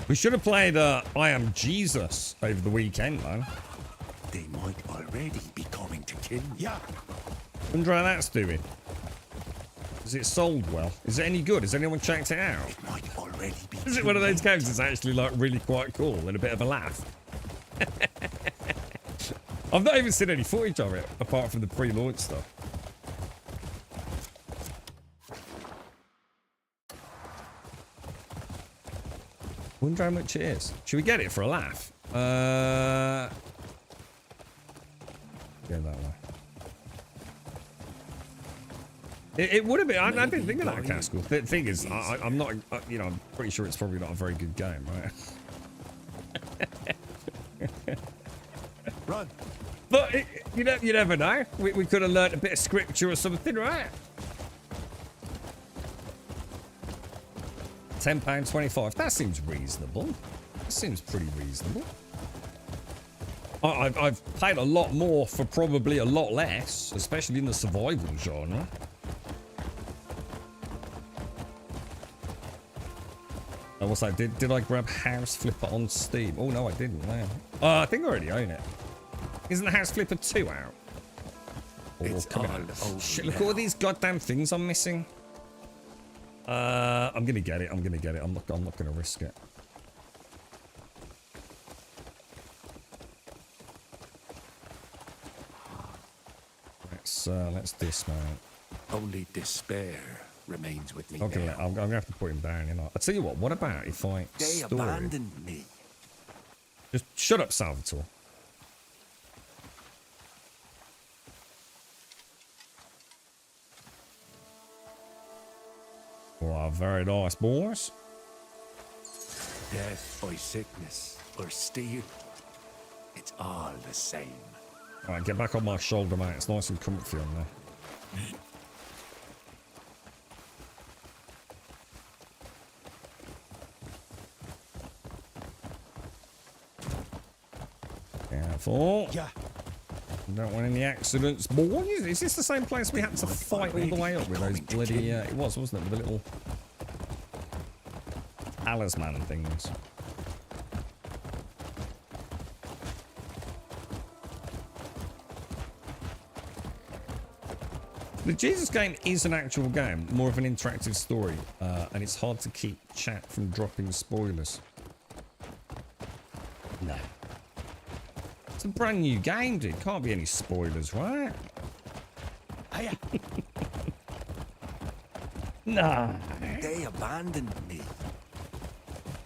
We should have played I Am Jesus over the weekend, man. They might already be coming to kill me. Yeah. Wonder how that's doing. Is it sold well? Is it any good? Has anyone checked it out? It might already be. Is it one of those games that's actually like really quite cool and a bit of a laugh? I've not even seen any footage of it apart from the pre-launch stuff. Wonder how much it is. Should we get it for a laugh? Go that way. It would have been. I didn't think of that, Castle. The thing is, I'm not. You know, I'm pretty sure it's probably not a very good game, right? Run. But you never know. We could have learnt a bit of scripture or something, right? £10.25. That seems reasonable. That seems pretty reasonable. I've paid a lot more for probably a lot less, especially in the survival genre. Oh, what's that? Did I grab House Flipper on Steam? Oh no, I didn't. No. I think I already own it. Isn't House Flipper 2 out? It's coming out. Shit, look at all these goddamn things I'm missing. I'm gonna get it. I'm gonna get it. I'm not gonna risk it. Let's dismount. Only despair remains with me. Okay, now. I'm gonna have to put him down. You know. I'll tell you what. What about if I They abandoned me. Just shut up, Salvatore. Well, very nice, boys. Death by sickness or steel, it's all the same. All right, get back on my shoulder, mate. It's nice and comfy on there. Careful. Yeah. Don't want any accidents, boys. Is this the same place we had to fight all the way up with those bloody... it was, wasn't it? With the little talisman things. The Jesus game is an actual game, more of an interactive story, and it's hard to keep chat from dropping spoilers. No. It's a brand new game, dude. Can't be any spoilers, right? Nah. They abandoned me.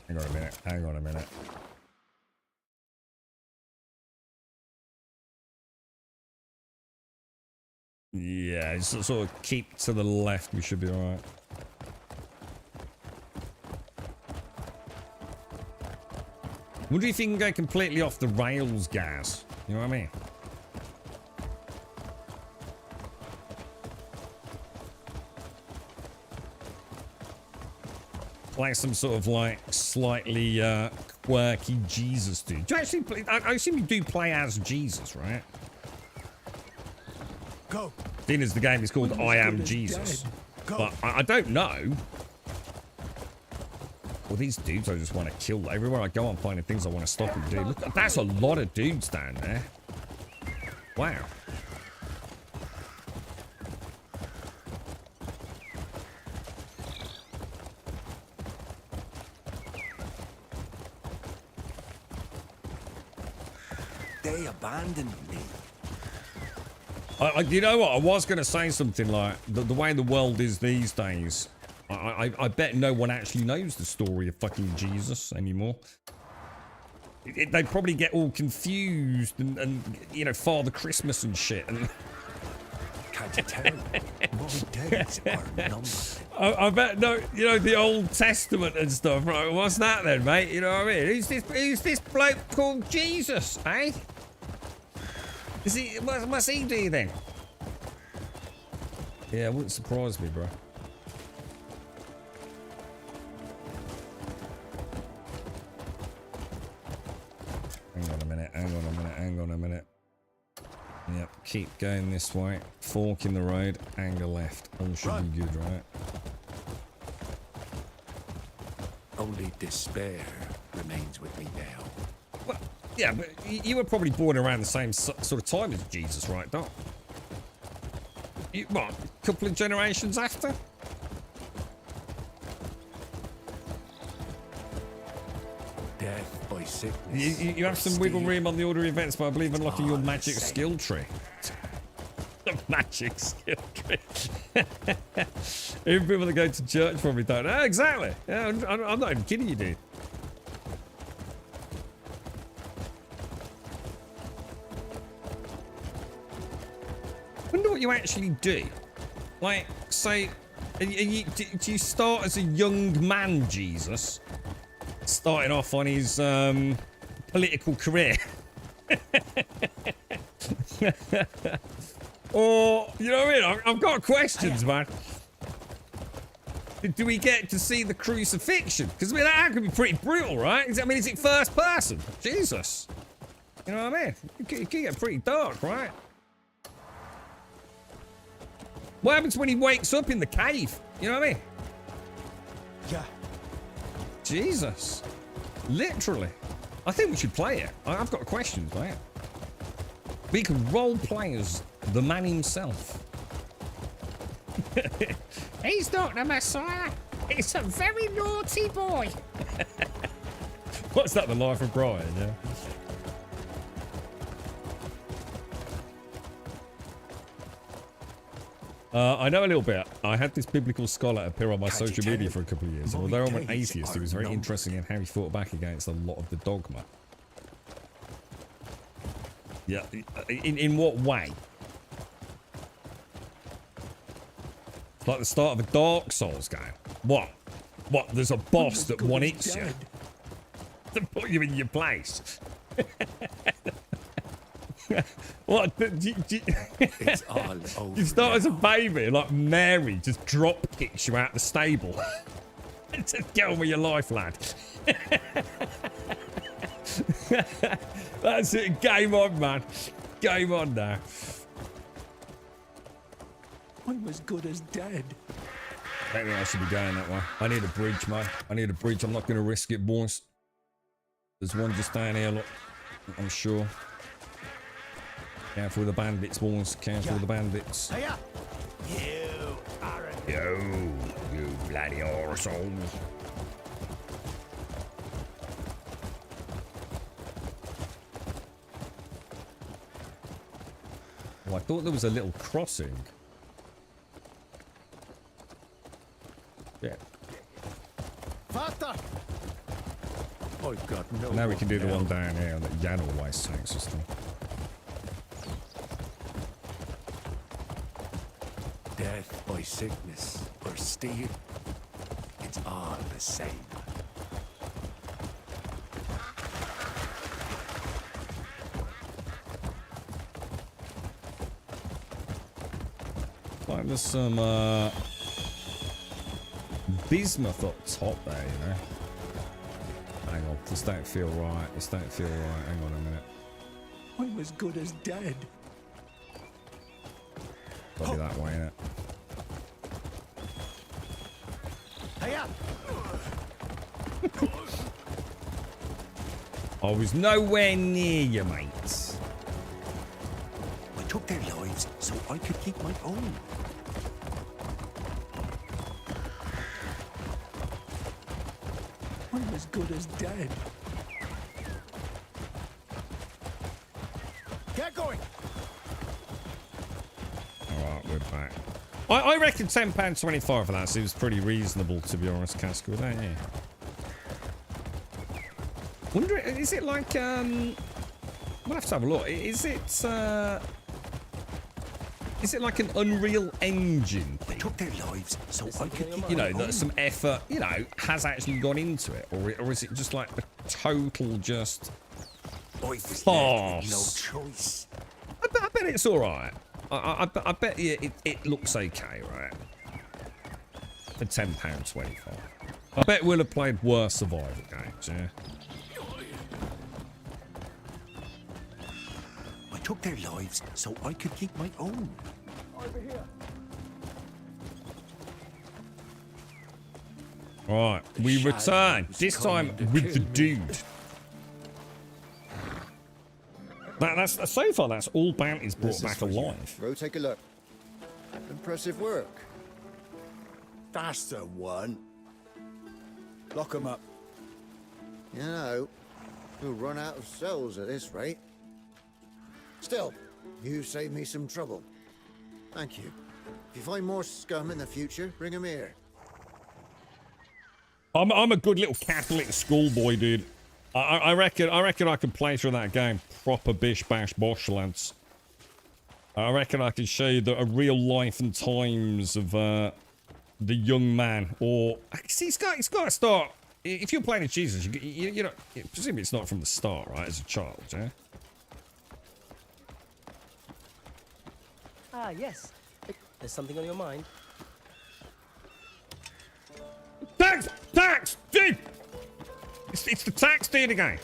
Hang on a minute. Hang on a minute. Yeah, just sort of keep to the left. We should be all right. Wonder if you can go completely off the rails, Gaz. You know what I mean? like some sort of like slightly quirky Jesus dude. Do you actually play? I assume you do play as Jesus, right? Go. Seeing as the game is called I Am Jesus, but I don't know. Well, these dudes I just want to kill. Everywhere I go, I'm finding things I want to stop and do. Look, that's a lot of dudes down there. Wow. They abandoned me. You know what? I was going to say something like the way the world is these days. I bet no one actually knows the story of fucking Jesus anymore. They probably get all confused and you know, Father Christmas and shit. And can't you tell? My days are numbered. I bet no, you know, the Old Testament and stuff. Right? What's that then, mate? You know what I mean? Who's this bloke called Jesus, eh? Is he? What's he do then? Yeah, it wouldn't surprise me, bro. Hang on a minute. Yep, keep going this way. Fork in the road, angle left. All should be good, right? Only despair remains with me now. Well, yeah, but you were probably born around the same sort of time as Jesus, right, Doc? What, a couple of generations after? Death by sickness. You have some wiggle room on the order of events, but I believe unlocking your magic skill tree. The magic skill tree. Even people that go to church probably don't. Oh, exactly. Yeah, I'm not even kidding you, dude. I wonder what you actually do. Like, say, do you start as a young man, Jesus? Starting off on his political career. Or, you know what I mean? I've got questions, man. Do we get to see the crucifixion? Because, I mean, that could be pretty brutal, right? I mean, is it first person? Jesus. You know what I mean? It can get pretty dark, right? What happens when he wakes up in the cave? You know what I mean? Yeah. Jesus. Literally. I think we should play it. I've got questions, right? We can role play as the man himself. He's not the Messiah. He's a very naughty boy. What's that, the life of Brian, yeah? I know a little bit. I had this biblical scholar appear on my social media for a couple of years, and although I'm an atheist, it was very interesting in how he fought back against a lot of the dogma. Yeah, in what way? It's like the start of a Dark Souls game. What? What? There's a boss that one-hits you to put you in your place. What? It's all over. You start as a baby, like Mary just drop kicks you out the stable. Just get on with your life, lad. That's it. Game on, man. Game on now. I'm as good as dead. I don't think I should be going that way. I need a bridge, mate. I need a bridge. I'm not going to risk it, boys. There's one just down here, look. I'm sure. Careful with the bandits, boys. Careful with the bandits. Hiya. You bloody arsehole. Oh, I thought there was a little crossing. Yeah. Vater. I've got no. Now we can do the one down here that Jan always takes us to. Death by sickness or steal, it's all the same. Like there's some bismuth up top there, you know. Hang on, this don't feel right. This don't feel right. Hang on a minute. I'm as good as dead. Probably that way, innit? Hey up! I was nowhere near you, mates. I took their lives so I could keep my own. I'm as good as dead. Get going! Alright, we're back. I reckon £10.25 for that seems pretty reasonable, to be honest, Casca, don't you? Wonder, is it like, we'll have to have a look. Is it like an Unreal Engine thing? I took their lives so I could keep You know, my own. that some effort, you know, has actually gone into it? Or is it just like a total just farce? No choice. I bet it's alright. I bet you it looks okay, right? For £10.25. I bet we'll have played worse survival games, yeah? I took their lives so I could keep my own. Over here. Right, we return. This time with the dude. That's so far. That's all bounties brought back alive. Go take a look. Impressive work. That's the one. Lock 'em up. You know, we'll run out of cells at this rate. Still, you saved me some trouble. Thank you. If you find more scum in the future, bring 'em here. I'm a good little Catholic schoolboy, dude. I reckon I can play through that game proper bish bash bosh, lads. I reckon I can show you a real life and times of the young man. Or see, it's got to start. If you're playing as Jesus, you know, presumably it's not from the start, right? As a child, yeah. Ah, yes. There's something on your mind. Tax, dude. It's the tax dude again.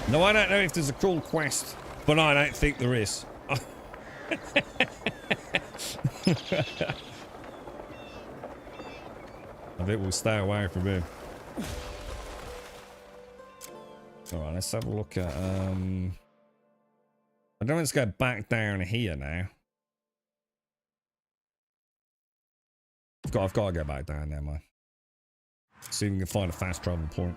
No, I don't know if there's a cruel quest, but I don't think there is. I think we'll stay away from him. Alright, let's have a look at I don't want to go back down here now. I've got to go back down there, man. See if we can find a fast travel point.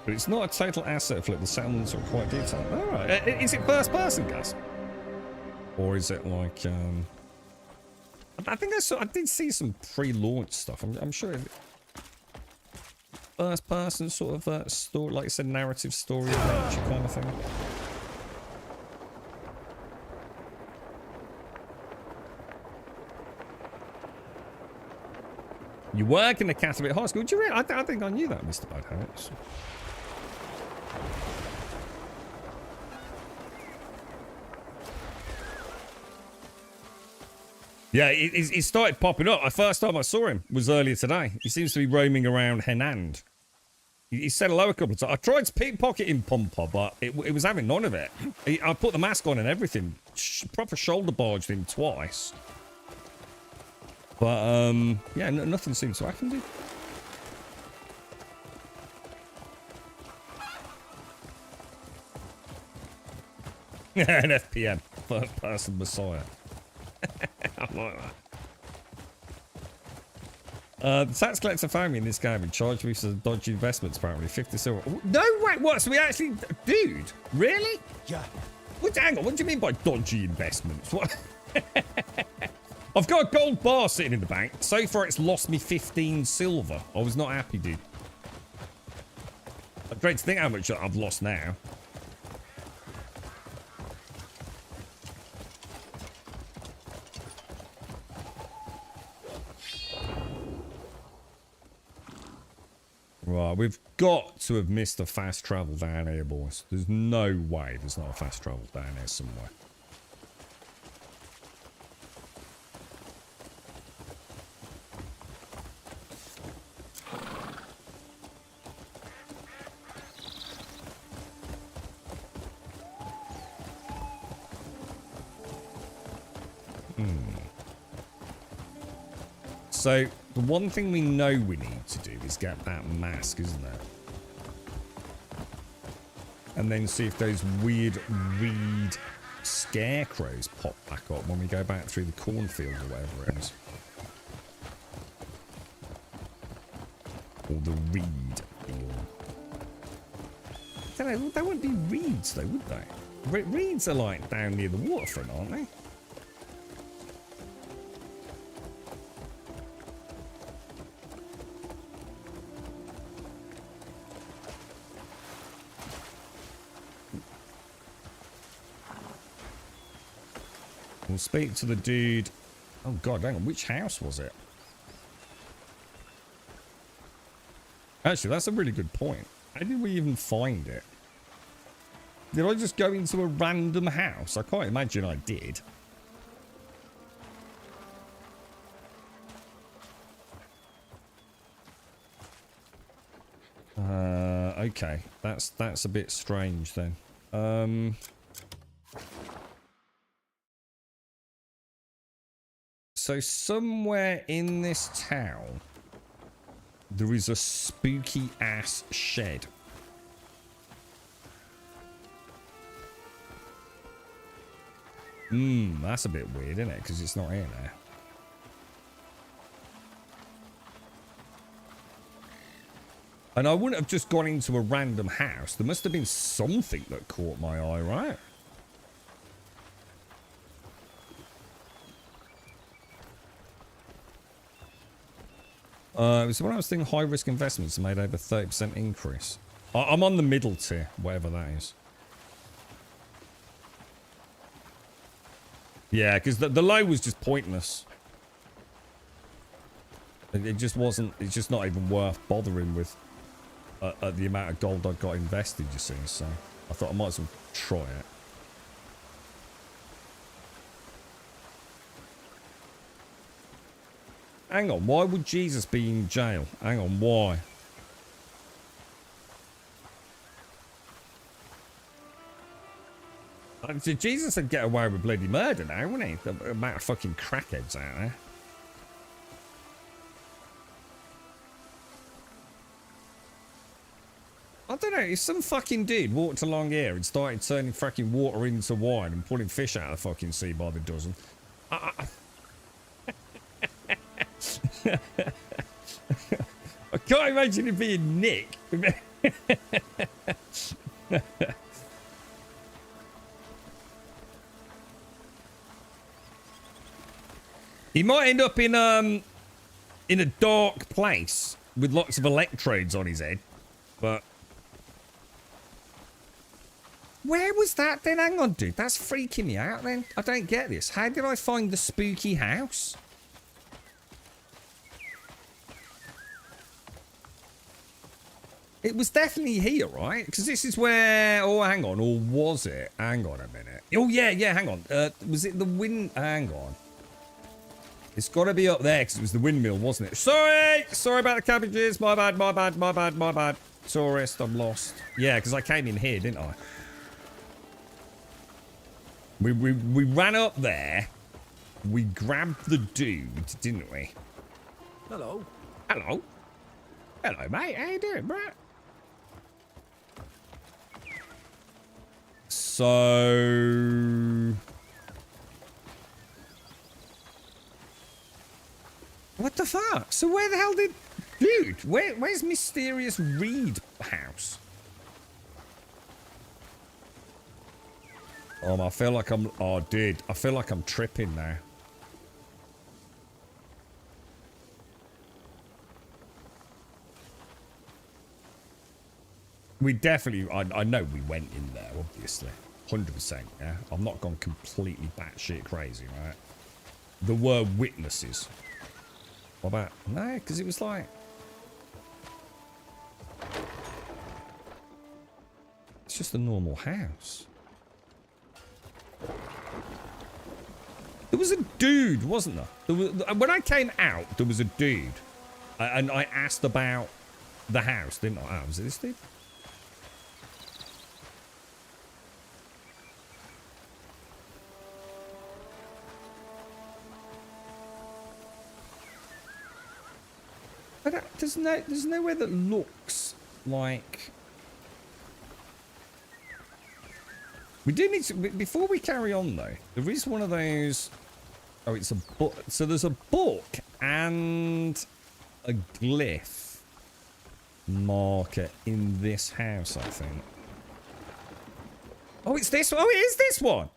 But it's not a total asset flip. The settlements are quite detailed. Alright. Is it first person, guys? Or is it like, I think I did see some pre-launch stuff. I'm sure first person sort of story, like I said, narrative story adventure kind of thing. You work in the Catholic high school? Do you really? I think I knew that, Mr. Bad Habits. Yeah, he started popping up. The first time I saw him was earlier today. He seems to be roaming around Henand. He said hello a couple of times. I tried to pickpocket him, Pumper, but it was having none of it. I put the mask on and everything. Proper shoulder barged him twice. But, yeah, nothing seems to happen, dude. An FPM. Third person messiah. I like that. The tax collector found me in this game and charged me for dodgy investments, apparently. 50 silver. No, wait, what? So we actually... Dude, really? Yeah. Hang on, what do you mean by dodgy investments? What? I've got a gold bar sitting in the bank. So far, it's lost me 15 silver. I was not happy, dude. I'm great to think how much I've lost now. Right, we've got to have missed a fast travel down here, boys. There's no way there's not a fast travel down here somewhere. So, the one thing we know we need to do is get that mask, isn't it? And then see if those weird reed scarecrows pop back up when we go back through the cornfield or whatever it is. Or the reed field. I don't know, they wouldn't be reeds though, would they? Reeds are like down near the waterfront, aren't they? We'll speak to the dude. Oh god, hang on, which house was it? Actually, that's a really good point. How did we even find it? Did I just go into a random house? I can't imagine I did. Okay. That's a bit strange then. So somewhere in this town, there is a spooky ass shed. That's a bit weird, isn't it? Because it's not in there. And I wouldn't have just gone into a random house. There must have been something that caught my eye, right? So when I was thinking high-risk investments made over 30% increase. I'm on the middle tier, whatever that is. Yeah, because the low was just pointless. It just wasn't, it's just not even worth bothering with the amount of gold I got invested, you see. So I thought I might as well try it. Hang on, why would Jesus be in jail? Hang on, why? Jesus would get away with bloody murder now, wouldn't he? The amount of fucking crackheads out there. I don't know, if some fucking dude walked along here and started turning fucking water into wine and pulling fish out of the fucking sea by the dozen. I can't imagine it being Nick. He might end up in a dark place with lots of electrodes on his head, but where was that then? Hang on, dude, that's freaking me out then. I don't get this. How did I find the spooky house? It was definitely here, right? Because this is where... Oh, hang on. Or was it? Hang on a minute. Oh, yeah, hang on. Was it the wind... Hang on. It's got to be up there because it was the windmill, wasn't it? Sorry! Sorry about the cabbages. My bad, my bad, my bad, my bad. Tourist, I'm lost. Yeah, because I came in here, didn't I? We ran up there. We grabbed the dude, didn't we? Hello. Hello. Hello, mate. How you doing, bro? So... What the fuck? So where the hell did... Dude, where's Mysterious Reed House? I feel like I'm... Oh, dude. I feel like I'm tripping now. We definitely... I know we went in there, obviously. 100%, yeah? I've not gone completely batshit crazy, right? There were witnesses. What about... No, because it was like... just a normal house. There was a dude, wasn't there? When I came out, there was a dude. And I asked about the house, didn't I? Was it this dude? There's nowhere that looks like... We do need to... Before we carry on, though, there is one of those... Oh, it's a book. So there's a book and a glyph marker in this house, I think. Oh, it's this one. Oh, it is this one.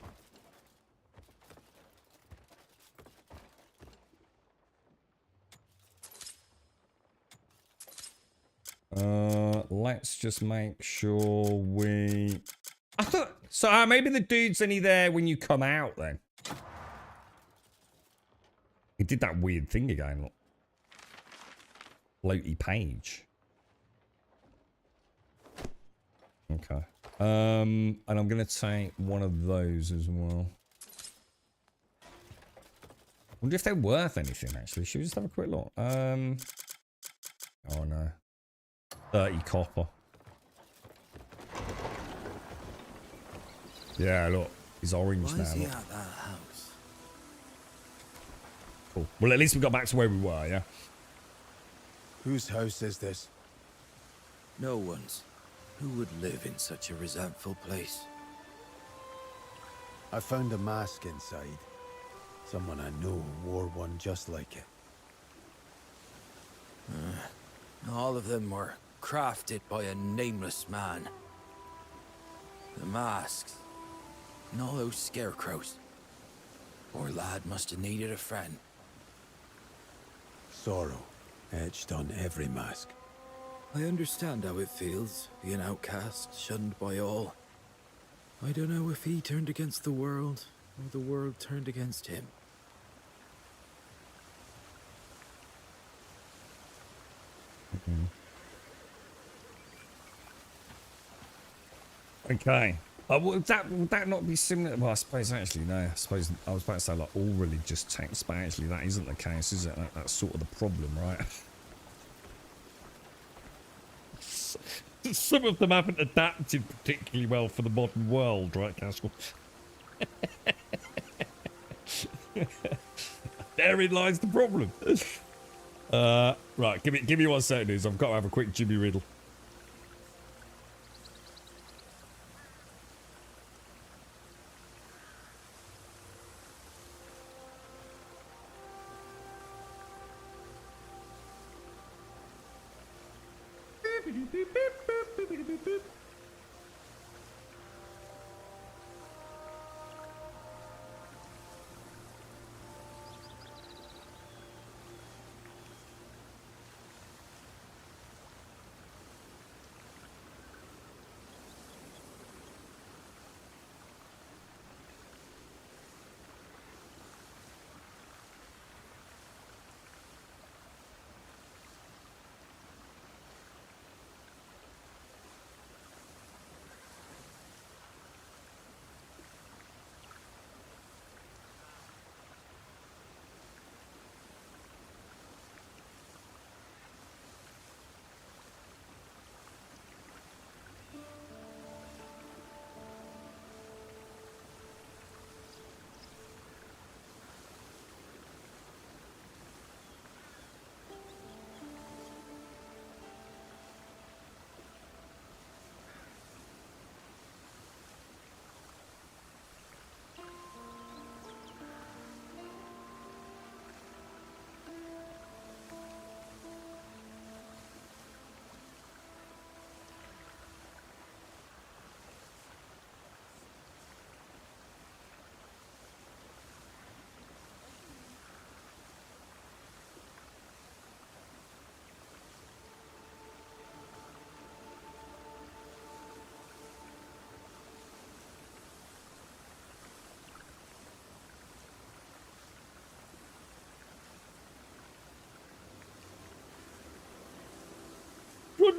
Let's just make sure we... I thought... So maybe the dude's only there when you come out, then. He did that weird thing again. Look. Floaty page. Okay. And I'm going to take one of those as well. Wonder if they're worth anything, actually. Should we just have a quick look? Oh, no. 30 copper. Yeah, look. He's orange Why now. is he Look. at that house? Cool. Well, at least we got back to where we were, yeah? Whose house is this? No one's. Who would live in such a resentful place? I found a mask inside. Someone I know wore one just like it. All of them were crafted by a nameless man. The masks. And all those scarecrows. Poor lad must have needed a friend. Sorrow etched on every mask. I understand how it feels, being outcast, shunned by all. I don't know if he turned against the world, or the world turned against him. Okay. Would that not be similar? Well, I suppose actually, no. I suppose I was about to say like all religious texts, but actually that isn't the case, is it? That's sort of the problem, right? Some of them haven't adapted particularly well for the modern world, right, Castle? Therein lies the problem. Right, give me 1 second, dudes. I've got to have a quick Jimmy Riddle.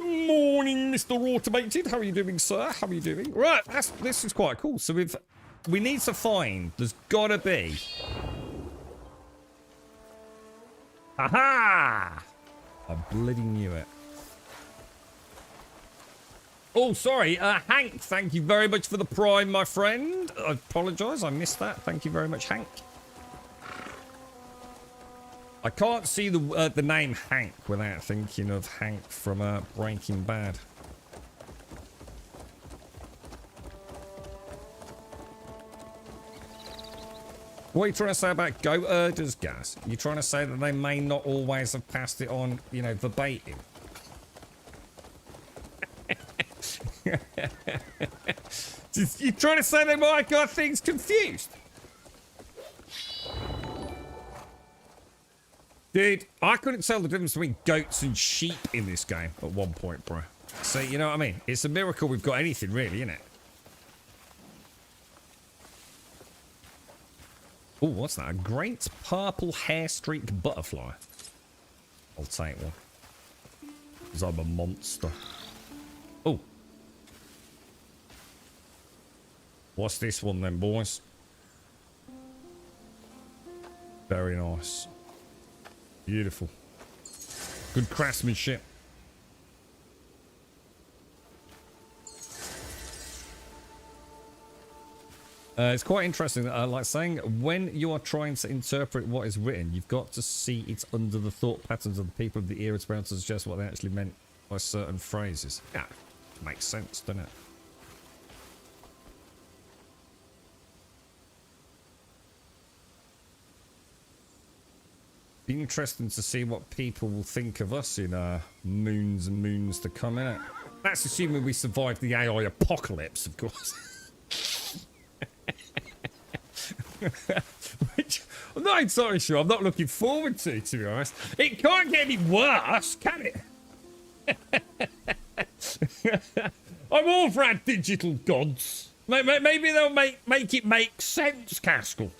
Morning, Mr. Automated. How are you doing, sir? How are you doing? Right, this is quite cool. So we need to find. There's gotta be. Aha! I bloody knew it. Oh, sorry, Hank. Thank you very much for the prime, my friend. I apologise, I missed that. Thank you very much, Hank. I can't see the name Hank without thinking of Hank from Breaking Bad. What are you trying to say about goat herders, Gaz? You're trying to say that they may not always have passed it on, you know, verbatim? You're trying to say they might have got things confused? Dude, I couldn't tell the difference between goats and sheep in this game at one point, bro. So, you know what I mean? It's a miracle we've got anything, really, isn't it? Oh, what's that? A great purple hair-streaked butterfly. I'll take one. Because I'm a monster. Oh. What's this one then, boys? Very nice. Beautiful. Good craftsmanship. It's quite interesting, like saying, when you are trying to interpret what is written, you've got to see it under the thought patterns of the people of the era to be able to suggest what they actually meant by certain phrases. Yeah, makes sense, doesn't it? Be interesting to see what people will think of us in moons and moons to come, innit? That's assuming we survive the AI apocalypse, of course. Which I'm not entirely sure. I'm not looking forward to be honest. It can't get any worse, can it? I'm all for our digital gods. Maybe they'll make it make sense, Caskell.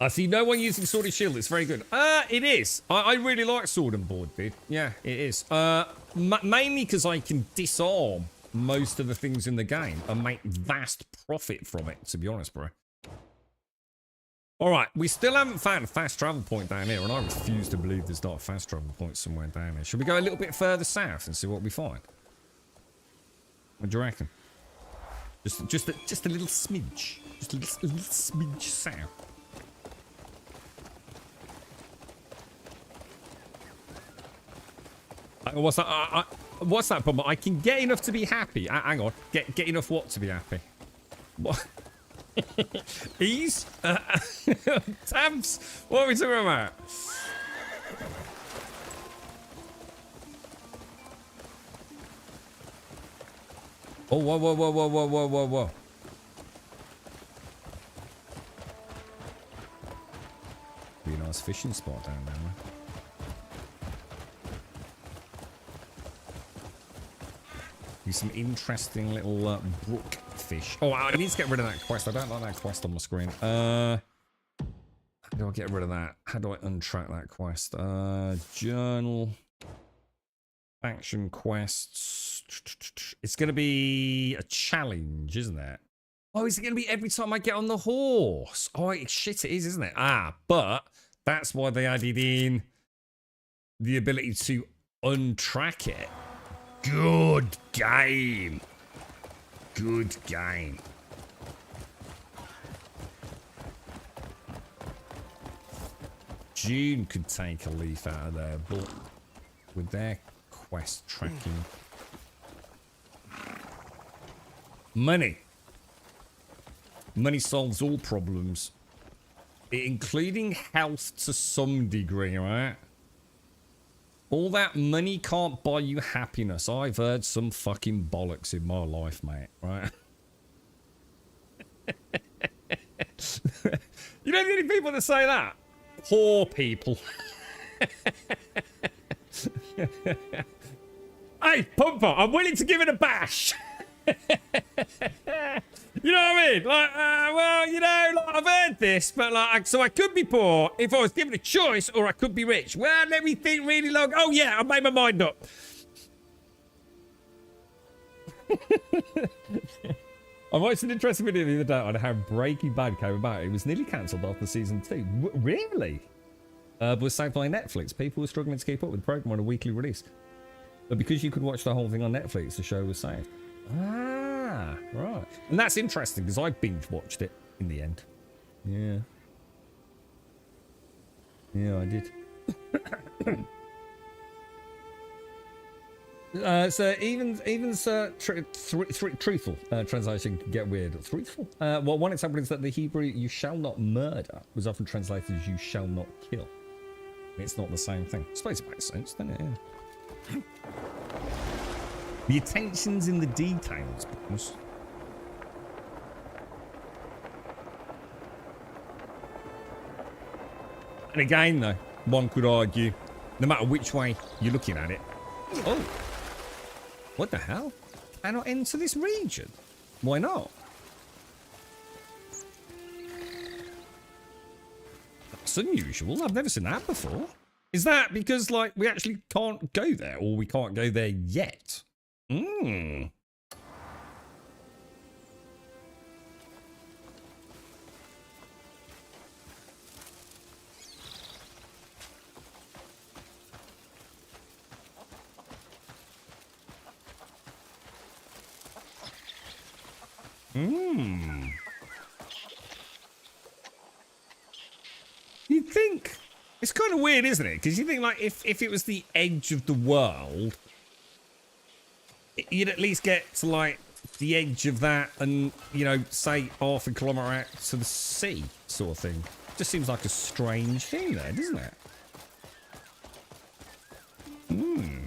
I see no one using Sword and Shield. It's very good. It is. I really like Sword and Board, dude. Yeah, it is. Mainly because I can disarm most of the things in the game and make vast profit from it, to be honest, bro. Alright, we still haven't found a fast travel point down here, and I refuse to believe there's not a fast travel point somewhere down here. Should we go a little bit further south and see what we find? What do you reckon? Just a little smidge. Just a little smidge south. What's that? What's that problem? I can get enough to be happy. Hang on. Get enough what to be happy? What? Ease? Tabs? What are we talking about? Oh, whoa. Be a nice fishing spot down there. Some interesting little brook fish. Oh, I need to get rid of that quest. I don't like that quest on my screen. How do I get rid of that? How do I untrack that quest? Journal. Action quests. It's going to be a challenge, isn't it? Oh, is it going to be every time I get on the horse? Oh, shit, it is, isn't it? But that's why they added in the ability to untrack it. Good game. Good game. June could take a leaf out of there, but with their quest tracking. Money. Money solves all problems, including health to some degree, right? All that money can't buy you happiness. I've heard some fucking bollocks in my life, mate, right? You know the only people that say that? Poor people. Hey, Pumper, I'm willing to give it a bash. You know what I mean? Like, well, you know, like, I've heard this, but like, so I could be poor if I was given a choice, or I could be rich. Well, let me think really long. Oh yeah, I made my mind up. I watched an interesting video the other day on how Breaking Bad came about. It was nearly cancelled after season 2. Really? But was saved by Netflix. People were struggling to keep up with the program on a weekly release. But because you could watch the whole thing on Netflix, the show was saved. Ah, right. And that's interesting because I binge watched it in the end. Yeah. Yeah, I did. So even truthful translation can get weird. Truthful. Well, one example is that the Hebrew "you shall not murder" was often translated as "you shall not kill." It's not the same thing. I suppose it makes sense, doesn't it? Yeah. The attention's in the details, boss. And again, though, one could argue, no matter which way you're looking at it. Oh. What the hell? Cannot enter this region. Why not? That's unusual. I've never seen that before. Is that because, like, we actually can't go there, or we can't go there yet? Hmm. Hmm. You'd think it's kind of weird, isn't it? Because you think, like, if it was the edge of the world, you'd at least get to, like, the edge of that and, you know, say half a kilometre out to the sea, sort of thing. Just seems like a strange thing there, doesn't it? Hmm.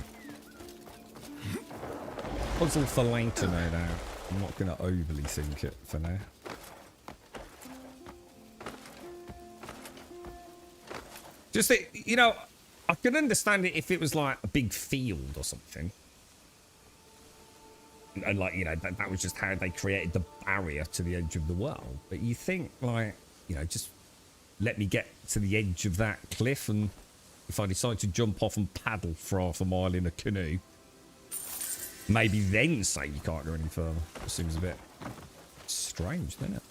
Puzzle for later, no doubt. I'm not going to overly think it for now. Just that, you know, I could understand it if it was like a big field or something. And like, you know, that was just how they created the barrier to the edge of the world. But you think, like, you know, just let me get to the edge of that cliff, and if I decide to jump off and paddle for half a mile in a canoe, maybe then say you can't go any further. It seems a bit strange, doesn't it?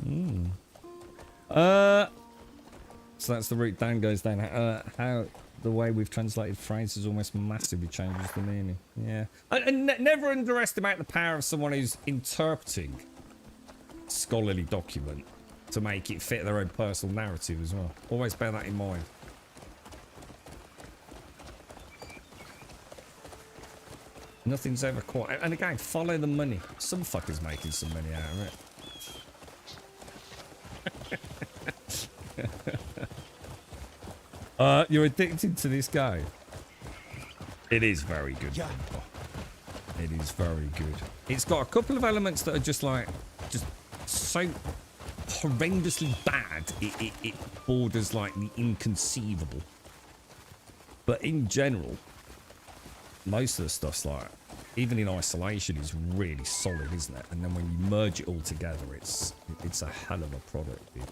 Hmm. So that's the route Dan goes down. How the way we've translated phrases almost massively changes the meaning. Yeah. And never underestimate the power of someone who's interpreting a scholarly document to make it fit their own personal narrative as well. Always bear that in mind. Nothing's ever quite... And again, follow the money. Some fucker's making some money out of it. You're addicted to this game. It is very good. Yeah. It is very good. It's got a couple of elements that are just like... just so horrendously bad, it borders like the inconceivable. But in general, most of the stuff's like, even in isolation, is really solid, isn't it? And then when you merge it all together, it's a hell of a product, dude.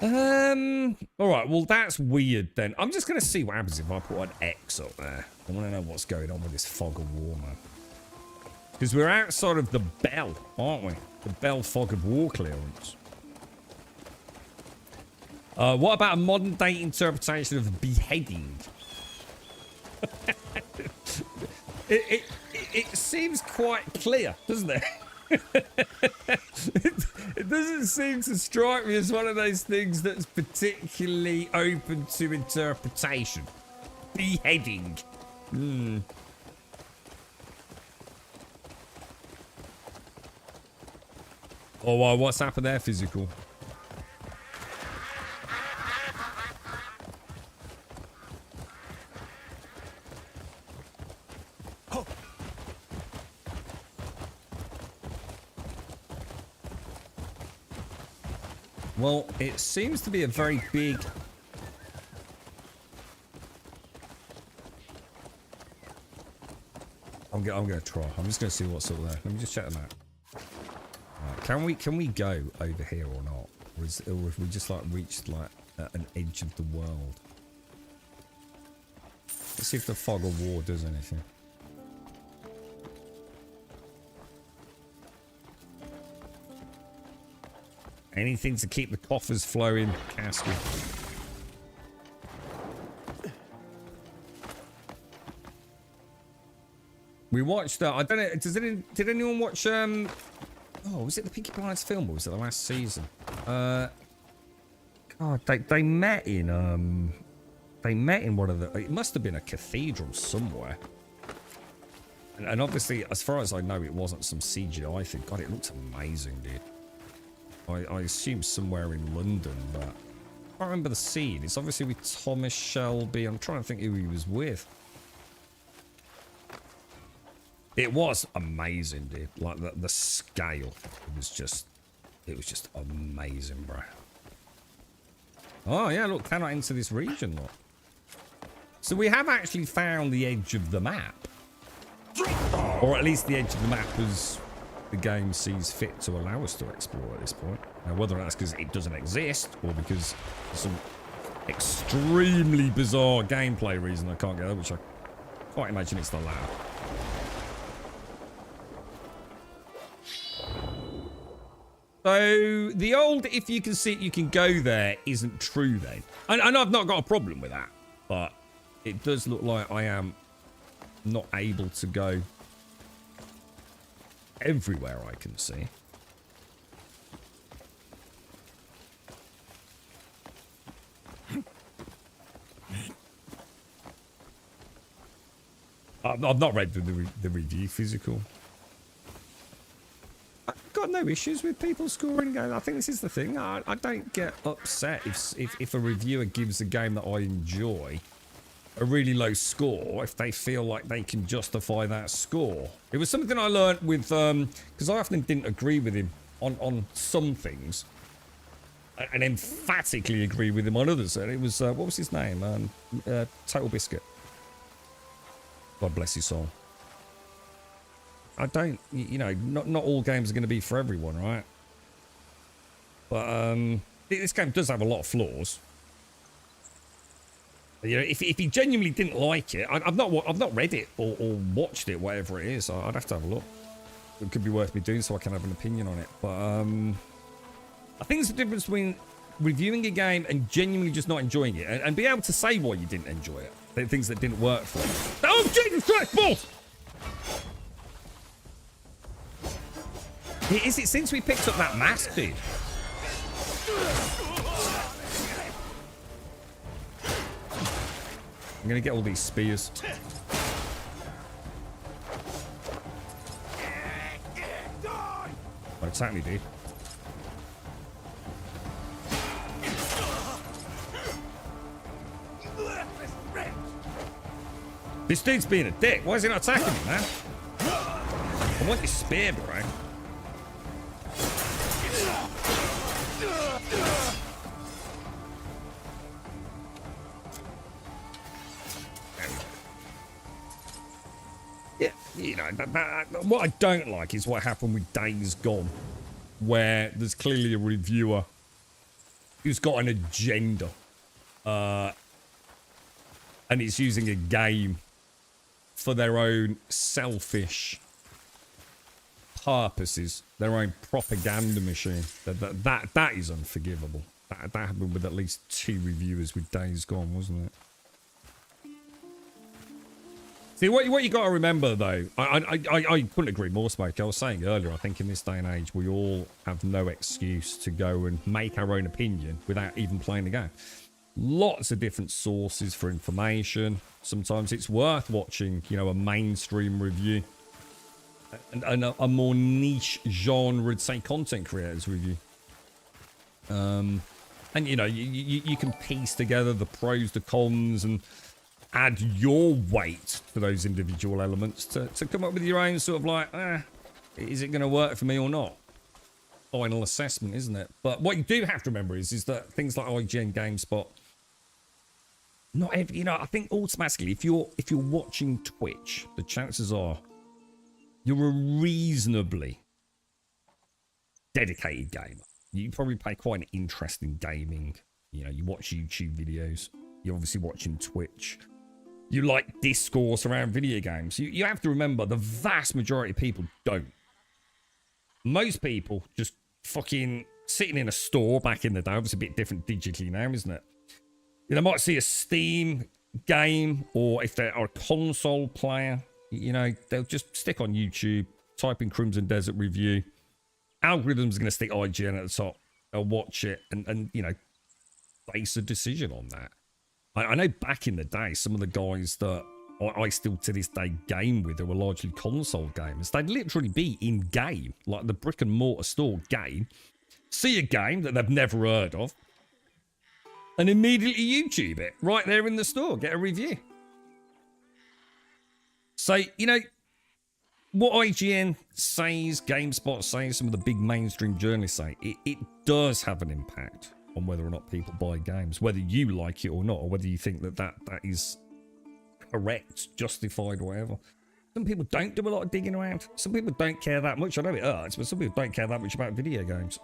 All right, well, that's weird then. I'm just going to see what happens if I put an X up there. I want to know what's going on with this fog of war, man. Because we're outside of the bell, aren't we? The bell fog of war clearance. What about a modern day interpretation of beheading? It seems quite clear, doesn't it? It doesn't seem to strike me as one of those things that's particularly open to interpretation. Beheading. Hmm. Oh, wow, what's happened there, physical? Oh. Well, it seems to be a very big I'm gonna try. I'm just gonna see what's up there. Let me just check them out. Right, can we go over here or not? Or have we just like reached like an edge of the world? Let's see if the fog of war does anything. Anything to keep the coffers flowing, Casket. We watched I don't know, did anyone watch oh, was it the Peaky Blinders film or was it the last season? God, they met in one of the, it must have been a cathedral somewhere. And obviously, as far as I know, it wasn't some CGI thing. God, it looks amazing, dude. I assume somewhere in London, but I can't remember the scene. It's obviously with Thomas Shelby. I'm trying to think who he was with. It was amazing, dude. Like the scale, it was just amazing, bro. Oh yeah, look, cannot enter this region, look. So we have actually found the edge of the map, or at least the edge of the map as the game sees fit to allow us to explore at this point. Now, whether that's because it doesn't exist or because some extremely bizarre gameplay reason I can't get there, which I can't imagine it's the latter. So the old "if you can see it, you can go there" isn't true then. And I've not got a problem with that, but it does look like I am not able to go everywhere I can see. I've not read the review physical. I've got no issues with people scoring games. I think this is the thing. I don't get upset if a reviewer gives a game that I enjoy a really low score if they feel like they can justify that score. It was something I learned with, because I often didn't agree with him on some things and emphatically agree with him on others. And it was, what was his name? Total Biscuit. God bless his soul. I don't, you know, not all games are going to be for everyone, right? But this game does have a lot of flaws. You know, if he genuinely didn't like it, I've not read it or watched it, whatever it is. I'd have to have a look. It could be worth me doing so I can have an opinion on it. But I think there's a difference between reviewing a game and genuinely just not enjoying it, and be able to say why you didn't enjoy it, the things that didn't work for you. Oh Jesus Christ, balls! Is it since we picked up that mask, dude? I'm gonna get all these spears. Don't attack me, dude. This dude's being a dick. Why is he not attacking me, man? I want this spear, bro. Yeah, you know, what I don't like is what happened with Days Gone, where there's clearly a reviewer who's got an agenda, and it's using a game for their own selfish purposes, their own propaganda machine. That is unforgivable. That happened with at least 2 reviewers with Days Gone, wasn't it? See, what you got to remember, though, I couldn't agree more, Smoke. I was saying earlier, I think in this day and age, we all have no excuse to go and make our own opinion without even playing the game. Lots of different sources for information. Sometimes it's worth watching, you know, a mainstream review and a more niche genre, say, content creators review. And, you know, you can piece together the pros, the cons, and add your weight to those individual elements to come up with your own sort of like, is it going to work for me or not? Final assessment, isn't it? But what you do have to remember is that things like IGN, GameSpot, not every, you know, I think automatically if you're watching Twitch, the chances are you're a reasonably dedicated gamer. You probably play quite an interesting gaming. You know, you watch YouTube videos. You're obviously watching Twitch. You like discourse around video games. You have to remember, the vast majority of people don't. Most people just fucking sitting in a store back in the day. Obviously a bit different digitally now, isn't it? You know, might see a Steam game, or if they're a console player, you know, they'll just stick on YouTube, type in Crimson Desert Review. Algorithm's going to stick IGN at the top. They'll watch it and you know, base a decision on that. I know back in the day, some of the guys that I still to this day game with, they were largely console gamers. They'd literally be in game, like the brick and mortar store game, see a game that they've never heard of, and immediately YouTube it right there in the store, get a review. So, you know, what IGN says, GameSpot says, some of the big mainstream journalists say, it does have an impact on whether or not people buy games, whether you like it or not, or whether you think that is correct, justified, whatever. Some people don't do a lot of digging around. Some people don't care that much. I know it hurts, but some people don't care that much about video games.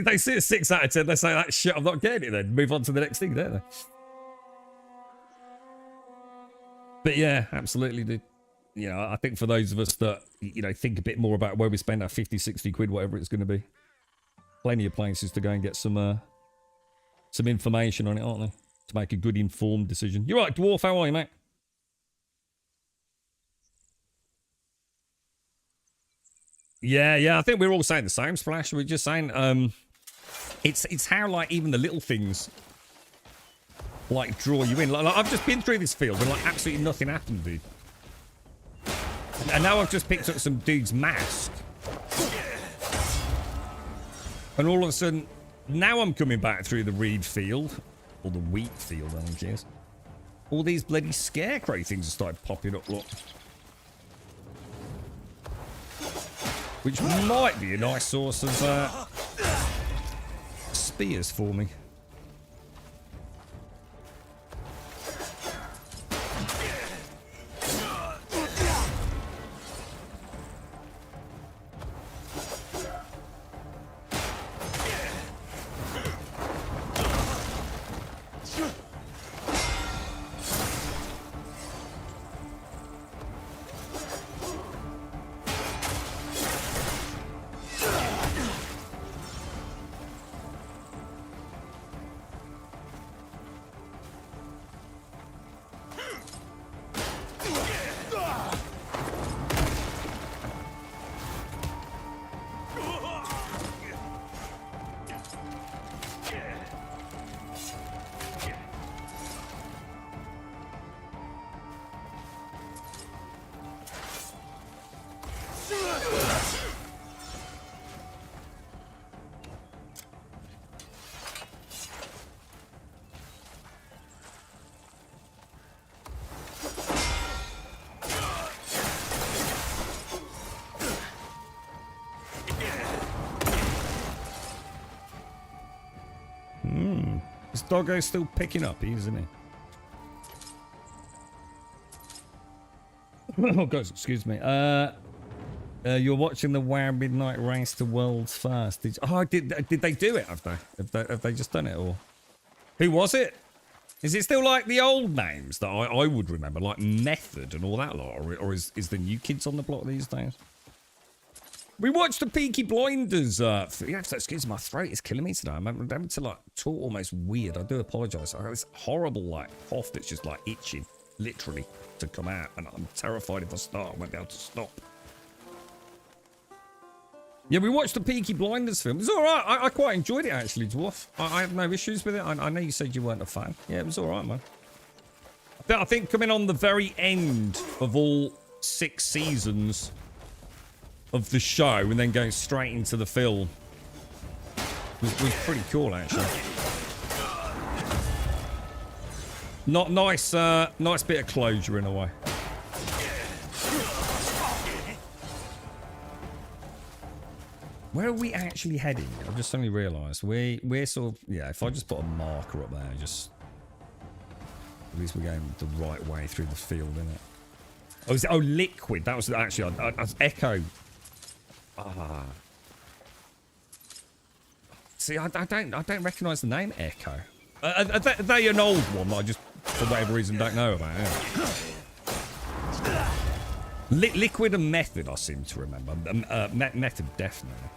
They see a 6 out of 10, they say, that shit, I'm not getting it then. Move on to the next thing, don't they? But yeah, absolutely, dude. You know, I think for those of us that, you know, think a bit more about where we spend our 50, 60 quid, whatever it's going to be, plenty of places to go and get some information on it, aren't there? To make a good informed decision. You're right, Dwarf, how are you, mate? Yeah, I think we're all saying the same, Splash. We're just saying, it's how, like, even the little things, like, draw you in. Like, I've just been through this field and, like, absolutely nothing happened, dude. And now I've just picked up some dude's mask. And all of a sudden, now I'm coming back through the reed field. Or the wheat field, I think it is. All these bloody scarecrow things have started popping up, look. Which might be a nice source of spears for me. This doggo's still picking up, isn't he? Oh, guys, excuse me. You're watching the WoW Midnight Race to World's First. Did they do it? Have they just done it? Or who was it? Is it still like the old names that I would remember, like Method and all that lot, or is the new kids on the block these days? We watched the Peaky Blinders. Excuse me, my throat is killing me today. I'm having to like talk almost weird. I do apologise. I have this horrible like cough that's just like itching, literally, to come out, and I'm terrified if I start, I won't be able to stop. Yeah, we watched the Peaky Blinders film. It was all right. I quite enjoyed it actually, Dwarf. I have no issues with it. I know you said you weren't a fan. Yeah, it was all right, man. I think coming on the very end of all 6 seasons of the show and then going straight into the film was pretty cool, actually. Nice bit of closure in a way. Where are we actually heading? I've just suddenly realised we're sort of, yeah. If I just put a marker up there, just At least we're going the right way through the field, isn't it? Oh, is it? Oh, liquid. That was actually Echo. Ah. See, I don't recognise the name Echo. Are they an old one that I just, for whatever reason, don't know about? Yeah. Liquid and Method, I seem to remember. Method, definitely.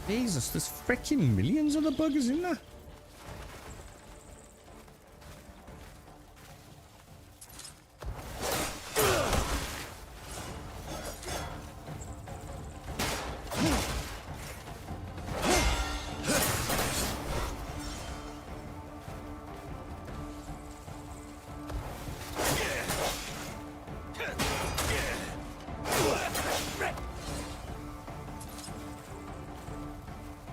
Jesus, there's freaking millions of the buggers in there.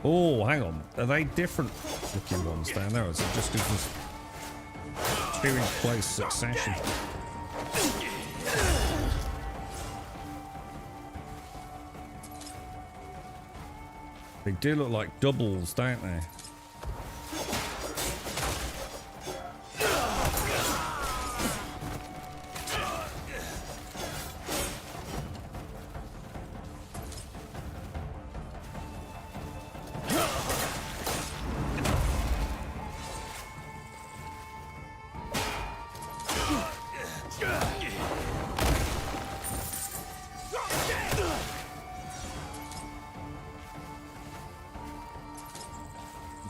Oh, hang on. Are they different looking ones down there? Or is it just because there's two in close succession? They do look like doubles, don't they?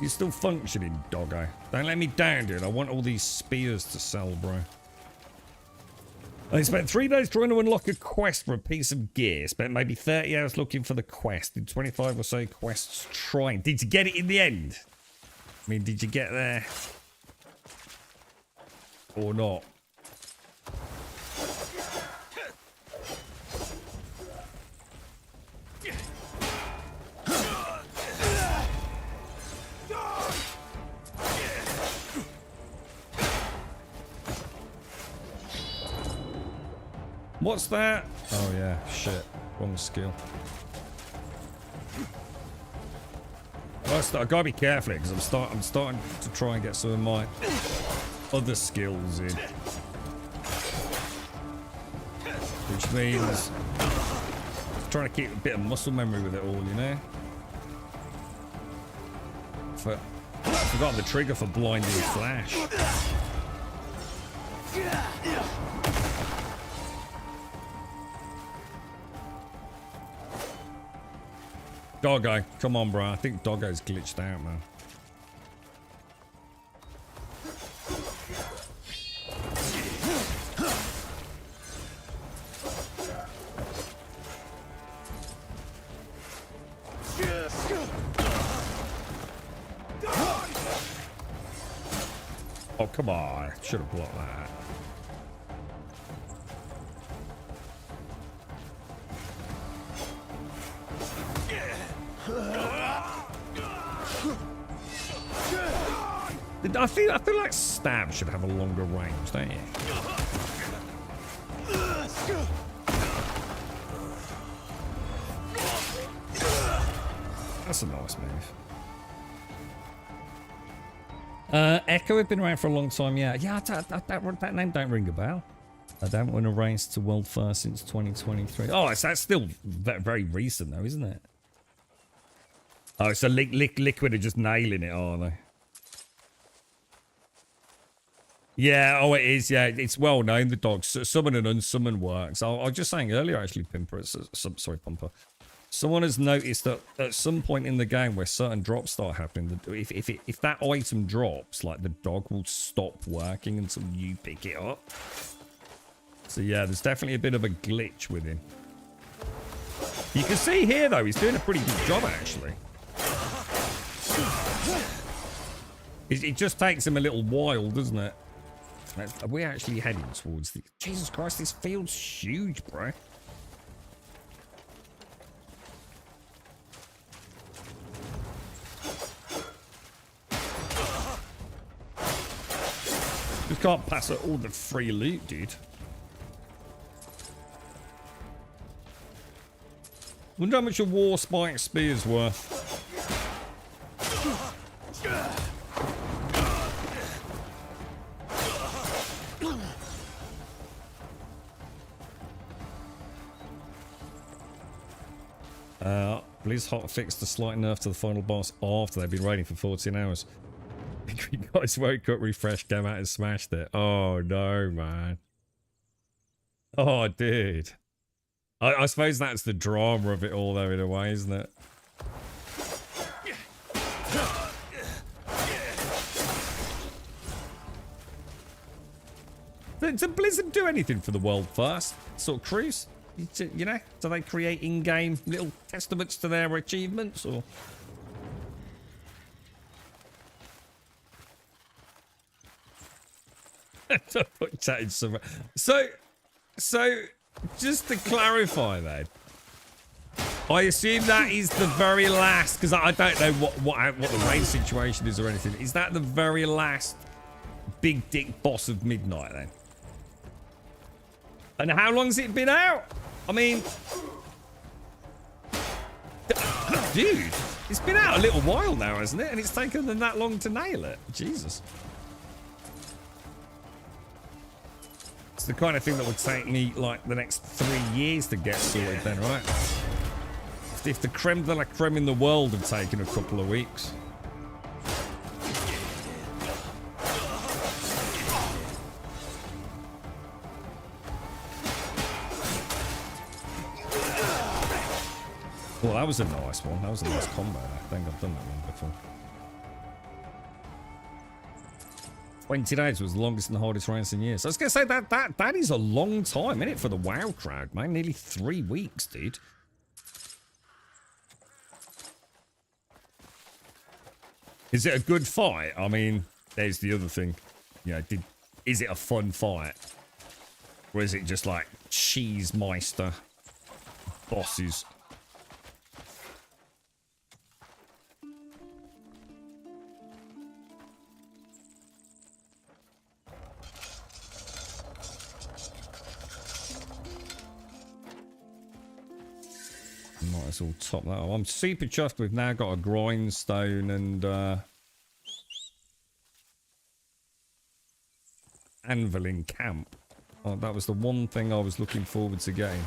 You're still functioning, doggo. Don't let me down, dude. I want all these spears to sell, bro. I spent 3 days trying to unlock a quest for a piece of gear. Spent maybe 30 hours looking for the quest. Did 25 or so quests trying. Did you get it in the end? I mean, did you get there? Or not? What's that? Oh yeah, shit. Wrong skill. I gotta be careful because I'm starting to try and get some of my other skills in. Which means trying to keep a bit of muscle memory with it all, you know? I forgot the trigger for blinding flash. Doggo, come on, bro. I think Doggo's glitched out, man. Oh, come on. Should have blocked that. I feel like stab should have a longer range, don't you? That's a nice move. Echo have been around for a long time, yeah. Yeah, that name don't ring a bell. I don't win a race to world first since 2023. Oh, that's still very recent though, isn't it? Oh, so Liquid are just nailing it, are they? Yeah, oh it is, yeah, it's well known, the dogs. Summon and unsummon works. I was just saying earlier, actually, Pumper. Someone has noticed that at some point in the game where certain drops start happening, if that item drops, like the dog will stop working until you pick it up. So yeah, there's definitely a bit of a glitch with him. You can see here, though, he's doing a pretty good job, actually. It just takes him a little while, doesn't it? We're actually heading towards the... Jesus Christ, this field's huge, bro. Just can't pass all the free loot, dude. Wonder how much a war spike spear's worth. Blizz hot fixed a slight nerf to the final boss after they've been waiting for 14 hours. You guys woke up, refreshed, came out and smashed it. Oh no, man. Oh, dude. I suppose that's the drama of it all, though, in a way, isn't it? Did Blizzard do anything for the world first? Sort of cruise? You know? Do they create in-game little testaments to their achievements, or...? So, just to clarify then, I assume that is the very last, because I don't know what the raid situation is or anything. Is that the very last big dick boss of Midnight then? And how long's it been out? I mean, dude, it's been out a little while now, hasn't it? And it's taken them that long to nail it. Jesus. It's the kind of thing that would take me like the next 3 years to get sorted then, right? If the creme de la creme in the world had taken a couple of weeks. Well, that was a nice one. That was a nice combo. I think I've done that one before. 20 days was the longest and the hardest race in years. So I was going to say that is a long time, isn't it, for the WoW crowd, man? Nearly 3 weeks, dude. Is it a good fight? I mean, there's the other thing. You know, is it a fun fight? Or is it just like Cheesemeister bosses? Might as well top that up. I'm super chuffed we've now got a grindstone and anvil in camp. Oh, that was the one thing I was looking forward to getting,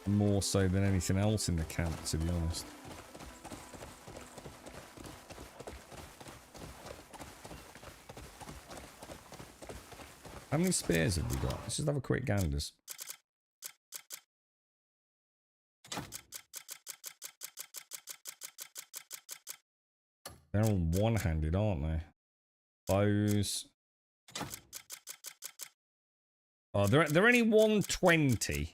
more so than anything else in the camp, to be honest. How many spears have we got? Let's just have a quick ganders. They're all one-handed, aren't they? Bows. Oh, they're only 120.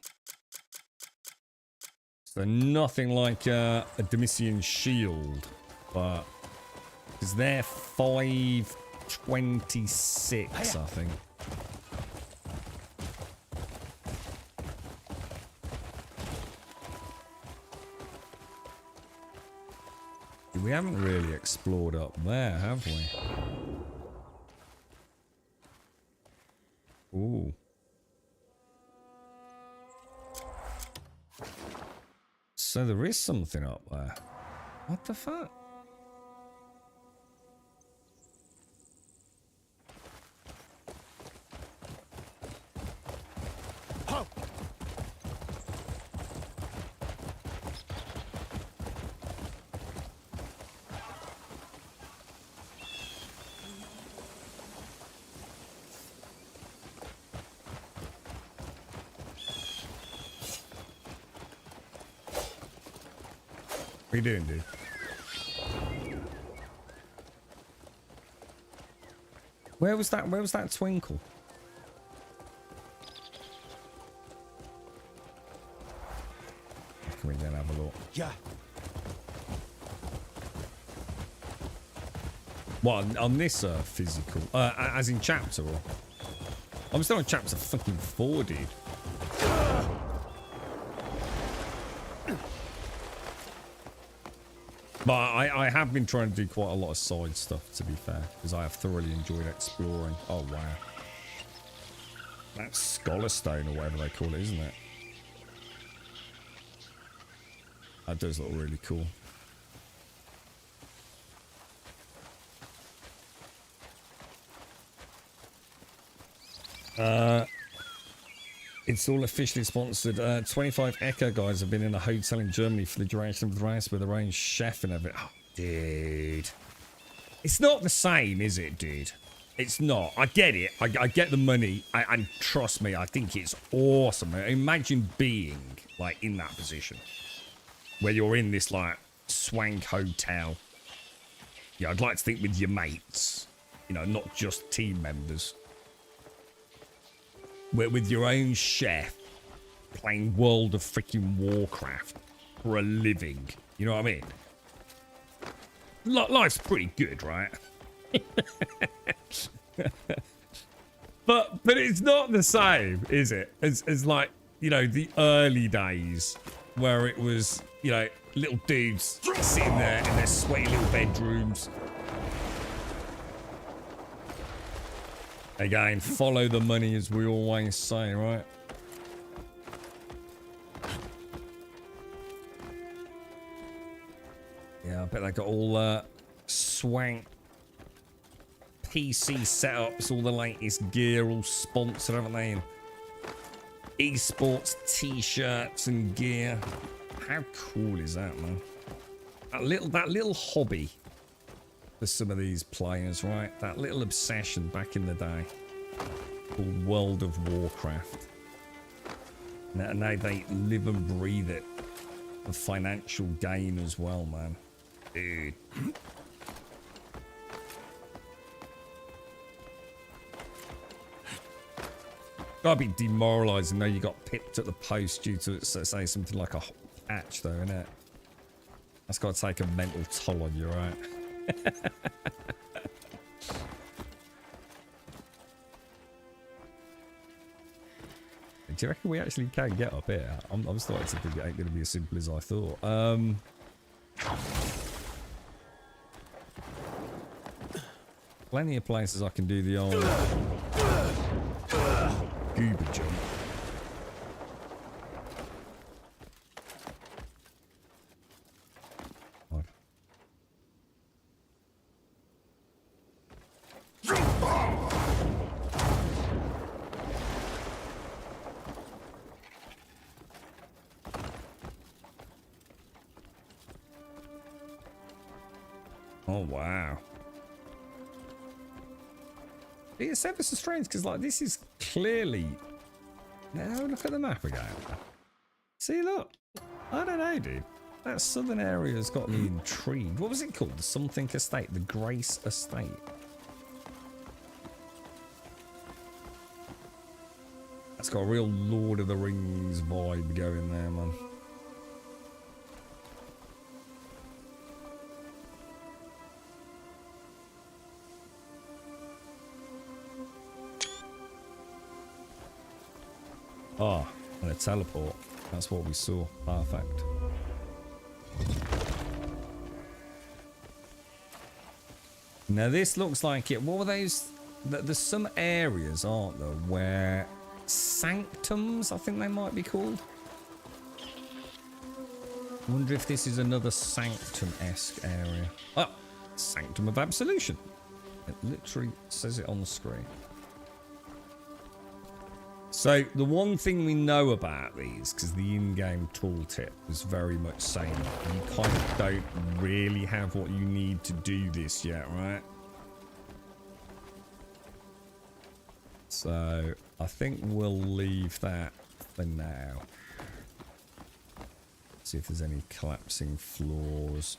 So nothing like a Domitian shield, but because they're 526, I think. We haven't really explored up there, have we? Ooh. So there is something up there. What the fuck? What are you doing, dude? Where was that? Where was that twinkle? Can we then have a look? Yeah. What, on this physical? As in chapter, or? I'm still on chapter fucking 4, dude. But I have been trying to do quite a lot of side stuff, to be fair, because I have thoroughly enjoyed exploring. Oh, wow. That's Scholar Stone, or whatever they call it, isn't it? That does look really cool. It's all officially sponsored. 25 Echo guys have been in a hotel in Germany for the duration of the race with their own chef and everything. Oh, dude. It's not the same, is it, dude? It's not. I get it. I get the money. And trust me, I think it's awesome. Imagine being, like, in that position. Where you're in this, like, swank hotel. Yeah, I'd like to think with your mates. You know, not just team members. Where with your own chef. Playing World of freaking Warcraft. For a living. You know what I mean? Life's pretty good, right? but it's not the same, is it? As like, you know, the early days where it was, you know, little dudes sitting there in their sweaty little bedrooms. Again, follow the money, as we always say, right? Yeah, I bet they got all swank PC setups, all the latest gear, all sponsored, haven't they? And esports t-shirts and gear. How cool is that, man? That little hobby for some of these players, right? That little obsession back in the day called World of Warcraft. Now they live and breathe it for financial gain as well, man. Dude. Gotta be demoralising though. You got pipped at the post due to, say, something like a patch, though, innit? That's gotta take a mental toll on you, right? Do you reckon we actually can get up here? I'm starting to think it ain't gonna be as simple as I thought. Plenty of places I can do the old goober jump. Oh, wow. It's ever so strange because, like, this is clearly. Now look at the map again. See, look. I don't know, dude. That southern area has got me intrigued. What was it called? The something estate, the Grace Estate. That's got a real Lord of the Rings vibe going there, man. Ah, and a teleport. That's what we saw. Perfect. Now this looks like it. What were those? There's some areas, aren't there, where sanctums, I think they might be called. I wonder if this is another sanctum-esque area. Oh, Sanctum of Absolution. It literally says it on the screen. So, the one thing we know about these, because the in-game tooltip was very much saying you kind of don't really have what you need to do this yet, right? So, I think we'll leave that for now. See if there's any collapsing floors.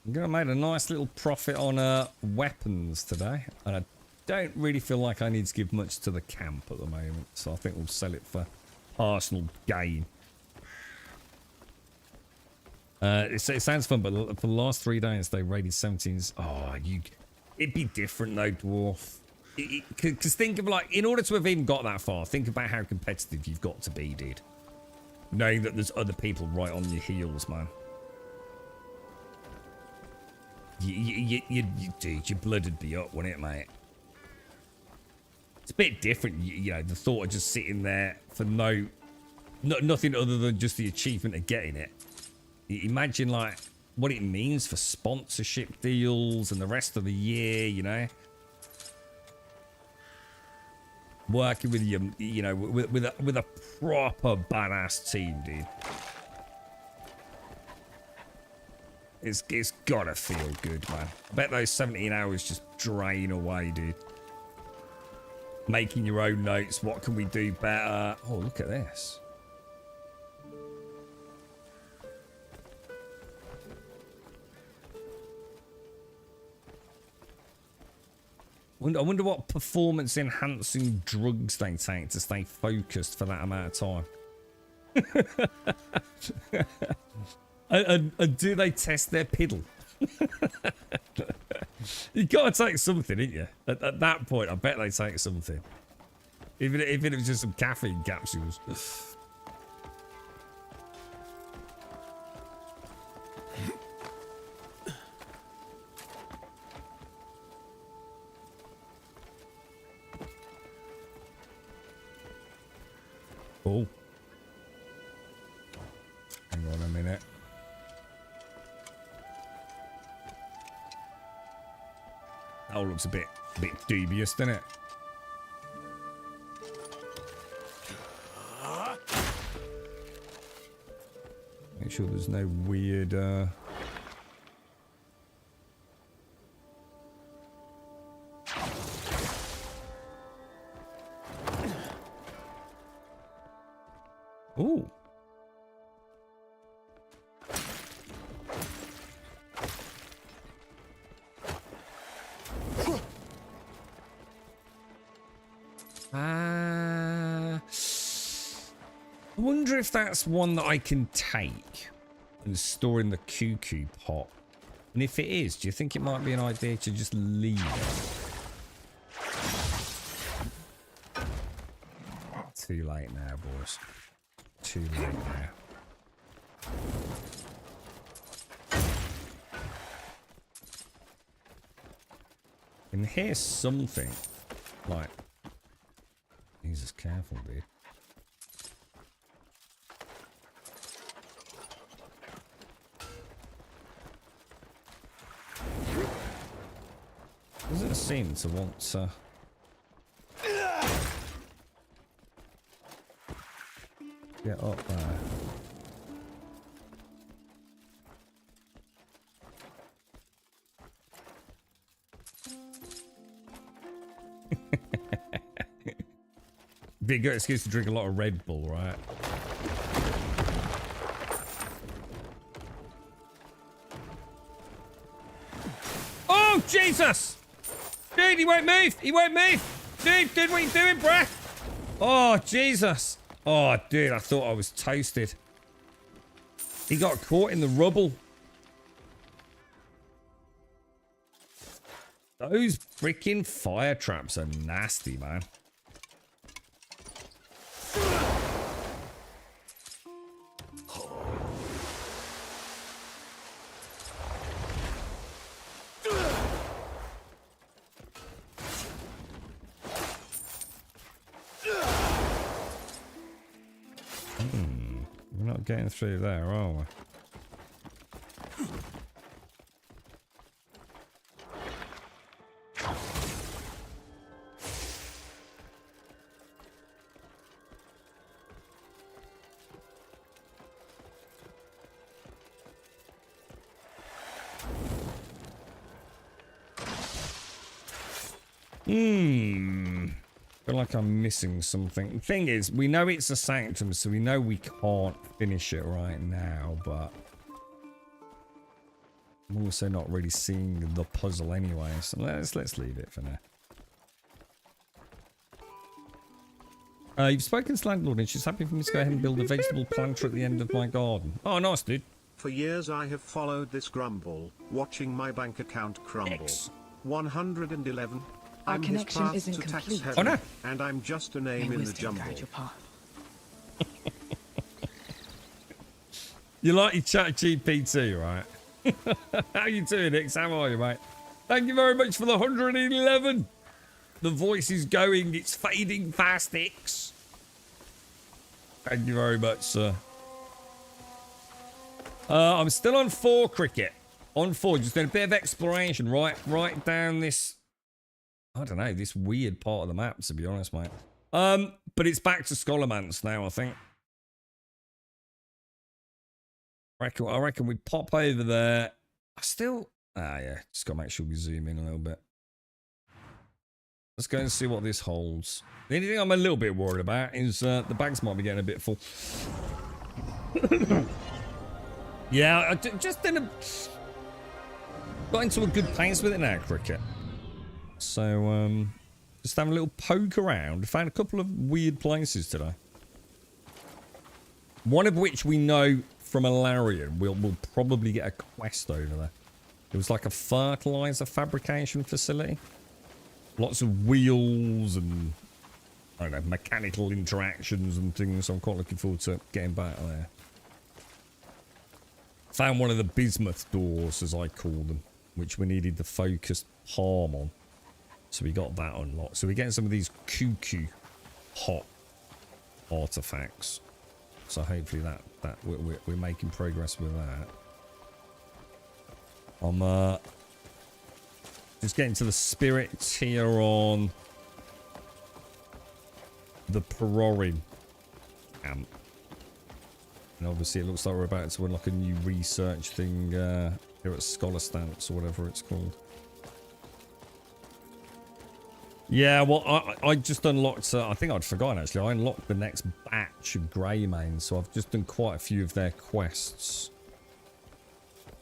I'm going to make a nice little profit on weapons today. And I don't really feel like I need to give much to the camp at the moment. So I think we'll sell it for personal gain. It sounds fun, but for the last 3 days, they raided 17s. Oh, it'd be different though, Dwarf. Because think of, like, in order to have even got that far, think about how competitive you've got to be, dude. Knowing that there's other people right on your heels, man. Dude, your blood would be up, wouldn't it, mate? It's a bit different, you know, the thought of just sitting there for nothing other than just the achievement of getting it. Imagine, like, what it means for sponsorship deals and the rest of the year, you know? Working with you know, with a proper badass team, dude. It's gotta feel good, man. I bet those 17 hours just drain away, dude. Making your own notes. What can we do better? Oh, look at this. I wonder what performance-enhancing drugs they take to stay focused for that amount of time. and do they test their piddle? You gotta take something, ain't you? At that point, I bet they take something. Even if it was just some caffeine capsules. Oh. Hang on a minute. That all looks a bit dubious, doesn't it? Make sure there's no weird Ooh. I wonder if that's one that I can take and store in the cuckoo pot. And if it is, do you think it might be an idea to just leave it? Too late now, boys. Too late now. Can hear something. Like, Jesus, careful, dude. Doesn't seem to want to. Get up there. Be a good excuse to drink a lot of Red Bull, right? Oh, Jesus! Dude, he won't move! He won't move! Dude, what are you doing, bruh? Oh, Jesus! Oh, dude, I thought I was toasted. He got caught in the rubble. Those freaking fire traps are nasty, man. We're not getting through there, are we? Feel like I'm missing something. The thing is, we know it's a sanctum, so we know we can't finish it right now, but I'm also not really seeing the puzzle anyway, so let's leave it for now. You've spoken to landlord and she's happy for me to go ahead and build a vegetable planter at the end of my garden. Oh, nice, dude. For years I have followed this grumble, watching my bank account crumble. 111. Our I'm connection his path isn't to tax complete. heaven, Oh, no. and I'm just a name in the jumble. You like your chat GPT, right? How you doing, X? How are you, mate? Thank you very much for the 111. The voice is going. It's fading fast, X. Thank you very much, sir. I'm still on 4, Cricket. On 4, just doing a bit of exploration right down this, I don't know, this weird part of the map, to be honest, mate. But it's back to Scholarmance now, I think. I reckon we pop over there. Yeah, just gotta make sure we zoom in a little bit. Let's go and see what this holds. The only thing I'm a little bit worried about is the bags might be getting a bit full. Yeah, I just didn't... Got into a good pace with it now, Cricket. So, just having a little poke around. Found a couple of weird places today. One of which we know from Alarion. We'll probably get a quest over there. It was like a fertilizer fabrication facility. Lots of wheels and, I don't know, mechanical interactions and things. So I'm quite looking forward to getting back there. Found one of the bismuth doors, as I call them, which we needed the focused palm on. So we got that unlocked. So we're getting some of these cuckoo hot artifacts. So hopefully that we're making progress with that. I'm just getting to the spirits here on the Perorin camp. And obviously it looks like we're about to unlock a new research thing here at Scholar Stamps or whatever it's called. Yeah, well, I just unlocked, I think I'd forgotten actually, I unlocked the next batch of Greymanes, so I've just done quite a few of their quests.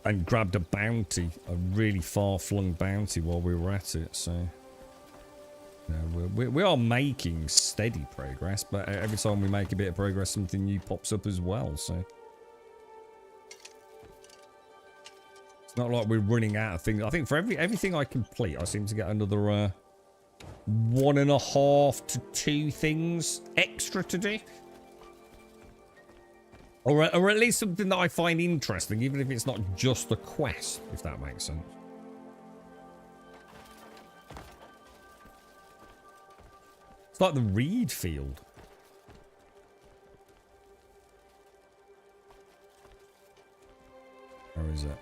And grabbed a bounty, a really far-flung bounty while we were at it, so... Yeah, we are making steady progress, but every time we make a bit of progress, something new pops up as well, so... It's not like we're running out of things. I think for everything I complete, I seem to get another 1.5 to 2 things extra to do. Or at least something that I find interesting, even if it's not just a quest, if that makes sense. It's like the reed field. Where is it?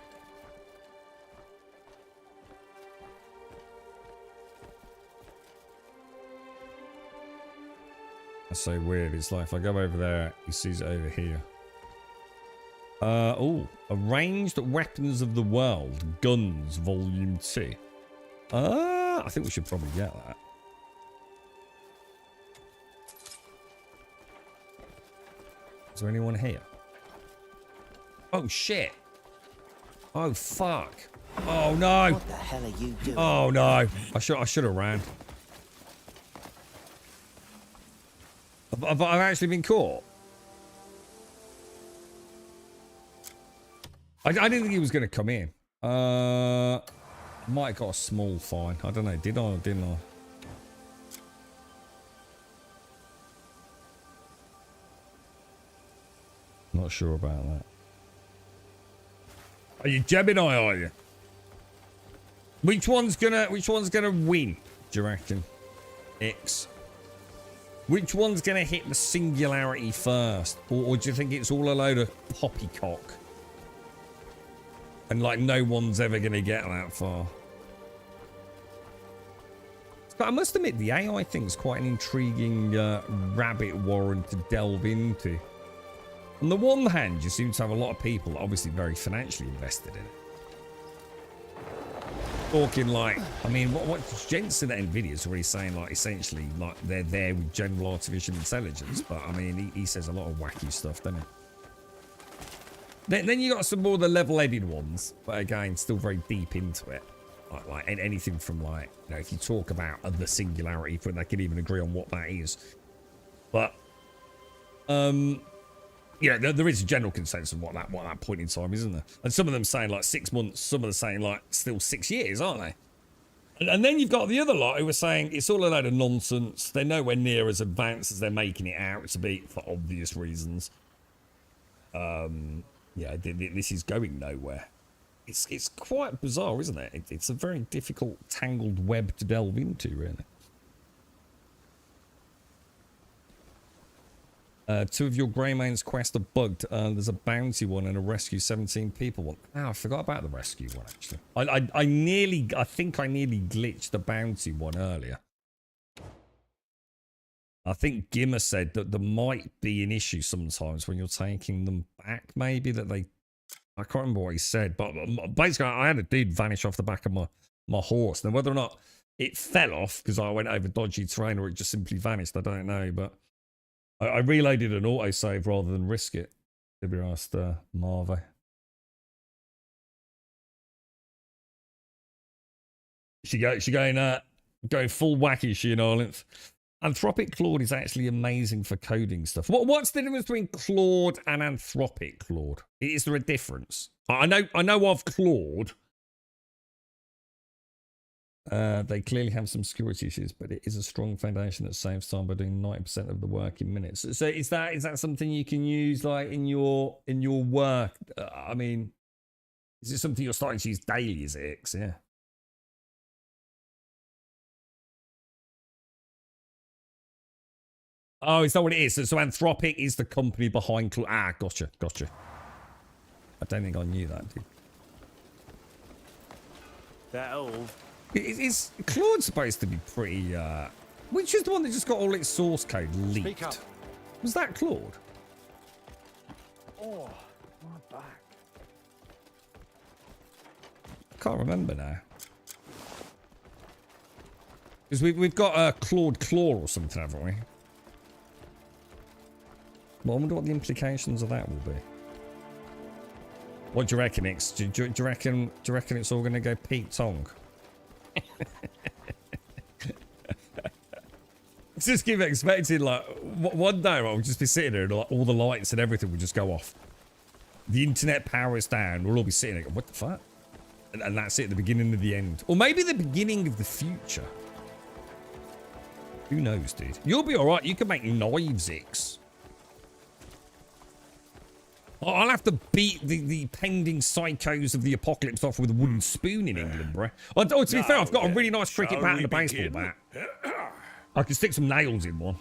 That's so weird. It's like if I go over there, he sees it over here. Oh, Arranged Weapons of the World, Guns, Volume 2. I think we should probably get that. Is there anyone here? Oh, shit. Oh, fuck. Oh, no. What the hell are you doing? Oh, no. I should have ran. I've actually been caught. I didn't think he was going to come in. Might have got a small fine. I don't know. Did I or didn't I? Not sure about that. Are you Gemini, are you? Which one's gonna win, do you reckon? X. Which one's gonna hit the singularity first? Or do you think it's all a load of poppycock? And like no one's ever gonna get that far. But I must admit the AI thing's quite an intriguing rabbit warren to delve into. On the one hand, you seem to have a lot of people obviously very financially invested in it. Talking like, I mean, what Jensen at Nvidia's already saying, like, essentially, like, they're there with general artificial intelligence. But, I mean, he says a lot of wacky stuff, doesn't he? Then you got some more of the level-headed ones, but again, still very deep into it. Like anything from, like, you know, if you talk about the singularity, they can even agree on what that is. But, yeah, there is a general consensus of what that point in time is, isn't there? And some of them saying like 6 months, some of them saying like still 6 years, aren't they? And then you've got the other lot who are saying it's all a load of nonsense. They're nowhere near as advanced as they're making it out to be for obvious reasons. Yeah, this is going nowhere. It's quite bizarre, isn't it? It's a very difficult, tangled web to delve into, really. Two of your Greymane's quest are bugged. There's a bounty one and a rescue 17 people one. Oh, I forgot about the rescue one, actually. I think I nearly glitched the bounty one earlier. I think Gimmer said that there might be an issue sometimes when you're taking them back, maybe, that they... I can't remember what he said, but basically I had a dude vanish off the back of my horse. Now, whether or not it fell off because I went over dodgy terrain or it just simply vanished, I don't know, but... I reloaded an autosave rather than risk it, to be honest, Marve. She going full wacky, she in Orleans. Anthropic Claude is actually amazing for coding stuff. What's the difference between Claude and Anthropic Claude? Is there a difference? I know of Claude. They clearly have some security issues, but it is a strong foundation that saves time by doing 90% of the work in minutes. So is that something you can use like in your work? I mean, is it something you're starting to use daily? Is it X? Yeah. Oh, is that what it is? So Anthropic is the company behind Claude. Ah, gotcha. I don't think I knew that, dude. That old. Is Claude supposed to be pretty, which is the one that just got all its source code leaked? Was that Claude? Oh, my back. Can't remember now. Because we've got a Claude Claw or something, haven't we? Well, I wonder what the implications of that will be. What do you reckon, Ix? Do you reckon it's all going to go Pete Tong? Just keep expecting, like, one day I'll just be sitting there and like, all the lights and everything will just go off. The internet powers down. We'll all be sitting there going, what the fuck? And that's it, the beginning of the end. Or maybe the beginning of the future. Who knows, dude? You'll be alright. You can make knives, Ix. I'll have to beat the pending psychos of the apocalypse off with a wooden spoon in England, bro. Oh, to be fair, I've got a really nice cricket bat and a baseball bat. I can stick some nails in one.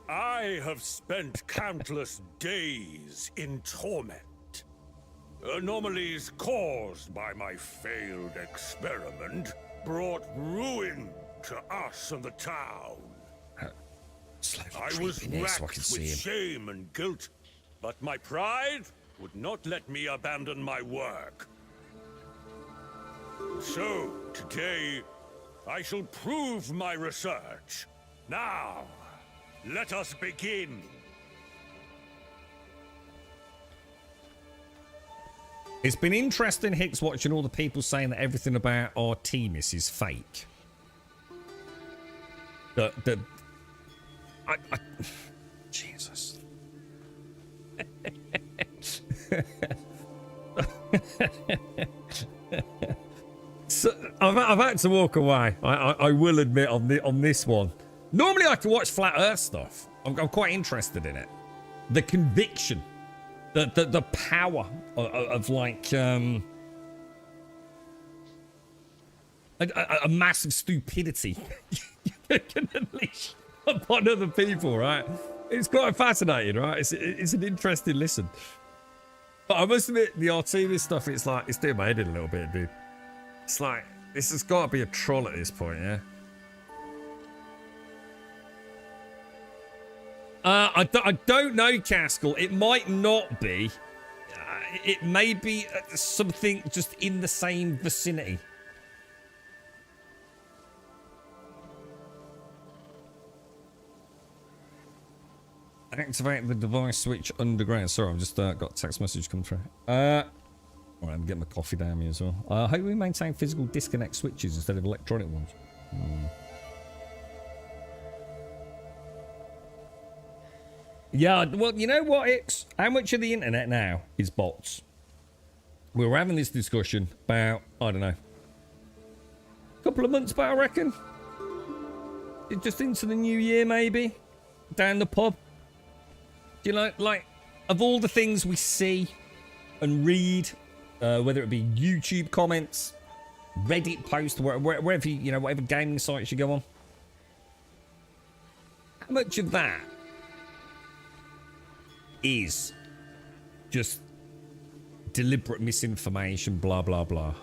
I have spent countless days in torment. Anomalies caused by my failed experiment brought ruin to us and the town. I was racked with shame and guilt, but my pride would not let me abandon my work. So, today, I shall prove my research. Now, let us begin. It's been interesting, Hicks, watching all the people saying that everything about Artemis is fake. Jesus. So I've had to walk away. I will admit on this one. Normally I can watch flat Earth stuff. I'm quite interested in it. The conviction, the power of like a massive stupidity you can unleash upon other people, right? It's quite fascinating, right? It's an interesting listen. But I must admit, the Artemis stuff, it's like, it's doing my head in a little bit, dude. It's like, this has got to be a troll at this point, yeah? I don't know, Caskell. It might not be. It may be something just in the same vicinity. Activate the device switch underground. Sorry, I've just got a text message come through. Alright, I'm getting my coffee down here as well. I hope we maintain physical disconnect switches instead of electronic ones. Yeah, well, you know what, Ix? How much of the internet now is bots? We were having this discussion about, I don't know, a couple of months back, I reckon. Just into the new year, maybe. Down the pub. Do you know, like, of all the things we see and read, whether it be YouTube comments, Reddit posts, wherever you know, whatever gaming sites you go on, how much of that is just deliberate misinformation, blah, blah, blah.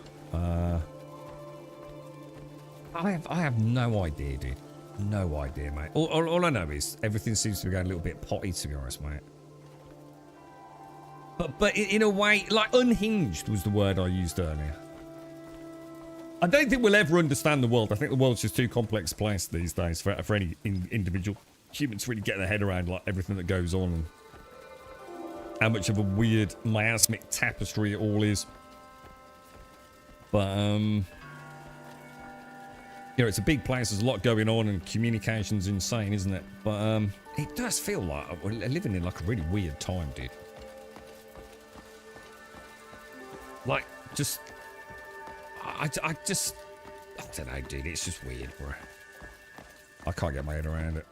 I have no idea, dude. No idea, mate. All I know is everything seems to be going a little bit potty, to be honest, mate. But in a way, like, unhinged was the word I used earlier. I don't think we'll ever understand the world. I think the world's just too complex a place these days for any individual human to really get their head around, like, everything that goes on and how much of a weird miasmic tapestry it all is. But you know, it's a big place. There's a lot going on, and communication's insane, isn't it? But it does feel like we're living in like a really weird time, dude. Like, just I don't know, dude. It's just weird, bro. I can't get my head around it.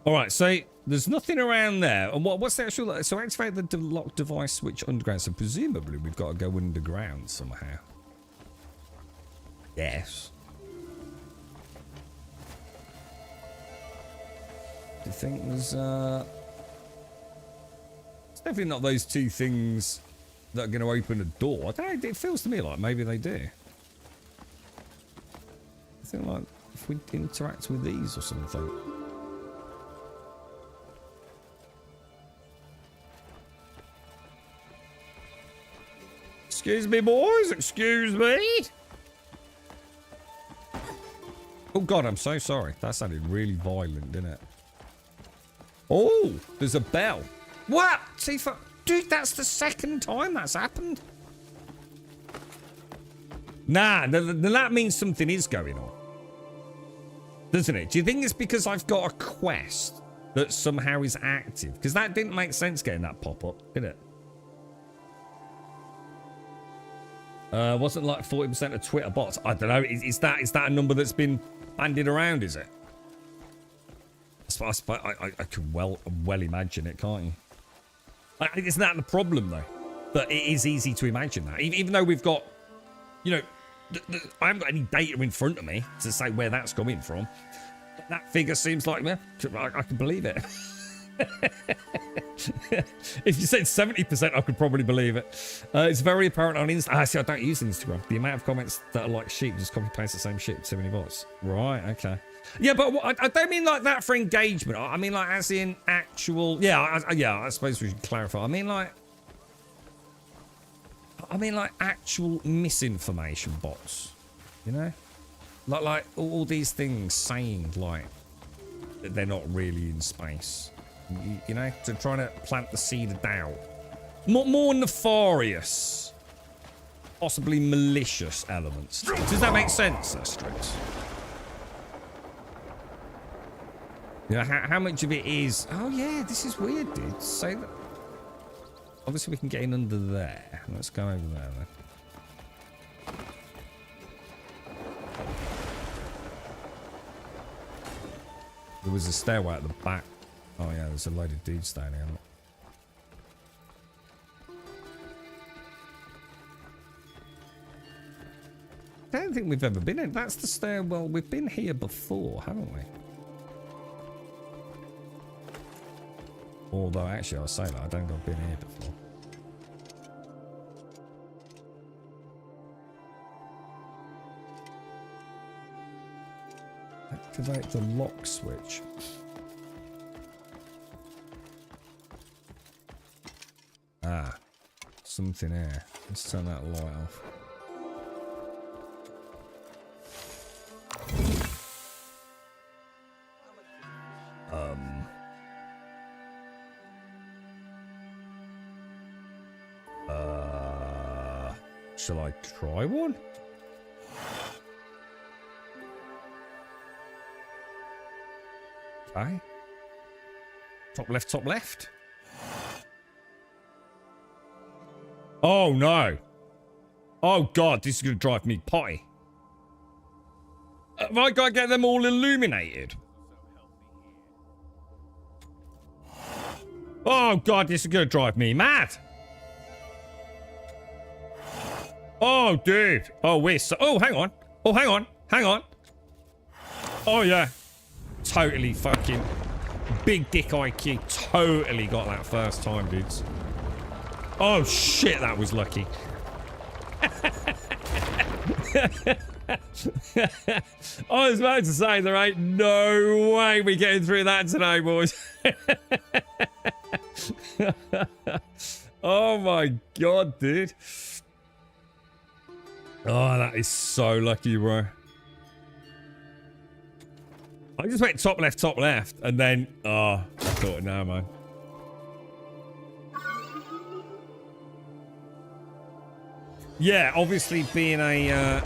All right, so there's nothing around there. And what's the actual? So activate the lock device switch underground. So presumably we've got to go underground somehow. Yes. Do you think there's it's definitely not those two things that are going to open a door. I don't know, it feels to me like maybe they do. I think like if we interact with these or something. Excuse me, boys. Excuse me. Oh, God, I'm so sorry. That sounded really violent, didn't it? Oh, there's a bell. What? Tifa? Dude, that's the second time that's happened. Nah, then that means something is going on. Doesn't it? Do you think it's because I've got a quest that somehow is active? Because that didn't make sense getting that pop-up, did it? Wasn't like 40% of Twitter bots. I don't know. Is that a number that's been bandied around? Is it? I can well imagine it, can't you? Isn't that the problem though? That it is easy to imagine that, even though we've got, you know, I haven't got any data in front of me to say where that's coming from. That figure seems like, yeah, I can believe it. If you said 70%, I could probably believe it. It's very apparent on Instagram. See, I don't use Instagram. The amount of comments that are like sheep, just copy paste the same shit. Too many bots. Right, okay. Yeah, but I don't mean like that for engagement. I mean like as in actual. Yeah, I suppose we should clarify. I mean like actual misinformation bots. You know, like all these things saying like that they're not really in space. You know, to try to plant the seed of doubt. More nefarious, possibly malicious elements. Does that make sense, Asterix? You know, how much of it is... Oh, yeah, this is weird, dude. Say that... Obviously, we can get in under there. Let's go over there, then. There was a stairway at the back. Oh yeah, there's a load of dudes standing on it. I don't think we've ever been in. That's the stairwell. We've been here before, haven't we? Although, actually, I'll say that. I don't think I've been here before. Activate the lock switch. Ah, something here. Let's turn that light off. Shall I try one? Okay. Top left, top left. Oh no. Oh God, this is going to drive me potty. Have I got to get them all illuminated? Oh God, this is going to drive me mad. Oh, dude. Oh, we're so... Oh, hang on. Oh, hang on. Hang on. Oh, yeah. Totally fucking... Big dick IQ. Totally got that first time, dudes. Oh, shit, that was lucky. I was about to say, there ain't no way we're getting through that today, boys. Oh, my God, dude. Oh, that is so lucky, bro. I just went top left, and then, oh, I thought, no, man. Yeah, obviously being a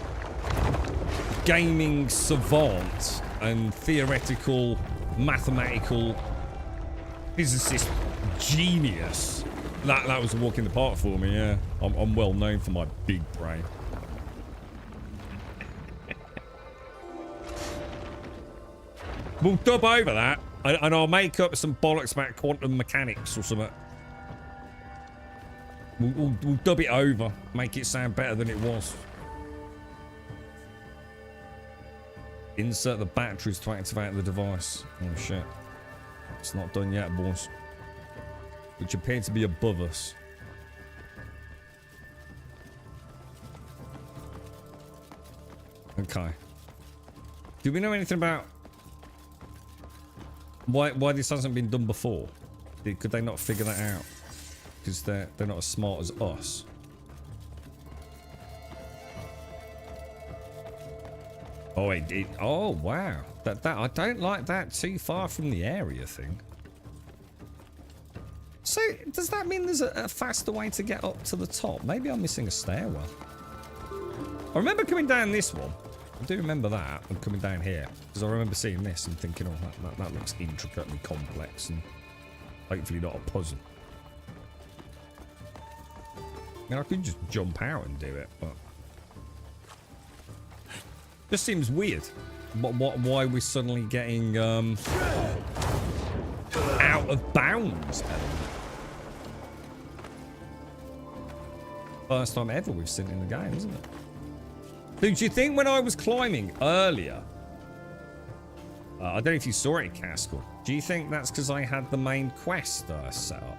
gaming savant and theoretical, mathematical physicist genius, that was a walk in the park for me, yeah. I'm well known for my big brain. We'll dub over that, and I'll make up some bollocks about quantum mechanics or something. We'll dub it over, make it sound better than it was. Insert the batteries to activate the device. Oh shit. It's not done yet, boys. Which appear to be above us. Okay. Do we know anything about why this hasn't been done before? Could they not figure that out? Because they're not as smart as us. Oh, oh wow. That I don't like that too far from the area thing. So does that mean there's a faster way to get up to the top? Maybe I'm missing a stairwell. I remember coming down this one. I do remember that, and coming down here, because I remember seeing this and thinking, oh, that looks intricately complex and hopefully not a puzzle. I mean, I could just jump out and do it, but just seems weird. Why we're suddenly getting out of bounds? First time ever we've seen it in the game, isn't it? Dude, do you think when I was climbing earlier, I don't know if you saw it, Castle, do you think that's because I had the main quest set up?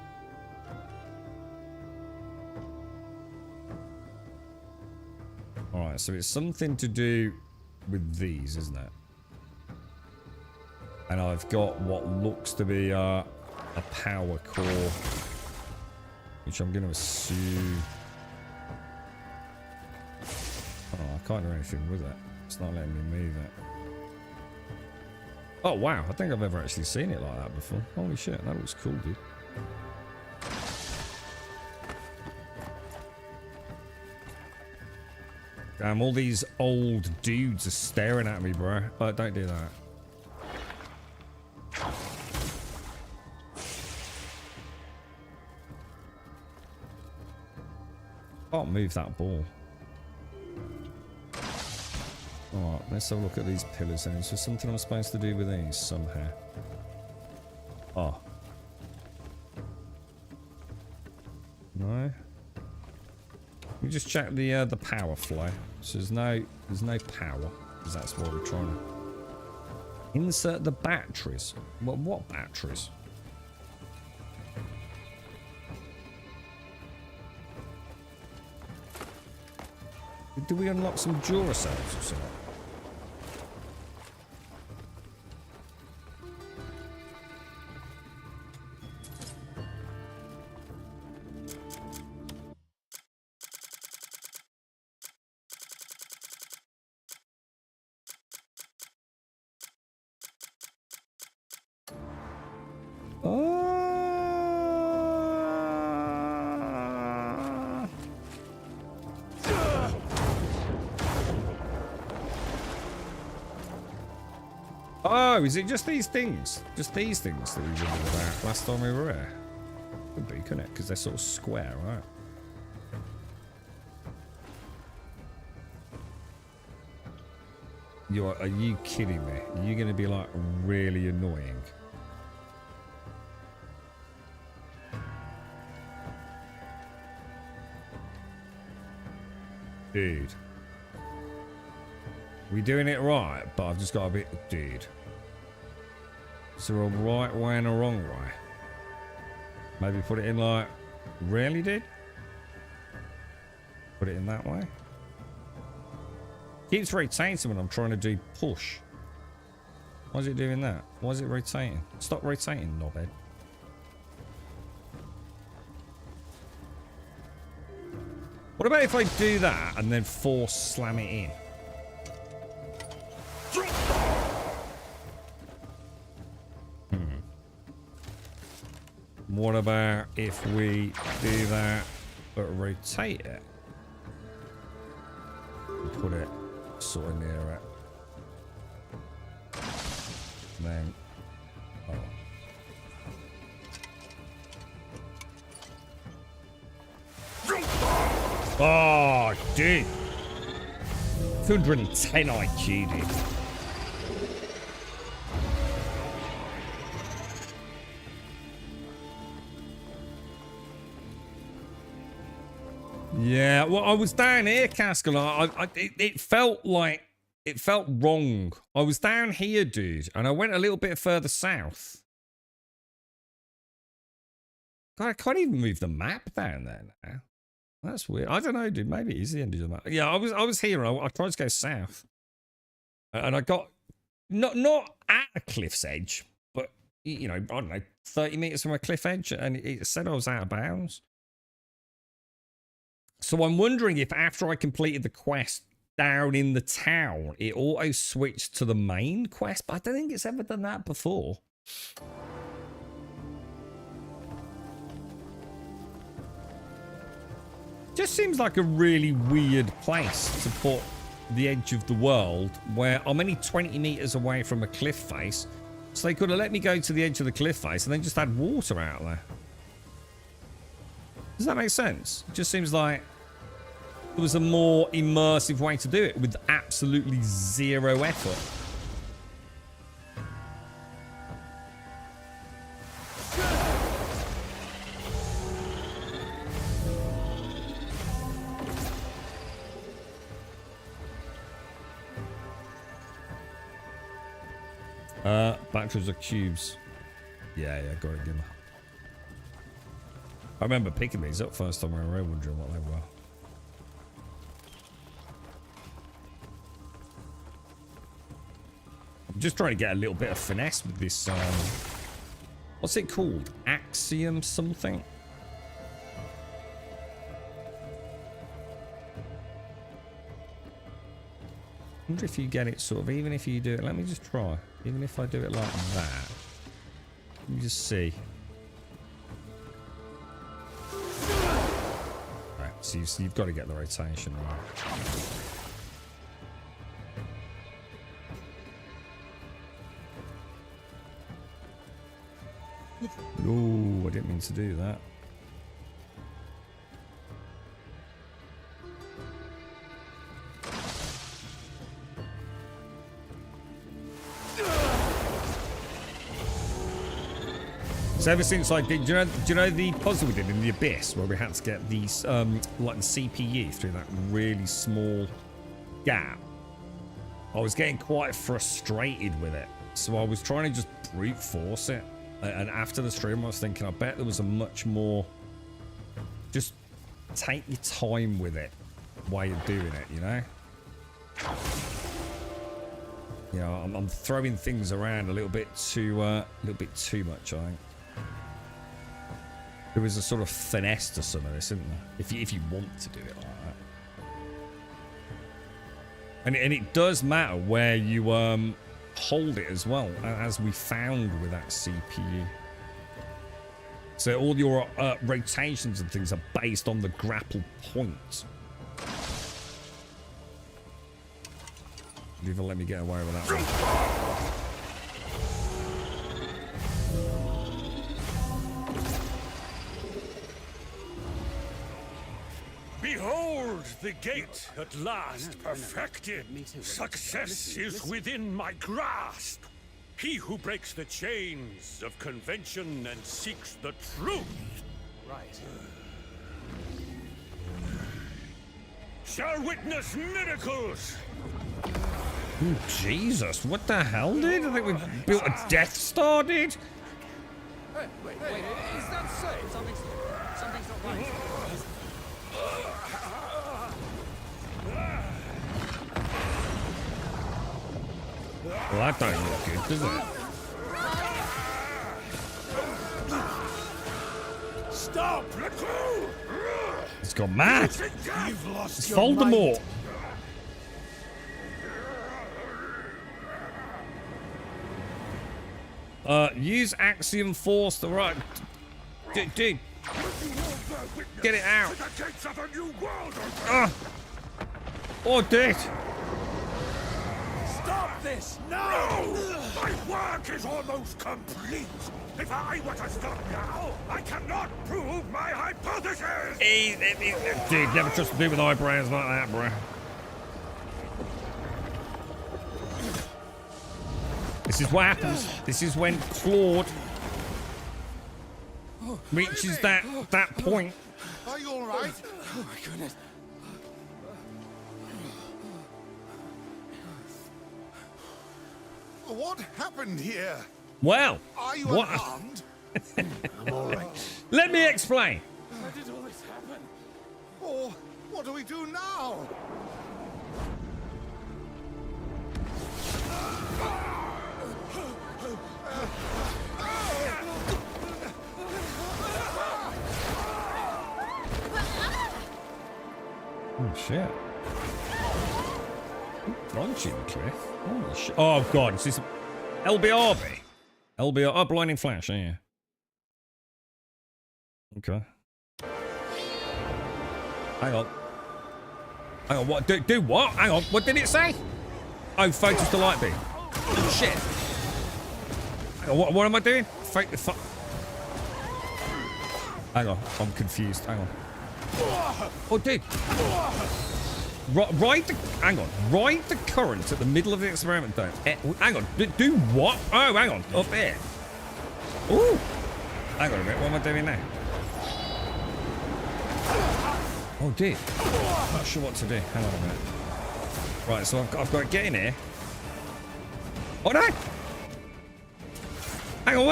Alright, so it's something to do with these, isn't it? And I've got what looks to be a power core, which I'm going to assume... Oh, I can't do anything with it. It's not letting me move it. Oh, wow. I think I've ever actually seen it like that before. Holy shit, that looks cool, dude. Damn, all these old dudes are staring at me, bro. But don't do that. Can't move that ball. Alright, let's have a look at these pillars then. Is there something I'm supposed to do with these somehow? Oh. No. We just check the power flow. So there's no power, because that's what we're trying to insert the batteries. What batteries? Do we unlock some Duracells or something? Oh, is it just these things? Just these things that we wondered about last time we were here? Could be, couldn't it? Because they're sort of square, right? Are you kidding me? Are you going to be like really annoying? Dude. We're doing it right, but I've just got a bit... Dude. Is there a right way and a wrong way? Maybe put it in like really did? Put it in that way. Keeps rotating when I'm trying to do push. Why is it doing that? Why is it rotating? Stop rotating, knobhead. What about if I do that and then force slam it in? What about if we do that but rotate it? And put it sort of near it. And then, oh, dude. 210 IQ, dude. Yeah, well, I was down here, Caskell. It felt like it felt wrong. I was down here, dude, and I went a little bit further south. God, I can't even move the map down there now. That's weird. I don't know, dude. Maybe it is the end of the map. Yeah, I was here. I tried to go south, and I got not at a cliff's edge, but you know, I don't know, 30 meters from a cliff edge, and it said I was out of bounds. So I'm wondering if after I completed the quest down in the town, it auto switched to the main quest, but I don't think it's ever done that before. Just seems like a really weird place to put the edge of the world where I'm only 20 meters away from a cliff face. So they could have let me go to the edge of the cliff face and then just had water out there. Does that make sense? It just seems like there was a more immersive way to do it with absolutely zero effort. Batteries are cubes. Yeah, got it, Gimmer. I remember picking these up first time I were wondering what they were. I'm just trying to get a little bit of finesse with this, what's it called? Axiom something? I wonder if you get it sort of, even if you do it, let me just try. Even if I do it like that. Let me just see. Right, so you've got to get the rotation right. Oh, I didn't mean to do that. So ever since I did, do you know the puzzle we did in the Abyss where we had to get these, like the CPU through that really small gap? I was getting quite frustrated with it. So I was trying to just brute force it. And after the stream, I was thinking, I bet there was a much more just take your time with it way of doing it, you know? You know, I'm throwing things around a little bit too much, I think. There is a sort of finesse to some of this, isn't there? If you want to do it like that. And it does matter where you hold it as well, as we found with that CPU. So all your rotations and things are based on the grapple point. You've even let me get away with that one. Behold the gate at last perfected. Success is within my grasp. He who breaks the chains of convention and seeks the truth. Right. Shall witness miracles. Oh, Jesus, what the hell, dude? I think we built a Death Star, dude. Wait, is that safe? Something's not right. Well, that don't look good, does it? Stop! Let go! It's gone mad. You've lost It's your Voldemort. Use Axiom Force to right. Dude. Get it out. Oh, dude. Stop this! No! My work is almost complete! If I were to stop now, I cannot prove my hypothesis! Dude, never trust a dude with eyebrows like that, bro. This is what happens. This is when Claude reaches that point. Are you all right? Oh my goodness. What happened here? Well, Are you what? unarmed? I'm all right. Let me explain. How did all this happen? Oh, what do we do now? Oh shit. Launching cliff. Holy shit. Oh god, is this LBRB? LBR. Oh, blinding flash, yeah. Okay. Hang on. Hang on, what? Do what? Hang on, what did it say? Oh, focus the light beam. Oh, shit. Hang on, what am I doing? Hang on, I'm confused. Hang on. Oh, dude. Ride the... Hang on. Ride the current at the middle of the experiment dome. Hang on. Do what? Oh, hang on. Up there. Ooh. Hang on a minute. What am I doing now? Oh, dude. I'm not sure what to do. Hang on a minute. Right, so I've got to get in here. Oh, no. Hang on.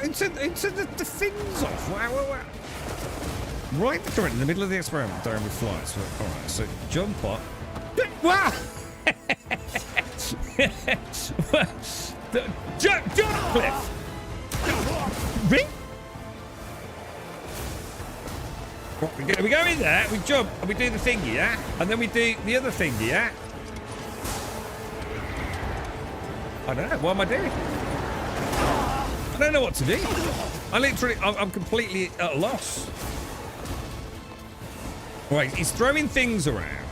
Into the things off. Right the current in the middle of the experiment dome with flights. Alright, so jump up. Wow! Jump cliff! Ring? We go in there, we jump, and we do the thingy, yeah? And then we do the other thingy, yeah? I don't know, what am I doing? I don't know what to do. I'm completely at a loss. Right, he's throwing things around,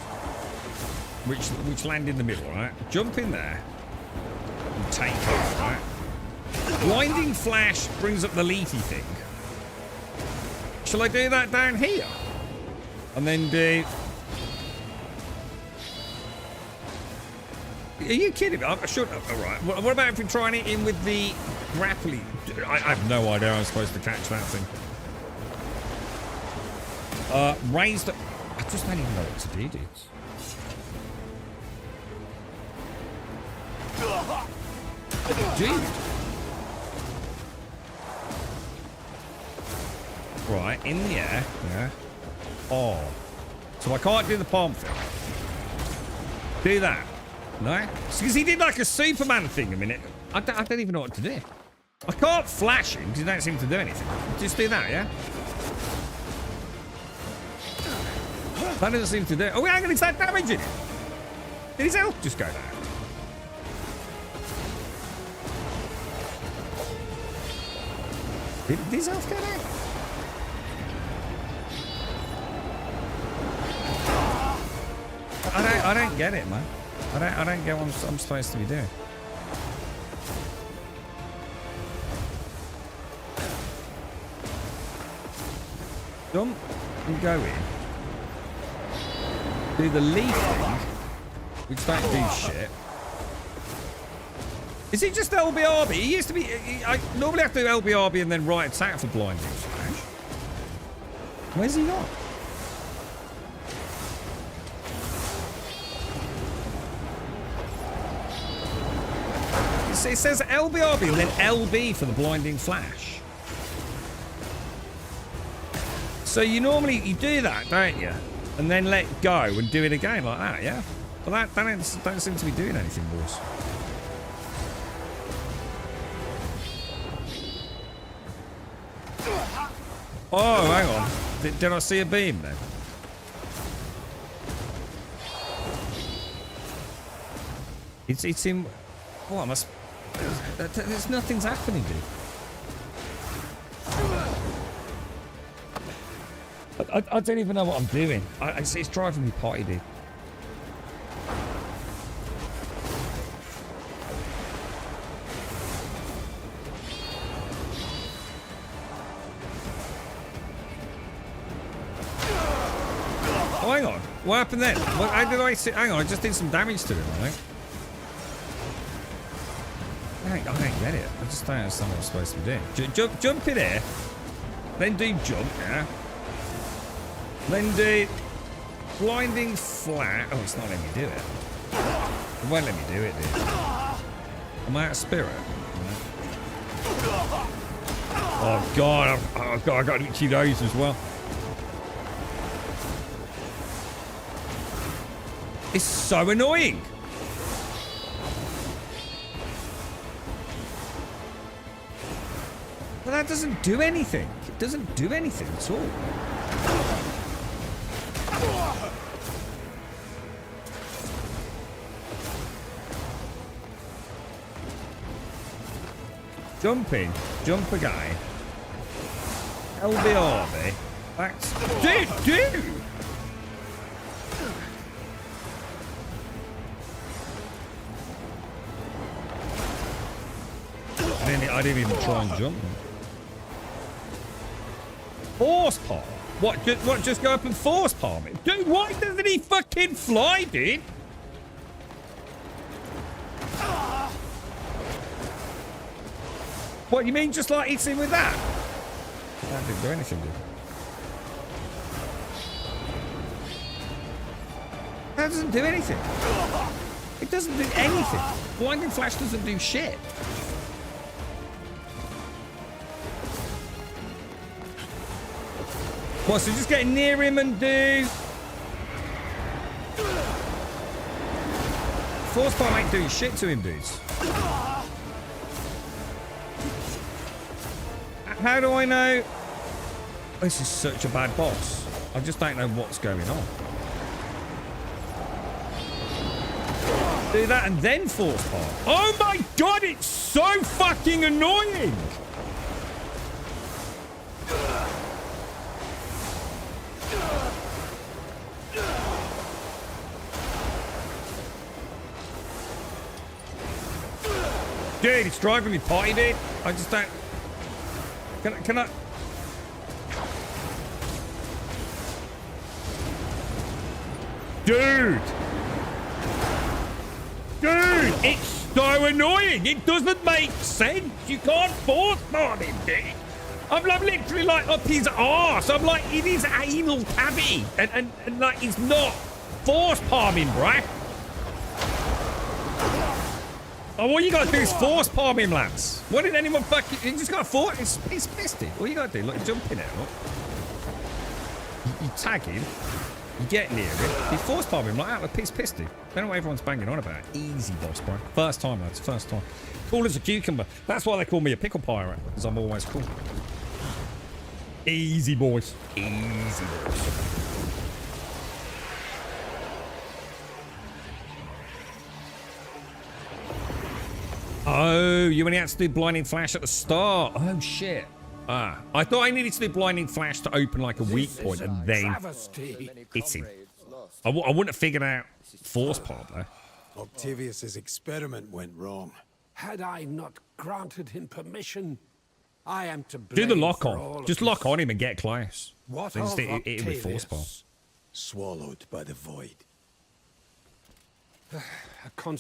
which land in the middle, right? Jump in there and take off, right? Blinding flash brings up the leafy thing. Shall I do that down here? And then do... Are you kidding me? I should... Alright, what about if we try it in with the grappling? I have no idea how I'm supposed to catch that thing. Raise the... I just don't even know what to do, dudes. Dude. Right, in the air. Yeah. Oh. So I can't do the palm thing. Do that. No? Because he did like a Superman thing a minute. I don't even know what to do. I can't flash him because he don't seem to do anything. Just do that, yeah? That doesn't seem to do. Oh, hang on, is that damaging him? Did his health just go down? Did his health go down? I don't get it, man. I don't get what I'm supposed to be doing. Jump and go in. Do the leaf thing, which don't do shit. Is it just LBRB? It used to be... I normally have to do LBRB and then right attack for blinding flash. Where's he gone? It says LBRB and then LB for the blinding flash. So you do that, don't you? And then let go and do it again like that, yeah? Well, that don't seem to be doing anything, boys. Oh, hang on. Did I see a beam then? It's in... Oh, I must... There's nothing's happening, dude. I don't even know what I'm doing. It's driving me potty, dude. Oh, hang on. What happened then? How did I see? Hang on, I just did some damage to him, right? I don't get it. I just don't understand what I'm supposed to be doing. Jump in here. Then do jump, yeah? Then do blinding flat. Oh, it's not letting me do it. It won't let me do it, dude. Am I out of spirit? Oh, God. I got itchy nose as well. It's so annoying. But that doesn't do anything. It doesn't do anything at all. Jump in. Jump a guy. LBRB. That's... Dude! I didn't even try and jump. Force palm? What, just go up and force palm it? Dude, why doesn't he fucking fly, dude? What, you mean just like hits him with that? That didn't do anything, dude. That doesn't do anything. It doesn't do anything. Blinding flash doesn't do shit. What, so just get near him and do... Force palm ain't doing shit to him, dudes. How do I know? This is such a bad boss. I just don't know what's going on. Do that and then force palm. Oh my God, it's so fucking annoying! Dude, it's driving me potty, dude. I just don't... Can I... Dude! Dude, it's so annoying. It doesn't make sense. You can't force palm him, dude. I'm literally like up his arse. I'm like in his anal cavity. And like he's not force palming, bruh. Oh, all you gotta do is force palm him, lads. What did anyone fucking... You just gotta force... It's pissed it. All you gotta do, look, jump in it, look. You tag him. You get near him. You force palm him like that, like pissed him. Don't know what everyone's banging on about. Easy, boss, bro. First time, lads. First time. Cool as a cucumber. That's why they call me a pickle pirate, because I'm always cool. Easy, boys. Easy, boys. Oh, you only had to do blinding flash at the start. Oh, shit. Ah, I thought I needed to do blinding flash to open like a weak point and then hit him. I wouldn't have figured out force palm though. Octavius's experiment went wrong. Had I not granted him permission, I am to blame. Do the lock on. Just lock on him and get close. What then just hit him with force palm. Swallowed by the void.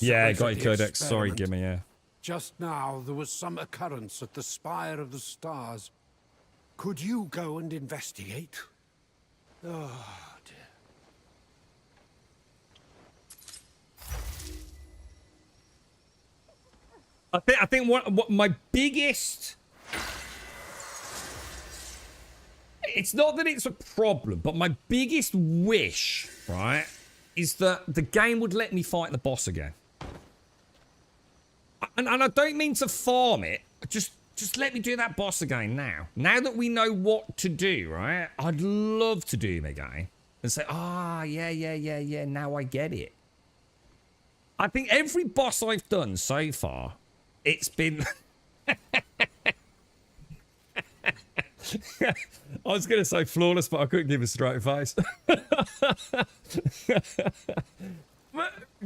Yeah, got your codex. Sorry, Gimme, yeah. Just now, there was some occurrence at the Spire of the Stars. Could you go and investigate? Oh, dear. I think what my biggest... It's not that it's a problem, but my biggest wish, right, is that the game would let me fight the boss again. And I don't mean to farm it. Just let me do that boss again now. Now that we know what to do, right? I'd love to do him again. And say, yeah, now I get it. I think every boss I've done so far, it's been... I was going to say flawless, but I couldn't give a straight face. But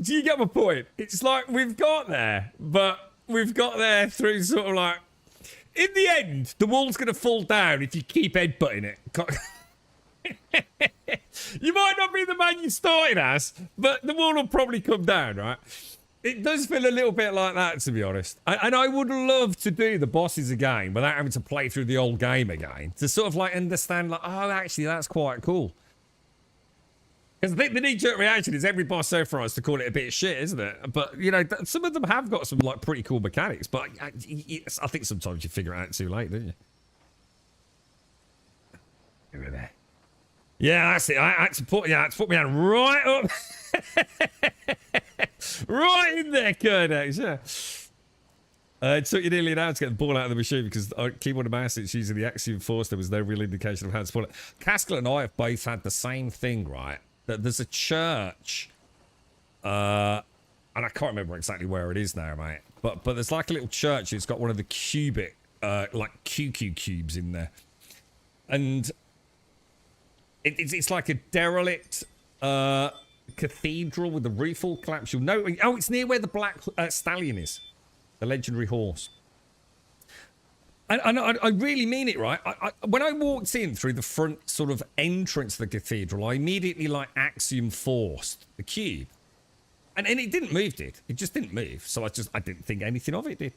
do you get my point? It's like we've got there, but we've got there through sort of like... In the end, the wall's going to fall down if you keep headbutting it. You might not be the man you started as, but the wall will probably come down, right? It does feel a little bit like that, to be honest. And I would love to do the bosses again without having to play through the old game again. To sort of like understand, like, oh, actually, that's quite cool. Because I think the knee-jerk reaction is every boss so far has to call it a bit of shit, isn't it? But, you know, some of them have got some, like, pretty cool mechanics. But I think sometimes you figure it out too late, don't you? Over there. Yeah, that's it. I had to put my hand right up. Right in there, Kurdex, yeah. It took you nearly an hour to get the ball out of the machine because keyboard and mouse, it's using the Axiom Force. There was no real indication of how to pull it. Caskell and I have both had the same thing, right? That there's a church, and I can't remember exactly where it is now, mate. But there's like a little church. It's got one of the cubic, like QQ cubes in there, and it's like a derelict cathedral with the roof all collapsed. You'll know. Oh, it's near where the black stallion is, the legendary horse. And I really mean it, right? When I walked in through the front sort of entrance of the cathedral, I immediately like Axiom Forced the cube, and it didn't move, did it? Just didn't move. So I didn't think anything of it, did.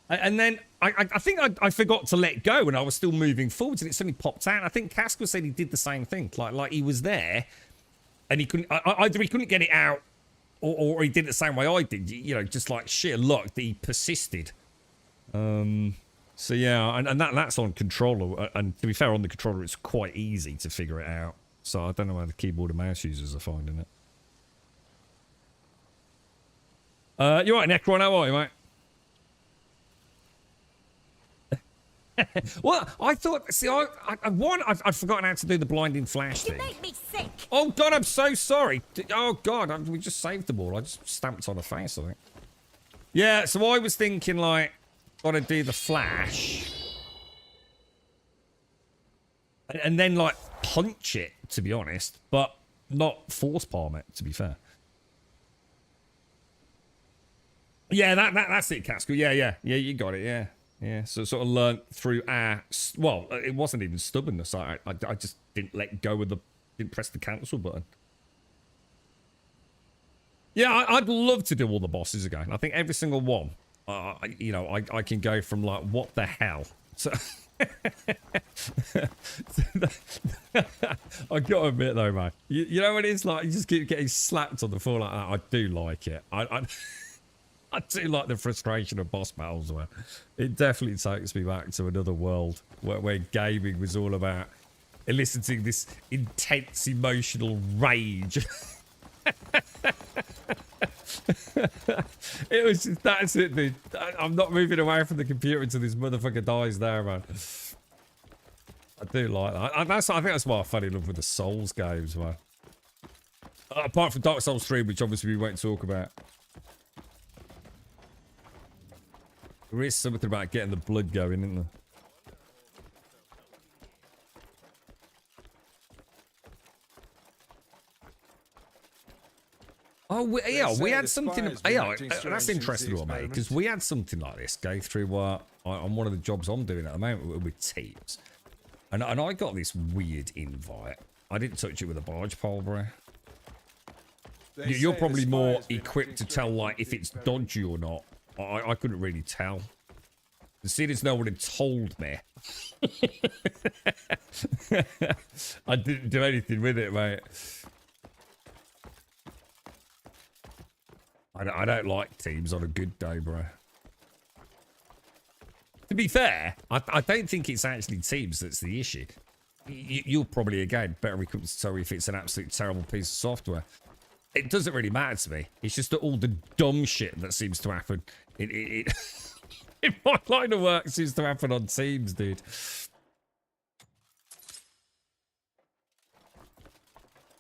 And then I think I forgot to let go, and I was still moving forwards, and it suddenly popped out. I think Caskell said he did the same thing, like he was there, and he couldn't either he couldn't get it out, or he did it the same way I did. You know, just like sheer luck that he persisted. So yeah, and that's on controller, and to be fair, on the controller it's quite easy to figure it out. So I don't know how the keyboard and mouse users are finding it. You're right, Necron, how are you, mate? Well, I thought, see, I'd forgotten how to do the blinding flash thing. You make me sick. Oh God, I'm so sorry. Oh God, we just saved the ball. I just stamped on a face, I think. Yeah, so I was thinking like, gotta do the flash, and then like punch it, to be honest, but not force palm it, to be fair. Yeah, that's it, Caskell. Yeah, you got it. Yeah. So sort of learnt through well, it wasn't even stubbornness. I just didn't let go of didn't press the cancel button. Yeah, I'd love to do all the bosses again. I think every single one. You know, I can go from like, what the hell? So I gotta admit though, man. You know what it is like? You just keep getting slapped on the floor like that. I do like it. I do like the frustration of boss battles, man. It definitely takes me back to another world where gaming was all about eliciting this intense emotional rage. It was just, that's it, dude. I'm not moving away from the computer until this motherfucker dies there, man. I do like that. I think that's why I fell in love with the Souls games, man. Apart from Dark Souls 3, which obviously we won't talk about. There is something about getting the blood going, isn't there? Oh, we had something. Yeah, that's interesting, mate, because we had something like this go through on one of the jobs I'm doing at the moment with Teams, and I got this weird invite. I didn't touch it with a barge pole, bro. You're probably more equipped to tell like if it's dodgy or not. I couldn't really tell. Seeing as no one had told me, I didn't do anything with it, mate. I don't like Teams on a good day, bro. To be fair, I don't think it's actually teams that's the issue. You're probably, again, better equipped to tell if it's an absolute terrible piece of software. It doesn't really matter to me. It's just that all the dumb shit that seems to happen in my line of work seems to happen on teams, dude.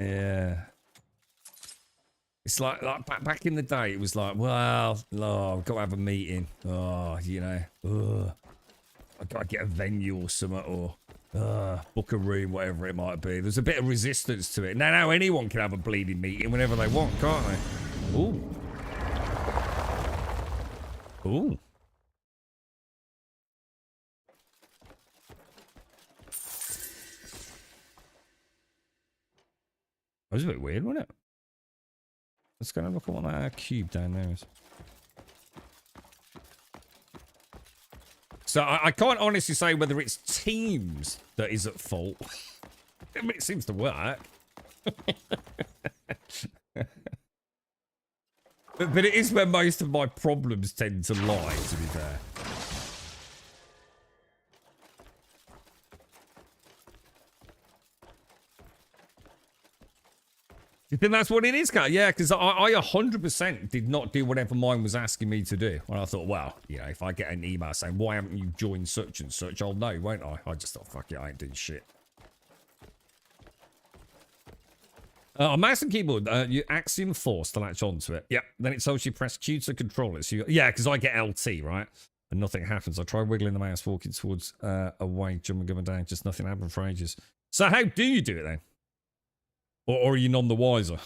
Yeah. It's like back in the day, it was like, well, oh, I've got to have a meeting. Oh, you know, I've got to get a venue or something, or book a room, whatever it might be. There's a bit of resistance to it. Now anyone can have a bleeding meeting whenever they want, can't they? Ooh. Ooh. That was a bit weird, wasn't it? Let's go and look at what that cube down there is. So I can't honestly say whether it's teams that is at fault. I mean, it seems to work. but it is where most of my problems tend to lie, to be fair. You think that's what it is, Kat? Yeah, because I 100% did not do whatever mine was asking me to do. And I thought, well, you know, if I get an email saying, why haven't you joined such and such, I'll know, won't I? I just thought, fuck it, I ain't doing shit. On mouse and keyboard, you Axiom Force to latch onto it. Yep. Then it tells you press Q to control it. So yeah, because I get LT, right? And nothing happens. I try wiggling the mouse, walking towards away, jumping, going down. Just nothing happened for ages. So how do you do it then? Or are you none the wiser?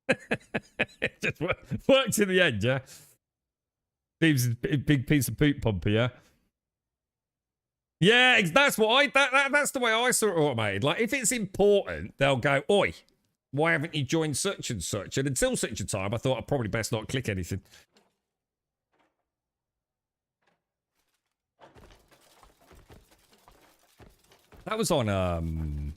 It just worked in the end, yeah? Seems a big piece of poop pumper, yeah? Yeah, that's what that's the way I saw it automated. Like, if it's important, they'll go, oi, why haven't you joined such and such? And until such a time, I thought I'd probably best not click anything. That was on,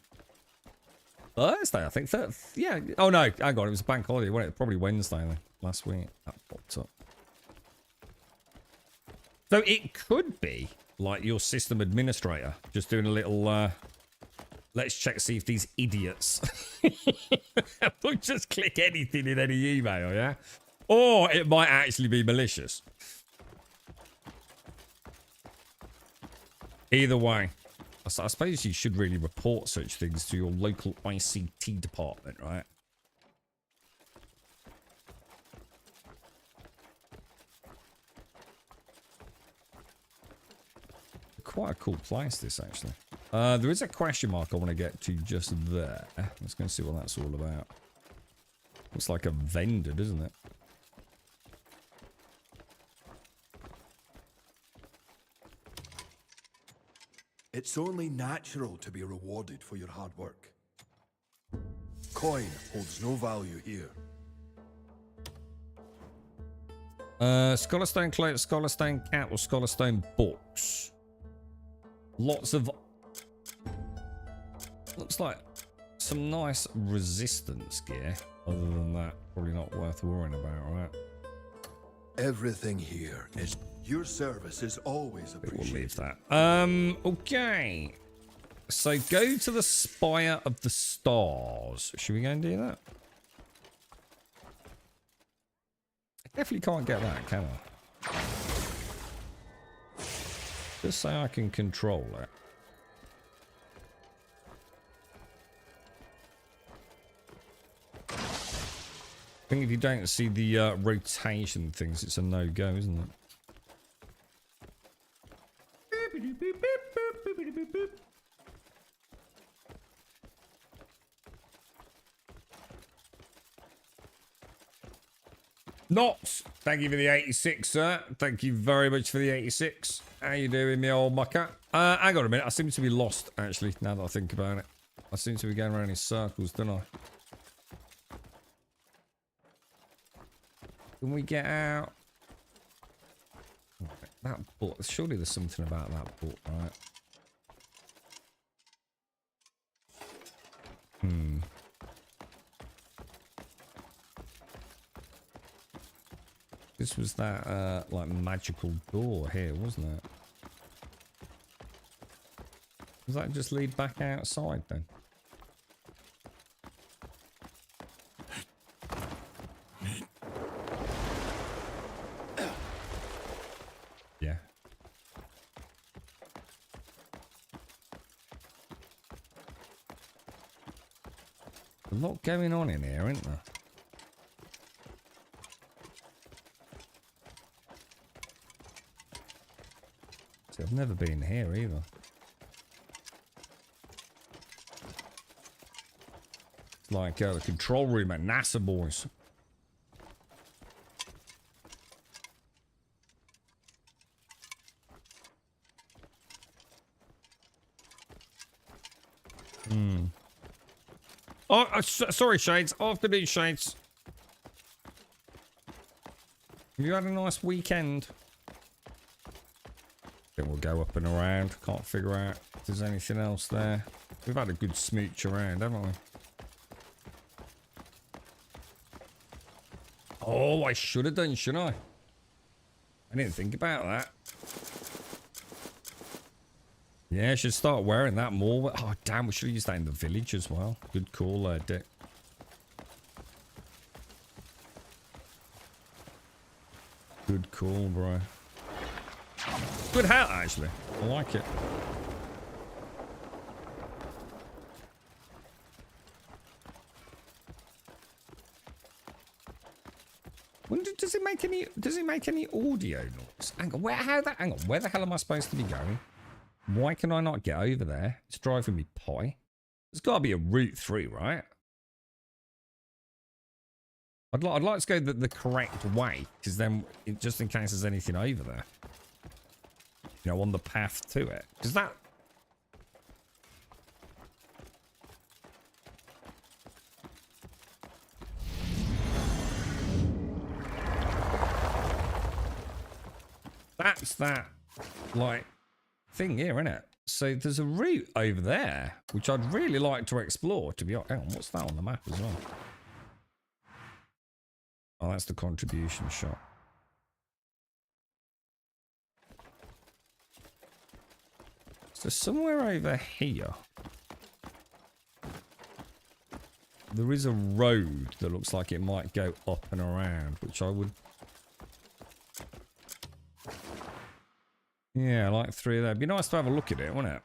Thursday, I think. Yeah. Oh, no. Hang on. It was a bank holiday, wasn't it? Probably Wednesday, then, last week. That popped up. So it could be like your system administrator just doing a little, let's check, see if these idiots will just click anything in any email, yeah? Or it might actually be malicious. Either way. I suppose you should really report such things to your local ICT department, right? Quite a cool place, this, actually. There is a question mark I want to get to just there. Let's go and see what that's all about. Looks like a vendor, doesn't it? It's only natural to be rewarded for your hard work. Coin holds no value here. Scholarstone Cloak, Scholarstone Cat, or Scholarstone Books. Lots of... Looks like some nice resistance gear. Other than that, probably not worth worrying about, right? Everything here is... Your service is always appreciated. We'll leave that. Okay. So go to the Spire of the Stars. Should we go and do that? I definitely can't get that, can I? Just say I can control it. I think if you don't see the rotation things, it's a no-go, isn't it? Knots, thank you for the 86, sir. Thank you very much for the 86. How you doing, me old mucker? Hang on a minute. I seem to be lost, actually, now that I think about it. I seem to be going around in circles, don't I? Can we get out? That book. Surely there's something about that book, right? This was that, like, magical door here, wasn't it? Does that just lead back outside then? Yeah. A lot going on in here, isn't there? See, I've never been here either. It's like the control room at NASA, boys. Oh, sorry, Shades. Afternoon, Shades. Have you had a nice weekend? Then we'll go up and around. Can't figure out if there's anything else there. We've had a good smooch around, haven't we? Oh, I should have done, shouldn't I? I didn't think about that. Yeah, I should start wearing that more. Oh, damn, we should have used that in the village as well. Good call there, Dick. Good call, bro. Good hat, actually. I like it. Wonder, does it make any audio noise? Hang on, hang on, where the hell am I supposed to be going? Why can I not get over there? It's driving me pie. There's got to be a route through, right? I'd like to go the correct way, because then, just in case there's anything over there. You know, on the path to it. Does that... That's that, like... thing here, isn't it? So there's a route over there, which I'd really like to explore, to be honest. Hang on, what's that on the map as well? Oh, that's the contribution shot. So somewhere over here, there is a road that looks like it might go up and around, which I would... Yeah, like through there. It'd be nice to have a look at it, wouldn't it?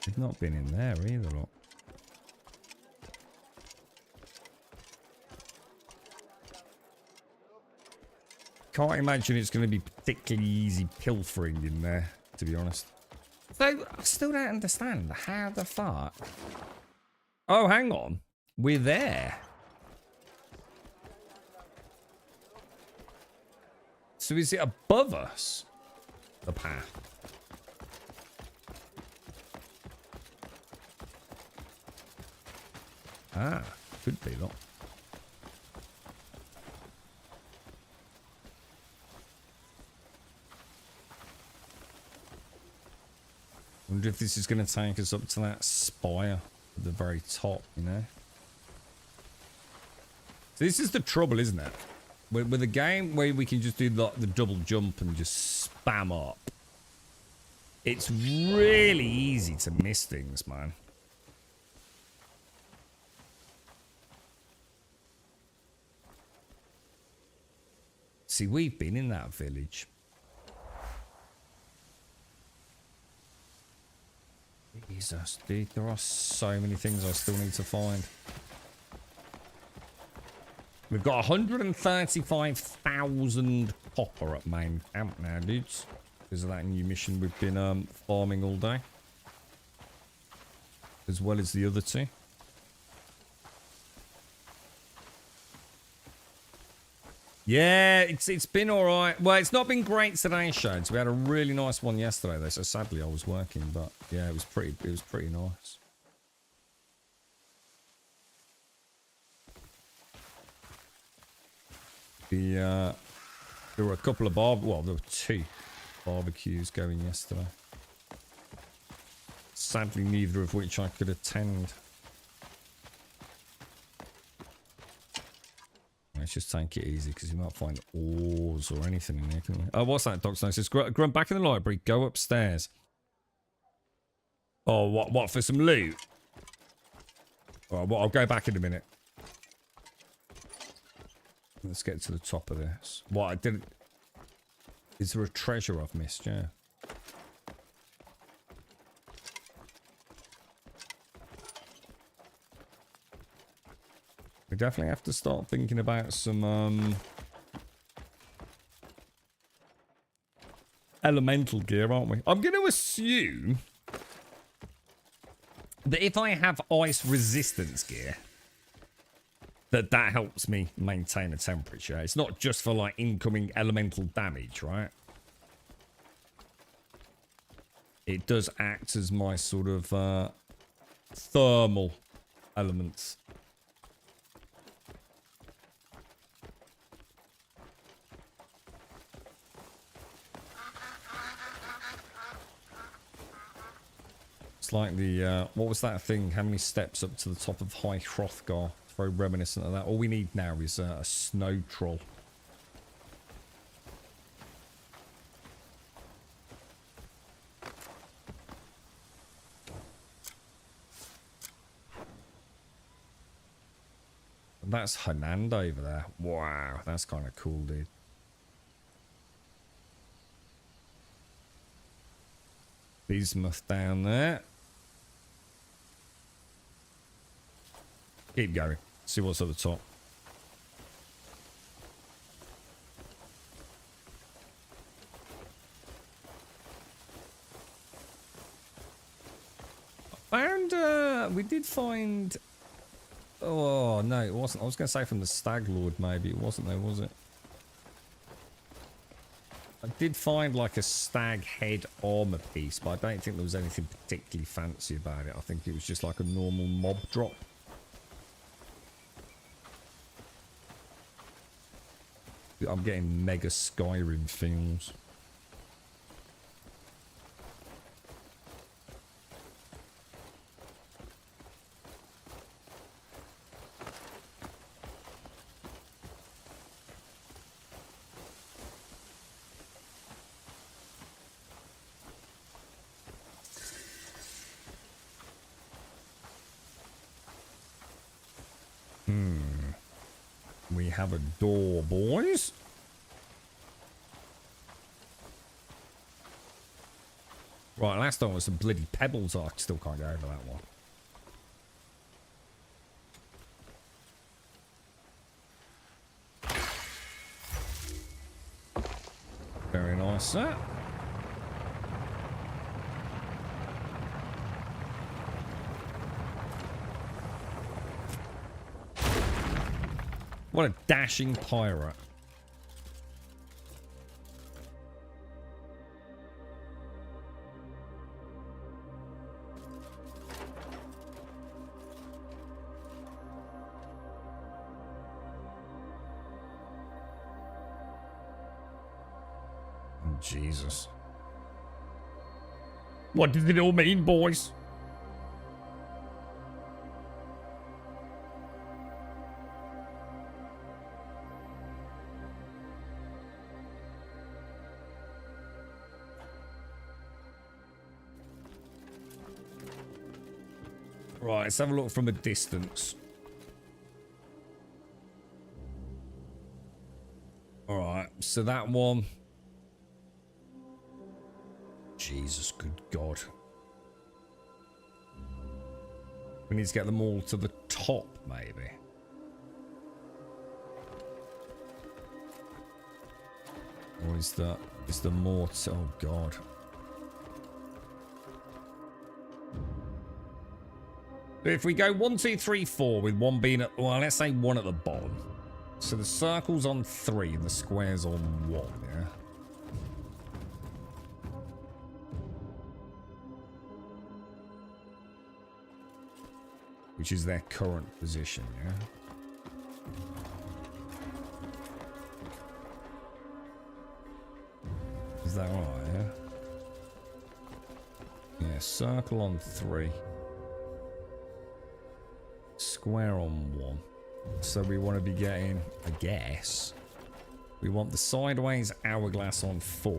We've not been in there either, look. Can't imagine it's going to be particularly easy pilfering in there, to be honest. So, I still don't understand. How the fuck? Oh, hang on. We're there. So is it above us? The path. Ah, could be, look. I wonder if this is going to take us up to that spire at the very top, you know? So this is the trouble, isn't it? With a game where we can just do the double jump and just spam up, it's really easy to miss things, man. See, we've been in that village. Jesus, dude, there are so many things I still need to find. We've got 135,000 copper at main camp now, dudes. Because of that new mission we've been farming all day. As well as the other two. Yeah, it's been alright. Well, it's not been great today, Shades. We had a really nice one yesterday, though, so sadly I was working, but yeah, it was pretty nice. There were a couple of there were 2 barbecues going yesterday. Sadly, neither of which I could attend. Let's just take it easy because you might find ores or anything in there, couldn't you? Oh, what's that? Doc Snow says, Grunt, back in the library. Go upstairs. Oh, what for some loot? All right, well, I'll go back in a minute. Let's get to the top of this. What, I didn't... Is there a treasure I've missed? Yeah. We definitely have to start thinking about some, elemental gear, aren't we? I'm going to assume that if I have ice resistance gear, that helps me maintain a temperature. It's not just for, like, incoming elemental damage, right? It does act as my sort of, thermal elements. It's like the, what was that thing? How many steps up to the top of High Hrothgar? It's very reminiscent of that. All we need now is a snow troll. That's Hananda over there. Wow, that's kind of cool, dude. Bismuth down there. Keep going. See what's at the top. And we did find... Oh, no, it wasn't. I was going to say from the Stag Lord, maybe. It wasn't though, was it? I did find like a stag head armor piece, but I don't think there was anything particularly fancy about it. I think it was just like a normal mob drop. I'm getting mega Skyrim feels. We have a door, boys. Right, last time was some bloody pebbles. I still can't get over that one. Very nice, sir. What a dashing pirate. Oh, Jesus. What does it all mean, boys? Right, let's have a look from a distance. Alright, so that one... Jesus, good God. We need to get them all to the top, maybe. Or is the more... Oh, God. If we go 1, 2, 3, 4 with one being at, well, let's say one at the bottom. So the circle's on 3 and the square's on 1, yeah? Which is their current position, yeah? Is that right, yeah? Yeah, circle on 3. Square on 1. So we want to be getting, I guess, we want the sideways hourglass on 4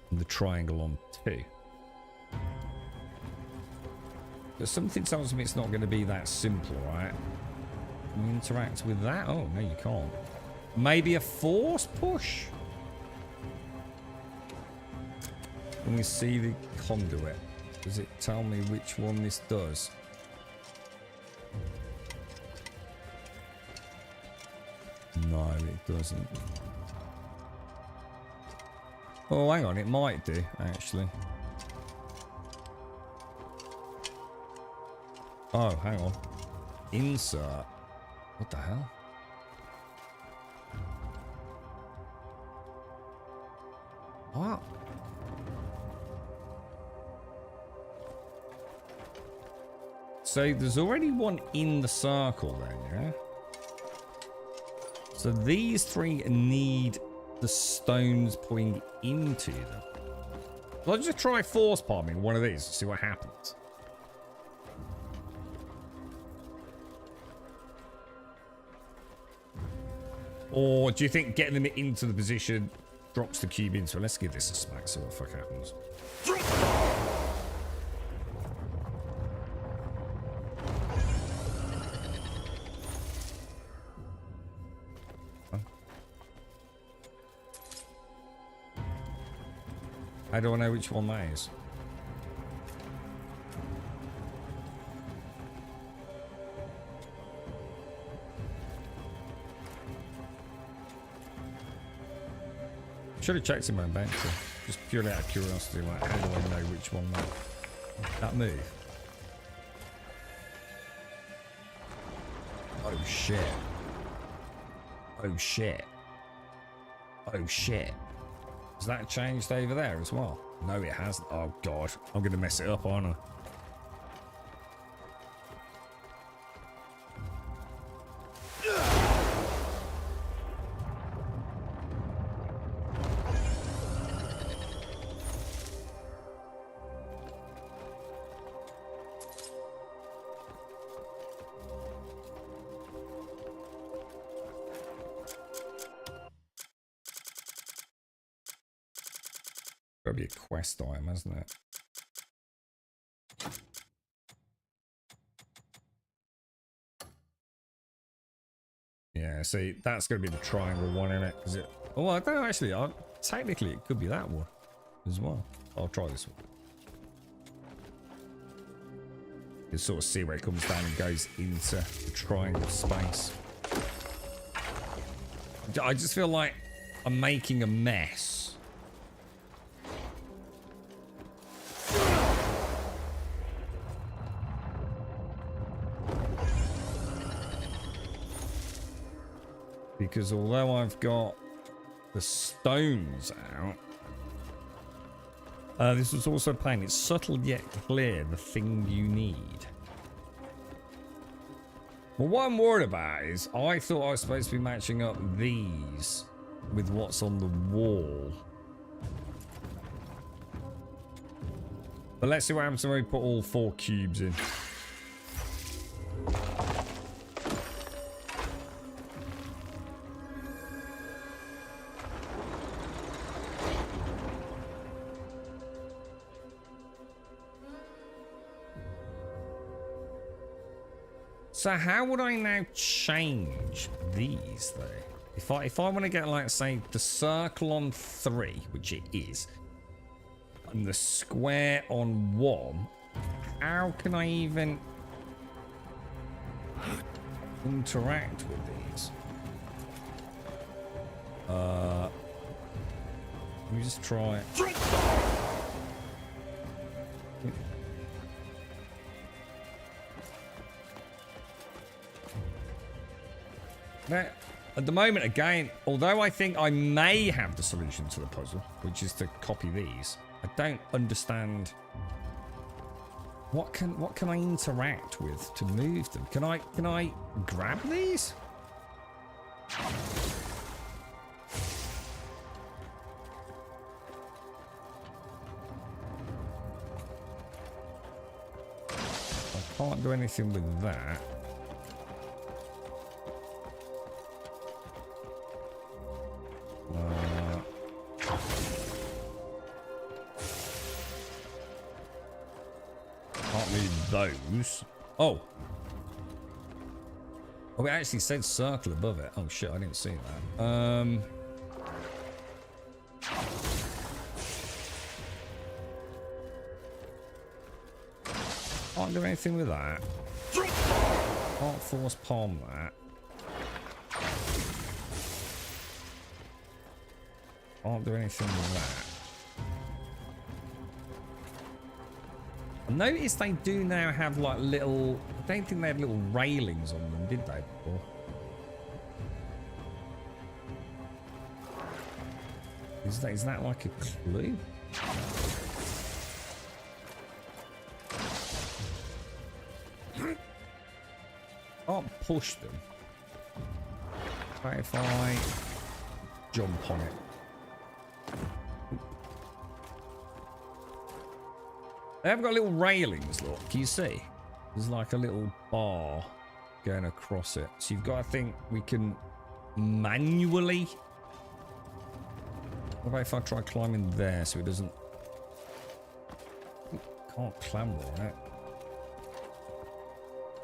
and the triangle on 2. But something tells me it's not going to be that simple, right? Can you interact with that? Oh, no, you can't. Maybe a force push? Can we see the conduit? Does it tell me which one this does? No, it doesn't. Oh, hang on, it might do, actually. Oh, hang on. Insert. What the hell? What? So there's already one in the circle then, yeah? So these 3 need the stones pointing into them. Let's just try force palming one of these to see what happens. Or do you think getting them into the position drops the cube into it? Let's give this a smack, see what the fuck happens. How do I know which one that is? Should have checked in my inventory. Just purely out of curiosity, like, how do I know which one that move? Oh shit. Oh shit. Oh shit. Has that changed over there as well? No, it hasn't. Oh god. I'm gonna mess it up, aren't I? Gotta be a quest item, hasn't it? Yeah, see, that's gonna be the triangle one, isn't it? Is it? Oh, I don't know, actually. Technically, it could be that one as well. I'll try this one. You can sort of see where it comes down and goes into the triangle space. I just feel like I'm making a mess. Because although I've got the stones out, this was also plain. It's subtle yet clear, the thing you need. Well, what I'm worried about is I thought I was supposed to be matching up these with what's on the wall. But let's see what happens when we put all 4 cubes in. So how would I now change these though? If I want to get, like, say, the circle on 3, which it is, and the square on 1, how can I even interact with these? Let me just try it. Now, at the moment, again, although I think I may have the solution to the puzzle, which is to copy these, I don't understand what can I interact with to move them. Can I grab these? I can't do anything with that. those. Oh. Oh, it actually said circle above it. Oh shit, I didn't see that. Can't do anything with that. Can't force palm that. Can't do anything with that. I noticed they do now have like little... I don't think they had little railings on them, did they, before? Is that like a clue? Can't push them. What if I jump on it? They have got little railings, look. Can you see? There's like a little bar going across it. So you've got to think we can manually... What about if I try climbing there so it doesn't... Can't clamber on it.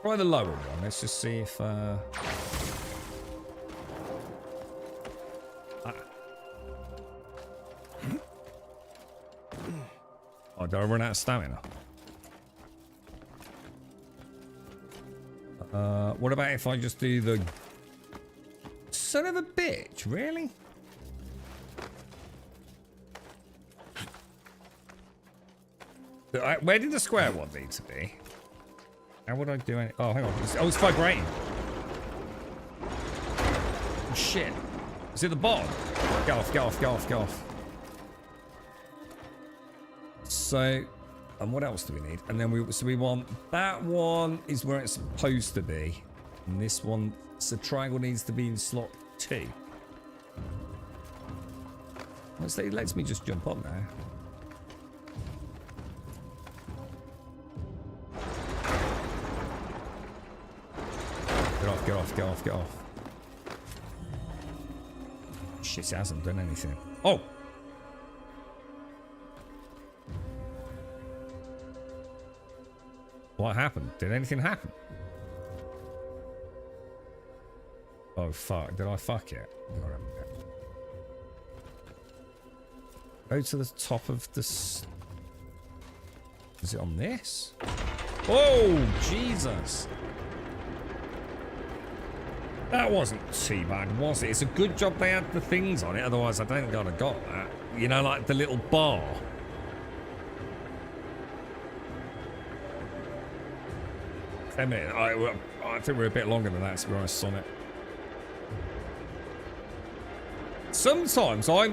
Try the lower one. Let's just see if... Ah. Oh, did I run out of stamina? What about if I just do the... Son of a bitch, really? Where did the square one need to be? How would I do any... Oh, hang on. It's vibrating. Oh, shit. Is it the bottom? Get off, get off, get off, get off. So, and what else do we need? And then we want... That one is where it's supposed to be. And this one... So triangle needs to be in slot 2. It lets me just jump up now. Get off, get off, get off, get off. Shit, it hasn't done anything. Oh! What happened? Did anything happen? Oh, fuck. Did I fuck it? Go to the top of this. Is it on this? Oh, Jesus. That wasn't too bad, was it? It's a good job they had the things on it, otherwise I don't think I'd have got that. You know, like the little bar. I mean, I think we're a bit longer than that, to be honest, on it. Sometimes I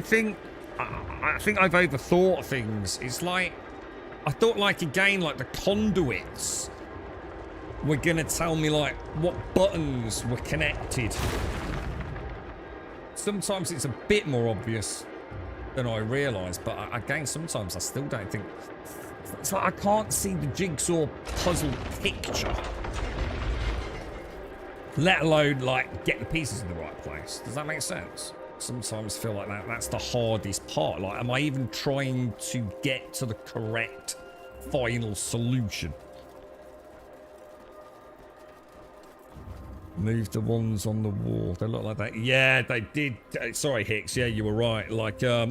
think I've overthought things. It's like I thought, like, again, like the conduits were gonna tell me like what buttons were connected. Sometimes it's a bit more obvious than I realise, but again, sometimes I still don't think. It's like I can't see the jigsaw puzzle picture, let alone like get the pieces in the right place. Does that make sense? Sometimes feel like that's the hardest part. Like, am I even trying to get to the correct final solution? Move the ones on the wall. They look like that. Yeah, they did. Sorry, Hicks. Yeah, you were right. Like, to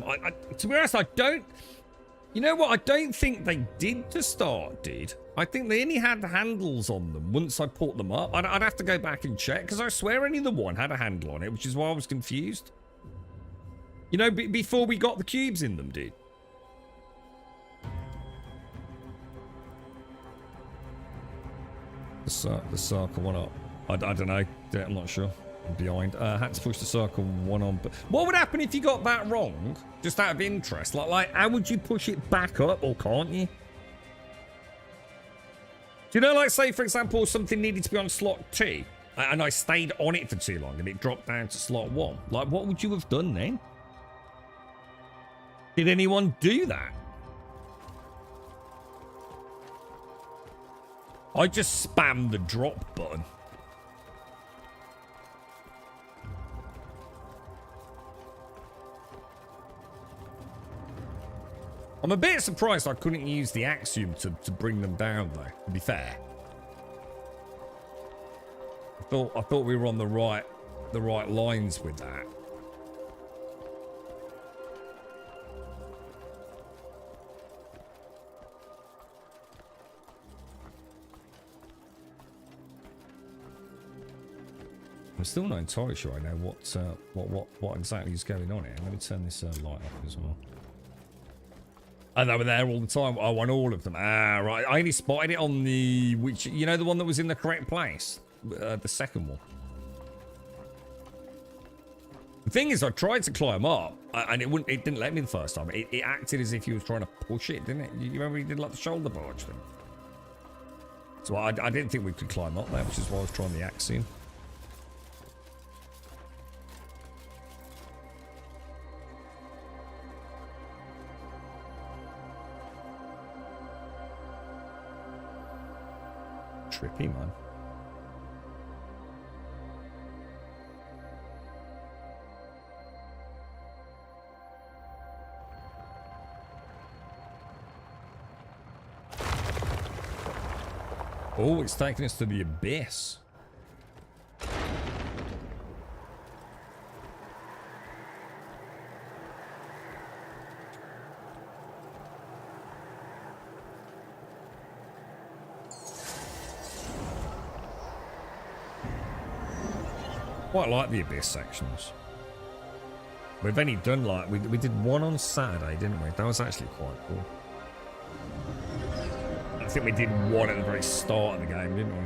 be honest, I don't... You know what? I don't think they did to start, did. I think they only had handles on them once I put them up. I'd have to go back and check, because I swear only the one had a handle on it, which is why I was confused. You know, before we got the cubes in them, dude. The circle one up. I don't know. I'm not sure. I'm behind. Had to push the circle one on. But what would happen if you got that wrong? Just out of interest. Like, how would you push it back up, or can't you? Do you know, like, say, for example, something needed to be on slot 2, and I stayed on it for too long, and it dropped down to slot 1. Like, what would you have done then? Did anyone do that? I just spammed the drop button. I'm a bit surprised I couldn't use the axiom to bring them down, though, to be fair. I thought we were on the right lines with that. I'm still not entirely sure I know what exactly is going on here. Let me turn this light off as well. And they were there all the time. I want all of them. Ah, right. I only spotted it on the you know, the one that was in the correct place, the second one. The thing is, I tried to climb up, and it didn't let me the first time. It acted as if you was trying to push it, didn't it? You remember you did like the shoulder barge thing. So I didn't think we could climb up there, which is why I was trying the axiom. Trippy, man. Oh, it's taking us to the abyss. Quite like the abyss sections. We've only done like we did one on Saturday, didn't we? That was actually quite cool. I think we did one at the very start of the game, didn't we?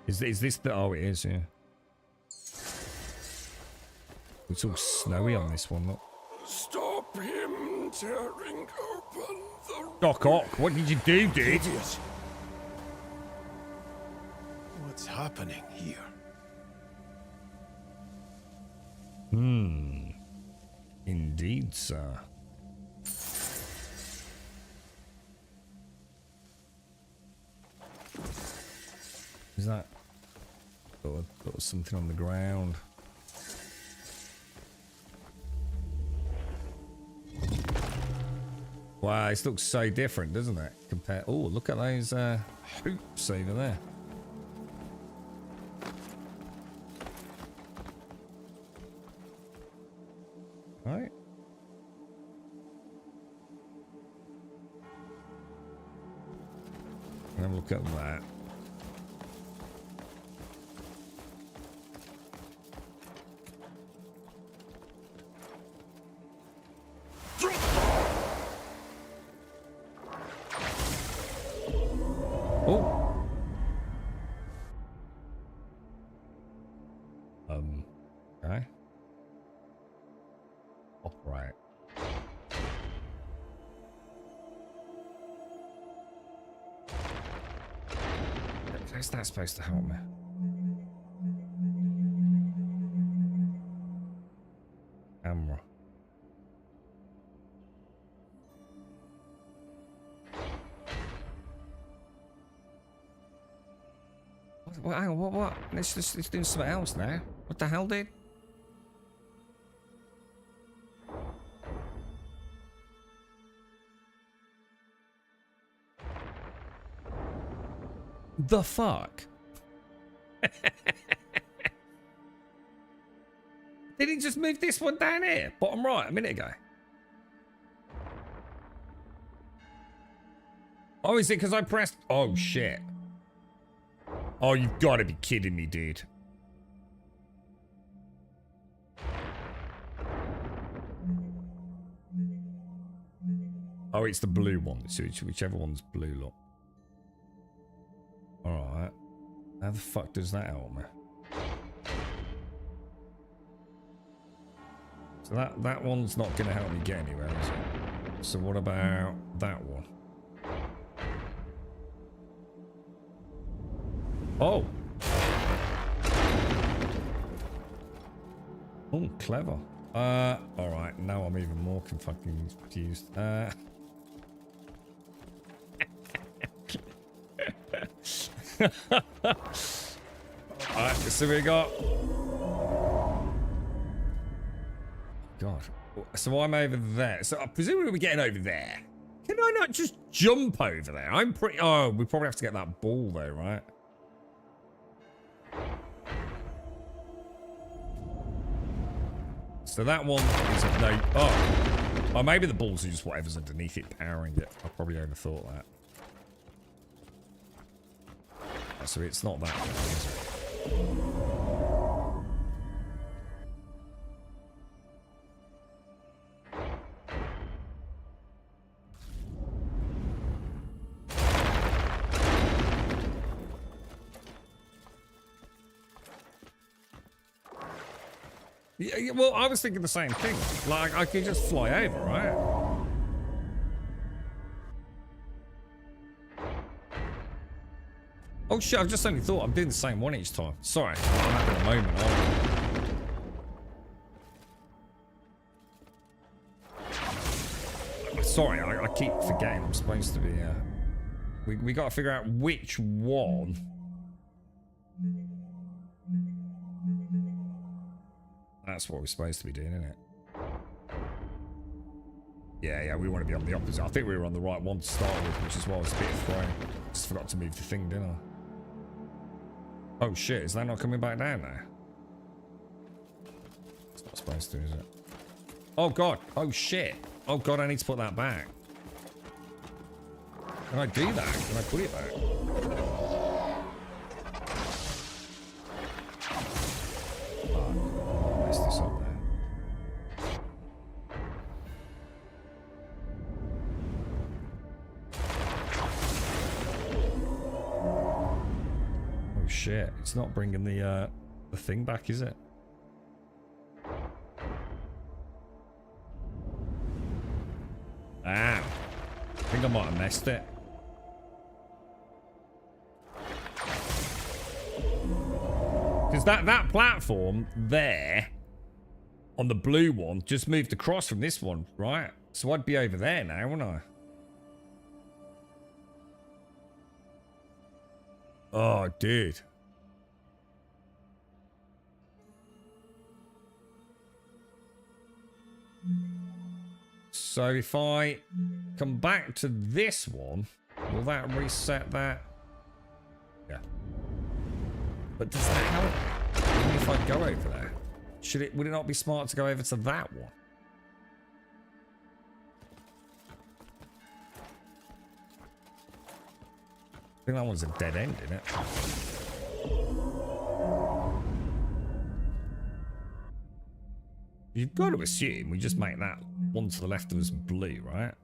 Is this the... Oh, it is, yeah. It's all snowy on this one, look. Stop him tearing open the... Doc Ock, what did you do, dude? Idiot. What's happening here? Indeed, sir. Is that... Oh, got something on the ground. Wow, this looks so different, doesn't it? Compare... Oh, look at those hoops over there. Right. Have a look at that. Oh. Okay. Right. How's that supposed to help me? Camera. Hang on, what? Let's do something else now. What the hell, dude? The fuck? Did he just move this one down here? Bottom right, a minute ago. Oh, is it because I pressed... Oh, shit. Oh, you've got to be kidding me, dude. Oh, it's the blue one. So whichever one's blue, look. Alright. How the fuck does that help me? So that one's not going to help me get anywhere, is it? So what about that one? Oh! Oh, clever. Alright, now I'm even more fucking confused. Alright, so we got... God. So I'm over there. So presumably we're getting over there. Can I not just jump over there? I'm pretty... Oh, we probably have to get that ball though, right? So that one is no... Oh, maybe the balls are just whatever's underneath it powering it. I probably overthought that. Oh, so it's not that one, is it? Yeah, well, I was thinking the same thing. Like, I could just fly over, right? Oh shit, I've just only thought I'm doing the same one each time. Sorry, I'm having a moment, aren't I? Sorry, I keep forgetting I'm supposed to be, we got to figure out which one. That's what we're supposed to be doing, isn't it? Yeah, we want to be on the opposite. I think we were on the right one to start with, which is why I was a bit thrown. Just forgot to move the thing, didn't I? Oh shit, is that not coming back down there? It's not supposed to, is it? Oh god, oh shit. Oh god, I need to put that back. Can I do that? Can I put it back? This up there. Oh shit, it's not bringing the thing back, is it? Ah, I think I might have messed it. Because that platform there on the blue one just moved across from this one, right? So I'd be over there now, wouldn't I? Oh, dude. So if I come back to this one, will that reset that? Yeah. But does that help? Even if I go over there? Would it not be smart to go over to that one? I think that one's a dead end, isn't it? You've got to assume we just make that one to the left of us blue, right?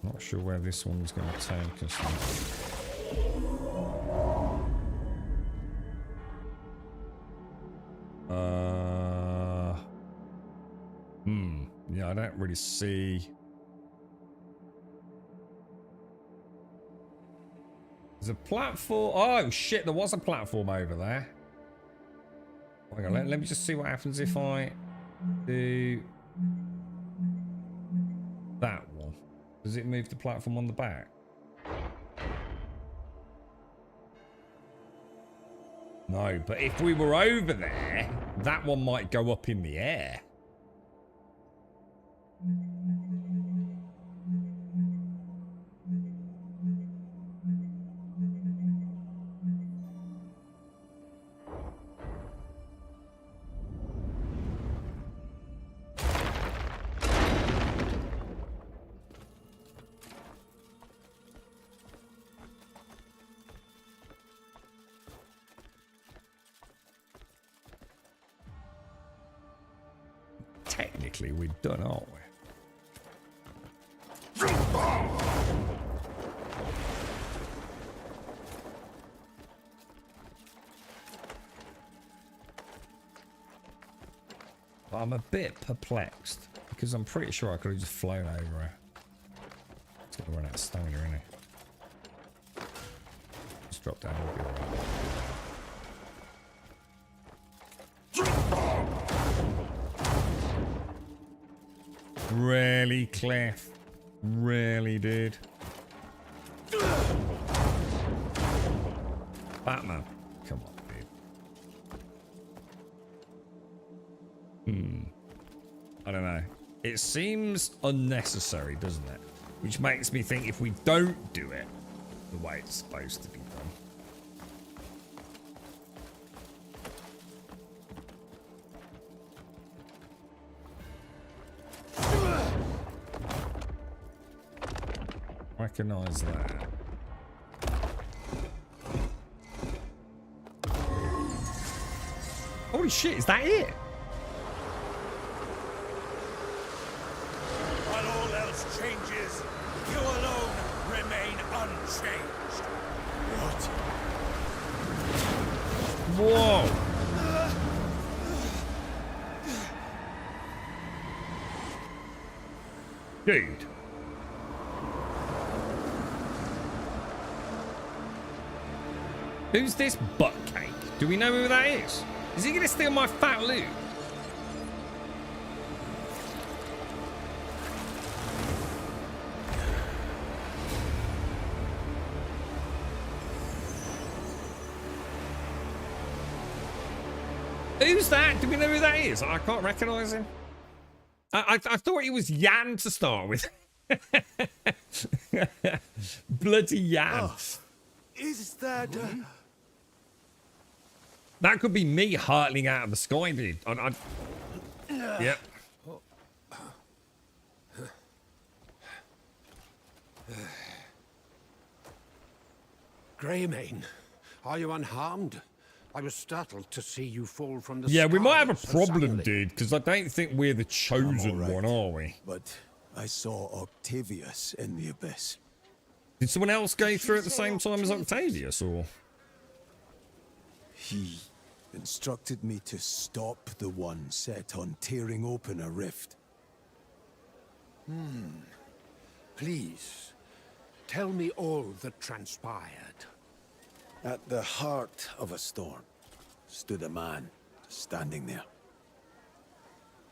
Not sure where this one's going to take us. Yeah, I don't really see. There's a platform. Oh shit, there was a platform over there. Hang on, let me just see what happens if I do that one. Does it move the platform on the back? No, but if we were over there, that one might go up in the air. Technically, we're done, aren't we? But I'm a bit perplexed because I'm pretty sure I could have just flown over her. It's gonna run out of stamina, isn't it? Just drop down. We'll be all right. Really, Cliff? Really, dude? Batman. Come on, dude. I don't know. It seems unnecessary, doesn't it? Which makes me think if we don't do it the way it's supposed to be done. Recognize that. Holy shit, is that it? While all else changes, you alone remain unchanged. What? Whoa. Dude. Who's this butt cake? Do we know who that is? Is he gonna steal my fat loot? Who's that? Do we know who that is? I can't recognize him. I thought he was Yan to start with. Bloody Yan. Oh, is that... That could be me hurtling out of the sky, dude. Yep. Greymane, are you unharmed? I was startled to see you fall from the Yeah, we might have a sky so problem, suddenly. dude, because I don't think we're the chosen one, are we? But I saw Octavius in the abyss. Did someone else go through at the same time as Octavius, or? He instructed me to stop the one set on tearing open a rift. Please, tell me all that transpired. At the heart of a storm stood a man standing there.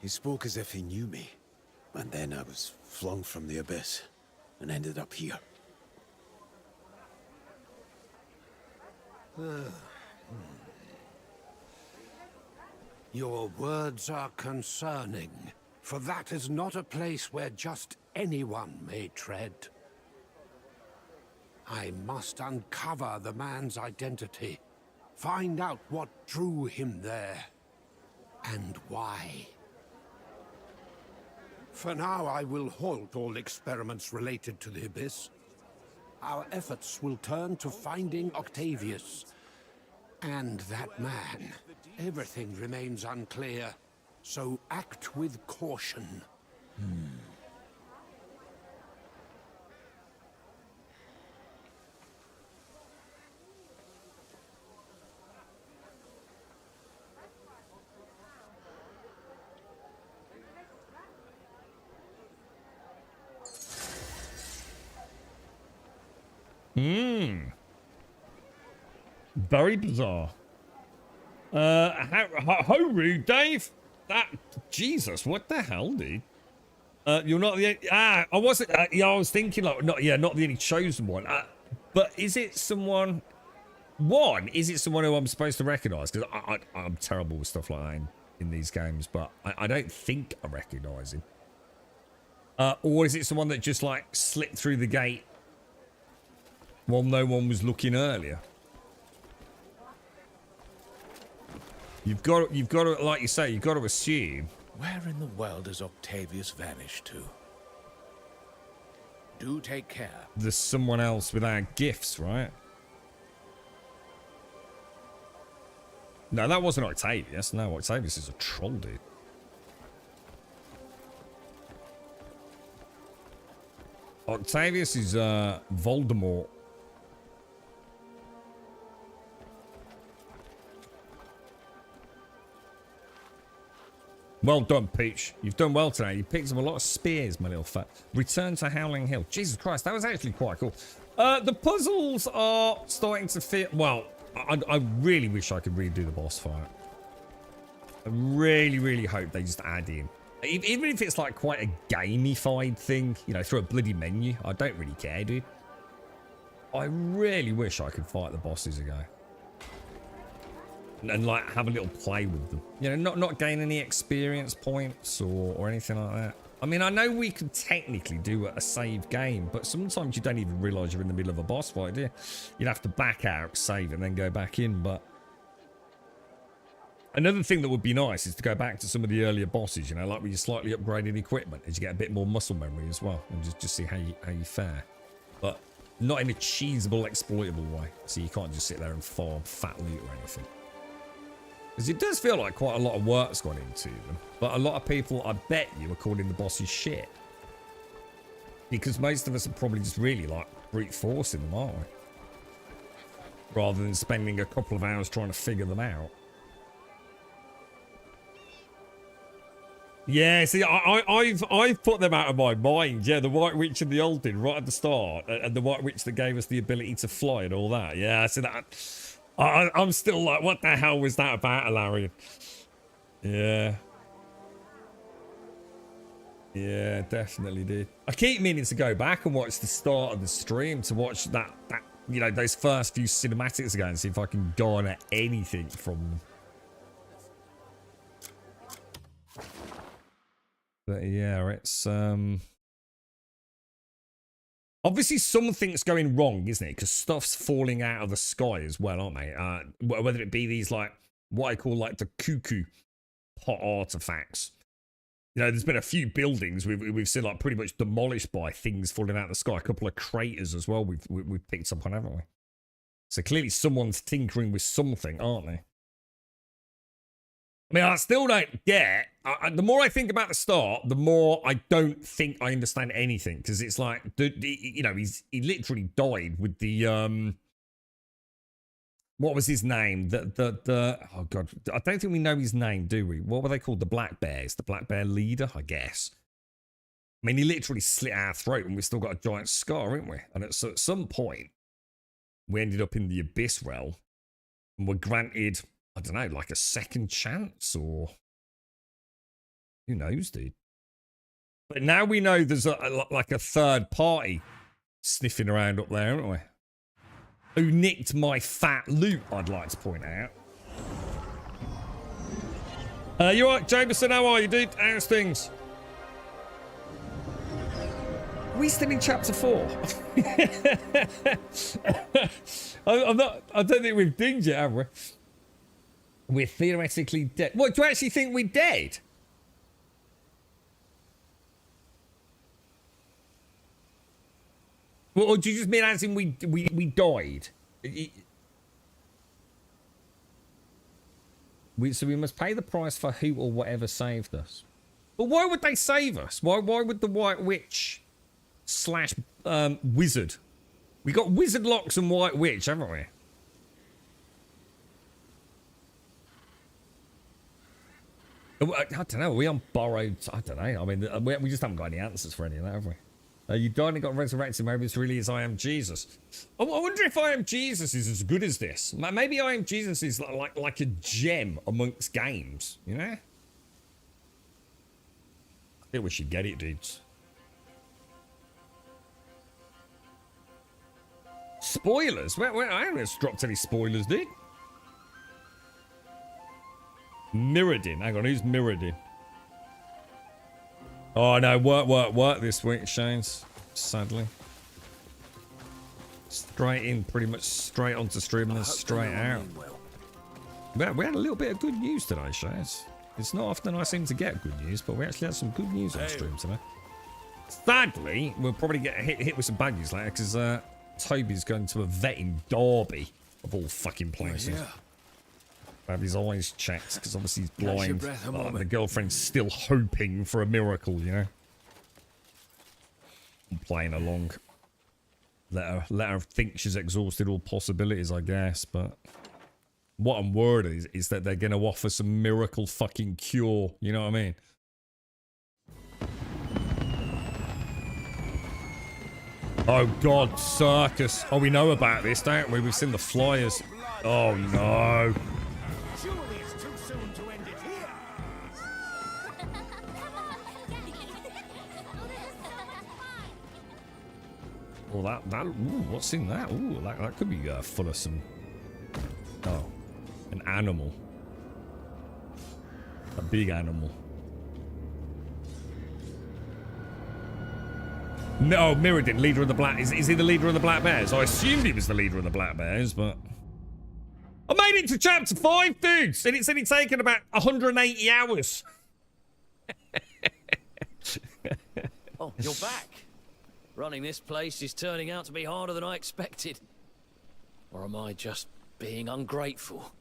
He spoke as if he knew me, and then I was flung from the abyss and ended up here. Your words are concerning, for that is not a place where just anyone may tread. I must uncover the man's identity, find out what drew him there, and why. For now, I will halt all experiments related to the Abyss. Our efforts will turn to finding Octavius and that man. Everything remains unclear, so act with caution. Very bizarre. How rude, Dave. That Jesus, what the hell, dude? You're not the I wasn't. Yeah, I was thinking like not the only chosen one. But is it someone? Is it someone who I'm supposed to recognize? Because I'm terrible with stuff like that in these games, but I don't think I recognize him. Or is it someone that just like slipped through the gate while no one was looking earlier? You've got to, like you say, you've got to assume. Where in the world has Octavius vanished to? Do take care. There's someone else with our gifts, right? No, that wasn't Octavius. No, Octavius is a troll, dude. Octavius is Voldemort. Well done, Peach. You've done well today. You picked up a lot of spears, my little fat. Return to Howling Hill. Jesus Christ, that was actually quite cool. The puzzles are starting to feel... Well, I really wish I could redo the boss fight. I really, really hope they just add in. Even if it's like quite a gamified thing, you know, through a bloody menu, I don't really care, dude. I really wish I could fight the bosses again. And like have a little play with them. You know, not gain any experience points or anything like that. I mean, I know we could technically do a save game, but sometimes you don't even realise you're in the middle of a boss fight, do you? You'd have to back out, save, and then go back in, but... Another thing that would be nice is to go back to some of the earlier bosses, you know, like with your slightly upgraded equipment, as you get a bit more muscle memory as well, and just see how you fare. But not in a cheesable, exploitable way, so you can't just sit there and farm fat loot or anything. Because it does feel like quite a lot of work's gone into them. But a lot of people, I bet you, are calling the bosses shit. Because most of us are probably just really like brute forcing them, aren't we? Rather than spending a couple of hours trying to figure them out. Yeah, see, I've put them out of my mind. Yeah, the White Witch and the Aldin right at the start. And the White Witch that gave us the ability to fly and all that. Yeah, I see that. I'm still like, what the hell was that about, Alarion? Yeah. Yeah, definitely did. I keep meaning to go back and watch the start of the stream to watch that you know, those first few cinematics again and see if I can garner anything from them. But yeah, it's obviously something's going wrong, isn't it? Because stuff's falling out of the sky as well, aren't they? Whether it be these, like, what I call, like, the cuckoo pot artifacts. You know, there's been a few buildings we've seen, like, pretty much demolished by things falling out of the sky. A couple of craters as well we've picked up on, haven't we? So clearly someone's tinkering with something, aren't they? I mean, I still don't get... the more I think about the start, the more I don't think I understand anything. Because it's like, you know, he literally died with the... what was his name? Oh, God. I don't think we know his name, do we? What were they called? The Black Bears? The Black Bear leader, I guess. I mean, he literally slit our throat and we've still got a giant scar, haven't we? And at some point, we ended up in the Abyss realm and were granted... I don't know, like a second chance or who knows, dude. But now we know there's like a third party sniffing around up there, haven't we? Who nicked my fat loot, I'd like to point out. You alright, Jameson? How are you, dude? How's things? Are we still in chapter 4? I don't think we've dinged yet, have we? We're theoretically dead. What, do you actually think we're dead? Well, or do you just mean as in we died? So we must pay the price for who or whatever saved us. But why would they save us? Why would the White Witch / wizard? We got wizard locks and White Witch, haven't we? I don't know. Are we on borrowed? I don't know. I mean, we just haven't got any answers for any of that, have we? You died and got resurrected. Maybe it's really as I Am Jesus. I wonder if I Am Jesus is as good as this. Maybe I Am Jesus is like a gem amongst games, you know? I think we should get it, dudes. Spoilers? I haven't dropped any spoilers, dude. Mirrodin. Hang on, who's Mirrodin? Oh, no, work this week, Shanes. Sadly. Straight in, pretty much straight onto stream and then straight out. We had a little bit of good news today, Shanes. It's not often I seem to get good news, but we actually had some good news on stream today. Sadly, we'll probably get hit with some bad news later, because Toby's going to a vet in Derby, of all fucking places. Yeah. Have his eyes checked because obviously he's blind. The girlfriend's still hoping for a miracle, you know. I'm playing along. Let her think she's exhausted all possibilities, I guess. But what I'm worried is that they're going to offer some miracle fucking cure. You know what I mean? Oh God, circus! Oh, we know about this, don't we? We've seen the flyers. Oh no. Oh, ooh, what's in that? Ooh, that could be full of some... Oh, an animal. A big animal. No, Mirrodin, leader of the Black... Is he the leader of the Black Bears? I assumed he was the leader of the Black Bears, but... I made it to chapter 5, dudes! And it's only taken about 180 hours. Oh, you're back. Running this place is turning out to be harder than I expected. Or am I just being ungrateful?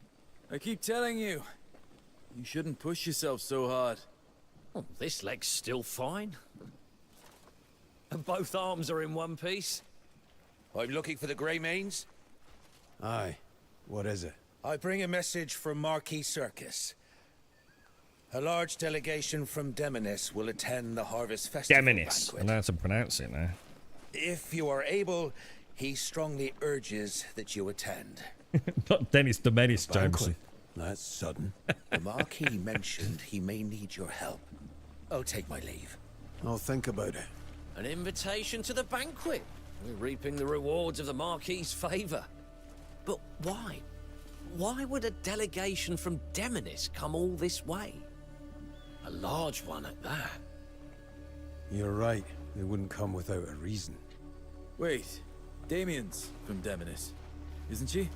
I keep telling you, you shouldn't push yourself so hard. Oh, this leg's still fine. And both arms are in one piece. I'm looking for the Grey Manes. Aye. What is it? I bring a message from Marquis Circus. A large delegation from Demonis will attend the Harvest Festival Demonis. banquet. I know how to pronounce it now. If you are able, he strongly urges that you attend. Not Dennis Demenis, James. That's sudden. The Marquis mentioned he may need your help. I'll take my leave. I'll think about it. An invitation to the banquet. We're reaping the rewards of the Marquis's favour. But why? Why would a delegation from Demonis come all this way? A large one at that. You're right. They wouldn't come without a reason. Wait, Damien's from Demonis, isn't she?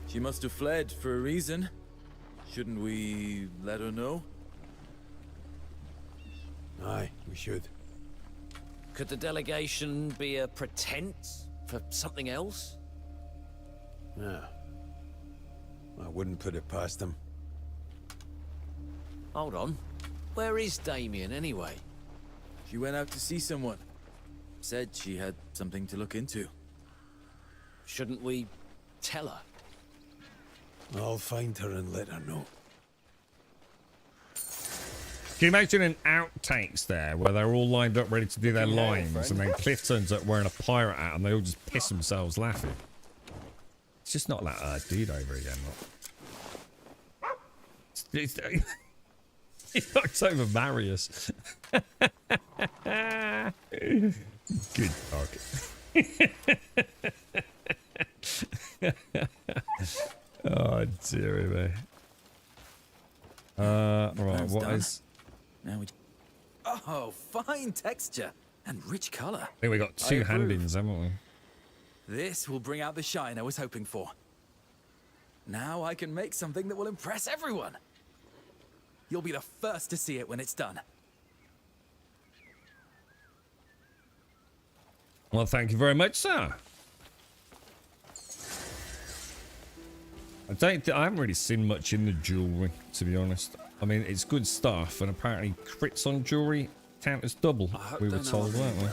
She must have fled for a reason. Shouldn't we let her know? Aye, we should. Could the delegation be a pretense for something else? No. I wouldn't put it past them. Hold on. Where is Damien anyway? She went out to see someone. Said she had something to look into. Shouldn't we tell her? I'll find her and let her know. Can you imagine an outtakes there where they're all lined up ready to do their lines and then Cliff turns up wearing a pirate hat and they all just piss themselves laughing? It's just not that dude over again. He knocks over Marius. Good dog. Oh, dearie me. Right, what is... Now we... Oh, fine texture and rich color. I think we got two hand-ins, haven't we? This will bring out the shine I was hoping for. Now I can make something that will impress everyone. You'll be the first to see it when it's done. Well, thank you very much, sir. I haven't really seen much in the jewellery, to be honest. I mean, it's good stuff, and apparently crits on jewellery count as double, we were told, weren't we?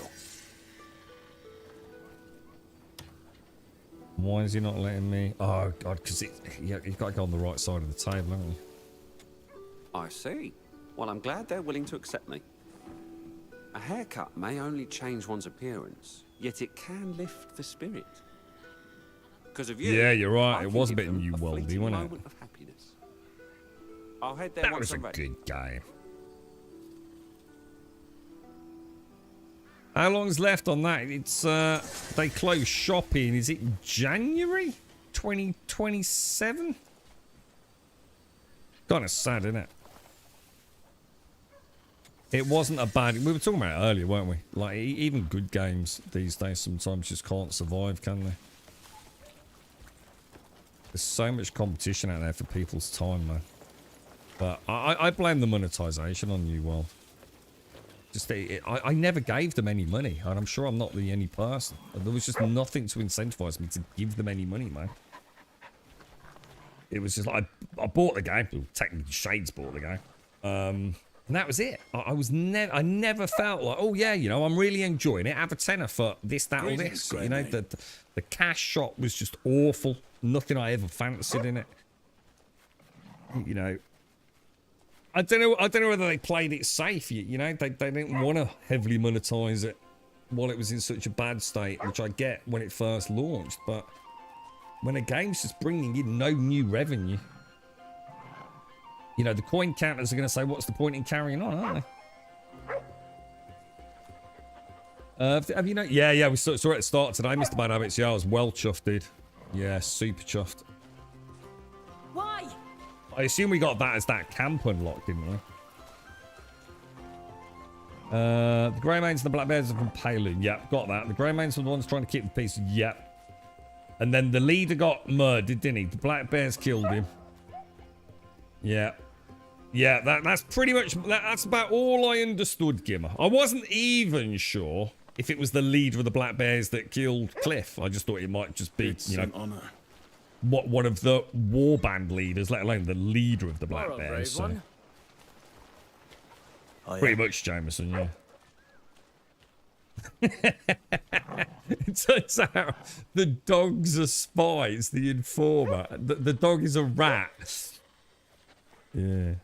Why is he not letting me? Oh, God, because you've got to go on the right side of the table, haven't you? I see. Well, I'm glad they're willing to accept me. A haircut may only change one's appearance, yet it can lift the spirit. Because of you. Yeah, you're right. It was a bit new worldy, wasn't it? Of happiness. I'll head there That once was a I'm ready. good game. How long's left on that? It's they close shopping. Is it January 2027? Kind of sad, isn't it? It wasn't a bad... We were talking about it earlier, weren't we? Like, even good games these days sometimes just can't survive, can they? There's so much competition out there for people's time, man. But I blame the monetization on New World. Just I never gave them any money, and I'm sure I'm not the only person. There was just nothing to incentivize me to give them any money, man. It was just like I bought the game. Well, technically, Shades bought the game, and that was it. I never felt like, oh yeah, you know, I'm really enjoying it. Have a tenner for this, that, or this. You know, the cash shot was just awful. Nothing I ever fancied in it. You know. I don't know whether they played it safe. You know, they didn't want to heavily monetize it while it was in such a bad state, which I get when it first launched. But when a game's just bringing in no new revenue, you know, the coin counters are going to say, what's the point in carrying on, aren't they? Have you know? Yeah, we saw it at the start today, Mr. Bad Habits. Yeah, I was well chuffed, dude. Yeah, super chuffed. Why? I assume we got that as that camp unlocked, didn't we? The Grey Mains and the Black Bears are from Payloon. Yep, got that. The Grey Mains were the ones trying to keep the peace. Yep. And then the leader got murdered, didn't he? The Black Bears killed him. Yeah. Yeah, that's pretty much... That's about all I understood, Gimmer. I wasn't even sure if it was the leader of the Black Bears that killed Cliff. I just thought it might just be, It's you know... an honor. One of the warband leaders, let alone the leader of the Black Hello, Bears. So. brave one. Oh, yeah. Pretty much, Jameson, yeah. It turns out the dog's a spy. It's the informer. The dog is a rat. Yeah.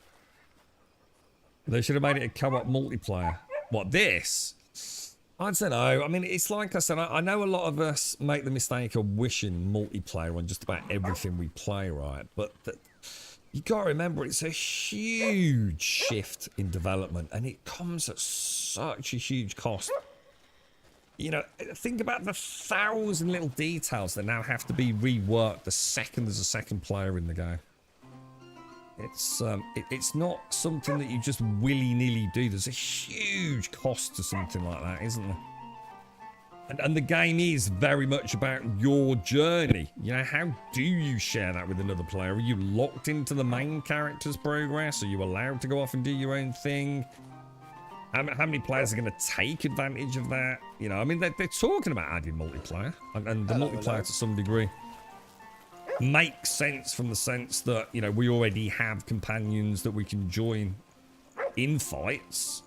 They should have made it a co-op multiplayer. What, this? I don't know. I mean, it's like I said, I know a lot of us make the mistake of wishing multiplayer on just about everything we play, right? But you got to remember, it's a huge shift in development, and it comes at such a huge cost. You know, think about the 1,000 little details that now have to be reworked the second there's a second player in the game. It's not something that you just willy-nilly do. There's a huge cost to something like that, isn't there? And the game is very much about your journey. You know, how do you share that with another player? Are you locked into the main character's progress? Are you allowed to go off and do your own thing? How many players are going to take advantage of that? You know, I mean, they're talking about adding multiplayer. And the multiplayer to some degree makes sense from the sense that, you know, we already have companions that we can join in fights.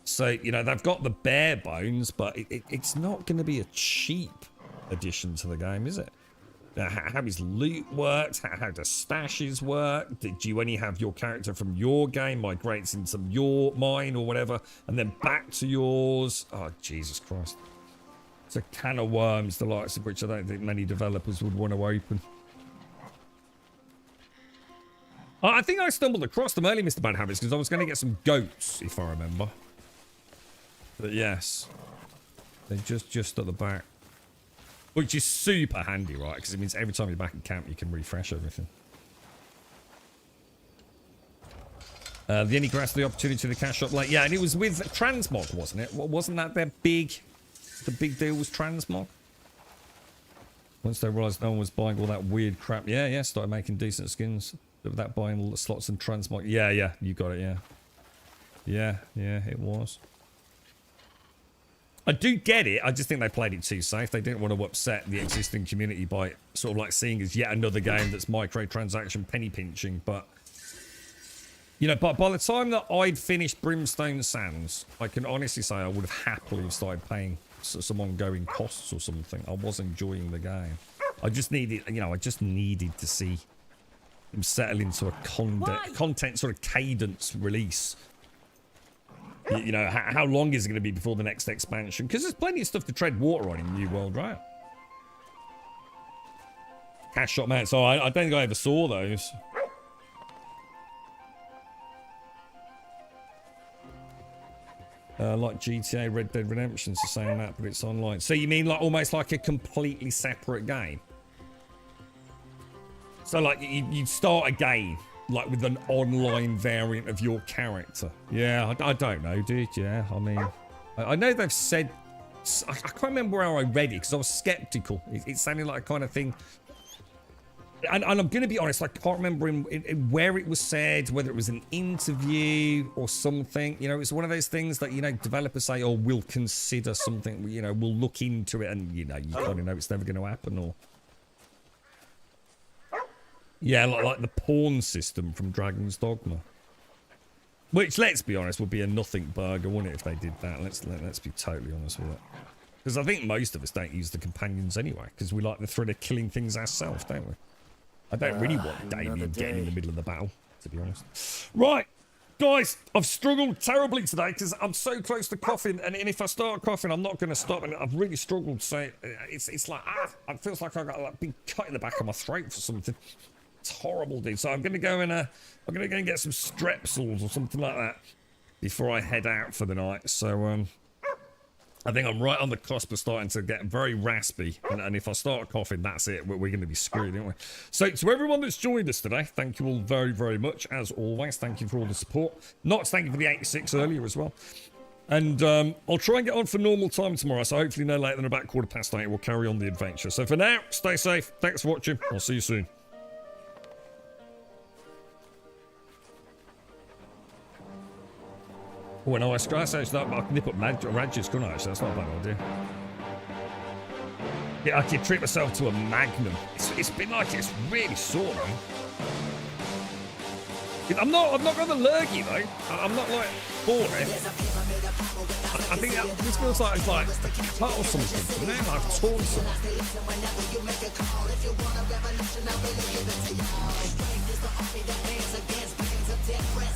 So, you know, they've got the bare bones, but it's not going to be a cheap addition to the game, is it? How his loot works, how the stashes work. Did you only have your character from your game migrates into your mine or whatever, and then back to yours? Oh, Jesus Christ. It's a can of worms, the likes of which I don't think many developers would want to open. I think I stumbled across them early, Mr. Bad Habits, because I was going to get some goats, if I remember. But yes, they're just at the back. Which is super handy, right? Because it means every time you're back in camp, you can refresh everything. The only grass the opportunity to the cash shop, like, yeah, and it was with Transmog, wasn't it? Wasn't that their big... The big deal was Transmog? Once they realised no one was buying all that weird crap. Yeah, started making decent skins. Without buying all the slots and Transmog. Yeah, you got it, yeah. Yeah, it was. I do get it. I just think they played it too safe. They didn't want to upset the existing community by sort of like seeing as yet another game that's microtransaction penny pinching. But, you know, by the time that I'd finished Brimstone Sands, I can honestly say I would have happily started paying some ongoing costs or something. I was enjoying the game. I just needed, you know, to see him settle into a content sort of cadence release. You know, how long is it going to be before the next expansion? Because there's plenty of stuff to tread water on in New World, right? Cash shop man. So I don't think I ever saw those. Like GTA Red Dead Redemption's the same map, but it's online. So you mean like almost like a completely separate game? So like you start a game like with an online variant of your character. Yeah, I don't know, dude. Yeah, I mean, I know they've said... I can't remember where I read it because I was skeptical. It sounded like a kind of thing... And I'm going to be honest, I can't remember where it was said, whether it was an interview or something. You know, it's one of those things that, you know, developers say, oh, we'll consider something, you know, we'll look into it. And, you know, you kind of know it's never going to happen or... Yeah, like the pawn system from Dragon's Dogma. Which, let's be honest, would be a nothing burger, wouldn't it, if they did that? Let's be totally honest with it. Because I think most of us don't use the companions anyway, because we like the thrill of killing things ourselves, don't we? I don't really want Damien getting in the middle of the battle, to be honest. Right, guys, I've struggled terribly today because I'm so close to coughing, and if I start coughing, I'm not going to stop, and I've really struggled. So it's like, it feels like I've got a big cut in the back of my throat for something. It's horrible, dude. So I'm gonna go and get some strepsils or something like that before I head out for the night. So I think I'm right on the cusp of starting to get very raspy. And if I start coughing, that's it. We're going to be screwed, aren't we? So to everyone that's joined us today, thank you all very, very much. As always, thank you for all the support. Knox, thank you for the 86 earlier as well. And I'll try and get on for normal time tomorrow. So hopefully no later than about 8:15. We'll carry on the adventure. So for now, stay safe. Thanks for watching. I'll see you soon. Oh, no, I can nip up Radges, couldn't I? So that's not a bad idea. Yeah, I could treat myself to a Magnum. It's been like it's really sore, man. I'm not got the lurgy though. I'm not like for it. I think this feels like it's like a cut or something. But now I've torn something.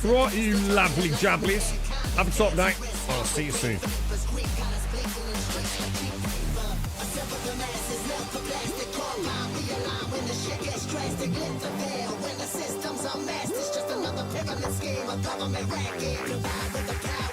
Right, you lovely jabblies. Have a top night. I'll see you soon. When the system's a mess, it's just another pyramid scheme, a government racket.